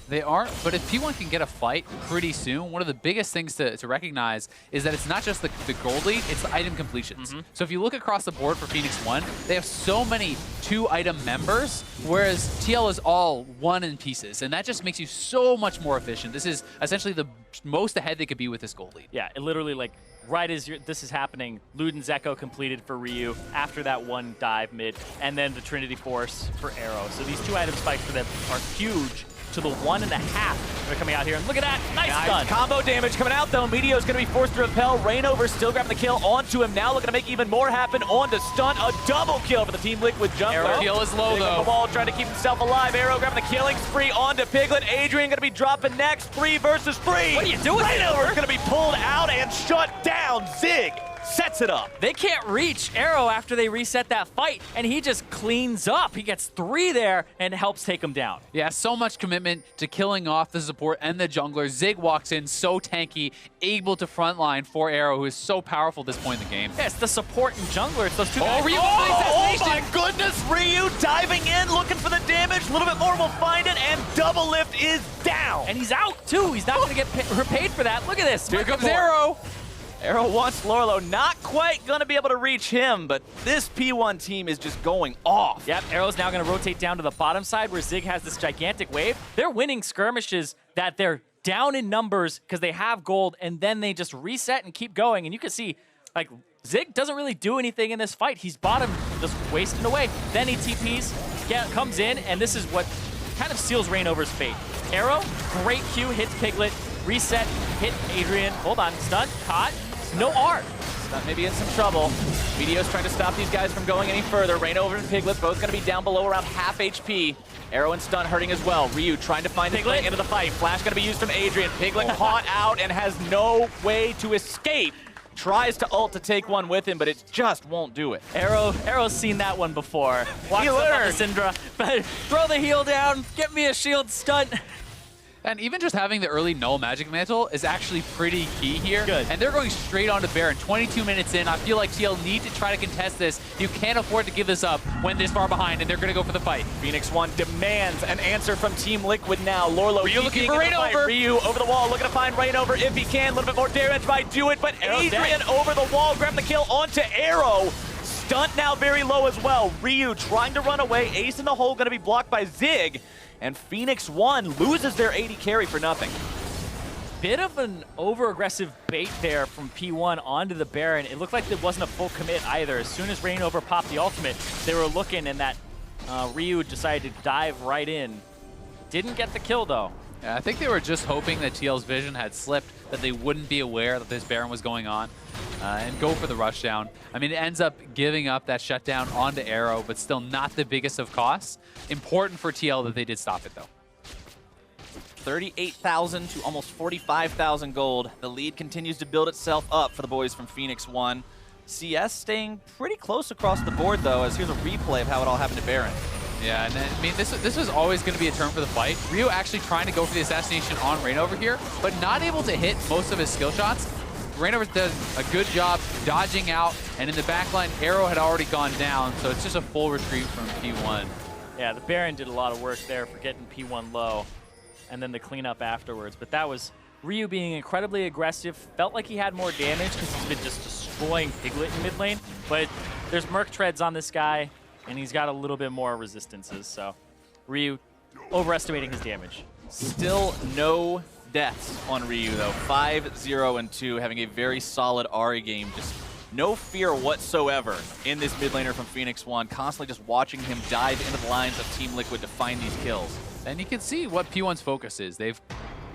They aren't, but if P1 can get a fight pretty soon, one of the biggest things to recognize is that it's not just the gold lead, it's the item completions. So if you look across the board for Phoenix 1, they have so many 2-item members, whereas TL is all 1 in pieces, and that just makes you so much more efficient. This is essentially the most ahead they could be with this gold lead. Yeah, it literally, like, right as this is happening, Luden's Echo completed for Ryu after that one dive mid, and then the Trinity Force for Arrow. So these 2-item spikes for them are huge to the 1.5 that are coming out here. And look at that, nice stun. Combo damage coming out though. Meteo's gonna be forced to repel. Rainover still grabbing the kill onto him now, looking to make even more happen. On to Stun, a double kill for the Team Liquid jungler. Arrow kill is low though. The wall trying to keep himself alive. Arrow grabbing the killing spree onto Piglet. Adrian gonna be dropping next. 3 versus 3. What are you doing? Rainover's gonna be pulled out and shut down. Zig sets it up. They can't reach Arrow after they reset that fight, and he just cleans up. He gets 3 there and helps take him down. Yeah, so much commitment to killing off the support and the jungler. Zig walks in so tanky, able to frontline for Arrow, who is so powerful at this point in the game. Yeah, it's the support and jungler. It's those 2 guys. Ryu oh my goodness, Ryu diving in, looking for the damage. A little bit more will find it, and double lift is down. And he's out, too. He's not going to get repaid for that. Look at this. Here comes Arrow. Arrow wants Lorlo, not quite going to be able to reach him, but this P1 team is just going off. Yep, Arrow's now going to rotate down to the bottom side where Zig has this gigantic wave. They're winning skirmishes that they're down in numbers because they have gold, and then they just reset and keep going. And you can see, like, Zig doesn't really do anything in this fight. He's bottom, just wasting away. Then he TPs, comes in, and this is what kind of seals Rainover's fate. Arrow, great Q, hits Piglet, reset, hit Adrian. Hold on, stun, caught. No art. Stunt may be in some trouble. Meteo's trying to stop these guys from going any further. Rainover and Piglet both going to be down below around half HP. Arrow and Stun hurting as well. Ryu trying to find his way into the fight. Flash going to be used from Adrian. Piglet caught out and has no way to escape. Tries to ult to take one with him, but it just won't do it. Arrow's seen that one before. Walks up on the Syndra. Throw the heal down. Get me a shield stunt. And even just having the early null magic mantle is actually pretty key here. Good. And they're going straight on to Baron. 22 minutes in. I feel like TL need to try to contest this. You can't afford to give this up when this far behind, and they're going to go for the fight. Phoenix One demands an answer from Team Liquid now. Lorlo Ryu looking for Rain over. Ryu over the wall, looking to find Rain over if he can. A little bit more damage might do it, but Adrian over the wall, grabbing the kill onto Arrow. Stunt now very low as well. Ryu trying to run away. Ace in the hole going to be blocked by Zig. And Phoenix One loses their 80 carry for nothing. Bit of an over-aggressive bait there from P1 onto the Baron. It looked like it wasn't a full commit either. As soon as Rain over popped the ultimate, they were looking, and that Ryu decided to dive right in. Didn't get the kill, though. Yeah, I think they were just hoping that TL's vision had slipped, that they wouldn't be aware that this Baron was going on, and go for the rushdown. I mean, it ends up giving up that shutdown onto Arrow, but still not the biggest of costs. Important for TL that they did stop it, though. 38,000 to almost 45,000 gold. The lead continues to build itself up for the boys from Phoenix One. CS staying pretty close across the board, though, as here's a replay of how it all happened to Baron. Yeah, and I mean, this was always going to be a turn for the fight. Ryu actually trying to go for the assassination on Rain over here, but not able to hit most of his skill shots. Rainover does a good job dodging out, and in the backline, Arrow had already gone down, so it's just a full retreat from P1. Yeah, the Baron did a lot of work there for getting P1 low, and then the cleanup afterwards. But that was Ryu being incredibly aggressive. Felt like he had more damage because he's been just destroying Piglet in mid lane. But there's Merc Treads on this guy, and he's got a little bit more resistances. So Ryu overestimating his damage. Still no deaths on Ryu, though. 5-0-2, having a very solid Ahri game. Just no fear whatsoever in this mid laner from Phoenix One. Constantly just watching him dive into the lines of Team Liquid to find these kills. And you can see what P1's focus is. They've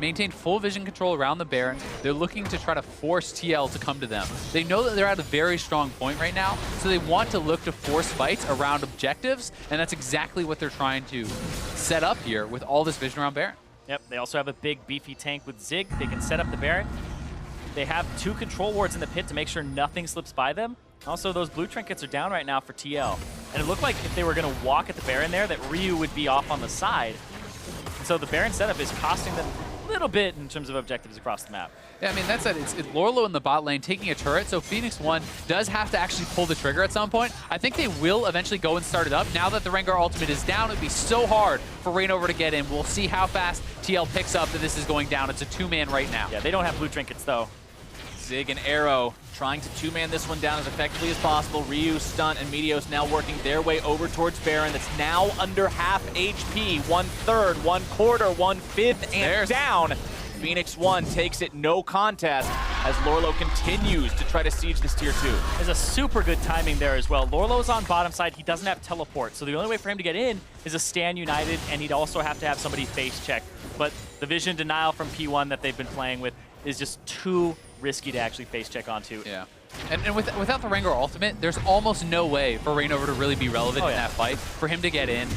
maintained full vision control around the Baron. They're looking to try to force TL to come to them. They know that they're at a very strong point right now, so they want to look to force fights around objectives, and that's exactly what they're trying to set up here with all this vision around Baron. Yep, they also have a big beefy tank with Zig. They can set up the Baron. They have 2 control wards in the pit to make sure nothing slips by them. Also, those blue trinkets are down right now for TL. And it looked like if they were going to walk at the Baron there, that Ryu would be off on the side. And so the Baron setup is costing them a little bit in terms of objectives across the map. Yeah, I mean, that's it. It's Lorlo in the bot lane taking a turret, so Phoenix One does have to actually pull the trigger at some point. I think they will eventually go and start it up. Now that the Rengar ultimate is down, it would be so hard for Rainover to get in. We'll see how fast TL picks up that this is going down. It's a 2-man right now. Yeah, they don't have blue trinkets, though. Zig and Arrow trying to 2-man this one down as effectively as possible. Ryu, Stunt, and Meteos now working their way over towards Baron. That's now under half HP. 1/3, 1/4, 1/5, and down. Phoenix One takes it no contest as Lorlo continues to try to siege this tier 2. There's a super good timing there as well. Lorlo's on bottom side. He doesn't have teleport, so the only way for him to get in is a stand united, and he'd also have to have somebody face check. But the vision denial from P1 that they've been playing with is just too risky to actually face check onto. Yeah. And without the Rengar ultimate, there's almost no way for Rainover to really be relevant in that fight, for him to get in.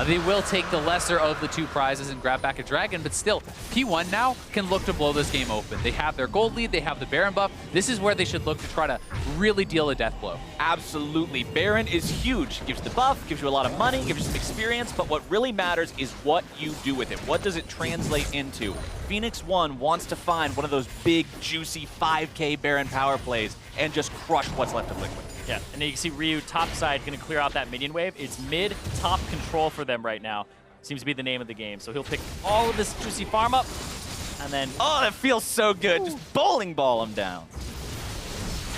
They will take the lesser of the 2 prizes and grab back a dragon, but still, P1 now can look to blow this game open. They have their gold lead, they have the Baron buff. This is where they should look to try to really deal a death blow. Absolutely. Baron is huge. Gives you the buff, gives you a lot of money, gives you some experience, but what really matters is what you do with it. What does it translate into? Phoenix One wants to find one of those big, juicy 5K Baron power plays and just crush what's left of Liquid. Yeah, and you can see Ryu top side going to clear out that minion wave. It's mid-top control for them right now. Seems to be the name of the game. So he'll pick all of this juicy farm up, and then... Oh, that feels so good. Just bowling ball him down.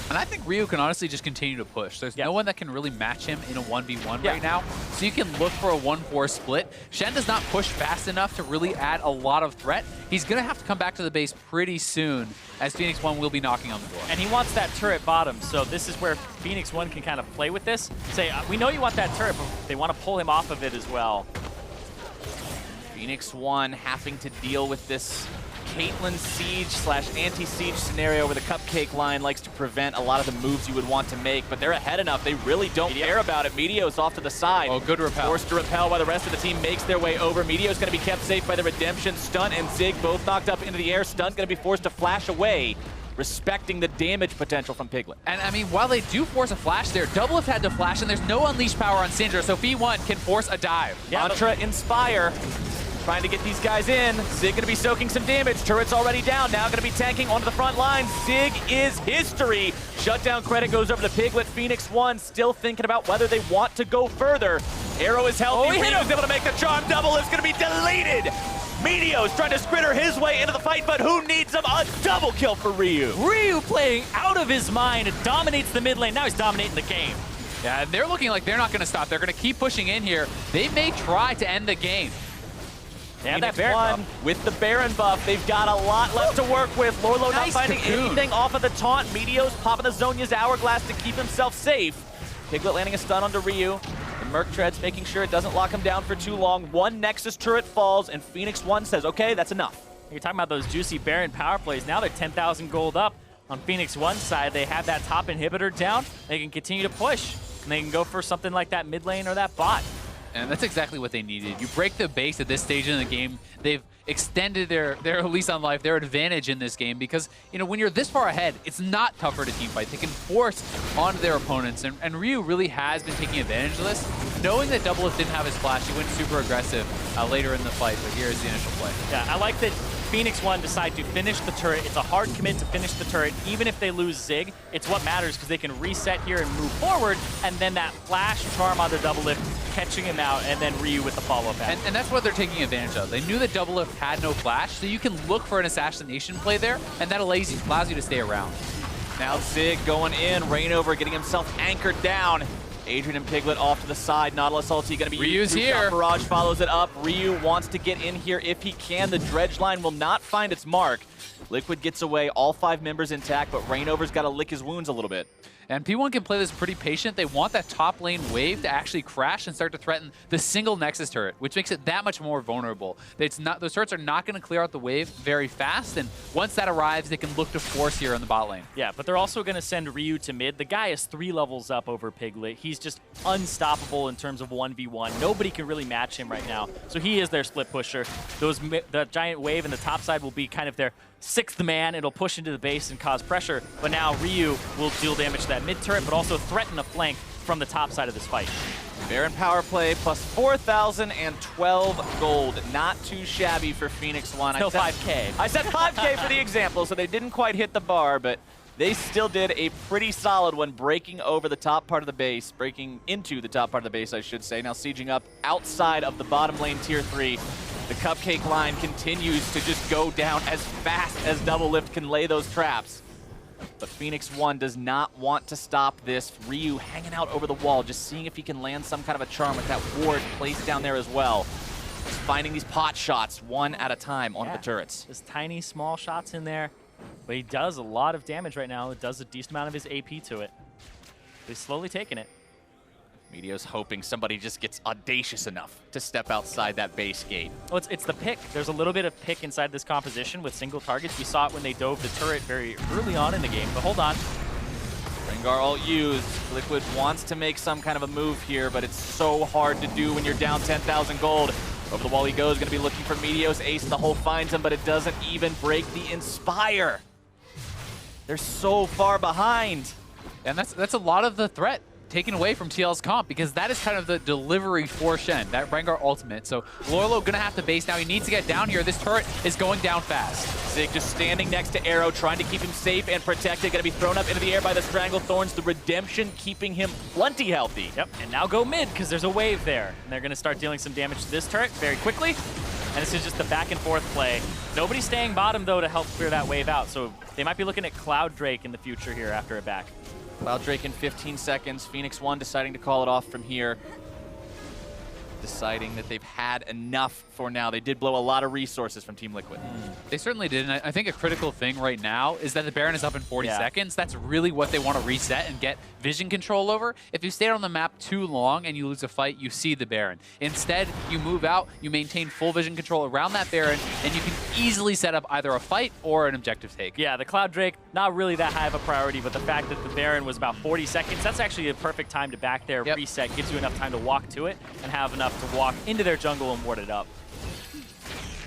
And I think Ryu can honestly just continue to push. There's no one that can really match him in a 1v1 right now. So you can look for a 1-4 split. Shen does not push fast enough to really add a lot of threat. He's going to have to come back to the base pretty soon, as Phoenix One will be knocking on the door. And he wants that turret bottom, so this is where Phoenix One can kind of play with this. Say, we know you want that turret, but they want to pull him off of it as well. Phoenix One having to deal with this Caitlyn siege / anti-siege scenario where the cupcake line likes to prevent a lot of the moves you would want to make, but they're ahead enough. They really don't care about it. Meteos off to the side. Oh, good repel. Forced to repel while the rest of the team makes their way over. Meteos going to be kept safe by the Redemption. Stunt and Zig both knocked up into the air. Stunt's going to be forced to flash away, respecting the damage potential from Piglet. And I mean, while they do force a flash there, Doublelift had to flash, and there's no unleash power on Syndra, so P1 can force a dive. Yeah, Mantra Inspire. trying to get these guys in. Zig going to be soaking some damage. Turret's already down. Now going to be tanking onto the front line. Zig is history. Shutdown credit goes over to Piglet. Phoenix 1 still thinking about whether they want to go further. Arrow is healthy. Ryu's able to make the charm double. It's going to be deleted. Meteo's trying to scritter his way into the fight, but who needs him? A double kill for Ryu. Ryu playing out of his mind. Dominates the mid lane. Now he's dominating the game. Yeah, they're looking like they're not going to stop. They're going to keep pushing in here. They may try to end the game. Yeah, that Baron buff. With the Baron buff, they've got a lot left to work with. Lorlo not finding anything off of the taunt. Meteo's popping the Zhonya's hourglass to keep himself safe. Piglet landing a stun onto Ryu. The Merc Treads making sure it doesn't lock him down for too long. One Nexus turret falls, and Phoenix 1 says, okay, that's enough. You're talking about those juicy Baron power plays. Now they're 10,000 gold up. On Phoenix 1's side, they have that top inhibitor down. They can continue to push, and they can go for something like that mid lane or that bot. And that's exactly what they needed. You break the base at this stage in the game. They've extended their lease on life, their advantage in this game, because when you're this far ahead, it's not tougher to team fight. They can force onto their opponents, and Ryu really has been taking advantage of this. Knowing that Doublelift didn't have his flash, he went super aggressive later in the fight, but here's the initial play. Yeah, I like that Phoenix 1 decide to finish the turret. It's a hard commit to finish the turret. Even if they lose Zig, it's what matters because they can reset here and move forward, and then that flash charm on their Doublelift, catching him out, and then Ryu with the follow-up. And that's what they're taking advantage of. They knew that Doublelift had no flash, so you can look for an assassination play there, and that allows you to stay around. Now Zig going in, Rainover getting himself anchored down. Adrian and Piglet off to the side. Nautilus ulti going to be Ryu's used. here. Barrage follows it up. Ryu wants to get in here if he can. The dredge line will not find its mark. Liquid gets away, all 5 members intact, but Rainover's got to lick his wounds a little bit. And P1 can play this pretty patient. They want that top lane wave to actually crash and start to threaten the single Nexus turret, which makes it that much more vulnerable. Those turrets are not going to clear out the wave very fast, and once that arrives, they can look to force here in the bot lane. Yeah, but they're also going to send Ryu to mid. The guy is 3 levels up over Piglet. He's just unstoppable in terms of 1v1. Nobody can really match him right now, so he is their split pusher. The giant wave in the top side will be kind of their 6th man. It'll push into the base and cause pressure, but now Ryu will deal damage to that mid turret, but also threaten a flank from the top side of this fight. Baron power play plus 4,012 gold. Not too shabby for Phoenix 1. Still 5K. I said 5K for the example, so they didn't quite hit the bar, but they still did a pretty solid one, breaking over the top part of the base, breaking into the top part of the base, I should say. Now sieging up outside of the bottom lane tier 3. The Cupcake line continues to just go down as fast as Doublelift can lay those traps. But Phoenix 1 does not want to stop this. Ryu hanging out over the wall, just seeing if he can land some kind of a charm with that ward placed down there as well. Just finding these pot shots one at a time onto the turrets. Just tiny, small shots in there. But he does a lot of damage right now. It does a decent amount of his AP to it. He's slowly taking it. Meteo's hoping somebody just gets audacious enough to step outside that base gate. Well, it's the pick. There's a little bit of pick inside this composition with single targets. We saw it when they dove the turret very early on in the game, but hold on. Rengar ult used. Liquid wants to make some kind of a move here, but it's so hard to do when you're down 10,000 gold. Over the wall he goes, going to be looking for Meteos. Ace in the hole finds him, but it doesn't even break the Inspire. They're so far behind. And that's a lot of the threat taken away from TL's comp, because that is kind of the delivery for Shen, that Rengar ultimate. So Lorlo gonna have to base now. He needs to get down here. This turret is going down fast. Zig just standing next to Arrow, trying to keep him safe and protected. Gonna be thrown up into the air by the Strangle Thorns. The Redemption keeping him plenty healthy. Yep, and now go mid, because there's a wave there. And they're gonna start dealing some damage to this turret very quickly. And this is just the back and forth play. Nobody's staying bottom, though, to help clear that wave out. So they might be looking at Cloud Drake in the future here after a back. Cloud Drake in 15 seconds. Phoenix 1 deciding to call it off from here. Deciding that they've had enough for now. They did blow a lot of resources from Team Liquid. They certainly did, and I think a critical thing right now is that the Baron is up in 40 seconds. That's really what they want to reset and get vision control over. If you stay on the map too long and you lose a fight, you see the Baron. Instead, you move out, you maintain full vision control around that Baron, and you can easily set up either a fight or an objective take. Yeah, the Cloud Drake, not really that high of a priority, but the fact that the Baron was about 40 seconds, that's actually a perfect time to back there, reset, gives you enough time to walk to it and have enough to walk into their jungle and ward it up.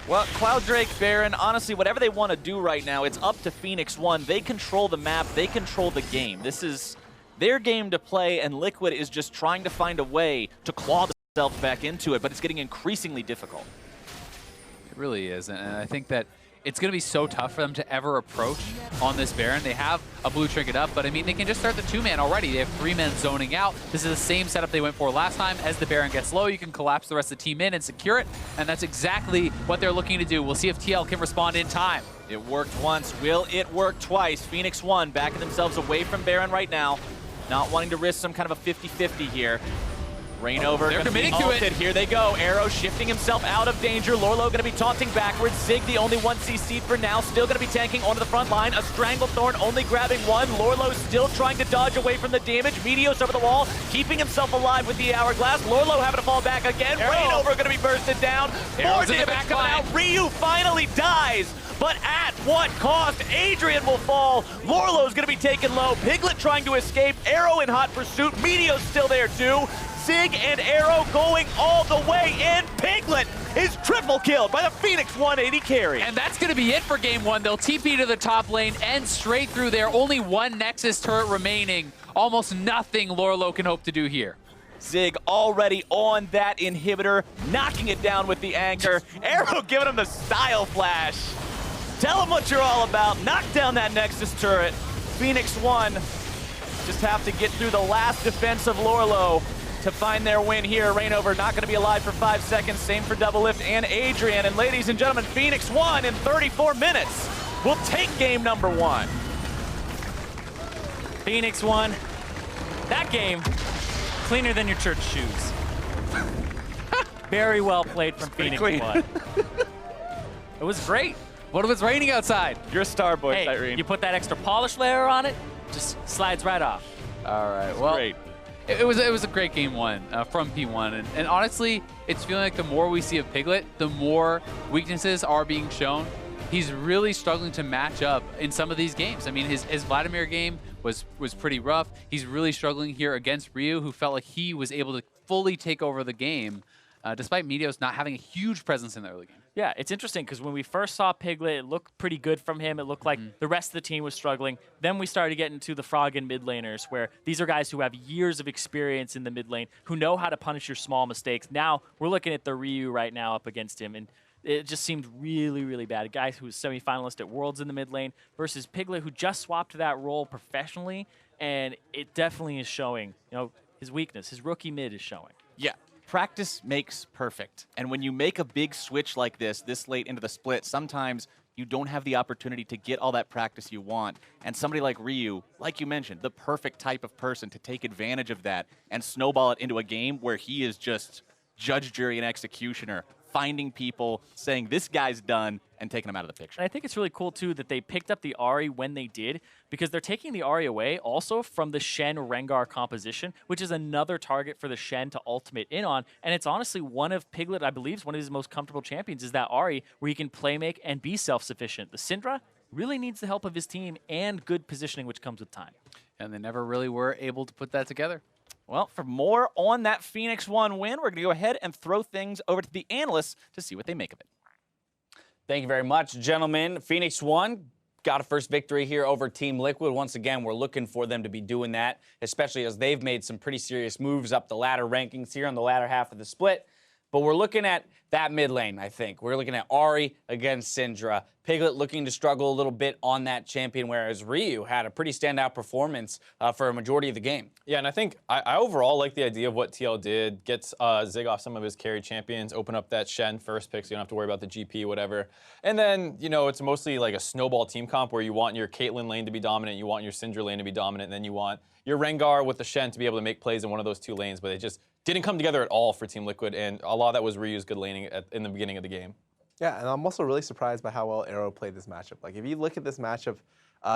Well, Cloud Drake, Baron, honestly, whatever they want to do right now, it's up to Phoenix 1. They control the map. They control the game. This is their game to play, and Liquid is just trying to find a way to claw themselves back into it, but it's getting increasingly difficult. really is. And I think that it's going to be so tough for them to ever approach on this Baron. They have a blue trinket up, but I mean, they can just start the 2-man already. They have 3 men zoning out. This is the same setup they went for last time. As the Baron gets low, you can collapse the rest of the team in and secure it, and that's exactly what they're looking to do. We'll see if TL can respond in time. It worked once. Will it work twice? Phoenix 1 backing themselves away from Baron right now. Not wanting to risk some kind of a 50-50 here. Reignover They're gonna be committing to ulted. it. Here they go. Arrow shifting himself out of danger. Lorlo going to be taunting backwards. Zig the only one CC'd for now. Still going to be tanking onto the front line. A Stranglethorn only grabbing one. Lorlo still trying to dodge away from the damage. Meteos over the wall, keeping himself alive with the Hourglass. Lorlo having to fall back again. Reignover going to be bursted down. More damage coming out. Ryu finally dies. But at what cost? Adrian will fall. Lorlo's going to be taken low. Piglet trying to escape. Arrow in hot pursuit. Meteo's still there too. Zig and Arrow going all the way in. Piglet is triple killed by the Phoenix 180 carry. And that's going to be it for game 1. They'll TP to the top lane and straight through there. Only 1 Nexus turret remaining. Almost nothing Lorlo can hope to do here. Zig already on that inhibitor, knocking it down with the anchor. Arrow giving him the style flash. Tell him what you're all about. Knock down that Nexus turret. Phoenix 1 just have to get through the last defense of Lorlo to find their win here. Reignover not going to be alive for 5 seconds. Same for Doublelift and Adrian. And ladies and gentlemen, Phoenix 1 in 34 minutes will take game number 1. Phoenix 1. That game, cleaner than your church shoes. Very well played from Phoenix 1. It was great. What if it's raining outside? You're a star boy, Hey, Tyrene. you put that extra polish layer on it, just slides right off. All right, well, Great. It was a great game 1 from P1, and honestly, it's feeling like the more we see of Piglet, the more weaknesses are being shown. He's really struggling to match up in some of these games. I mean, his Vladimir game was pretty rough. He's really struggling here against Ryu, who felt like he was able to fully take over the game, despite Meteos not having a huge presence in the early game. Yeah, it's interesting because when we first saw Piglet, it looked pretty good from him. It looked like the rest of the team was struggling. Then we started getting into the Frog and mid laners, where these are guys who have years of experience in the mid lane, who know how to punish your small mistakes. Now we're looking at the Ryu right now up against him, and it just seemed really, really bad. A guy who was semifinalist at Worlds in the mid lane versus Piglet, who just swapped to that role professionally, and it definitely is showing. You know, his weakness, his rookie mid is showing. Yeah. Practice makes perfect. And when you make a big switch like this late into the split, sometimes you don't have the opportunity to get all that practice you want. And somebody like Ryu, like you mentioned, the perfect type of person to take advantage of that and snowball it into a game where he is just judge, jury, and executioner, finding people, saying this guy's done, and taking him out of the picture. And I think it's really cool, too, that they picked up the Ahri when they did, because they're taking the Ahri away also from the Shen-Rengar composition, which is another target for the Shen to ultimate in on. And it's honestly one of Piglet, I believe, is one of his most comfortable champions, is that Ahri, where he can playmake and be self-sufficient. The Syndra really needs the help of his team and good positioning, which comes with time. And they never really were able to put that together. Well, for more on that Phoenix 1 win, we're going to go ahead and throw things over to the analysts to see what they make of it. Thank you very much, gentlemen. Phoenix 1 got a first victory here over Team Liquid. Once again, we're looking for them to be doing that, especially as they've made some pretty serious moves up the ladder rankings here on the latter half of the split. But we're looking at that mid lane, I think. We're looking at Ahri against Syndra. Piglet looking to struggle a little bit on that champion, whereas Ryu had a pretty standout performance for a majority of the game. Yeah, and I think I overall like the idea of what TL did. Gets Zig off some of his carry champions, open up that Shen first pick so you don't have to worry about the GP, whatever. And then, you know, it's mostly like a snowball team comp where you want your Caitlyn lane to be dominant, you want your Syndra lane to be dominant, and then you want your Rengar with the Shen to be able to make plays in one of those 2 lanes, but it just didn't come together at all for Team Liquid, and a lot of that was Ryu's good laning in the beginning of the game. Yeah, and I'm also really surprised by how well Arrow played this matchup. Like, if you look at this matchup,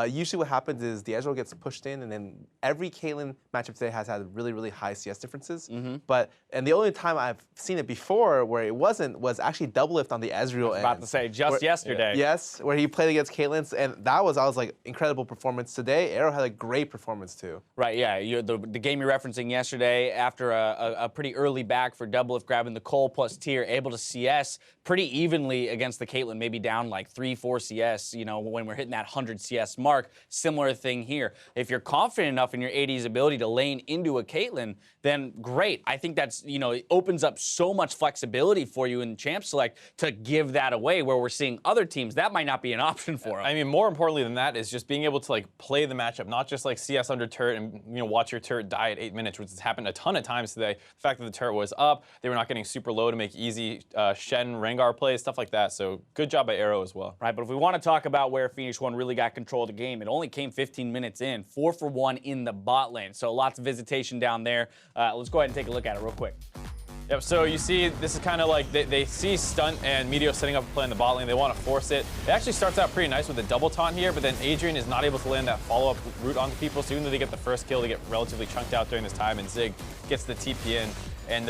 usually what happens is the Ezreal gets pushed in, and then every Caitlyn matchup today has had really, really high CS differences. And the only time I've seen it before where it wasn't was actually Doublelift on the Ezreal end. About to say, just yesterday. Yes, where he played against Caitlyn's, and that was, I was like, incredible performance. Today, Arrow had a great performance too. Right, yeah. The game you're referencing yesterday, after a pretty early back for Doublelift grabbing the Cole plus tier, able to CS pretty evenly against the Caitlyn, maybe down like 3-4 CS, you know, when we're hitting that 100 CS CS. Mark, similar thing here. If you're confident enough in your AD's ability to lane into a Caitlyn, then great. I think that's, it opens up so much flexibility for you in Champ Select to give that away, where we're seeing other teams, that might not be an option for them. I mean, more importantly than that is just being able to play the matchup, not just CS under turret and watch your turret die at 8 minutes, which has happened a ton of times today. The fact that the turret was up, they were not getting super low to make easy Shen, Rengar plays, stuff like that. So good job by Arrow as well. Right, but if we want to talk about where Phoenix One really got control of the game, it only came 15 minutes in, 4 for 1 in the bot lane. So lots of visitation down there. Let's go ahead and take a look at it real quick. Yep, so you see, this is kind of like they see Stunt and Meteor setting up a play in the bot lane. They want to force it. It actually starts out pretty nice with a double taunt here, but then Adrian is not able to land that follow-up route onto people. So even though they get the first kill, they get relatively chunked out during this time, and Zig gets the TP in. And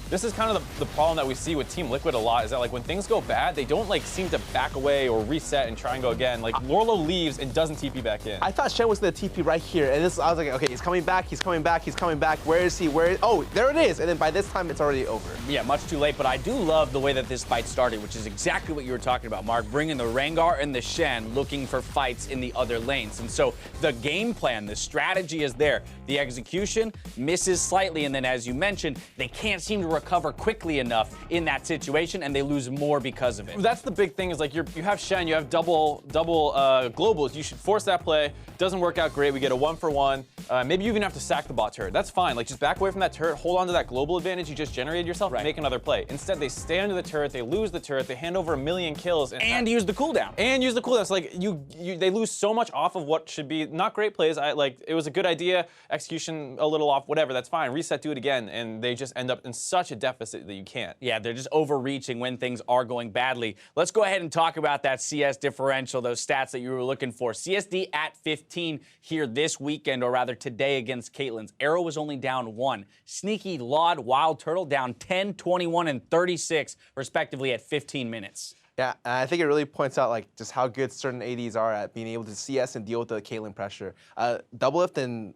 this is kind of the problem that we see with Team Liquid a lot, is that when things go bad, they don't seem to back away or reset and try and go again. Lorlo leaves and doesn't TP back in. I thought Shen was gonna TP right here, and I was like, okay, he's coming back, he's coming back, he's coming back. Where is he? Oh, there it is. And then by this time, it's already over. Yeah, much too late, but I do love the way that this fight started, which is exactly what you were talking about, Mark, bringing the Rengar and the Shen, looking for fights in the other lanes. And so the game plan, the strategy is there. The execution misses slightly, and then as you mentioned, they can't seem to recover quickly enough in that situation, and they lose more because of it. That's the big thing, is you have Shen, you have double globals. You should force that play. Doesn't work out great. We get a 1-for-1. Maybe you even have to sack the bot turret. That's fine. Just back away from that turret, hold on to that global advantage you just generated yourself, and make another play. Instead, they stay under the turret, they lose the turret, they hand over 1 million kills. And use the cooldown. And use the cooldown. So they lose so much off of what should be not great plays. It was a good idea, execution a little off, whatever, that's fine. Reset, do it again, and they just end up in such a deficit that you can't. Yeah, they're just overreaching when things are going badly. Let's go ahead and talk about that CS differential, those stats that you were looking for. CSD at 15 here this weekend, or rather today against Caitlyn's. Arrow was only down 1. Sneaky, Laud, Wild Turtle down 10, 21, and 36, respectively, at 15 minutes. Yeah, and I think it really points out just how good certain ADs are at being able to CS and deal with the Caitlyn pressure. Doublelift and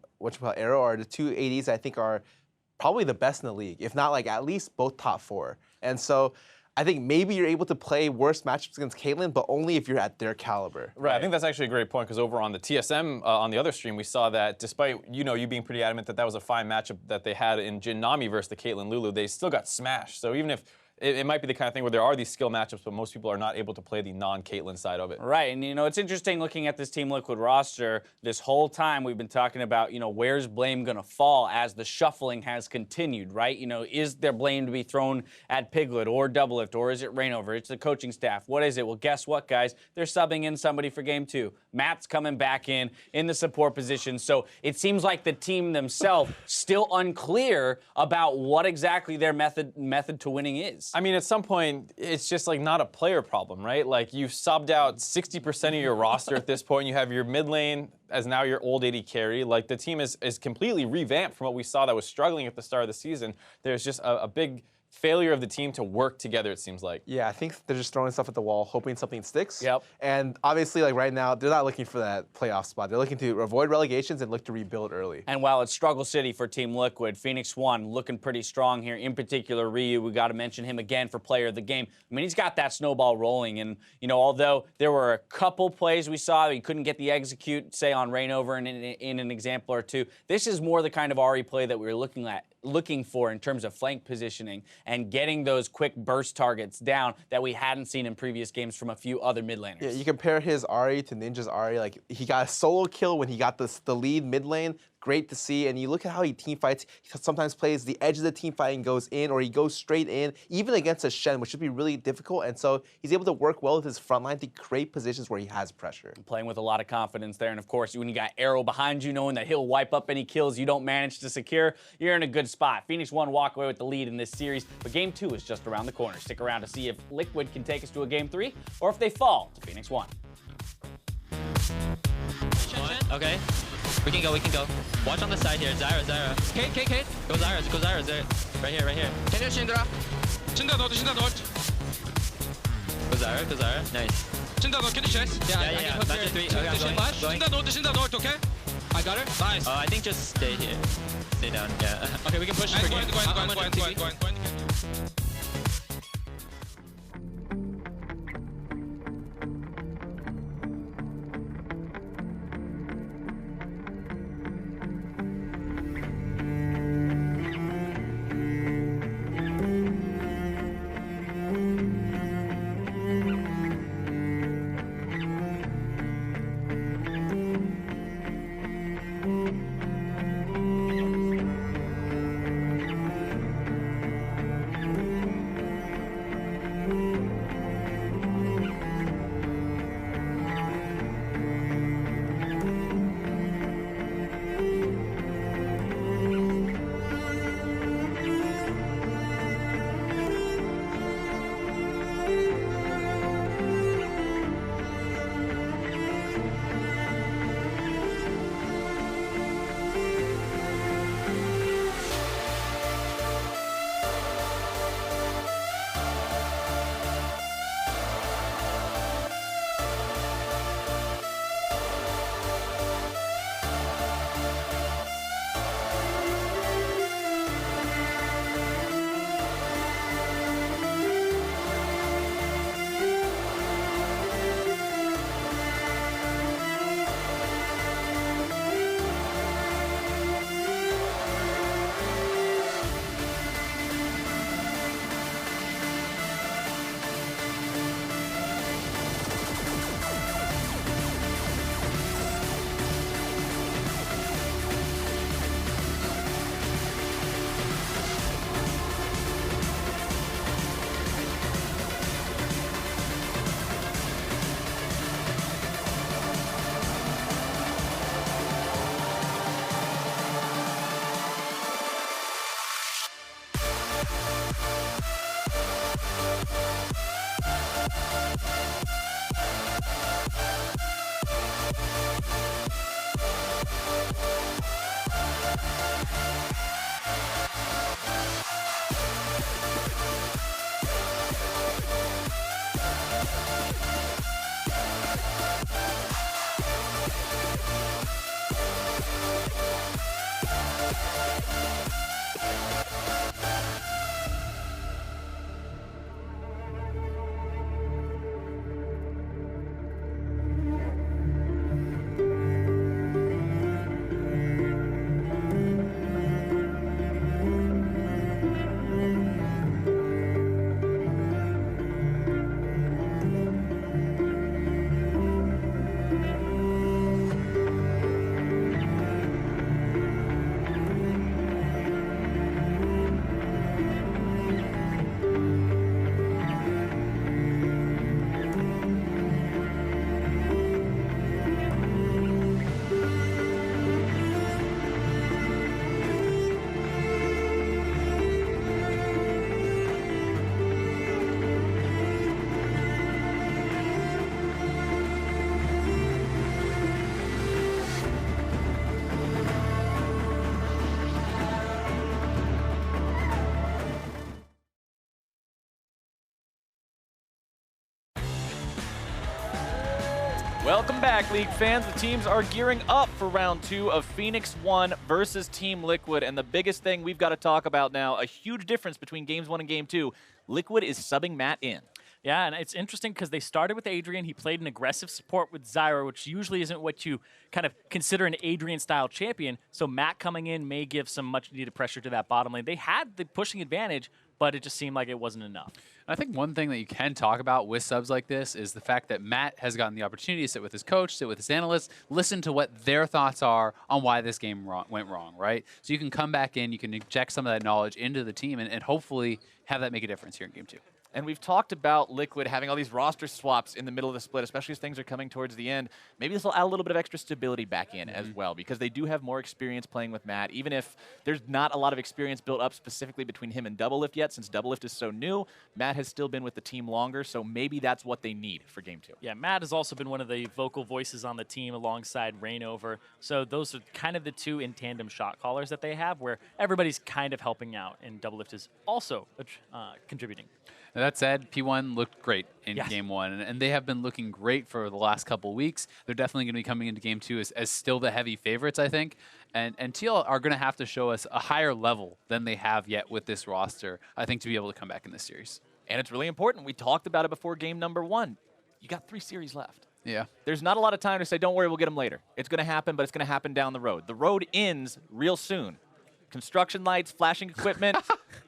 Arrow are the two ADs I think are probably the best in the league, if not at least both top 4. And so I think maybe you're able to play worse matchups against Caitlyn, but only if you're at their caliber. Right, I think that's actually a great point, because over on the TSM, on the other stream, we saw that despite you being pretty adamant that was a fine matchup that they had in Jin Nami versus the Caitlyn Lulu, they still got smashed. So even if it might be the kind of thing where there are these skill matchups, but most people are not able to play the non-Caitlyn side of it. Right, and it's interesting looking at this Team Liquid roster. This whole time we've been talking about, where's blame gonna fall as the shuffling has continued, right? Is there blame to be thrown at Piglet or Doublelift, or is it Rainover? It's the coaching staff. What is it? Well, guess what, guys? They're subbing in somebody for game 2. Matt's coming back in the support position. So it seems like the team themselves still unclear about what exactly their method to winning is. I mean, at some point, it's just not a player problem, right? You've subbed out 60% of your roster at this point. You have your mid lane as now your old AD carry. The team is completely revamped from what we saw that was struggling at the start of the season. There's just a big failure of the team to work together, it seems like. Yeah, I think they're just throwing stuff at the wall, hoping something sticks. Yep. And obviously, right now, they're not looking for that playoff spot. They're looking to avoid relegations and look to rebuild early. And while it's struggle city for Team Liquid, Phoenix One looking pretty strong here. In particular, Ryu, we got to mention him again for player of the game. I mean, he's got that snowball rolling. And, although there were a couple plays we saw, he couldn't get the execute, say, on Rainover in an example or two. This is more the kind of RE play that we were looking for in terms of flank positioning and getting those quick burst targets down that we hadn't seen in previous games from a few other mid laners. Yeah, you compare his Ahri to Ninja's Ahri, he got a solo kill when he got the lead mid lane. Great to see, and you look at how he team fights. He sometimes plays the edge of the team fight and goes in, or he goes straight in, even against a Shen, which should be really difficult. And so he's able to work well with his front line to create positions where he has pressure. Playing with a lot of confidence there, and of course, when you got Arrow behind you, knowing that he'll wipe up any kills you don't manage to secure, you're in a good spot. Phoenix One walk away with the lead in this series, but Game 2 is just around the corner. Stick around to see if Liquid can take us to a Game 3, or if they fall to Phoenix One. Okay. We can go. Watch on the side here. Zyra. Kate. Go Zyra. Right here. Can you Syndra? Syndra dort. Go Zyra. Nice. Syndra dort, can you chase? Yeah. Match 3. Okay, I'm going. Syndra dort, okay? I got her. Nice. I think just stay here. Stay down, yeah. Okay, we can push for game. Go in. Welcome back, League fans. The teams are gearing up for round 2 of Phoenix 1 versus Team Liquid. And the biggest thing we've got to talk about now, a huge difference between Games 1 and Game 2, Liquid is subbing Matt in. Yeah, and it's interesting because they started with Adrian. He played an aggressive support with Zyra, which usually isn't what you kind of consider an Adrian-style champion. So Matt coming in may give some much-needed pressure to that bottom lane. They had the pushing advantage, but it just seemed like it wasn't enough. I think one thing that you can talk about with subs like this is the fact that Matt has gotten the opportunity to sit with his coach, sit with his analysts, listen to what their thoughts are on why this game went wrong, right? So you can come back in, you can inject some of that knowledge into the team, and hopefully have that make a difference here in Game 2. And we've talked about Liquid having all these roster swaps in the middle of the split, especially as things are coming towards the end. Maybe this will add a little bit of extra stability back in as well, because they do have more experience playing with Matt, even if there's not a lot of experience built up specifically between him and Doublelift yet, since Doublelift is so new. Matt has still been with the team longer, so maybe that's what they need for Game 2. Yeah, Matt has also been one of the vocal voices on the team alongside Rainover. So those are kind of the two in tandem shot callers that they have, where everybody's kind of helping out, and Doublelift is also contributing. Now, that said, P1 looked great in Yes. Game 1, and they have been looking great for the last couple weeks. They're definitely going to be coming into Game 2 as still the heavy favorites, I think. And TL are going to have to show us a higher level than they have yet with this roster, I think, to be able to come back in this series. And it's really important. We talked about it before Game number 1. You got 3 series left. Yeah. There's not a lot of time to say, don't worry, we'll get them later. It's going to happen, but it's going to happen down the road. The road ends real soon. Construction lights, flashing equipment,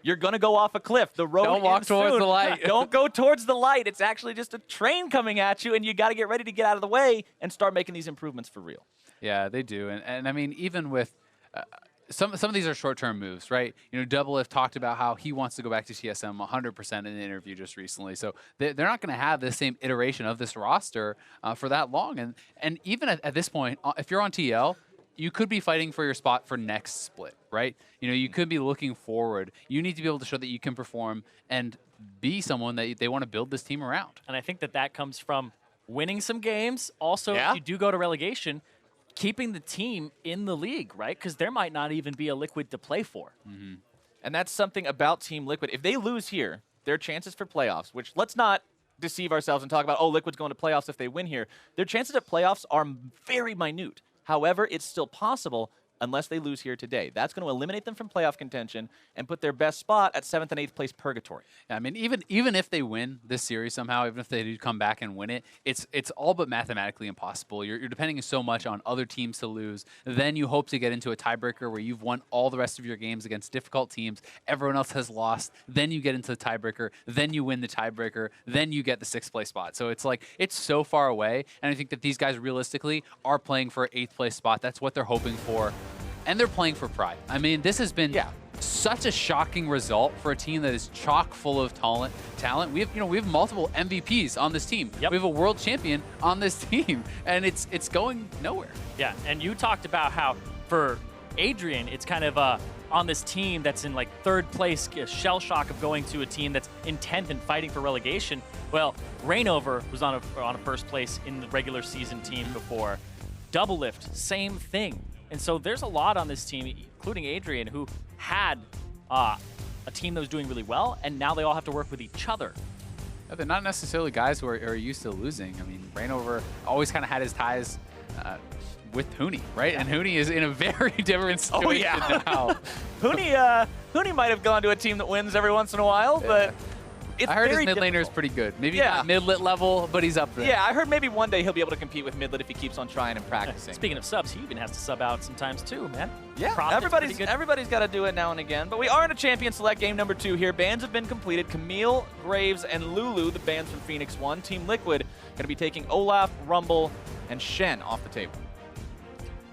you're going to go off a cliff. The road Don't walk ends towards soon. the light. Don't go towards the light. It's actually just a train coming at you, and you got to get ready to get out of the way and start making these improvements for real. Yeah, they do. And I mean, even with some of these are short-term moves, right? You know, Doublelift talked about how he wants to go back to TSM 100% in an interview just recently. So they're not going to have the same iteration of this roster for that long. And even at this point, if you're on TL, you could be fighting for your spot for next split, right? You know, you could be looking forward. You need to be able to show that you can perform and be someone that they want to build this team around. And I think that comes from winning some games. Also, Yeah. if you do go to relegation, keeping the team in the league, right? Because there might not even be a Liquid to play for. And that's something about Team Liquid. If they lose here, their chances for playoffs, which let's not deceive ourselves and talk about, oh, Liquid's going to playoffs if they win here. Their chances at playoffs are very minute. However, it's still possible unless they lose here today. That's going to eliminate them from playoff contention and put their best spot at 7th and 8th place purgatory. Yeah, I mean, even if they win this series somehow, even if they do come back and win it, it's all but mathematically impossible. You're depending so much on other teams to lose. Then you hope to get into a tiebreaker where you've won all the rest of your games against difficult teams. Everyone else has lost. Then you get into the tiebreaker. Then you win the tiebreaker. Then you get the 6th place spot. So it's like, it's so far away. And I think that these guys realistically are playing for an 8th place spot. That's what they're hoping for. And they're playing for pride. I mean, this has been such a shocking result for a team that is chock full of talent. We have multiple MVPs on this team. Yep. We have a world champion on this team, and it's going nowhere. Yeah, and you talked about how for Adrian, it's kind of on this team that's in like 3rd place, a shell shock of going to a team that's in 10th and fighting for relegation. Well, Rainover was on a 1st place in the regular season team before. Double Lift, same thing. And so there's a lot on this team, including Adrian, who had a team that was doing really well, and now they all have to work with each other. Yeah, they're not necessarily guys who are used to losing. I mean, Rainover always kind of had his ties with Huni, right? And Huni is in a very different situation now. Huni might have gone to a team that wins every once in a while, but it's I heard his very mid laner is pretty good. Maybe not mid-lit level, but he's up there. Yeah, I heard maybe one day he'll be able to compete with mid-lit if he keeps on trying and practicing. Speaking of subs, he even has to sub out sometimes too, man. Yeah, everybody's got to do it now and again. But we are in a Champion Select game number 2 here. Bans have been completed. Camille, Graves, and Lulu, the bans from Phoenix 1. Team Liquid going to be taking Olaf, Rumble, and Shen off the table.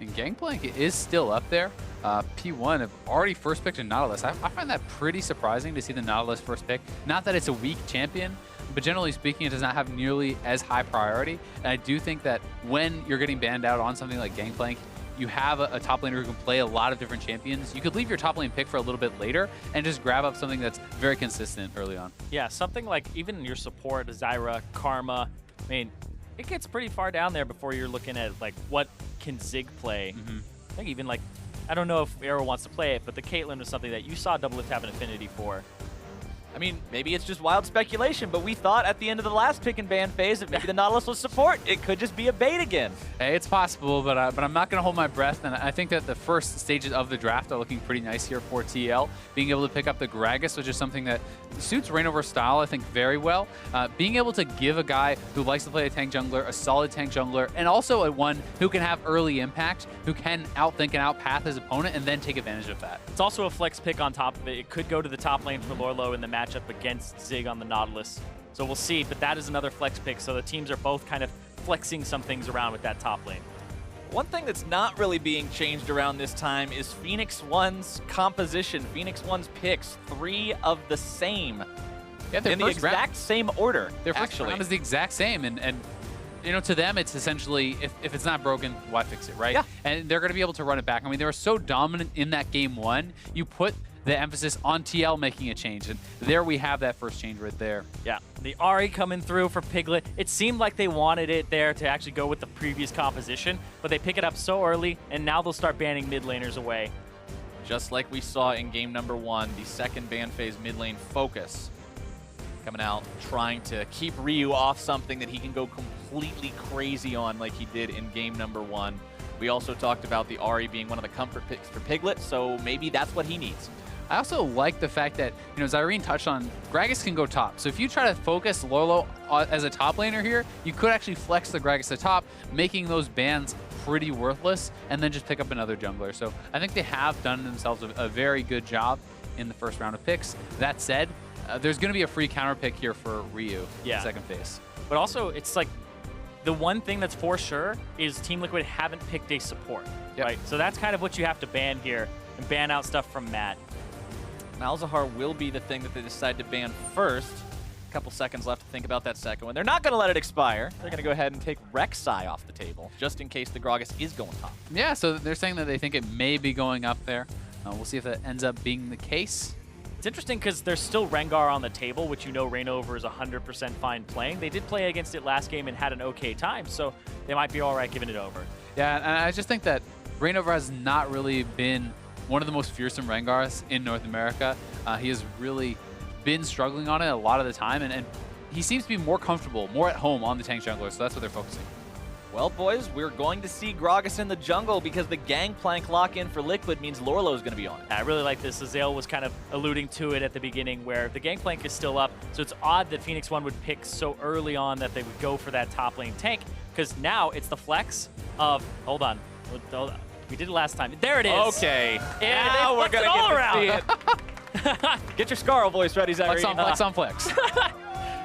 And Gangplank is still up there. P1 have already first picked a Nautilus. I find that pretty surprising to see the Nautilus first pick. Not that it's a weak champion, but generally speaking, it does not have nearly as high priority. And I do think that when you're getting banned out on something like Gangplank, you have a top laner who can play a lot of different champions. You could leave your top lane pick for a little bit later and just grab up something that's very consistent early on. Yeah, something like even your support, Zyra, Karma, I mean, it gets pretty far down there before you're looking at like what can Zig play. I think even like, I don't know if Arrow wants to play it, but the Caitlyn was something that you saw Double Lift have an affinity for. I mean, maybe it's just wild speculation, but we thought at the end of the last pick and ban phase that maybe the Nautilus was support. It could just be a bait again. Hey, it's possible, but I'm not going to hold my breath. And I think that the first stages of the draft are looking pretty nice here for TL. Being able to pick up the Gragas, which is something that suits Rainover's style, I think, very well. Being able to give a guy who likes to play a tank jungler, a solid tank jungler, and also a one who can have early impact, who can outthink and outpath his opponent, and then take advantage of that. It's also a flex pick on top of it. It could go to the top lane for Lorlo in the matchup against Zig on the Nautilus. So we'll see, but that is another flex pick. So the teams are both kind of flexing some things around with that top lane. One thing that's not really being changed around this time is Phoenix 1's composition. Phoenix 1's picks, 3 of the same. Yeah, in the exact same order, Their first round is the exact same, and you know, to them, it's essentially, if it's not broken, why fix it, right? Yeah. And they're going to be able to run it back. I mean, they were so dominant in that game 1, you put the emphasis on TL making a change, and there we have that first change right there. Yeah, the Ahri coming through for Piglet. It seemed like they wanted it there to actually go with the previous composition, but they pick it up so early, and now they'll start banning mid laners away. Just like we saw in game number 1, the second ban phase mid lane focus. Coming out, trying to keep Ryu off something that he can go completely crazy on like he did in game number 1. We also talked about the Ahri being one of the comfort picks for Piglet, so maybe that's what he needs. I also like the fact that, you know, Zyrene touched on, Gragas can go top. So if you try to focus Lorlo as a top laner here, you could actually flex the Gragas to top, making those bans pretty worthless, and then just pick up another jungler. So I think they have done themselves a very good job in the first round of picks. That said, there's going to be a free counter pick here for Ryu in the second phase. But also, it's like, the one thing that's for sure is Team Liquid haven't picked a support, right? So that's kind of what you have to ban here, and ban out stuff from Matt. Malzahar will be the thing that they decide to ban first. A couple seconds left to think about that second one. They're not going to let it expire. They're going to go ahead and take Rek'Sai off the table, just in case the Gragas is going top. Yeah, so they're saying that they think it may be going up there. We'll see if that ends up being the case. It's interesting because there's still Rengar on the table, which you know Rainover is 100% fine playing. They did play against it last game and had an okay time, so they might be all right giving it over. Yeah, and I just think that Rainover has not really been one of the most fearsome Rengars in North America. He has really been struggling on it a lot of the time, and he seems to be more comfortable, more at home on the tank jungler, so that's what they're focusing. Well, boys, we're going to see Gragas in the jungle because the Gangplank lock-in for Liquid means Lorlo is going to be on it. I really like this. Azale was kind of alluding to it at the beginning where the Gangplank is still up, so it's odd that Phoenix 1 would pick so early on that they would go for that top lane tank, because now it's the flex of, hold on, we did it last time. There it is. Okay. Yeah, now we're going to all get around. to see it. Get your Scarl voice ready, Zyrene. Flex on flex on flex.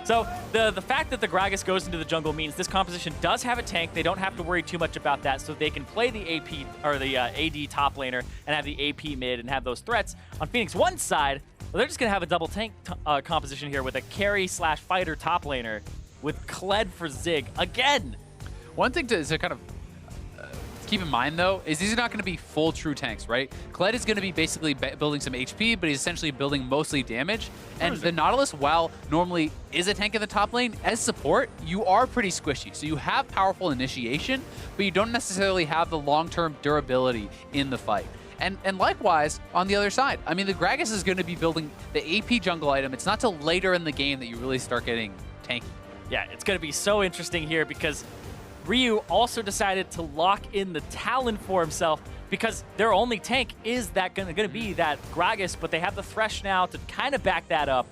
So the fact that the Gragas goes into the jungle means this composition does have a tank. They don't have to worry too much about that, so they can play the AP or the AD top laner and have the AP mid and have those threats. On Phoenix 1's side, well, they're just gonna have a double tank composition here with a carry/fighter top laner with Kled for Zig again. One thing to kind of keep in mind, though, is these are not going to be full true tanks, right? Kled is going to be basically building some HP, but he's essentially building mostly damage. And the Nautilus, while normally is a tank in the top lane, as support, you are pretty squishy. So you have powerful initiation, but you don't necessarily have the long-term durability in the fight. And likewise, on the other side, I mean, the Gragas is going to be building the AP jungle item. It's not till later in the game that you really start getting tanky. Yeah, it's going to be so interesting here because Ryu also decided to lock in the Talon for himself because their only tank is that going to be that Gragas, but they have the Thresh now to kind of back that up.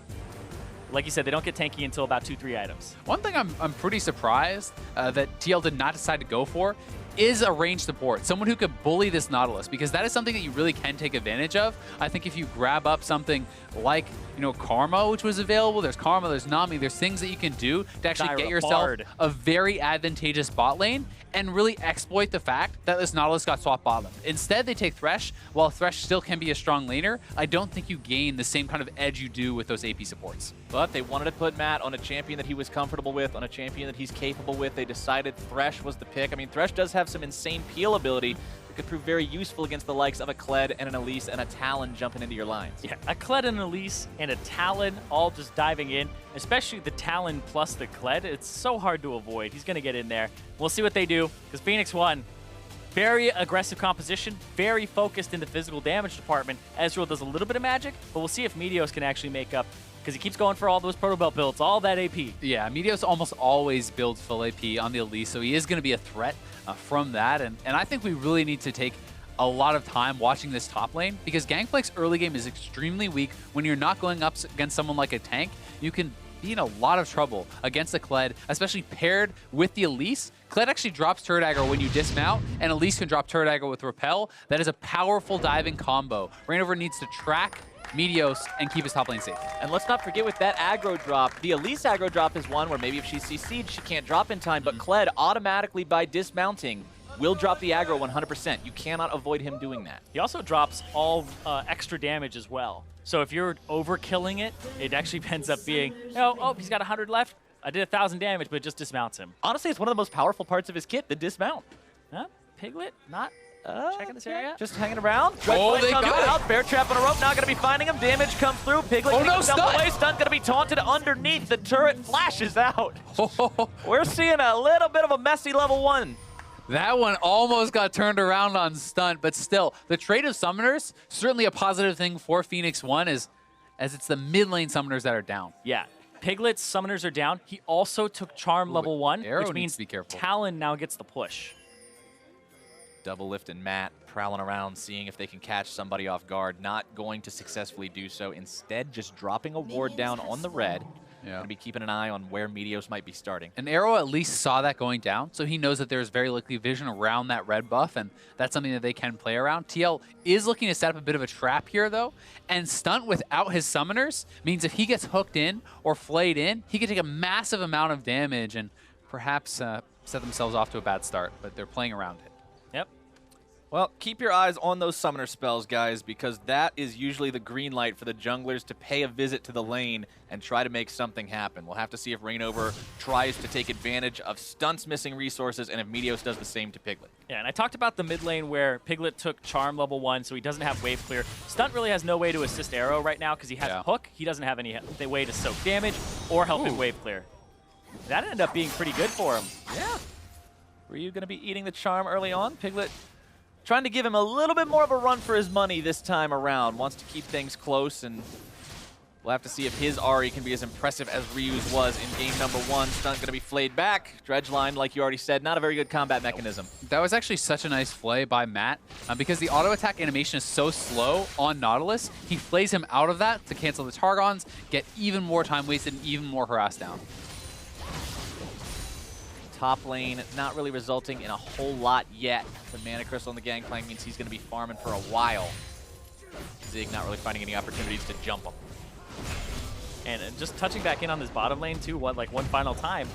Like you said, they don't get tanky until about 2-3 items. One thing I'm pretty surprised that TL did not decide to go for is a ranged support, someone who could bully this Nautilus, because that is something that you really can take advantage of. I think if you grab up something like, you know, Karma, which was available, there's Karma, there's Nami, there's things that you can do to actually get yourself a very advantageous bot lane and really exploit the fact that this Nautilus got swapped bottom. Instead, they take Thresh. While Thresh still can be a strong laner, I don't think you gain the same kind of edge you do with those AP supports. But they wanted to put Matt on a champion that he was comfortable with, on a champion that he's capable with. They decided Thresh was the pick. I mean, Thresh does have some insane peel ability that could prove very useful against the likes of a Kled and an Elise and a Talon jumping into your lines. Yeah, a Kled and an Elise and a Talon all just diving in, especially the Talon plus the Kled. It's so hard to avoid. He's going to get in there. We'll see what they do, because Phoenix won. Very aggressive composition, very focused in the physical damage department. Ezreal does a little bit of magic, but we'll see if Meteos can actually make up, because he keeps going for all those Proto Belt builds, all that AP. Yeah, Meteos almost always builds full AP on the Elise, so he is going to be a threat from that. And I think we really need to take a lot of time watching this top lane, because Gangplank's early game is extremely weak. When you're not going up against someone like a tank, you can be in a lot of trouble against the Kled, especially paired with the Elise. Kled actually drops Turret Aggro when you dismount, and Elise can drop Turret Aggro with Repel. That is a powerful diving combo. Reignover needs to track Meteos and keep his top lane safe. And let's not forget with that aggro drop, the Elise aggro drop is one where maybe if she's CC'd, she can't drop in time, but Kled automatically by dismounting will drop the aggro 100%. You cannot avoid him doing that. He also drops all extra damage as well. So if you're overkilling it, it actually ends up being, oh, he's got 100 left. I did 1,000 damage, but it just dismounts him. Honestly, it's one of the most powerful parts of his kit, the dismount. Huh? Piglet, not checking this area. Just hanging around. Oh, they got it. Out. Bear trap on a rope, not going to be finding him. Damage comes through. Piglet getting himself away. Stun going to be taunted underneath. The turret flashes out. We're seeing a little bit of a messy level 1. That one almost got turned around on stun, but still, the trade of summoners, certainly a positive thing for Phoenix 1 as it's the mid lane summoners that are down. Yeah. Piglet's summoners are down. He also took Charm level 1, which means Talon now gets the push. Double lift and Matt prowling around, seeing if they can catch somebody off guard. Not going to successfully do so. Instead, just dropping a ward down on the red. Going to be keeping an eye on where Meteos might be starting. And Arrow at least saw that going down, so he knows that there's very likely vision around that red buff, and that's something that they can play around. TL is looking to set up a bit of a trap here, though, and Stunt without his summoners means if he gets hooked in or flayed in, he can take a massive amount of damage and perhaps set themselves off to a bad start, but they're playing around it. Yep. Well, keep your eyes on those summoner spells, guys, because that is usually the green light for the junglers to pay a visit to the lane and try to make something happen. We'll have to see if Reignover tries to take advantage of Stunt's missing resources and if Meteos does the same to Piglet. Yeah, and I talked about the mid lane where Piglet took Charm level 1, so he doesn't have wave clear. Stunt really has no way to assist Arrow right now because he has a hook. He doesn't have any way to soak damage or help him wave clear. That ended up being pretty good for him. Yeah. Were you going to be eating the Charm early on? Piglet trying to give him a little bit more of a run for his money this time around. Wants to keep things close, and we'll have to see if his Ahri can be as impressive as Ryu's was in game number 1. Stunt going to be flayed back. Dredge line, like you already said, not a very good combat mechanism. That was actually such a nice flay by Matt. Because the auto attack animation is so slow on Nautilus, he flays him out of that to cancel the Targons, get even more time wasted and even more harass down. Top lane not really resulting in a whole lot yet. The Mana Crystal on the Gangplank means he's going to be farming for a while. Zig not really finding any opportunities to jump him. And just touching back in on this bottom lane too, one final time,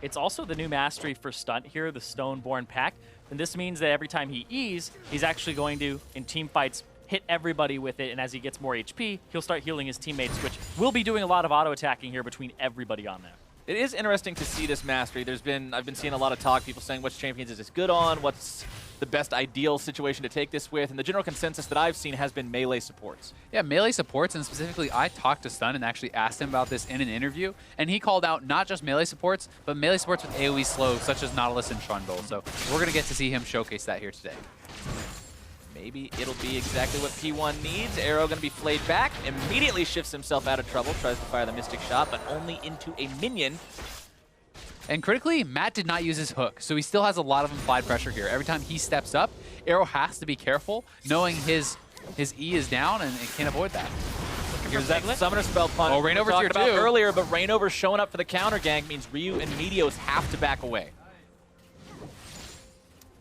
it's also the new mastery for Stunt here, the Stoneborn Pact. And this means that every time he E's, he's actually going to, in team fights, hit everybody with it, and as he gets more HP, he'll start healing his teammates, which will be doing a lot of auto-attacking here between everybody on there. It is interesting to see this mastery. I've been seeing a lot of talk, people saying which champions is this good on, what's the best ideal situation to take this with, and the general consensus that I've seen has been melee supports. Yeah, melee supports, and specifically I talked to Stun and actually asked him about this in an interview, and he called out not just melee supports, but melee supports with AoE slow, such as Nautilus and Trundle. So we're going to get to see him showcase that here today. Maybe it'll be exactly what P1 needs. Arrow going to be flayed back, immediately shifts himself out of trouble, tries to fire the Mystic Shot, but only into a minion. And critically, Matt did not use his hook, so he still has a lot of implied pressure here. Every time he steps up, Arrow has to be careful, knowing his E is down and can't avoid that. Here's that Summoner Spell punch. Oh, Rainover's here about too. Earlier, but Rainover showing up for the counter gank means Ryu and Meteos have to back away.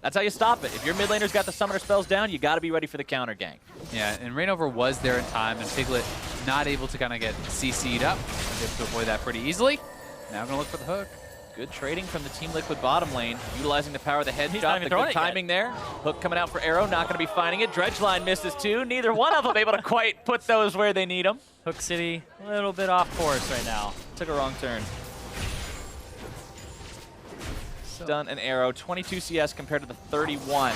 That's how you stop it. If your mid laner's got the Summoner Spells down, you got to be ready for the counter gank. Yeah, and Rainover was there in time, and Piglet not able to kind of get CC'd up. Was able to avoid that pretty easily. Now gonna look for the hook. Good trading from the Team Liquid bottom lane, utilizing the power of the headshot. not even The throwing good it yet. timing there. Hook coming out for Arrow, not going to be finding it. Dredgeline misses too. Neither one of them able to quite put those where they need them. Hook City, a little bit off course right now. Took a wrong turn. Stun and Arrow, 22 CS compared to the 31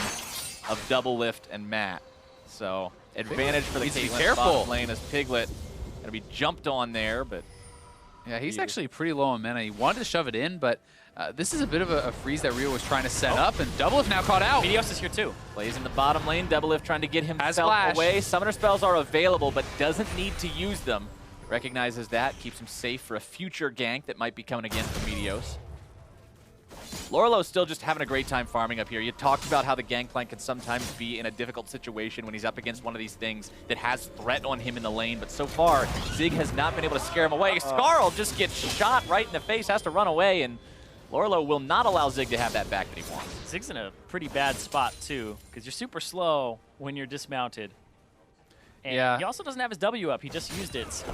of Double Lift and Matt. So advantage for the Needs to be Caitlyn careful. bottom lane as Piglet going to be jumped on there, but Yeah, he's actually pretty low on mana. He wanted to shove it in, but this is a bit of a freeze that Rio was trying to set up, and Double Lift now caught out. Meteos is here too. plays in the bottom lane. Double Lift trying to get himself flash. away. Summoner spells are available, but doesn't need to use them. Recognizes that, keeps him safe for a future gank that might be coming again from Meteos. Lorlo's still just having a great time farming up here. You talked about how the Gangplank can sometimes be in a difficult situation when he's up against one of these things that has threat on him in the lane, but so far, Zig has not been able to scare him away. Skarl just gets shot right in the face, has to run away, and Lorlo will not allow Zig to have that back that he wants. Zig's in a pretty bad spot too, because you're super slow when you're dismounted. And Yeah. he also doesn't have his W up, he just used it. So.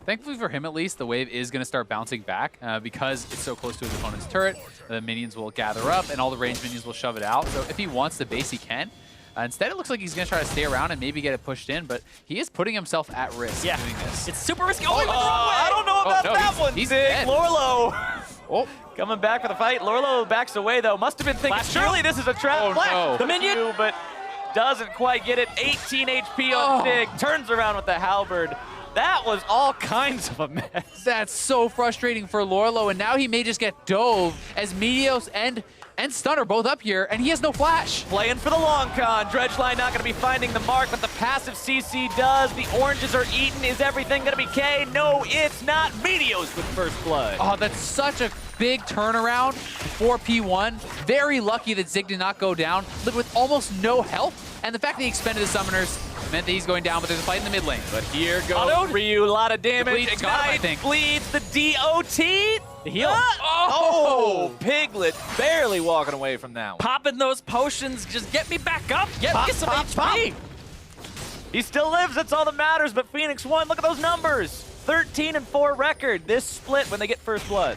Thankfully for him, at least, the wave is going to start bouncing back because it's so close to his opponent's turret. The minions will gather up, and all the ranged minions will shove it out. So if he wants the base, he can. Instead, it looks like he's going to try to stay around and maybe get it pushed in, but he is putting himself at risk doing this. It's super risky. Oh, he went the wrong way! I don't know about no, that one, he's Zig. dead. Lorlo Oh, coming back for the fight. Lorlo backs away, though. Must have been thinking, Flash surely this is a trap. Oh, Flash no. the minion, but doesn't quite get it. 18 HP on Zig. Turns around with the halberd. That was all kinds of a mess. that's so frustrating for Lorlo, and now he may just get dove as Meteos and Stun are both up here, and he has no flash. Playing for the long con. Dredgeline not going to be finding the mark, but the passive CC does. The oranges are eaten. Is everything going to be K? No, it's not. Meteos with first blood. Oh, that's such a big turnaround for P1. Very lucky that Zig did not go down, lived with almost no health, and the fact that he expended the summoners meant that he's going down, but there's a fight in the mid lane. But here goes Autoed. Ryu. A lot of damage. bleed's got him, I Ignite, think. bleeds the DOT. The heal. Oh, Piglet barely walking away from that one. Popping those potions, just get me back up. Get Pop, me some pop, HP. He still lives, that's all that matters, but Phoenix won. Look at those numbers. 13-4 record this split when they get first blood.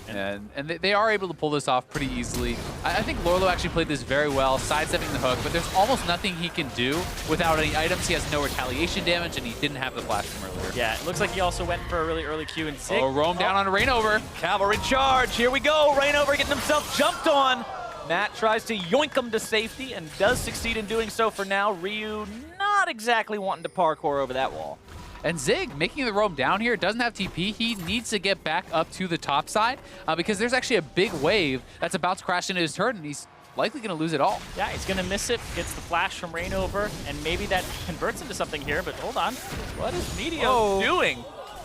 And they are able to pull this off pretty easily. I think Lorlo actually played this very well, sidestepping the hook, but there's almost nothing he can do without any items. He has no retaliation damage, and he didn't have the flash from earlier. Yeah, it looks like he also went for a really early Q and Zig. Oh, roam down on a Rainover. Cavalry charge, here we go. Rainover getting himself jumped on. Matt tries to yoink him to safety and does succeed in doing so for now. Ryu not exactly wanting to parkour over that wall. And Zig making the roam down here, doesn't have TP. He needs to get back up to the top side because there's actually a big wave that's about to crash into his turret, and he's likely going to lose it all. Yeah, he's going to miss it. Gets the flash from Rainover, and maybe that converts into something here, but hold on. What is Meteos doing?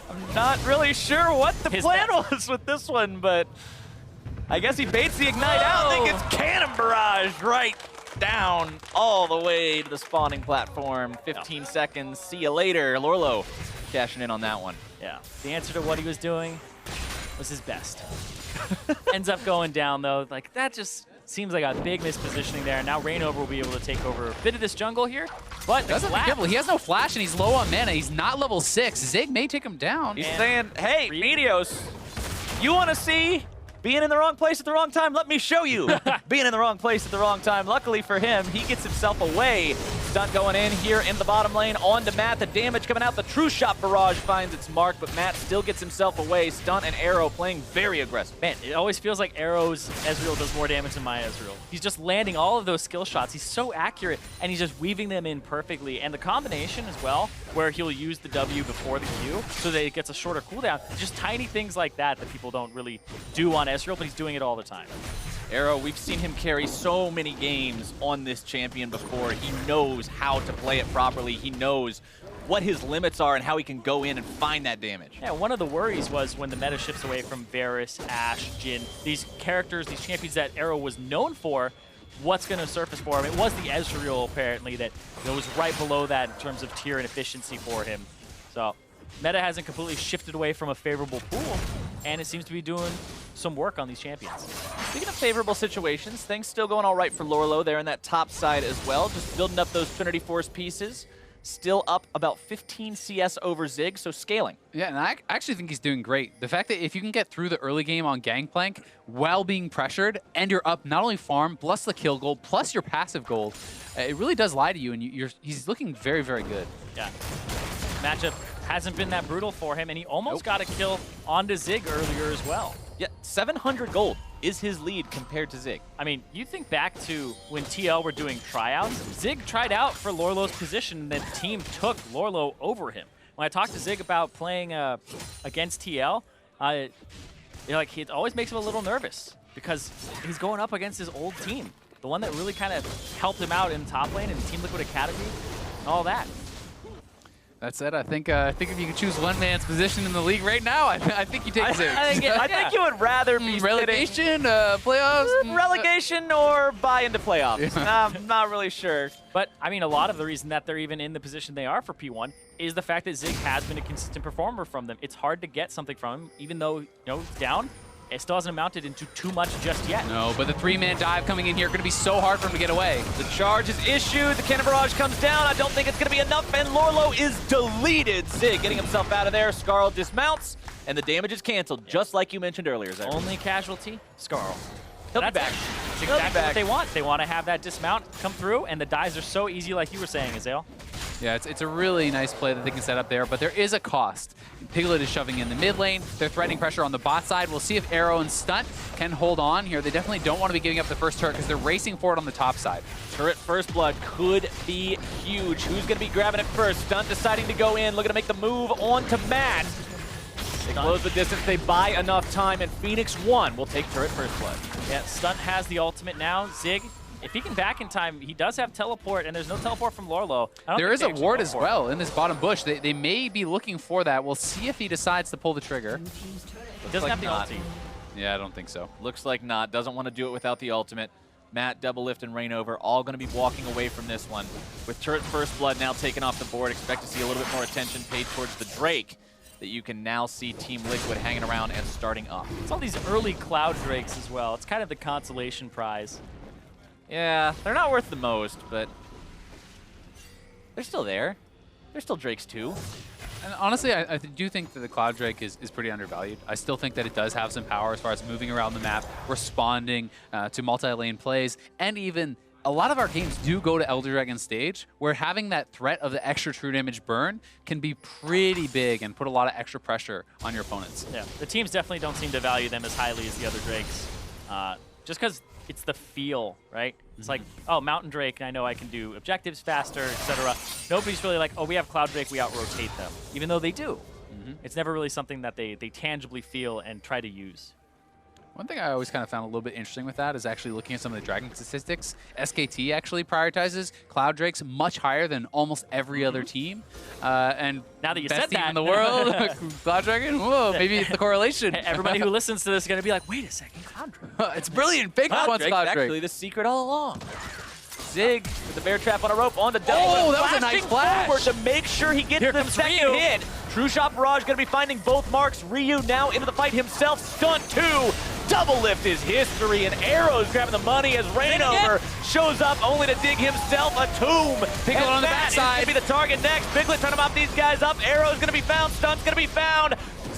I'm not really sure what the plan was with this one, but I guess he baits the Ignite out. I think it's Cannon Barrage right down all the way to the spawning platform. 15 seconds. See you later. Lorlo cashing in on that one. Yeah, the answer to what he was doing was his best. Ends up going down, though. Like, that just seems like a big mispositioning there. Now Rainover will be able to take over a bit of this jungle here, but Doesn't be careful. He has no flash, and he's low on mana. He's not level 6. Zig may take him down. He's saying, hey, Meteos, you want to see being in the wrong place at the wrong time? Let me show you being in the wrong place at the wrong time. Luckily for him, he gets himself away. Stunt going in here in the bottom lane. On to Matt. The damage coming out. The True Shot Barrage finds its mark, but Matt still gets himself away. Stunt and Arrow playing very aggressive. Man, it always feels like Arrow's Ezreal does more damage than my Ezreal. He's just landing all of those skill shots. He's so accurate, and he's just weaving them in perfectly. And the combination as well, where he'll use the W before the Q so that it gets a shorter cooldown. Just tiny things like that that people don't really do on Ezreal, but he's doing it all the time. Arrow, we've seen him carry so many games on this champion before. He knows how to play it properly. He knows what his limits are and how he can go in and find that damage. Yeah, one of the worries was when the meta shifts away from Varus, Ashe, Jhin, these characters, these champions that Arrow was known for, what's going to surface for him? It was the Ezreal, apparently, that was right below that in terms of tier and efficiency for him. So meta hasn't completely shifted away from a favorable pool, and it seems to be doing some work on these champions. Speaking of favorable situations, things still going all right for Lorlo there in that top side as well. Just building up those Trinity Force pieces. Still up about 15 CS over Zig, so scaling. Yeah, and I actually think he's doing great. The fact that if you can get through the early game on Gangplank while being pressured, and you're up not only farm, plus the kill gold, plus your passive gold, it really does lie to you, and he's looking very, very good. Yeah. Matchup hasn't been that brutal for him, and he almost got a kill onto Zig earlier as well. Yeah, 700 gold is his lead compared to Zig. I mean, you think back to when TL were doing tryouts, Zig tried out for Lorlo's position, and the team took Lorlo over him. When I talked to Zig about playing against TL, it always makes him a little nervous because he's going up against his old team, the one that really kind of helped him out in top lane and Team Liquid Academy and all that. That said, I think if you could choose one man's position in the league right now, I think you take Zig. I think you would rather be relegation, playoffs, relegation, or buy into playoffs. I'm not really sure. But I mean, a lot of the reason that they're even in the position they are for P1 is the fact that Zig has been a consistent performer from them. It's hard to get something from him, even though he's down. It still hasn't amounted into too much just yet. No, but the three-man dive coming in here going to be so hard for him to get away. The charge is issued. The cannon barrage comes down. I don't think it's going to be enough, and Lorlo is deleted. Zig getting himself out of there. Skarl dismounts, and the damage is canceled, just like you mentioned earlier, Zach. Only casualty, Skarl. He'll be back. It's exactly what they want. They want to have that dismount come through, and the dives are so easy, like you were saying, Azale. Yeah, it's a really nice play that they can set up there, but there is a cost. Piglet is shoving in the mid lane. They're threatening pressure on the bot side. We'll see if Arrow and Stunt can hold on here. They definitely don't want to be giving up the first turret because they're racing forward on the top side. Turret first blood could be huge. Who's going to be grabbing it first? Stunt deciding to go in, looking to make the move on to Matt. They close the distance, they buy enough time, and Phoenix 1 will take turret first blood. Yeah, Stunt has the ultimate now. Zig, if he can back in time, he does have teleport, and there's no teleport from Lorlo. There is a ward as well in this bottom bush. They may be looking for that. We'll see if he decides to pull the trigger. He doesn't have the ulti. Yeah, I don't think so. Looks like not. Doesn't want to do it without the ultimate. Matt, Double Lift, and Rainover all going to be walking away from this one. With turret first blood now taken off the board, expect to see a little bit more attention paid towards the Drake that you can now see Team Liquid hanging around and starting up. It's all these early Cloud Drakes as well. It's kind of the consolation prize. Yeah, they're not worth the most, but they're still there. They're still Drakes too. And honestly, I do think that the Cloud Drake is pretty undervalued. I still think that it does have some power as far as moving around the map, responding to multi-lane plays, and even a lot of our games do go to Elder Dragon stage, where having that threat of the extra true damage burn can be pretty big and put a lot of extra pressure on your opponents. Yeah, the teams definitely don't seem to value them as highly as the other Drakes, just because it's the feel, right? It's like, oh, Mountain Drake, and I know I can do objectives faster, etc. Nobody's really like, oh, we have Cloud Drake, we out-rotate them, even though they do. It's never really something that they tangibly feel and try to use. One thing I always kind of found a little bit interesting with that is actually looking at some of the Dragon statistics. SKT actually prioritizes Cloud Drakes much higher than almost every other team. And now that you best said team that in the world, Cloud Dragon, whoa, maybe it's the correlation. Everybody who listens to this is going to be like, wait a second, Cloud Drake. It's brilliant. Big Cloud Drake's actually the secret all along. Zig with the bear trap on a rope on the double. Oh, that was a nice flash. Forward to make sure he gets the second hit. True Shot Barrage going to be finding both marks. Ryu now into the fight himself. Stunt 2. Double Lift is history, and Arrow's grabbing the money as Rainover shows up only to dig himself a tomb. Piglet on the backside. Going to be the target next. Piglet trying to mop these guys up. Arrow's going to be found. Stunt's going to be found.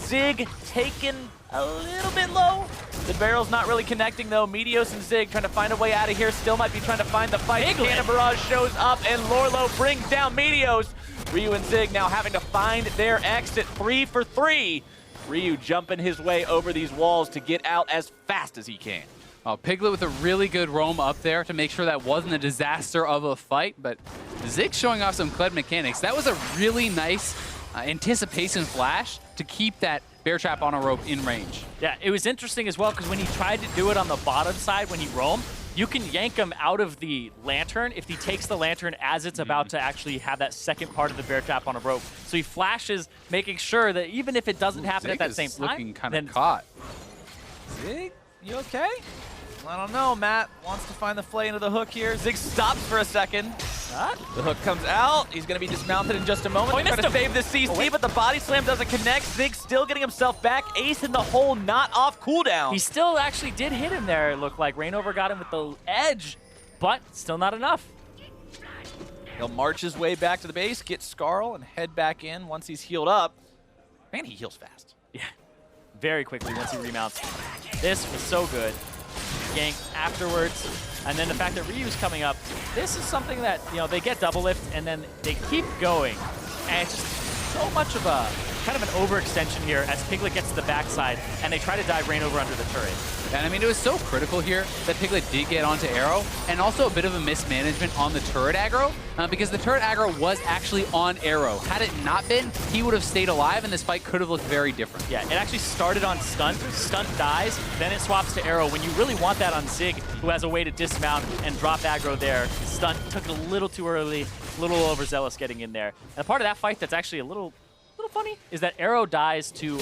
Zig taken a little bit low. The barrel's not really connecting though. Meteos and Zig trying to find a way out of here. Still might be trying to find the fight. Cannon Barrage shows up and Lorlo brings down Meteos. Ryu and Zig now having to find their exit. 3 for 3. Ryu jumping his way over these walls to get out as fast as he can. Oh, Piglet with a really good roam up there to make sure that wasn't a disaster of a fight, but Zig showing off some Kled mechanics. That was a really nice anticipation flash to keep that bear trap on a rope in range. Yeah, it was interesting as well because when he tried to do it on the bottom side when he roamed, you can yank him out of the lantern if he takes the lantern as it's about to actually have that second part of the bear trap on a rope. So he flashes, making sure that even if it doesn't happen at that same time, looking kind of caught. Zig, you okay? I don't know, Matt wants to find the flay into the hook here. Zig stops for a second. The hook comes out. He's going to be dismounted in just a moment. Oh, he They're trying missed to save the CC, but the body slam doesn't connect. Zig still getting himself back. Ace in the hole, not off cooldown. He still actually did hit him there, it looked like. Rainover got him with the edge, but still not enough. He'll march his way back to the base, get Scarl, and head back in once he's healed up. Man, he heals fast. Yeah, very quickly once he remounts. This was so good. Gank afterwards, and then the fact that Ryu's coming up, this is something that, you know, they get double lift and then they keep going, and it's just so much of a kind of an overextension here as Piglet gets to the backside and they try to dive Rainover under the turret. And I mean, it was so critical here that Piglet did get onto Arrow, and also a bit of a mismanagement on the turret aggro, because the turret aggro was actually on Arrow. Had it not been, he would have stayed alive, and this fight could have looked very different. Yeah, it actually started on Stunt. Stunt dies, then it swaps to Arrow. When you really want that on Zig, who has a way to dismount and drop aggro there, Stunt took it a little too early, a little overzealous getting in there. And part of that fight that's actually a little funny is that Arrow dies to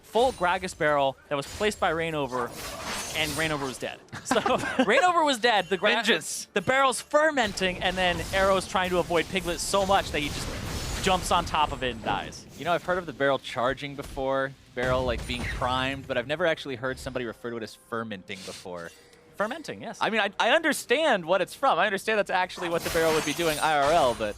full Gragas barrel that was placed by Rainover, and Rainover was dead. So Rainover was dead. The barrel's fermenting, and then Arrow's trying to avoid Piglet so much that he just jumps on top of it and dies. You know, I've heard of the barrel charging before, barrel like being primed, but I've never actually heard somebody refer to it as fermenting before. Fermenting, yes. I mean, I understand what it's from. I understand that's actually what the barrel would be doing IRL, but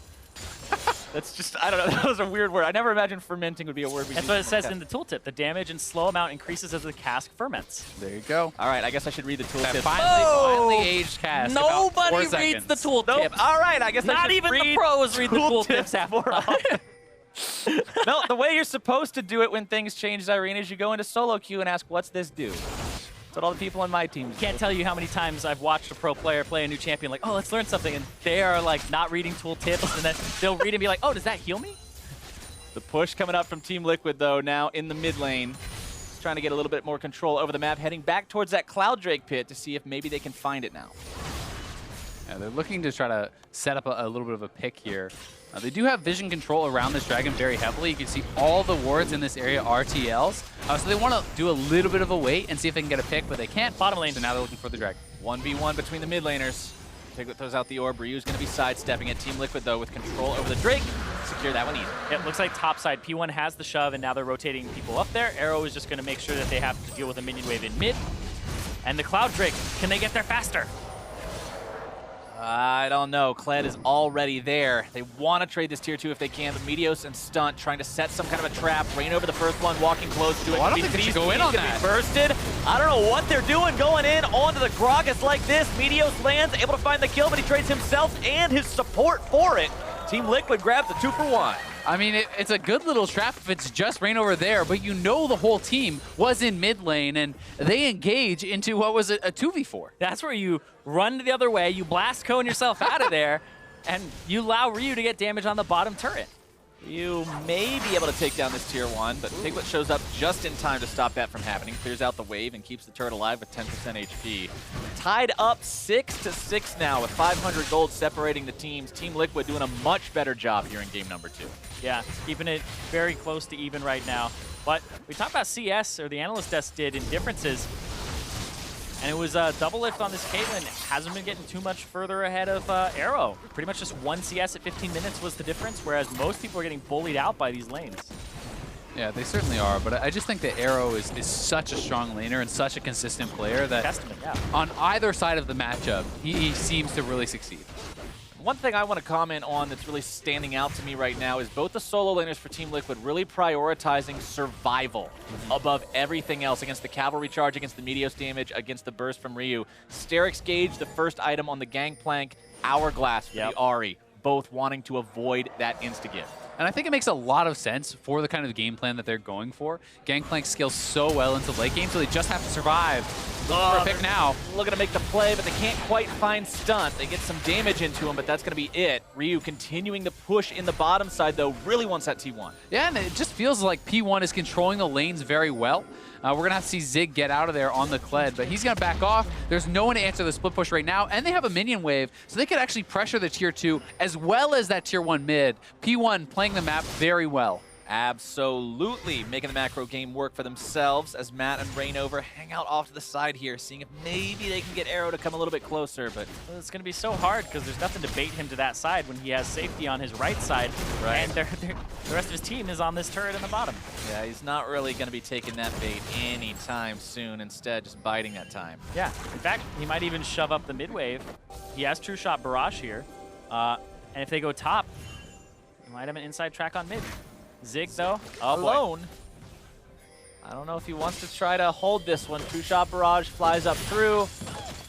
that's just, I don't know, that was a weird word. I never imagined fermenting would be a word we That's what it says in the tooltip. The damage and slow amount increases as the cask ferments. There you go. All right, I guess I should read the tooltip. Finally aged cask. Nobody reads the tooltip. Nope. All right, I guess Not I should even read the pros read the tooltips after all. No, the way you're supposed to do it when things change, Irene, is you go into solo queue and ask, what's this do? That's what all the people on my team do. Can't tell you how many times I've watched a pro player play a new champion like, oh, let's learn something, and they are like not reading tooltips, and then they'll read and be like, oh, does that heal me? The push coming up from Team Liquid, though, now in the mid lane. Just trying to get a little bit more control over the map, heading back towards that Cloud Drake pit to see if maybe they can find it now. Yeah, they're looking to try to set up a little bit of a pick here. They do have vision control around this dragon very heavily. You can see all the wards in this area are TLs. So they want to do a little bit of a wait and see if they can get a pick, but they can't. Bottom lane. So now they're looking for the dragon. 1v1 between the mid laners. Piglet throws out the orb. Ryu's going to be sidestepping it. Team Liquid, though, with control over the Drake. Secure that one easy. It looks like top side. P1 has the shove, and now they're rotating people up there. Arrow is just going to make sure that they have to deal with a minion wave in mid. And the Cloud Drake, can they get there faster? I don't know. Kled is already there. They want to trade this tier 2 if they can, but Meteos and Stunt trying to set some kind of a trap. Rainover the first one, walking close to it. I don't think they should go in on that. Bursted. I don't know what they're doing going in onto the Gragas like this. Meteos lands, able to find the kill, but he trades himself and his support for it. Team Liquid grabs the 2-for-1. I mean, it's a good little trap if it's just Rainover there, but you know the whole team was in mid lane, and they engage into what was a 2v4. That's where you run the other way, you blast cone yourself out of there, and you allow Ryu to get damage on the bottom turret. You may be able to take down this tier 1, but Piglet shows up just in time to stop that from happening. Clears out the wave and keeps the turret alive with 10% HP. Tied up 6-6 now with 500 gold separating the teams. Team Liquid doing a much better job here in game number 2. Yeah, keeping it very close to even right now. But we talked about CS, or the analyst desk did, in differences. And it was a double lift on this Caitlyn. Hasn't been getting too much further ahead of Arrow. Pretty much just one CS at 15 minutes was the difference, whereas most people are getting bullied out by these lanes. Yeah, they certainly are, but I just think that Arrow is such a strong laner and such a consistent player that Testament, yeah. on either side of the matchup, he seems to really succeed. One thing I want to comment on that's really standing out to me right now is both the solo laners for Team Liquid really prioritizing survival above everything else against the cavalry charge, against the Meteos damage, against the burst from Ryu. Sterix Gauge, the first item on the Gangplank, Hourglass for the Ahri, both wanting to avoid that insta-give. And I think it makes a lot of sense for the kind of game plan that they're going for. Gangplank scales so well into late game, so they just have to survive. Looking for a pick now. Looking to make the play, but they can't quite find Stunt. They get some damage into him, but that's going to be it. Ryu continuing to push in the bottom side, though, really wants that T1. Yeah, and it just feels like P1 is controlling the lanes very well. We're going to have to see Zig get out of there on the Kled, but he's going to back off. There's no one to answer the split push right now, and they have a minion wave, so they could actually pressure the tier 2 as well as that tier 1 mid. P1 playing the map very well. Absolutely making the macro game work for themselves as Matt and Rainover hang out off to the side here, seeing if maybe they can get Arrow to come a little bit closer, but it's going to be so hard because there's nothing to bait him to that side when he has safety on his right side, and the rest of his team is on this turret in the bottom. Yeah, he's not really going to be taking that bait anytime soon, instead just biding that time. Yeah, in fact, he might even shove up the mid wave. He has True Shot Barrage here, and if they go top, he might have an inside track on mid. Zig, though, alone. I don't know if he wants to try to hold this one. True Shot Barrage flies up through,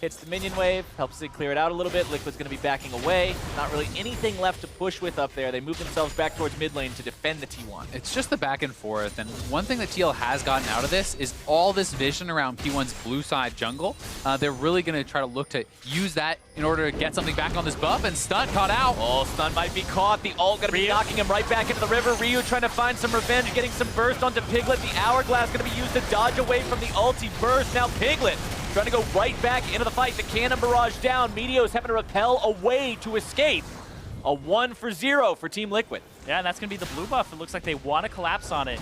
hits the minion wave, helps Zig clear it out a little bit. Liquid's going to be backing away. Not really anything left to push with up there. They move themselves back towards mid lane to defend the T1. It's just the back and forth, and one thing that TL has gotten out of this is all this vision around P1's blue side jungle. They're really going to try to look to use that in order to get something back on this buff, and Stunt caught out. Oh, Stunt might be caught. The ult going to be knocking him right back into the river. Ryu trying to find some revenge, getting some burst onto Piglet. The Hourglass going to be used to dodge away from the ulti burst. Now Piglet trying to go right back into the fight. The cannon barrage down. Meteos having to repel away to escape. A 1-for-0 for Team Liquid. Yeah, and that's going to be the blue buff. It looks like they want to collapse on it.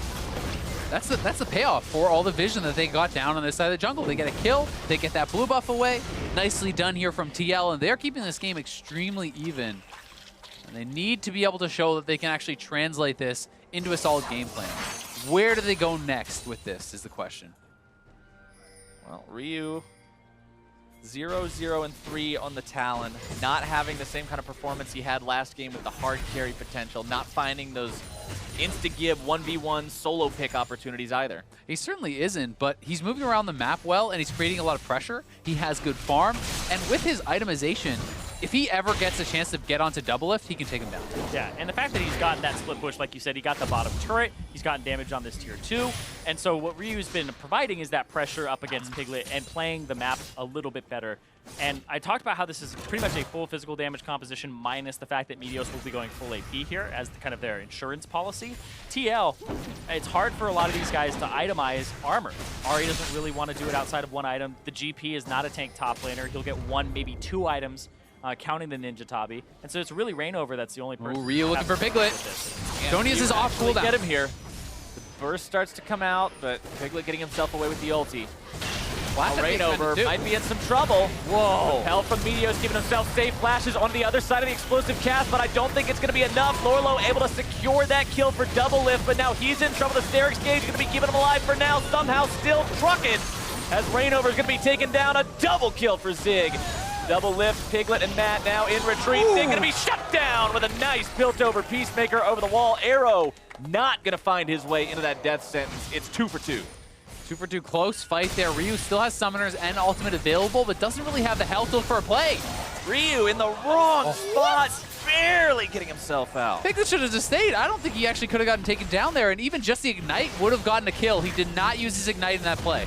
That's the payoff for all the vision that they got down on this side of the jungle. They get a kill, they get that blue buff away. Nicely done here from TL, and they're keeping this game extremely even. And they need to be able to show that they can actually translate this into a solid game plan. Where do they go next with this is the question. Well, Ryu 0-0-3 on the Talon, not having the same kind of performance he had last game with the hard carry potential, not finding those insta-give 1v1 solo pick opportunities either. He certainly isn't, but he's moving around the map well, and he's creating a lot of pressure. He has good farm, and with his itemization, if he ever gets a chance to get onto double lift, he can take him down. Yeah, and the fact that he's gotten that split push, like you said, he got the bottom turret, he's gotten damage on this tier 2, and so what Ryu's been providing is that pressure up against Piglet and playing the map a little bit better. And I talked about how this is pretty much a full physical damage composition minus the fact that Meteos will be going full AP here as kind of their insurance policy. TL, it's hard for a lot of these guys to itemize armor. Ahri doesn't really want to do it outside of one item. The GP is not a tank top laner. He'll get 1, maybe 2 items, counting the Ninja Tabi. And so it's really Rainover that's the only person. Ooh, Ryu looking for Piglet. Donius is off cooldown. Get him here. The burst starts to come out, but Piglet getting himself away with the ulti. Rainover might be in some trouble. Whoa. Repel from Meteos giving himself safe flashes on the other side of the explosive cast, but I don't think it's going to be enough. Lorlo able to secure that kill for double lift, but now he's in trouble. The Sterix Gauge going to be keeping him alive for now, somehow still trucking, as Rainover is going to be taken down. A double kill for Zig. Double lift, Piglet and Matt now in retreat. Zig going to be shut down with a nice built-over Peacemaker over the wall. Arrow not going to find his way into that death sentence. It's 2 for 2. 2 for 2, close fight there. Ryu still has summoners and ultimate available, but doesn't really have the health to look for a play. Ryu in the wrong spot, barely getting himself out. Piglet should have just stayed. I don't think he actually could have gotten taken down there, and even just the Ignite would have gotten a kill. He did not use his Ignite in that play.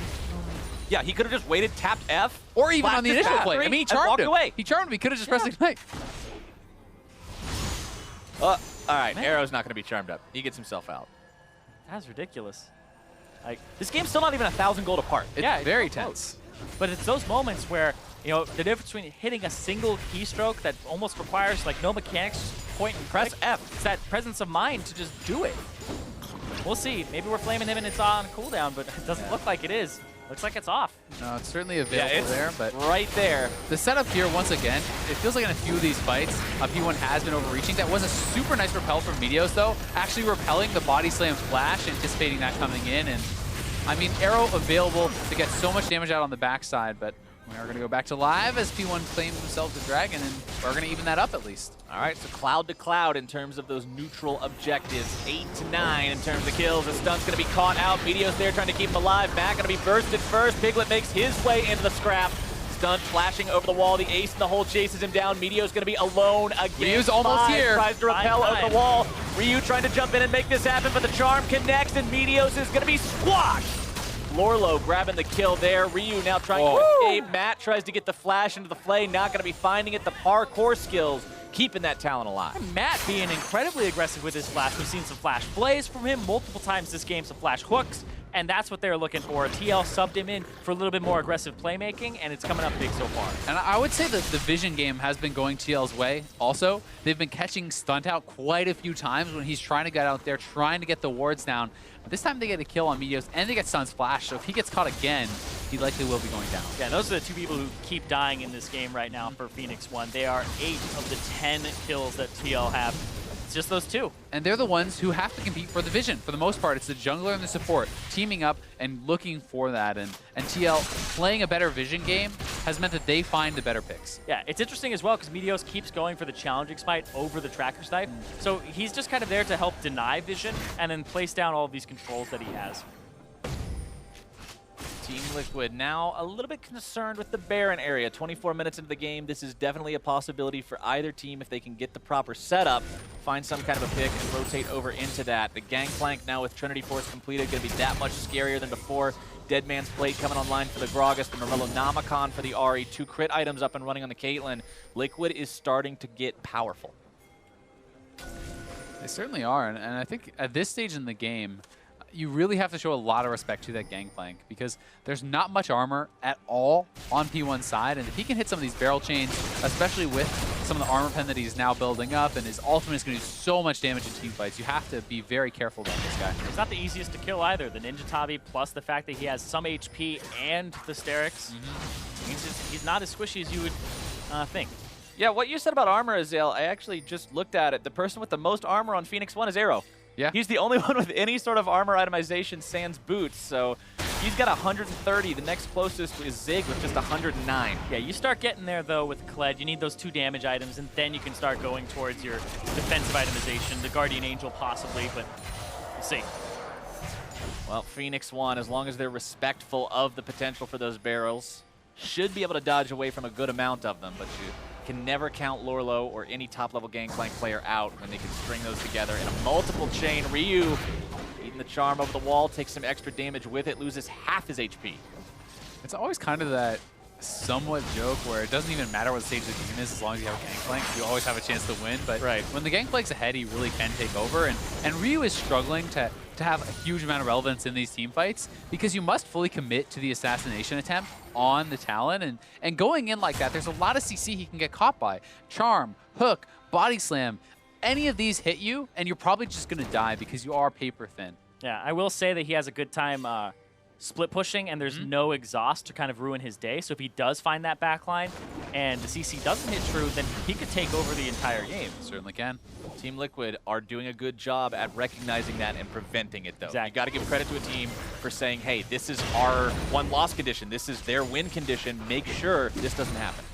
Yeah, he could have just waited, tapped F. Or even on the initial play. I mean, he charmed him. Away. He charmed him. He could have just pressed Ignite. All right, Arrow's not going to be charmed up. He gets himself out. That's ridiculous. Like, this game's still not even 1,000 gold apart. It's very tense. But it's those moments where, you know, the difference between hitting a single keystroke that almost requires like no mechanics, point and press F. It's that presence of mind to just do it. We'll see. Maybe we're flaming him and it's on cooldown, but it doesn't look like it is. Looks like it's off. No, it's certainly available there, but right there. The setup here, once again, it feels like in a few of these fights, P1 has been overreaching. That was a super nice repel from Meteos, though, actually repelling the body slam flash, anticipating that coming in. And I mean, Arrow available to get so much damage out on the backside, but We are going to go back to live as P1 claims themselves the dragon, and we're going to even that up at least. All right, so cloud to cloud in terms of those neutral objectives. 8 to 9 in terms of kills. The stun's going to be caught out. Meteos there trying to keep him alive. Matt going to be bursted first. Piglet makes his way into the scrap. Stun flashing over the wall. The ace in the hole chases him down. Meteo's going to be alone again. Ryu's almost here. Tries to repel over the wall. Ryu trying to jump in and make this happen, but the charm connects, and Meteos is going to be squashed. Lorlo grabbing the kill there. Ryu now trying to escape. Matt tries to get the flash into the flay. Not going to be finding it. The parkour skills keeping that talent alive. Matt being incredibly aggressive with his flash. We've seen some flash flays from him multiple times this game, some flash hooks, and that's what they're looking for. TL subbed him in for a little bit more aggressive playmaking, and it's coming up big so far. And I would say that the vision game has been going TL's way also. They've been catching Stunt out quite a few times when he's trying to get out there, trying to get the wards down. But this time they get a kill on Meteos, and they get Stun's flash, so if he gets caught again, he likely will be going down. Yeah, those are the two people who keep dying in this game right now for Phoenix 1. They are 8 of the 10 kills that TL have. It's just those two. And they're the ones who have to compete for the vision. For the most part, it's the jungler and the support teaming up and looking for that. And TL playing a better vision game has meant that they find the better picks. Yeah, it's interesting as well because Meteos keeps going for the challenging smite over the tracker snipe. So he's just kind of there to help deny vision and then place down all of these controls that he has. Team Liquid now a little bit concerned with the Baron area. 24 minutes into the game, this is definitely a possibility for either team if they can get the proper setup, find some kind of a pick, and rotate over into that. The Gangplank now with Trinity Force completed, going to be that much scarier than before. Dead Man's Plate coming online for the Gragas, the Morello Namicon for the Ahri, 2 crit items up and running on the Caitlyn. Liquid is starting to get powerful. They certainly are, and I think at this stage in the game, you really have to show a lot of respect to that Gangplank because there's not much armor at all on P1's side, and if he can hit some of these barrel chains, especially with some of the armor pen that he's now building up, and his ultimate is going to do so much damage in team fights, you have to be very careful about this guy. It's not the easiest to kill either. The Ninja Tabi plus the fact that he has some HP and the Sterix means he's not as squishy as you would think. Yeah, what you said about armor, Azale, I actually just looked at it. The person with the most armor on Phoenix 1 is Arrow. Yeah. He's the only one with any sort of armor itemization sans boots, so he's got 130. The next closest is Zig with just 109. Yeah, you start getting there, though, with Kled. You need those 2 damage items, and then you can start going towards your defensive itemization, the Guardian Angel possibly, but we'll see. Well, Phoenix 1, as long as they're respectful of the potential for those barrels, should be able to dodge away from a good amount of them, but you can never count Lorlo or any top-level Gangplank player out when they can string those together in a multiple chain. Ryu eating the charm over the wall, takes some extra damage with it, loses half his HP. It's always kind of that somewhat joke where it doesn't even matter what stage the game is as long as you have a Gangplank. You always have a chance to win, but when the Gangplank's ahead, he really can take over, and Ryu is struggling to have a huge amount of relevance in these team fights because you must fully commit to the assassination attempt on the Talon, and going in like that, there's a lot of CC he can get caught by. Charm, hook, body slam, any of these hit you, and you're probably just going to die because you are paper thin. Yeah, I will say that he has a good time split pushing, and there's no exhaust to kind of ruin his day. So if he does find that backline and the CC doesn't hit true, then he could take over the entire game. Certainly can. Team Liquid are doing a good job at recognizing that and preventing it, though. Exactly. You got to give credit to a team for saying, hey, this is our one-loss condition. This is their win condition. Make sure this doesn't happen.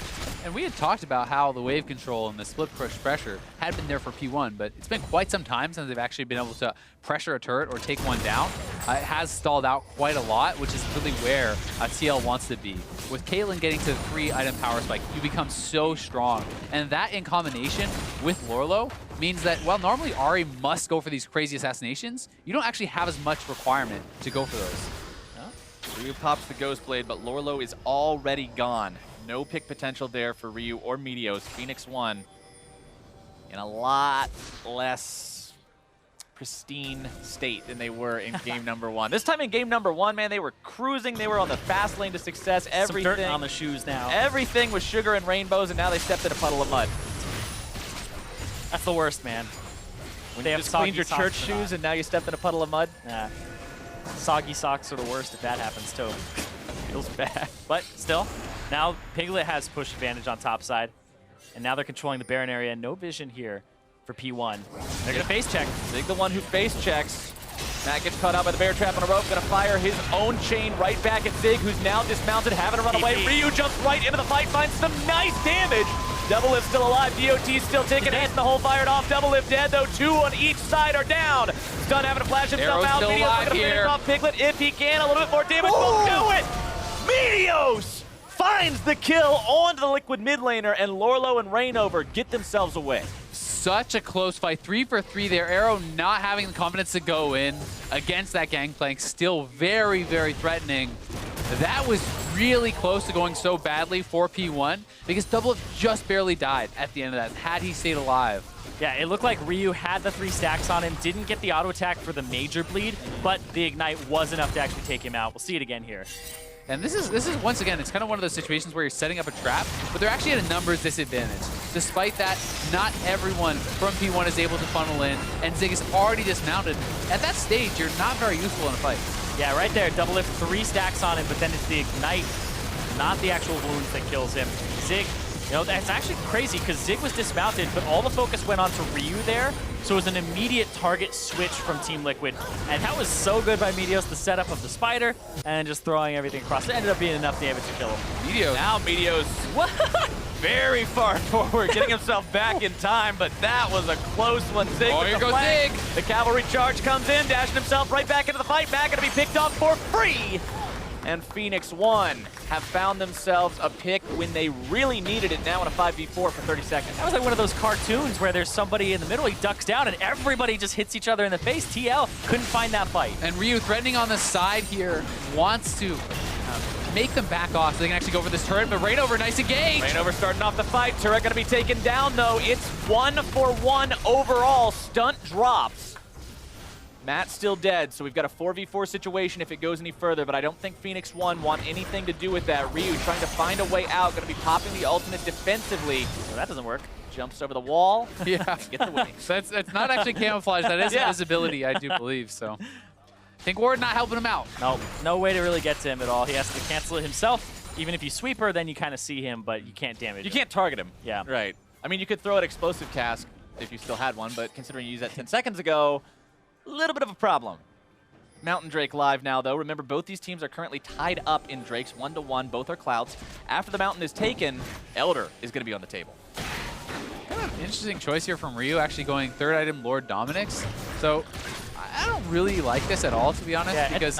And we had talked about how the wave control and the split push pressure had been there for P1, but it's been quite some time since they've actually been able to pressure a turret or take one down. It has stalled out quite a lot, which is really where TL wants to be. With Caitlyn getting to the 3-item power spike, you become so strong. And that in combination with Lorlo means that while normally Ahri must go for these crazy assassinations, you don't actually have as much requirement to go for those. Ryu pops the Ghost Blade, but Lorlo is already gone. No pick potential there for Ryu or Meteos. Phoenix 1 in a lot less pristine state than they were in game number 1. This time in game number 1, man, they were cruising. They were on the fast lane to success. Everything Some dirt on the shoes now. Everything was sugar and rainbows, and now they stepped in a puddle of mud. That's the worst, man. When they you have just cleaned your soggy church socks shoes and now you stepped in a puddle of mud? Yeah. Soggy socks are the worst if that happens too. Feels bad. But still, now Piglet has push advantage on top side. And now they're controlling the Baron area. No vision here for P1. They're going to face check. Zig the one who face checks. Matt gets caught out by the bear trap on a rope, gonna fire his own chain right back at Zig, who's now dismounted, having to run away. Ryu jumps right into the fight, finds some nice damage. Double Lift still alive, DOT still taking hits, the hole fired off. Double Lift dead though, 2 on each side are down. Stun having to flash himself out. Meteos gonna finish off Piglet if he can, a little bit more damage will do it. Meteos finds the kill onto the Liquid mid laner, and Lorlo and Rainover get themselves away. Such a close fight. 3 for 3 there. Arrow not having the confidence to go in against that Gangplank. Still very, very threatening. That was really close to going so badly for P1 because Double just barely died at the end of that, had he stayed alive. Yeah, it looked like Ryu had the 3 stacks on him, didn't get the auto attack for the major bleed, but the Ignite was enough to actually take him out. We'll see it again here. And this is once again, it's kind of one of those situations where you're setting up a trap, but they're actually at a numbers disadvantage. Despite that, not everyone from P1 is able to funnel in, and Zig is already dismounted. At that stage, you're not very useful in a fight. Yeah, right there, Double Lift 3 stacks on him, but then it's the Ignite, not the actual wounds that kills him. Zig, you know, that's actually crazy because Zig was dismounted, but all the focus went on to Ryu there, so it was an immediate target switch from Team Liquid, and that was so good by Meteos, the setup of the spider, and just throwing everything across. It ended up being enough damage to kill him. Meteos. Now Meteos very far forward, getting himself back in time, but that was a close one. Zig with here the goes flank. Zig. The cavalry charge comes in, dashing himself right back into the fight. Matt gonna be picked off for free. And Phoenix 1 have found themselves a pick when they really needed it now in a 5v4 for 30 seconds. That was like one of those cartoons where there's somebody in the middle, he ducks down, and everybody just hits each other in the face. TL couldn't find that fight. And Ryu threatening on the side here, wants to make them back off so they can actually go for this turret, but Rainover, nice engage! Rainover starting off the fight. Turret gonna be taken down though. It's 1-for-1 overall. Stunt drops. Matt's still dead, so we've got a 4v4 situation if it goes any further, but I don't think Phoenix 1 want anything to do with that. Ryu trying to find a way out, gonna be popping the ultimate defensively. Well, that doesn't work. Jumps over the wall. Yeah. Get the win. That's not actually camouflage, that is invisibility, I do believe, so. I think Ward not helping him out. No way to really get to him at all. He has to cancel it himself. Even if you sweep her, then you kind of see him, but you can't damage him. You can't target him. Yeah. Right. I mean, you could throw an explosive cask if you still had one, but considering you used that 10 seconds ago, a little bit of a problem. Mountain Drake live now, though. Remember, both these teams are currently tied up in Drakes 1-1. Both are Clouds. After the Mountain is taken, Elder is going to be on the table. Kind of interesting choice here from Ryu, actually going third item Lord Dominix. So I don't really like this at all, to be honest, because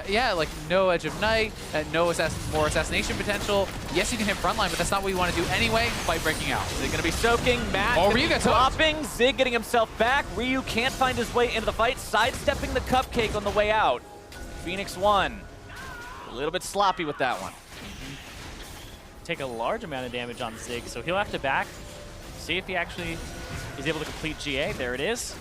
yeah, like no Edge of Night, no more assassination potential. Yes, you can hit frontline, but that's not what you want to do anyway. Fight breaking out. They're going to be soaking. Matt Ryu gets dropping. Zig getting himself back. Ryu can't find his way into the fight, sidestepping the cupcake on the way out. Phoenix 1, a little bit sloppy with that one. Take a large amount of damage on Zig, so he'll have to back, see if he actually is able to complete GA. There it is.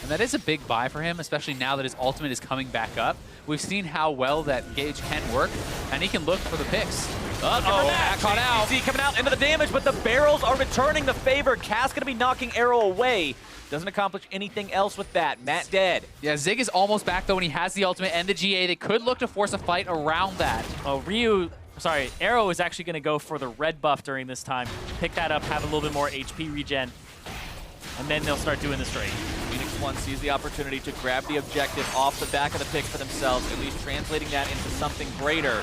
And that is a big buy for him, especially now that his ultimate is coming back up. We've seen how well that gauge can work, and he can look for the picks. Matt caught out. JC coming out into the damage, but the barrels are returning the favor. Cass going to be knocking Arrow away. Doesn't accomplish anything else with that. Matt dead. Yeah, Zig is almost back, though, when he has the ultimate and the GA. They could look to force a fight around that. Oh, Arrow is actually going to go for the red buff during this time. Pick that up, have a little bit more HP regen, and then they'll start doing this trade. Phoenix 1 sees the opportunity to grab the objective off the back of the pick for themselves, at least translating that into something greater.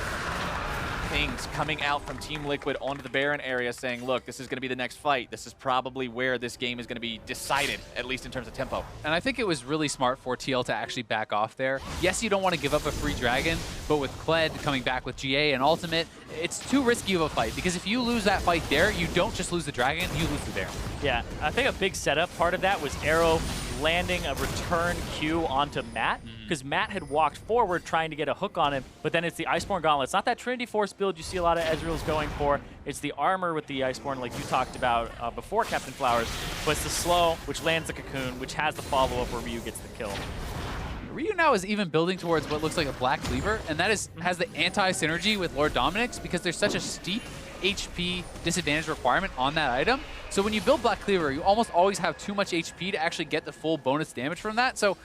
Things coming out from Team Liquid onto the Baron area saying, look, this is going to be the next fight. This is probably where this game is going to be decided, at least in terms of tempo. And I think it was really smart for TL to actually back off there. Yes, you don't want to give up a free dragon, but with Kled coming back with GA and Ultimate, it's too risky of a fight, because if you lose that fight there, you don't just lose the dragon, you lose the Baron. Yeah, I think a big setup part of that was Arrow landing a return Q onto Matt, because Matt had walked forward trying to get a hook on him, but then it's the Iceborne Gauntlet. It's not that Trinity Force build you see a lot of Ezreal's going for. It's the armor with the Iceborne, like you talked about before Captain Flowers, but it's the slow, which lands the cocoon, which has the follow-up where Ryu gets the kill. Ryu now is even building towards what looks like a Black Cleaver, and that has the anti-synergy with Lord Dominix, because there's such a steep HP disadvantage requirement on that item. So when you build Black Cleaver, you almost always have too much HP to actually get the full bonus damage from that. So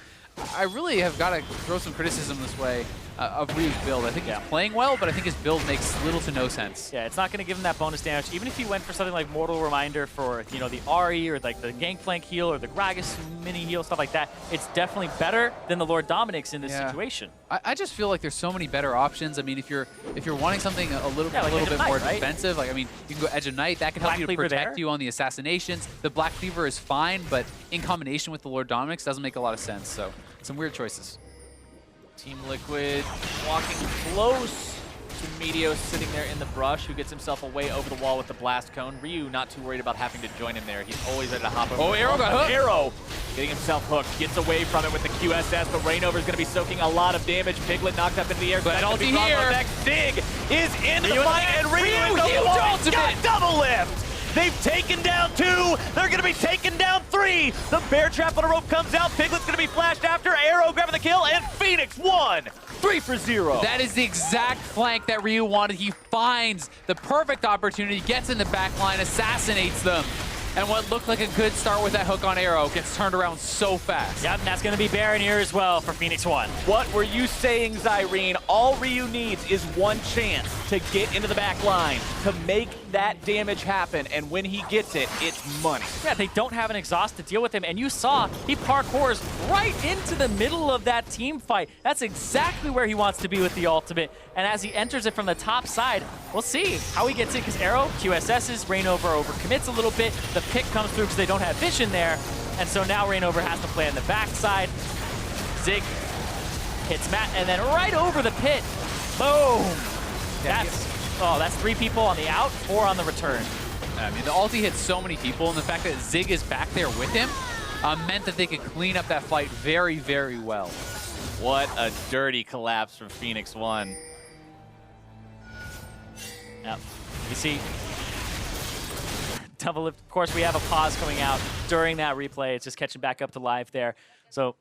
I really have got to throw some criticism this way of Ryu's build. I think he's playing well, but I think his build makes little to no sense. Yeah, it's not going to give him that bonus damage. Even if he went for something like Mortal Reminder for, you know, the Ahri or like the Gangplank heal or the Gragas mini heal, stuff like that, it's definitely better than the Lord Dominic's in this situation. I just feel like there's so many better options. I mean, if you're wanting something a little like bit Knight, more right? defensive, like I mean, you can go Edge of Night. That can help you to protect you on the assassinations. The Black Cleaver is fine, but in combination with the Lord Dominic's doesn't make a lot of sense. So some weird choices. Team Liquid walking close to Meteos sitting there in the brush, who gets himself away over the wall with the blast cone. Ryu not too worried about having to join him there. He's always ready to hop over. Oh, Arrow got hooked. Arrow getting himself hooked. Gets away from it with the QSS, but Rainover is going to be soaking a lot of damage. Piglet knocked up into the air. But ulti here. Zig is into the fight, and Ryu got double lift. They've taken down 2. They're going to be taking down 3. The bear trap on a rope comes out. Piglet's going to be flashed after. Arrow grabbing the kill, and Phoenix won. 3 for 0. That is the exact flank that Ryu wanted. He finds the perfect opportunity, gets in the back line, assassinates them. And what looked like a good start with that hook on Arrow gets turned around so fast. Yep, and that's going to be Baron here as well for Phoenix 1. What were you saying, Zyrene? All Ryu needs is one chance to get into the back line, to make that damage happen, and when he gets it, it's money. Yeah, they don't have an exhaust to deal with him, and you saw he parkours right into the middle of that team fight. That's exactly where he wants to be with the ultimate, and as he enters it from the top side, we'll see how he gets it, because Arrow, QSS's, Rainover overcommits a little bit, the pick comes through because they don't have vision there, and so now Rainover has to play on the backside. Zig hits Matt, and then right over the pit, boom! That's 3 people on the out, 4 on the return. I mean, the ulti hit so many people, and the fact that Zig is back there with him meant that they could clean up that fight very, very well. What a dirty collapse from Phoenix 1. Yep. You see, double lift. Of course, we have a pause coming out during that replay. It's just catching back up to live there. So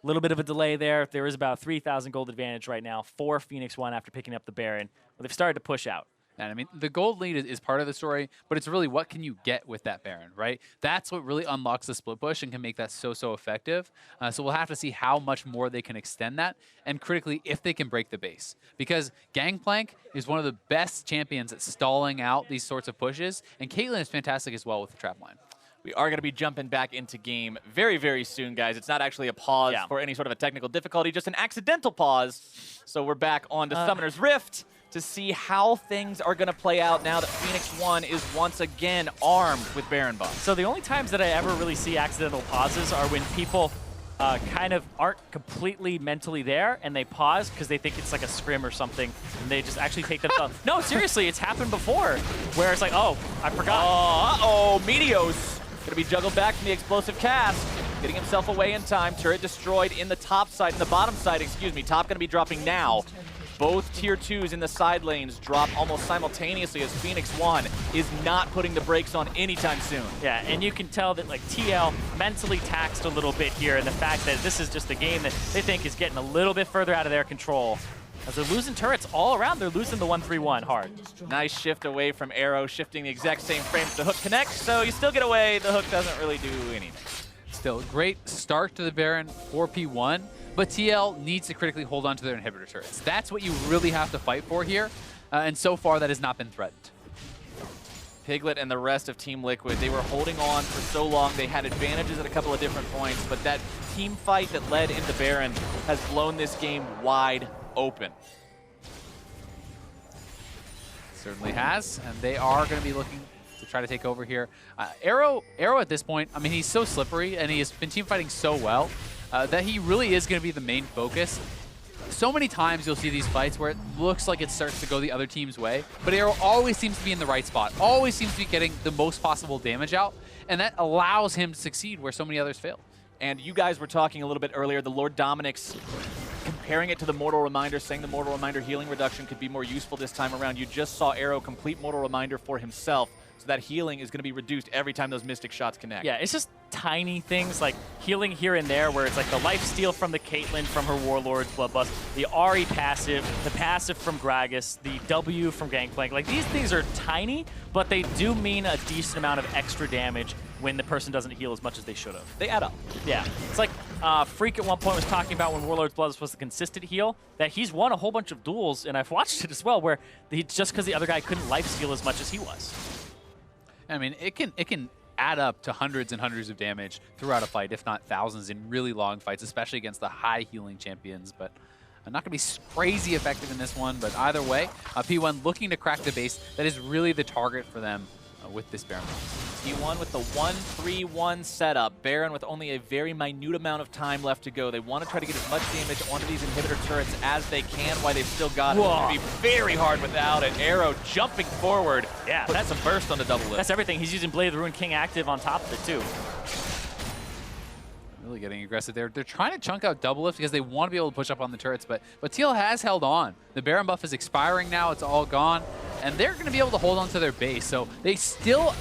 a little bit of a delay there. There is about 3,000 gold advantage right now for Phoenix 1 after picking up the Baron. But they've started to push out. And I mean, the gold lead is part of the story, but it's really what can you get with that Baron, right? That's what really unlocks the split push and can make that so effective. So we'll have to see how much more they can extend that, and critically, if they can break the base. Because Gangplank is one of the best champions at stalling out these sorts of pushes, and Caitlyn is fantastic as well with the trap line. We are going to be jumping back into game very, very soon, guys. It's not actually a pause for any sort of a technical difficulty, just an accidental pause. So we're back on to Summoner's Rift to see how things are going to play out now that Phoenix 1 is once again armed with Baron buff. So the only times that I ever really see accidental pauses are when people kind of aren't completely mentally there and they pause because they think it's like a scrim or something, and they just actually take themselves. No, seriously, it's happened before where it's like, oh, I forgot. Meteos going to be juggled back from the explosive cast, getting himself away in time. Turret destroyed in the top side, in the bottom side, excuse me. Top going to be dropping now. Both tier 2s in the side lanes drop almost simultaneously as Phoenix 1 is not putting the brakes on anytime soon. Yeah, and you can tell that like TL mentally taxed a little bit here, and the fact that this is just a game that they think is getting a little bit further out of their control. As they're losing turrets all around, they're losing the 1-3-1 hard. Nice shift away from Arrow, shifting the exact same frames the hook connects, so you still get away. The hook doesn't really do anything. Still, great start to the Baron for P1. But TL needs to critically hold on to their inhibitor turrets. That's what you really have to fight for here, and so far that has not been threatened. Piglet and the rest of Team Liquid, they were holding on for so long. They had advantages at a couple of different points, but that team fight that led into Baron has blown this game wide open. Certainly has, and they are going to be looking to try to take over here. Arrow at this point, I mean, he's so slippery, and he has been team fighting so well, that he really is going to be the main focus. So many times you'll see these fights where it looks like it starts to go the other team's way, but Arrow always seems to be in the right spot, always seems to be getting the most possible damage out, and that allows him to succeed where so many others fail. And you guys were talking a little bit earlier, the Lord Dominic's comparing it to the Mortal Reminder, saying the Mortal Reminder healing reduction could be more useful this time around. You just saw Arrow complete Mortal Reminder for himself. so that healing is going to be reduced every time those Mystic shots connect. Yeah, it's just tiny things like healing here and there where it's like the life steal from the Caitlyn from her Warlord's Bloodlust, the Ahri passive, the passive from Gragas, the W from Gangplank. Like, these things are tiny, but they do mean a decent amount of extra damage when the person doesn't heal as much as they should have. They add up. Yeah. It's like Freak at one point was talking about when Warlord's Blood was the consistent heal, that he's won a whole bunch of duels, and I've watched it as well, where just because the other guy couldn't life steal as much as he was. I mean, it can add up to hundreds and hundreds of damage throughout a fight, if not thousands in really long fights, especially against the high healing champions. But not going to be crazy effective in this one, but either way, P1 looking to crack the base. That is really the target for them with this Baron. T1 with the 1-3-1 setup. Baron with only a very minute amount of time left to go. They want to try to get as much damage onto these inhibitor turrets as they can while they've still got it. It's going to be very hard without it. Arrow jumping forward. Yeah, that's a burst on the double lift. That's everything. He's using Blade of the Ruined King active on top of it, too. Really getting aggressive there. They're trying to chunk out double lift because they want to be able to push up on the turrets, but TL has held on. The Baron buff is expiring now. It's all gone. And they're going to be able to hold on to their base. So they still,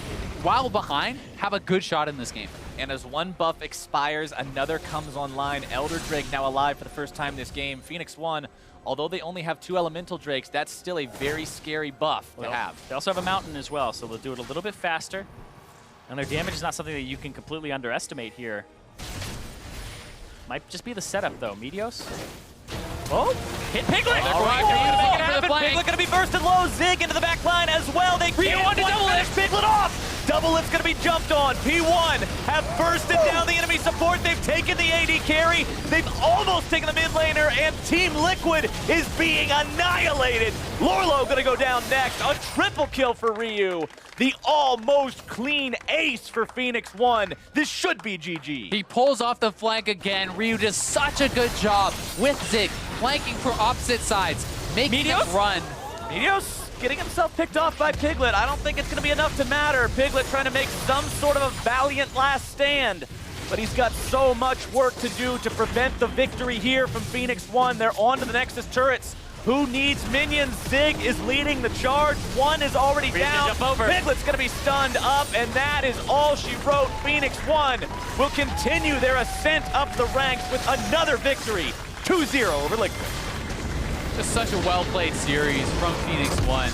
while behind, have a good shot in this game. And as one buff expires, another comes online. Elder Drake now alive for the first time this game. Phoenix 1, although they only have 2 Elemental Drakes, that's still a very scary buff to have. They also have a Mountain as well, so they'll do it a little bit faster. And their damage is not something that you can completely underestimate here. Might just be the setup, though. Meteos? Oh, hit Piglet! All right, they're going to make it happen. Piglet going to be bursted low. Zig into the back line as well. They can't finish Piglet off. Double lift's going to be jumped on. P1 have bursted down the enemy support. They've taken the AD carry. They've almost taken the mid laner, and Team Liquid is being annihilated. Lorlo going to go down next. A triple kill for Ryu. The almost clean ace for Phoenix 1. This should be GG. He pulls off the flank again. Ryu does such a good job with Zig, flanking for opposite sides, making him run. Meteos getting himself picked off by Piglet. I don't think it's going to be enough to matter. Piglet trying to make some sort of a valiant last stand. But he's got so much work to do to prevent the victory here from Phoenix 1. They're on to the Nexus turrets. Who needs minions? Zig is leading the charge. One is already down. Piglet's going to be stunned up, and that is all she wrote. Phoenix 1 will continue their ascent up the ranks with another victory. 2-0 over Liquid. Just such a well-played series from Phoenix 1.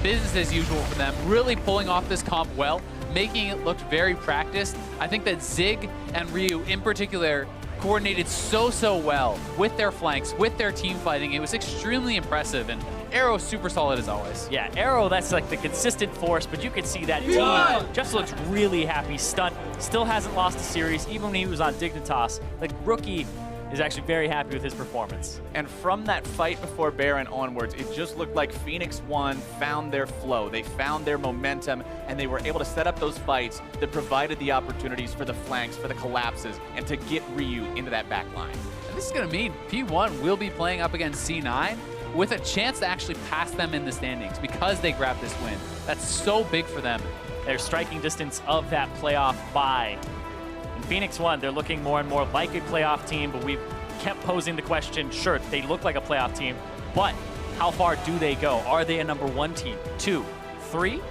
Business as usual for them, really pulling off this comp well, making it look very practiced. I think that Zig and Ryu in particular coordinated so well with their flanks, with their team fighting. It was extremely impressive, and Arrow super solid as always. Yeah, Arrow, that's like the consistent force, but you can see that team just looks really happy. Stunt still hasn't lost a series, even when he was on Dignitas. Like, rookie is actually very happy with his performance. And from that fight before Baron onwards, it just looked like Phoenix 1 found their flow. They found their momentum, and they were able to set up those fights that provided the opportunities for the flanks, for the collapses, and to get Ryu into that back line. And this is going to mean P1 will be playing up against C9 with a chance to actually pass them in the standings because they grabbed this win. That's so big for them. Their striking distance of that playoff bye. In Phoenix 1, they're looking more and more like a playoff team, but we've kept posing the question, sure, they look like a playoff team, but how far do they go? Are they a #1 team? 2? 3?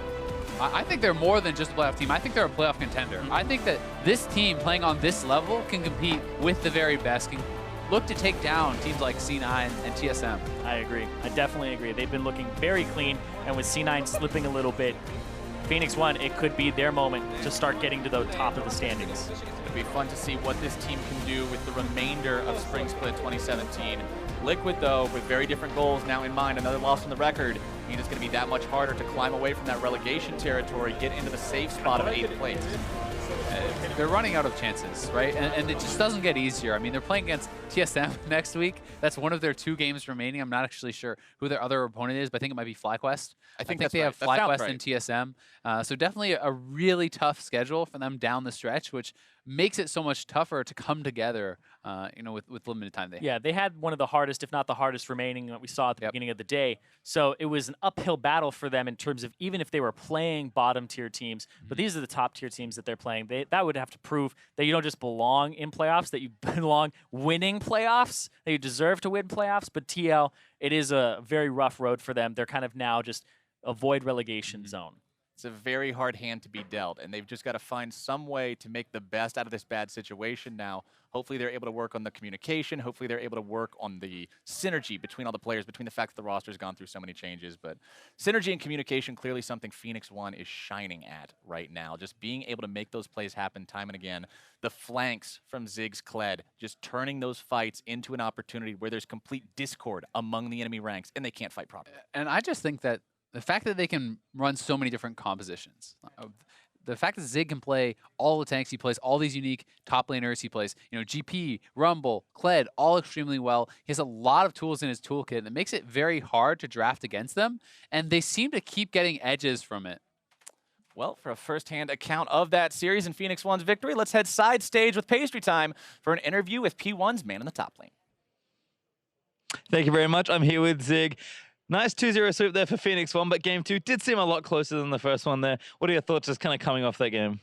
I think they're more than just a playoff team. I think they're a playoff contender. I think that this team playing on this level can compete with the very best, can look to take down teams like C9 and TSM. I agree. I definitely agree. They've been looking very clean, and with C9 slipping a little bit, Phoenix 1, it could be their moment to start getting to the top of the standings. It'll be fun to see what this team can do with the remainder of Spring Split 2017. Liquid, though, with very different goals now in mind, another loss on the record, means it's going to be that much harder to climb away from that relegation territory, get into the safe spot of 8th place. They're running out of chances, right? And it just doesn't get easier. I mean, they're playing against TSM next week. That's one of their 2 games remaining. I'm not actually sure who their other opponent is, but I think it might be FlyQuest. I think they have FlyQuest and TSM. So definitely a really tough schedule for them down the stretch, which makes it so much tougher to come together, with limited time. They had one of the hardest, if not the hardest remaining that we saw at the beginning of the day. So it was an uphill battle for them in terms of even if they were playing bottom tier teams, but these are the top tier teams that they're playing. That would have to prove that you don't just belong in playoffs, that you belong winning playoffs, that you deserve to win playoffs. But TL, it is a very rough road for them. They're kind of now just avoid relegation zone. It's a very hard hand to be dealt, and they've just got to find some way to make the best out of this bad situation now. Hopefully they're able to work on the communication. Hopefully they're able to work on the synergy between all the players, between the fact that the roster's gone through so many changes. But synergy and communication, clearly something Phoenix One is shining at right now. Just being able to make those plays happen time and again. The flanks from Ziggs Kled, just turning those fights into an opportunity where there's complete discord among the enemy ranks, and they can't fight properly. And I just think that the fact that they can run so many different compositions, the fact that Zig can play all the tanks he plays, all these unique top laners he plays, you know, GP, Rumble, Kled, all extremely well. He has a lot of tools in his toolkit that makes it very hard to draft against them, and they seem to keep getting edges from it. Well, for a first-hand account of that series and Phoenix One's victory, let's head side stage with Pastry Time for an interview with P1's man in the top lane. Thank you very much. I'm here with Zig. Nice 2-0 sweep there for Phoenix One, but game 2 did seem a lot closer than the first one there. What are your thoughts just kind of coming off that game?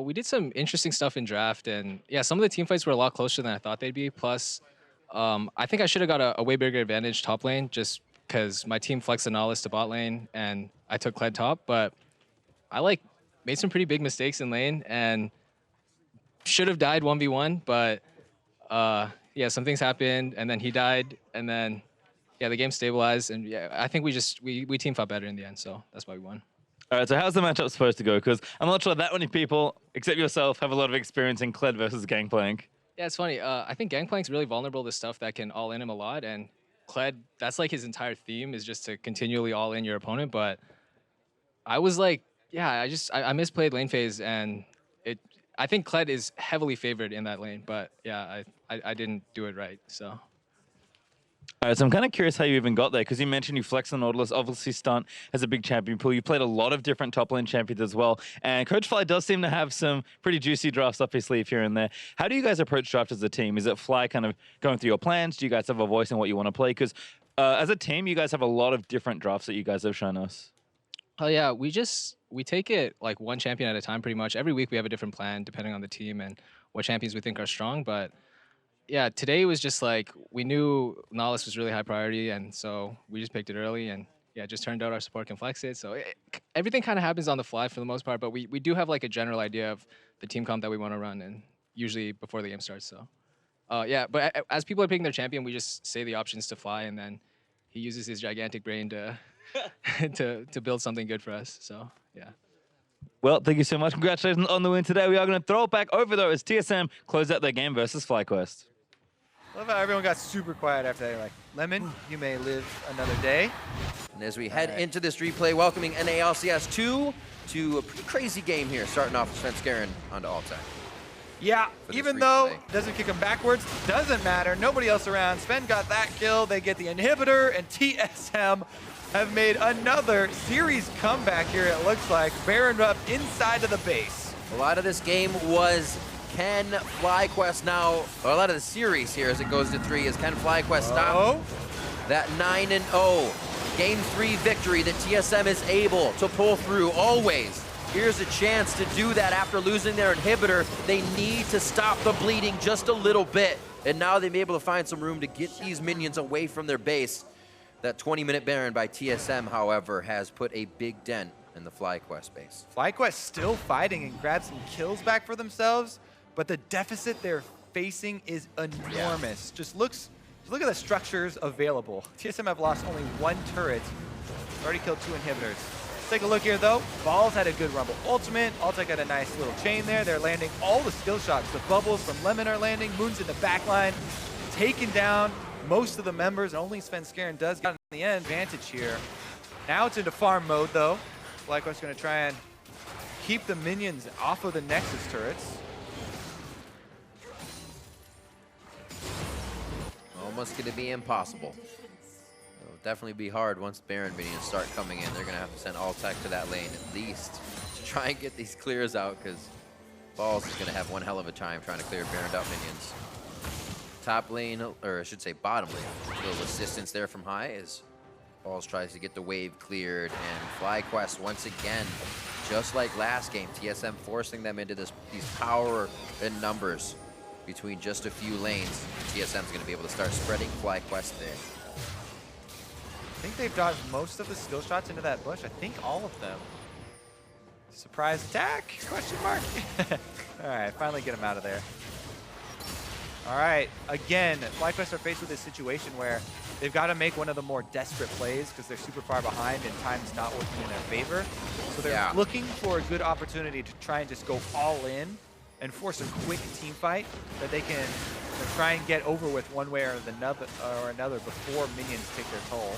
We did some interesting stuff in draft, and yeah, some of the team fights were a lot closer than I thought they'd be. Plus, I think I should have got a way bigger advantage top lane just because my team flexed the NALCS to bot lane, and I took Kled top, but I made some pretty big mistakes in lane and should have died 1v1, but yeah, some things happened, and then he died, and then yeah, the game stabilized, and yeah, I think we team fought better in the end, so that's why we won. All right, so how's the matchup supposed to go? Because I'm not sure that many people, except yourself, have a lot of experience in Kled versus Gangplank. Yeah, it's funny. I think Gangplank's really vulnerable to stuff that can all in him a lot, and Kled, that's like his entire theme is just to continually all in your opponent. But I was like, yeah, I misplayed lane phase, and I think Kled is heavily favored in that lane, but yeah, I didn't do it right, so. All right, so I'm kind of curious how you even got there, because you mentioned you flexed the Nautilus, obviously Stunt has a big champion pool. You played a lot of different top lane champions as well, and Coach Fly does seem to have some pretty juicy drafts up his sleeve here and there. How do you guys approach draft as a team? Is it Fly kind of going through your plans? Do you guys have a voice in what you want to play? Because as a team, you guys have a lot of different drafts that you guys have shown us. Oh yeah, we take it like one champion at a time pretty much. Every week we have a different plan depending on the team and what champions we think are strong, but yeah, today was just like, we knew NALCS was really high priority, and so we just picked it early, and yeah, it just turned out our support can flex it. So everything kind of happens on the fly for the most part, but we do have like a general idea of the team comp that we want to run, and usually before the game starts, so. Yeah, but as people are picking their champion, we just say the options to Fly, and then he uses his gigantic brain to to build something good for us, so yeah. Well, thank you so much. Congratulations on the win today. We are going to throw it back over, though, as TSM close out their game versus FlyQuest. Love how everyone got super quiet after that. Like, Lemon, you may live another day. And as we head into this replay, welcoming NALCS2 to a pretty crazy game here, starting off with Sven Skaren onto Altec. Yeah, even though doesn't kick him backwards, doesn't matter. Nobody else around. Sven got that kill. They get the inhibitor, and TSM have made another series comeback here, it looks like. Baron up inside of the base. A lot of this game was, can FlyQuest now, or a lot of the series here as it goes to 3, is can FlyQuest stop that 9-0 Game 3 victory that TSM is able to pull through always. Here's a chance to do that after losing their inhibitor. They need to stop the bleeding just a little bit, and now they may be able to find some room to get these minions away from their base. That 20-minute Baron by TSM, however, has put a big dent in the FlyQuest base. FlyQuest still fighting and grab some kills back for themselves, but the deficit they're facing is enormous. Just look at the structures available. TSM have lost only 1 turret, already killed 2 inhibitors. Let's take a look here though. Balls had a good Rumble ultimate. Altec got a nice little chain there. They're landing all the skill shots. The bubbles from Lemon are landing. Moon's in the back line, taking down most of the members, and only Sven Skaren does get in the end advantage here. Now it's into farm mode though. FlyQuest gonna try and keep the minions off of the Nexus turrets. Almost gonna be impossible. It'll definitely be hard once Baron minions start coming in. They're gonna have to send Altec to that lane at least to try and get these clears out, because Balls is gonna have one hell of a time trying to clear Baroned up minions. Top lane, or I should say bottom lane, a little assistance there from high as Balls tries to get the wave cleared, and FlyQuest once again, just like last game, TSM forcing them into these power and numbers between just a few lanes. TSM's going to be able to start spreading FlyQuest there. I think they've dodged most of the skill shots into that bush. I think all of them. Surprise attack? Question mark. All right, finally get him out of there. All right, again, FlyQuest are faced with this situation where they've got to make one of the more desperate plays because they're super far behind and time's not working in their favor. So they're looking for a good opportunity to try and just go all in and force a quick team fight that they can try and get over with one way or another before minions take their toll.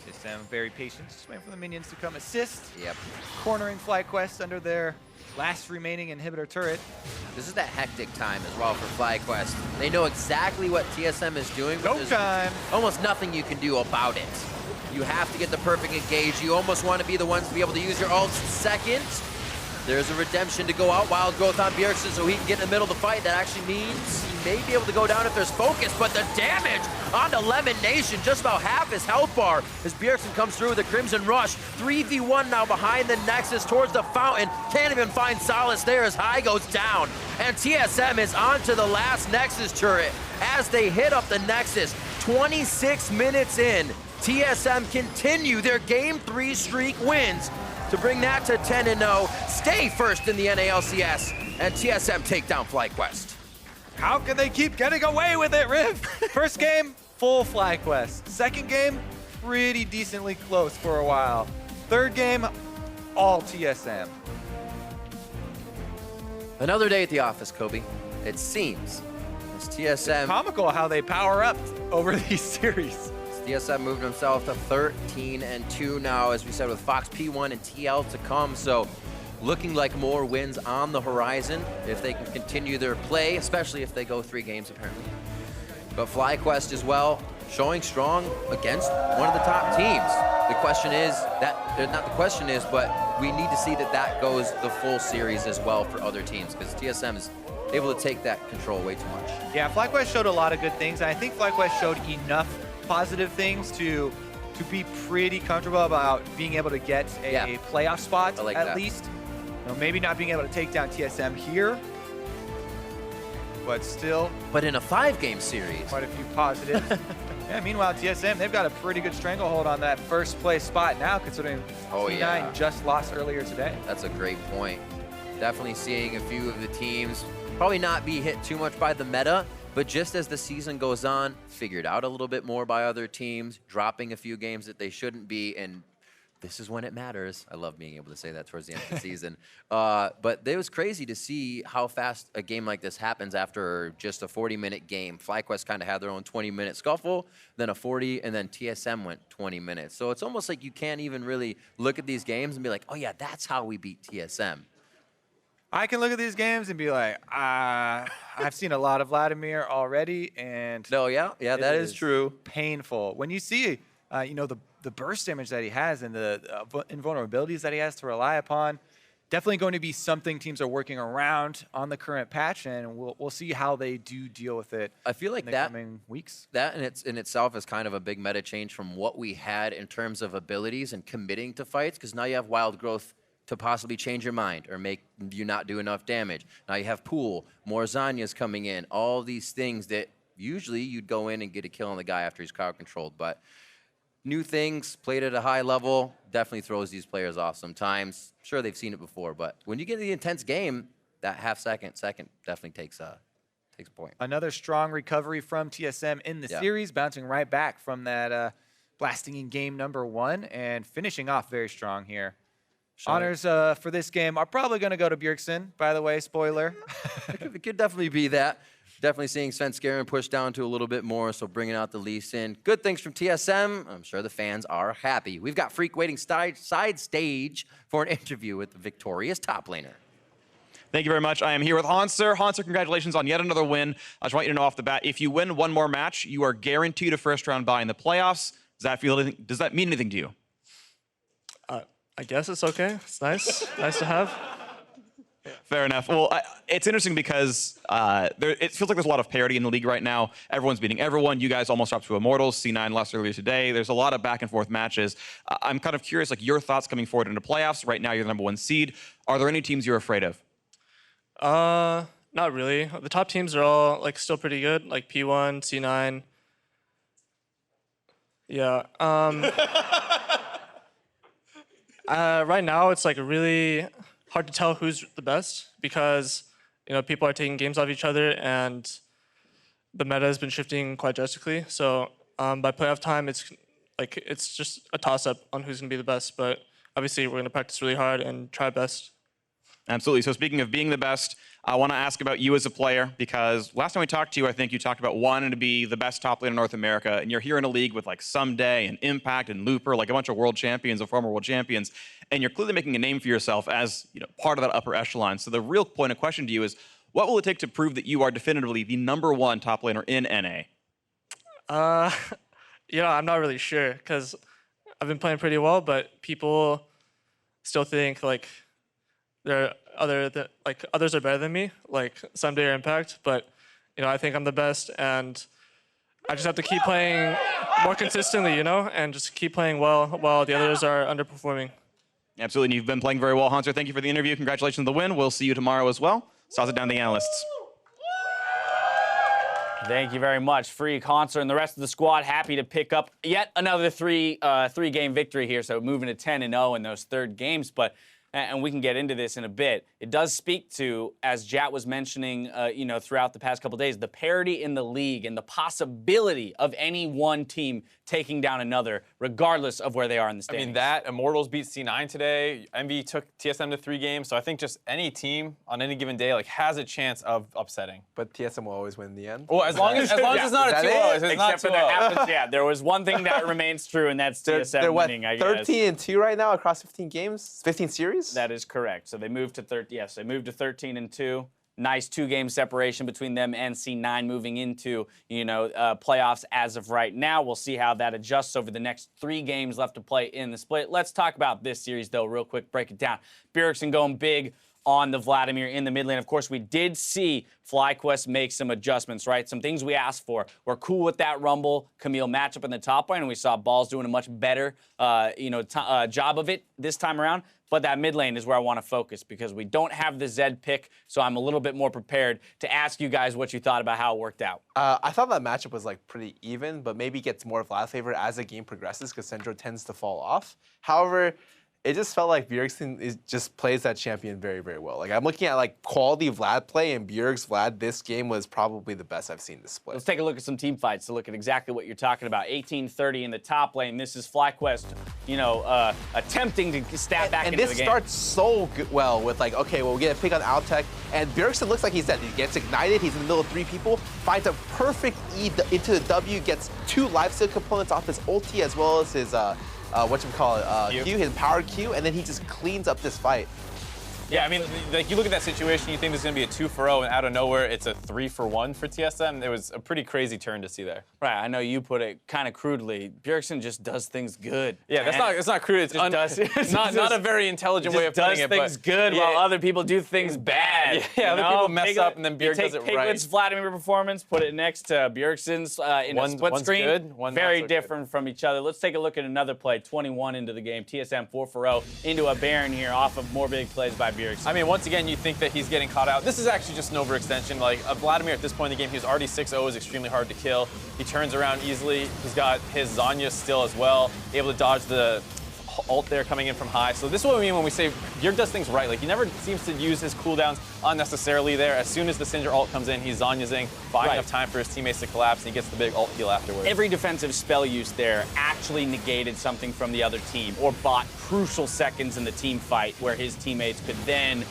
TSM very patient, just waiting for the minions to come assist. Yep. Cornering FlyQuest under their last remaining inhibitor turret. This is that hectic time as well for FlyQuest. They know exactly what TSM is doing. Go time. Almost nothing you can do about it. You have to get the perfect engage. You almost want to be the ones to be able to use your ults second. There's a redemption to go out. Wild growth on Bjergsen so he can get in the middle of the fight. That actually means he may be able to go down if there's focus, but the damage onto Lemon Nation, just about half his health bar as Bjergsen comes through with a Crimson Rush. 3v1 now behind the Nexus towards the fountain. Can't even find solace there as High goes down. And TSM is onto the last Nexus turret as they hit up the Nexus. 26 minutes in, TSM continue their Game 3 streak wins to bring that to 10-0, stay first in the NALCS, and TSM take down FlyQuest. How can they keep getting away with it, Riv? First game, full FlyQuest. Second game, pretty decently close for a while. Third game, all TSM. Another day at the office, Kobe. It seems as TSM... It's comical how they power up over these series. TSM moved himself to 13-2 now, as we said, with Fox P1 and TL to come. So looking like more wins on the horizon if they can continue their play, especially if they go 3 games apparently. But FlyQuest as well, showing strong against one of the top teams. The question is, but we need to see that goes the full series as well for other teams, because TSM is able to take that control way too much. Yeah, FlyQuest showed a lot of good things, and I think FlyQuest showed enough positive things to be pretty comfortable about being able to get a playoff spot at least. You know, maybe not being able to take down TSM here, but still. But in a 5-game series. Quite a few positives. Yeah, meanwhile, TSM, they've got a pretty good stranglehold on that first place spot now, considering T9 just lost earlier today. That's a great point. Definitely seeing a few of the teams probably not be hit too much by the meta, but just as the season goes on, figured out a little bit more by other teams, dropping a few games that they shouldn't be, and this is when it matters. I love being able to say that towards the end of the season. But it was crazy to see how fast a game like this happens after just a 40-minute game. FlyQuest kind of had their own 20-minute scuffle, then a 40, and then TSM went 20 minutes. So it's almost like you can't even really look at these games and be like, oh yeah, that's how we beat TSM. I can look at these games and be like, I've seen a lot of Vladimir already, and that is true. Painful when you see, you know, the burst damage that he has and the invulnerabilities that he has to rely upon. Definitely going to be something teams are working around on the current patch, and we'll see how they do deal with it. I feel like in the coming weeks. That in itself is kind of a big meta change from what we had in terms of abilities and committing to fights, because now you have wild growth to possibly change your mind or make you not do enough damage. Now you have Pool, more Zanya's coming in, all these things that usually you'd go in and get a kill on the guy after he's crowd controlled. But new things, played at a high level, definitely throws these players off sometimes. Sure, they've seen it before, but when you get the intense game, that second definitely takes a point. Another strong recovery from TSM in the series, bouncing right back from that blasting in game number 1 and finishing off very strong here. Honors for this game are probably going to go to Bjergsen, by the way, spoiler. It could definitely be that. Definitely seeing Svenskeren push down to a little bit more, so bringing out the Lee Sin. Good things from TSM. I'm sure the fans are happy. We've got Freak waiting side stage for an interview with the victorious top laner. Thank you very much. I am here with Hanser. Hanser, congratulations on yet another win. I just want you to know off the bat, if you win one more match, you are guaranteed a first-round bye in the playoffs. Does that mean anything to you? I guess it's okay. It's nice. Nice to have. Fair enough. Well, it's interesting because it feels like there's a lot of parity in the league right now. Everyone's beating everyone. You guys almost dropped to Immortals. C9 lost earlier today. There's a lot of back and forth matches. I'm kind of curious, like your thoughts coming forward into playoffs. Right now, you're the #1 seed. Are there any teams you're afraid of? Not really. The top teams are all like still pretty good, like P1, C9. Yeah. Right now, it's like really hard to tell who's the best because people are taking games off each other and the meta has been shifting quite drastically. So by playoff time, it's just a toss-up on who's gonna be the best. But obviously, we're gonna practice really hard and try best. Absolutely. So speaking of being the best, I want to ask about you as a player because last time we talked to you, I think you talked about wanting to be the best top laner in North America, and you're here in a league with like Someday and Impact and Looper, like a bunch of world champions and former world champions, and you're clearly making a name for yourself as part of that upper echelon. So the real point of question to you is, what will it take to prove that you are definitively the #1 top laner in NA? I'm not really sure because I've been playing pretty well, but people still think like others are better than me, like Someday or Impact, but I think I'm the best, and I just have to keep playing more consistently, and just keep playing well while the others are underperforming. Absolutely, and you've been playing very well, Hunter. Thank you for the interview. Congratulations on the win. We'll see you tomorrow as well. Toss it down to the analysts. Thank you very much, Freak, Hanser, and the rest of the squad. Happy to pick up yet another three-game victory here, so moving to 10-0 in those third games, and we can get into this in a bit. It does speak to, as Jat was mentioning, throughout the past couple days, the parity in the league and the possibility of any one team taking down another, regardless of where they are in the standings. I mean, that Immortals beat C9 today. Envy took TSM to 3 games, so I think just any team on any given day has a chance of upsetting. But TSM will always win in the end. Well, as long as it's not a 2-0, it's not 2-0. There was one thing that remains true, and that's TSM winning, I guess. 13-2 right now across 15 games, 15 series? That is correct. So they moved to 13-2. Nice 2-game separation between them and C9 moving into, playoffs as of right now. We'll see how that adjusts over the next 3 games left to play in the split. Let's talk about this series, though, real quick, break it down. Bjergsen going big on the Vladimir in the mid lane. Of course, we did see FlyQuest make some adjustments, right? Some things we asked for. We're cool with that Rumble Camille matchup in the top lane, and we saw Balls doing a much better, job of it this time around. But that mid lane is where I want to focus because we don't have the Zed pick, so I'm a little bit more prepared to ask you guys what you thought about how it worked out. I thought that matchup was pretty even, but maybe gets more Vlad favor as the game progresses because Syndra tends to fall off. However, it just felt like Bjergsen just plays that champion very, very well. I'm looking at quality Vlad play, and Bjerg's Vlad this game was probably the best I've seen this split. Let's take a look at some team fights to look at exactly what you're talking about. 18-30 in the top lane. This is FlyQuest, attempting to stab back into the game. And this starts so well with okay, well, we get a pick on Altec, and Bjergsen looks like he's dead. He gets ignited. He's in the middle of 3 people, finds a perfect E into the W, gets 2 lifesteal components off his ulti as well as his Q, his power Q, and then he just cleans up this fight. Yeah, I mean, you look at that situation, you think there's going to be a 2-0, and out of nowhere, it's a 3-1 for TSM. It was a pretty crazy turn to see there. Right, I know you put it kind of crudely. Bjergsen just does things good. Yeah, it's not crude. It's not a very intelligent way of putting it. Does things good while other people do things bad. Yeah, other people mess up, and then Bjerg does it right. Take Piglet's Vladimir performance, put it next to Bjergsen's in a split screen. Good, one very not so different from each other. Let's take a look at another play. 21 into the game. TSM 4-0 into a Baron here off of more big plays by Bjergsen. I mean, once again, you think that he's getting caught out. This is actually just an overextension. Vladimir at this point in the game, he was already 6-0, is extremely hard to kill. He turns around easily. He's got his Zanya still as well, able to dodge the ult there coming in from high. So this is what we mean when we say Bjerg does things right. He never seems to use his cooldowns unnecessarily there. As soon as the Syndra ult comes in, he's Zanyazing, buying enough time for his teammates to collapse, and he gets the big ult heal afterwards. Every defensive spell use there actually negated something from the other team or bought crucial seconds in the team fight where his teammates could then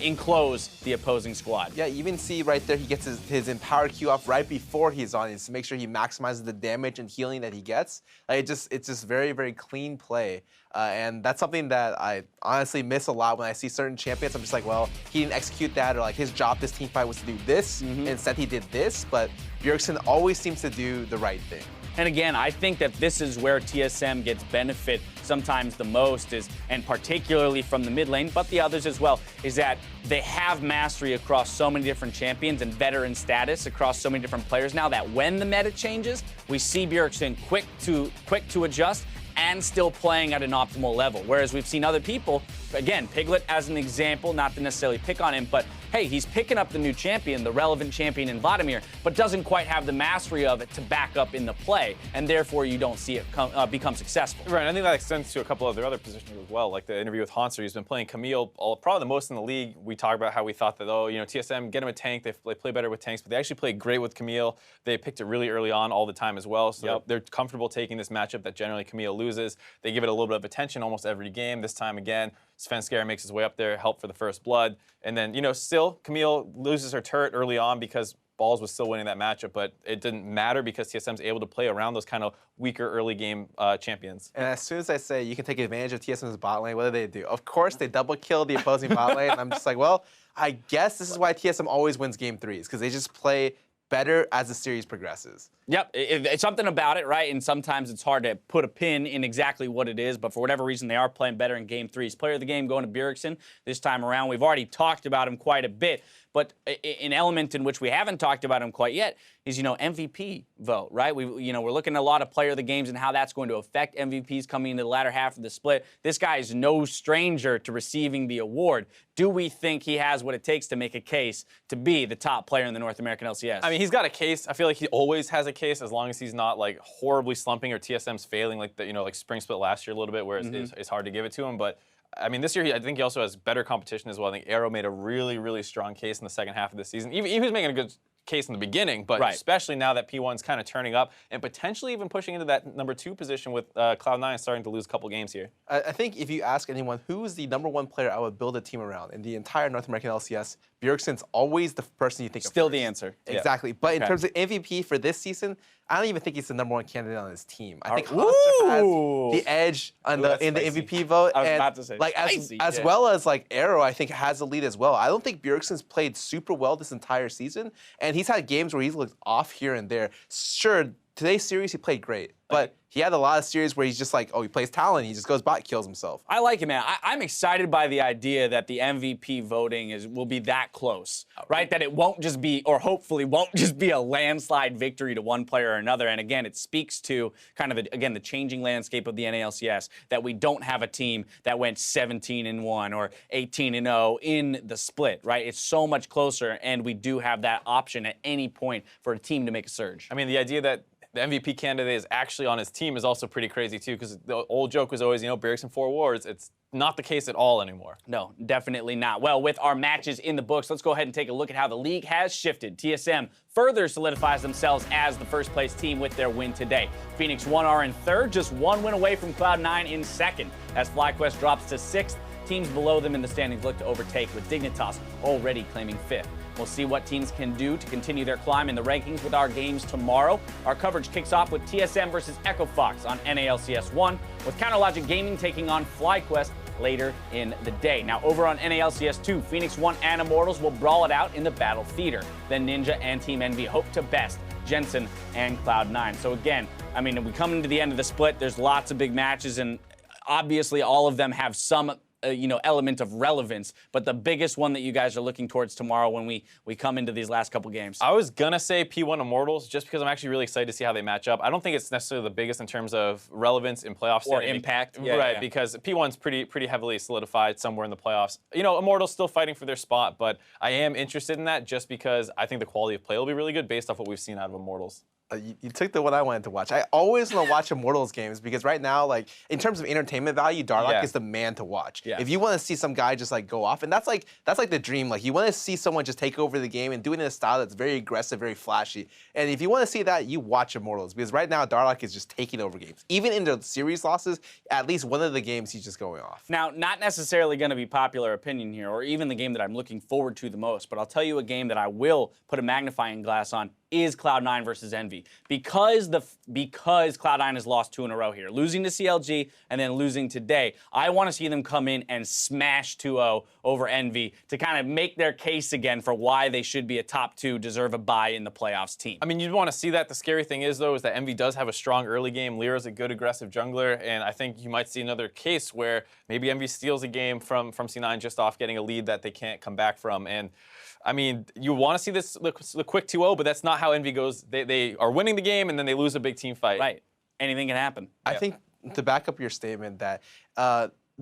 enclose the opposing squad. Yeah, you even see right there he gets his Empower Q off right before he's on to make sure he maximizes the damage and healing that he gets. It's just very, very clean play. And that's something that I honestly miss a lot when I see certain champions. I'm just like, well, he didn't execute that, or his job this team fight was to do this, and instead he did this. But Bjergsen always seems to do the right thing. And again, I think that this is where TSM gets benefit sometimes the most and particularly from the mid lane, but the others as well, is that they have mastery across so many different champions and veteran status across so many different players now that when the meta changes, we see Bjergsen quick to adjust and still playing at an optimal level. Whereas we've seen other people, again, Piglet as an example, not to necessarily pick on him, but hey, he's picking up the new champion, the relevant champion in Vladimir, but doesn't quite have the mastery of it to back up in the play, and therefore you don't see it become successful. Right, and I think that extends to a couple of their other positions as well, like the interview with Hanser. He's been playing Camille probably the most in the league. We talked about how we thought that, TSM, get him a tank, they play better with tanks, but they actually play great with Camille. They picked it really early on all the time as well, so they're comfortable taking this matchup that generally Camille loses. They give it a little bit of attention almost every game. This time again, Svenskar makes his way up there, help for the first blood. And then, still, Camille loses her turret early on because Balls was still winning that matchup, but it didn't matter because TSM's able to play around those kind of weaker early game champions. And as soon as I say you can take advantage of TSM's bot lane, what do? Of course, they double kill the opposing bot lane. And I'm just like, well, I guess this is why TSM always wins game 3s, because they just play better as the series progresses. Yep, it's something about it, right? And sometimes it's hard to put a pin in exactly what it is, but for whatever reason, they are playing better in game 3s. Player of the game going to Bjergsen this time around. We've already talked about him quite a bit, but an element in which we haven't talked about him quite yet is, MVP vote, right? We're looking at a lot of player of the games and how that's going to affect MVPs coming into the latter half of the split. This guy is no stranger to receiving the award. Do we think he has what it takes to make a case to be the top player in the North American LCS? I mean, he's got a case. I feel like he always has a case as long as he's not like horribly slumping or TSM's failing like like spring split last year a little bit where it's hard to give it to him. But I mean, this year I think he also has better competition as well. I think Arrow made a really, really strong case in the second half of the season. He was making a good case in the beginning, but especially now that P1's kind of turning up and potentially even pushing into that number 2 position with Cloud9 starting to lose a couple games here. I think if you ask anyone who's the number 1 player I would build a team around in the entire North American LCS, Bjergsen's always the person you think of. Still the answer. Exactly. Yeah. But in terms of MVP for this season, I don't even think he's the number 1 candidate on his team. I think Hanser has the edge in the MVP vote. I was about to say as well as Arrow, I think has the lead as well. I don't think Bjergsen's played super well this entire season, and he's had games where he's looked off here and there. Sure, today's series he played great, but he had a lot of series where he's just he plays Talon, he just goes bot, kills himself. I like it, man. I'm excited by the idea that the MVP voting will be that close, right? That it won't just be, or hopefully won't just be a landslide victory to one player or another. And again, it speaks to kind of, the changing landscape of the NALCS, that we don't have a team that went 17-1 or 18-0 in the split, right? It's so much closer, and we do have that option at any point for a team to make a surge. I mean, the idea that the MVP candidate is actually on his team is also pretty crazy too, because the old joke was always, Bjergsen 4 wars. It's not the case at all anymore. No, definitely not. Well, with our matches in the books, let's go ahead and take a look at how the league has shifted. TSM further solidifies themselves as the first place team with their win today. Phoenix 1 are in 3rd, just 1 win away from Cloud9 in 2nd. As FlyQuest drops to 6th, teams below them in the standings look to overtake, with Dignitas already claiming 5th. We'll see what teams can do to continue their climb in the rankings with our games tomorrow. Our coverage kicks off with TSM versus Echo Fox on NALCS 1, with Counterlogic Gaming taking on FlyQuest later in the day. Now, over on NALCS 2, Phoenix 1 and Immortals will brawl it out in the Battle Theater. Then Ninja and Team Envy hope to best Jensen and Cloud9. So again, I mean, we come into the end of the split, there's lots of big matches, and obviously all of them have some element of relevance, but the biggest one that you guys are looking towards tomorrow when we come into these last couple games? I was gonna say P1 Immortals, just because I'm actually really excited to see how they match up. I don't think it's necessarily the biggest in terms of relevance in playoffs or impact, because P1's pretty heavily solidified somewhere in the playoffs. Immortals still fighting for their spot, but I am interested in that just because I think the quality of play will be really good based off what we've seen out of Immortals. You took the one I wanted to watch. I always want to watch Immortals games because right now, in terms of entertainment value, Darlock is the man to watch. Yeah. If you want to see some guy just go off, and that's like the dream. You want to see someone just take over the game and do it in a style that's very aggressive, very flashy. And if you want to see that, you watch Immortals, because right now Darlock is just taking over games. Even in the series losses, at least one of the games he's just going off. Now, not necessarily going to be popular opinion here, or even the game that I'm looking forward to the most, but I'll tell you a game that I will put a magnifying glass on is Cloud9 versus Envy. Because Cloud9 has lost 2 in a row here, losing to CLG and then losing today, I want to see them come in and smash 2-0 over Envy to kind of make their case again for why they should be a top 2, deserve a bye in the playoffs team. I mean, you'd want to see that. The scary thing is, though, is that Envy does have a strong early game. Lyra's a good aggressive jungler, and I think you might see another case where maybe Envy steals a game from C9 just off getting a lead that they can't come back from. And I mean, you want to see this the quick 2-0, but that's not how Envy goes. They are winning the game, and then they lose a big team fight. Right. Anything can happen. I think to back up your statement that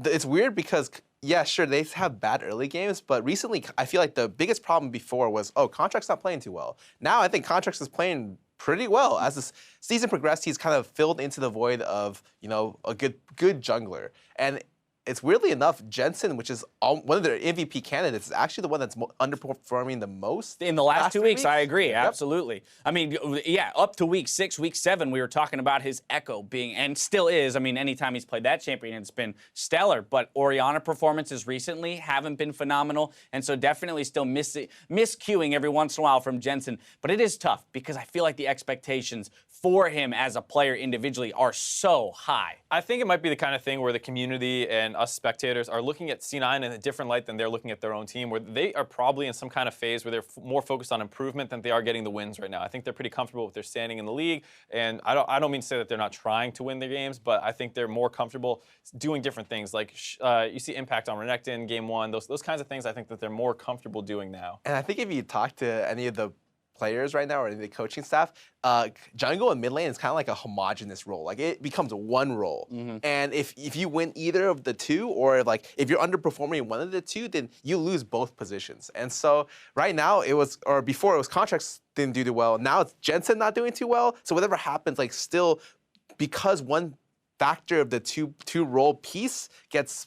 it's weird because, yeah, sure, they have bad early games, but recently I feel like the biggest problem before was, Contract's not playing too well. Now I think Contracts is playing pretty well. As the season progressed, he's kind of filled into the void of, a good jungler. And it's weirdly enough, Jensen, which is one of their MVP candidates, is actually the one that's underperforming the most. In the last 2 weeks, I agree, absolutely. I mean, yeah, up to week 6, week 7, we were talking about his Echo being, and still is, I mean, anytime he's played that champion, it's been stellar. But Orianna performances recently haven't been phenomenal, and so definitely still miscuing every once in a while from Jensen. But it is tough because I feel like the expectations for him as a player individually are so high. I think it might be the kind of thing where the community and us spectators are looking at C9 in a different light than they're looking at their own team, where they are probably in some kind of phase where they're more focused on improvement than they are getting the wins right now. I think they're pretty comfortable with their standing in the league, and I don't mean to say that they're not trying to win their games, but I think they're more comfortable doing different things. Like you see Impact on Renekton, Game 1, those kinds of things I think that they're more comfortable doing now. And I think if you talk to any of the players right now or the coaching staff, jungle and mid lane is kind of like a homogenous role. Like it becomes one role. And if you win either of the two, or like if you're underperforming one of the two, then you lose both positions. And so right now before it was Contracts didn't do too well. Now it's Jensen not doing too well. So whatever happens, like still, because one factor of the two role piece gets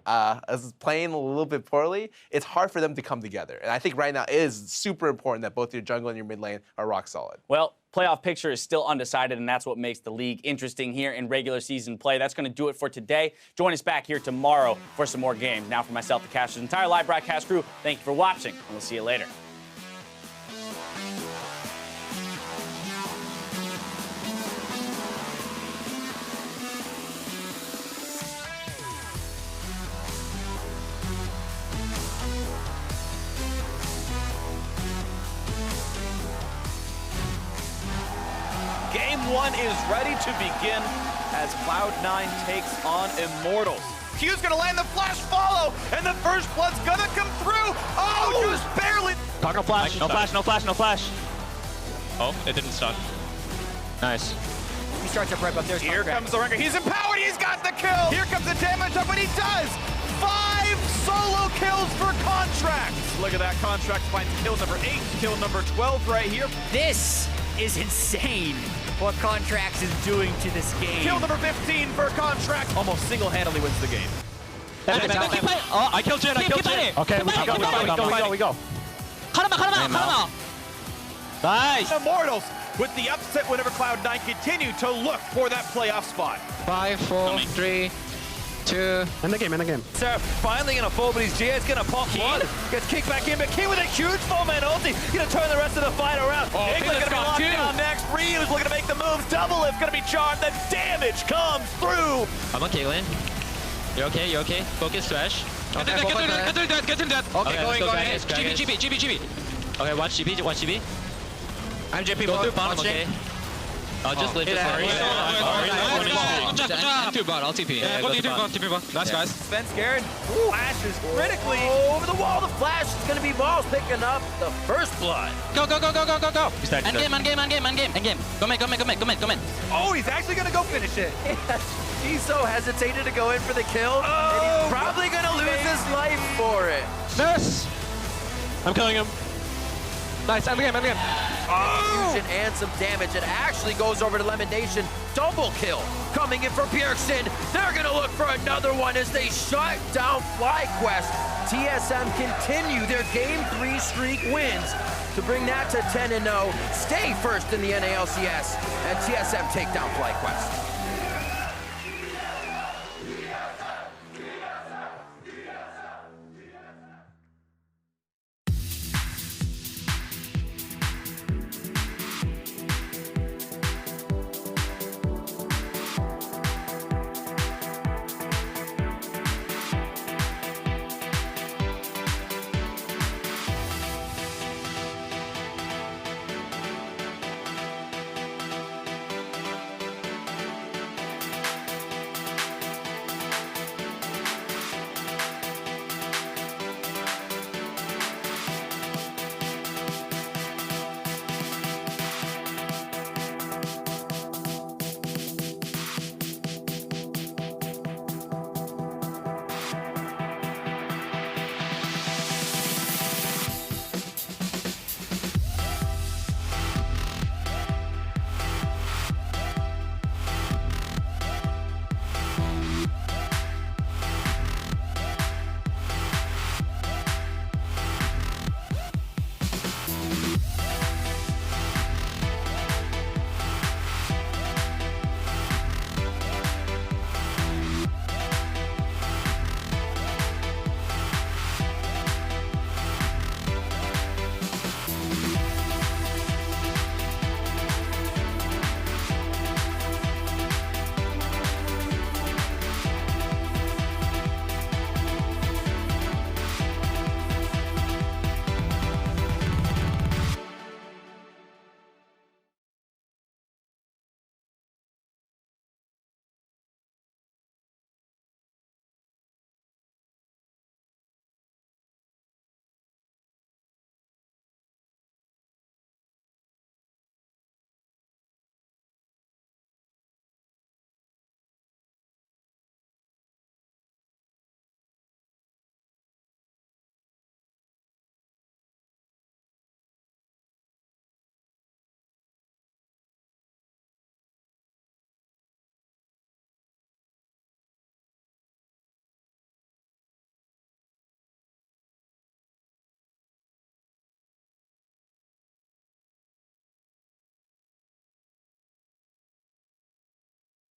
as playing a little bit poorly, it's hard for them to come together. And I think right now it is super important that both your jungle and your mid lane are rock solid. Well, playoff picture is still undecided, and that's what makes the league interesting here in regular season play. That's going to do it for today. Join us back here tomorrow for some more games. Now for myself, the Cash's entire live broadcast crew, thank you for watching, and we'll see you later. Game 1 is ready to begin as Cloud9 takes on Immortals. Q's gonna land the flash follow, and the first blood's gonna come through. Oh, just barely. Talk no flash, no flash, no flash, no flash. Oh, it didn't stun. Nice. He starts up right up there. Here comes the Rengar. He's empowered. He's got the kill. Here comes the damage up, and he does. 5 solo kills for Contract. Look at that. Contract finds kill number 8, kill number 12 right here. This is insane what Contracts is doing to this game. Kill number 15 for Contract. Almost single-handedly wins the game. Oh, I killed Jin, I killed Jin. Okay, we go. Nice. Immortals with the upset whenever Cloud9 continue to look for that playoff spot. 5, 4, 3, 2. End the game. Seraph finally gonna fold, but GA's gonna pop one. Gets kicked back in, but Key with a huge full-man ulti. Gonna turn the rest of the fight around. England's gonna be locked down next. Reeves looking to make the moves. Double lift gonna be charmed. The damage comes through. I'm on Caitlyn. You're okay. Focus, Thresh. Get in that. Okay, going. GB. Okay, watch GB. I'm JP. Go through bottom, okay? I'll just live this one. I'll TP. TP. Nice, guys. Sven scared. Flashes critically. Over the wall, the flash is going to be Balls picking up the first blood. Go. End game. Go mid. Oh, he's actually going to go finish it. He's so hesitated to go in for the kill, and he's probably going to lose his life for it. Nurse! I'm killing him. Nice, end the game. Fusion and some damage. It actually goes over to Lemonation. Double kill coming in for Bjergsen. They're going to look for another one as they shut down FlyQuest. TSM continue their Game 3 streak wins to bring that to 10-0. Stay first in the NALCS, and TSM take down FlyQuest.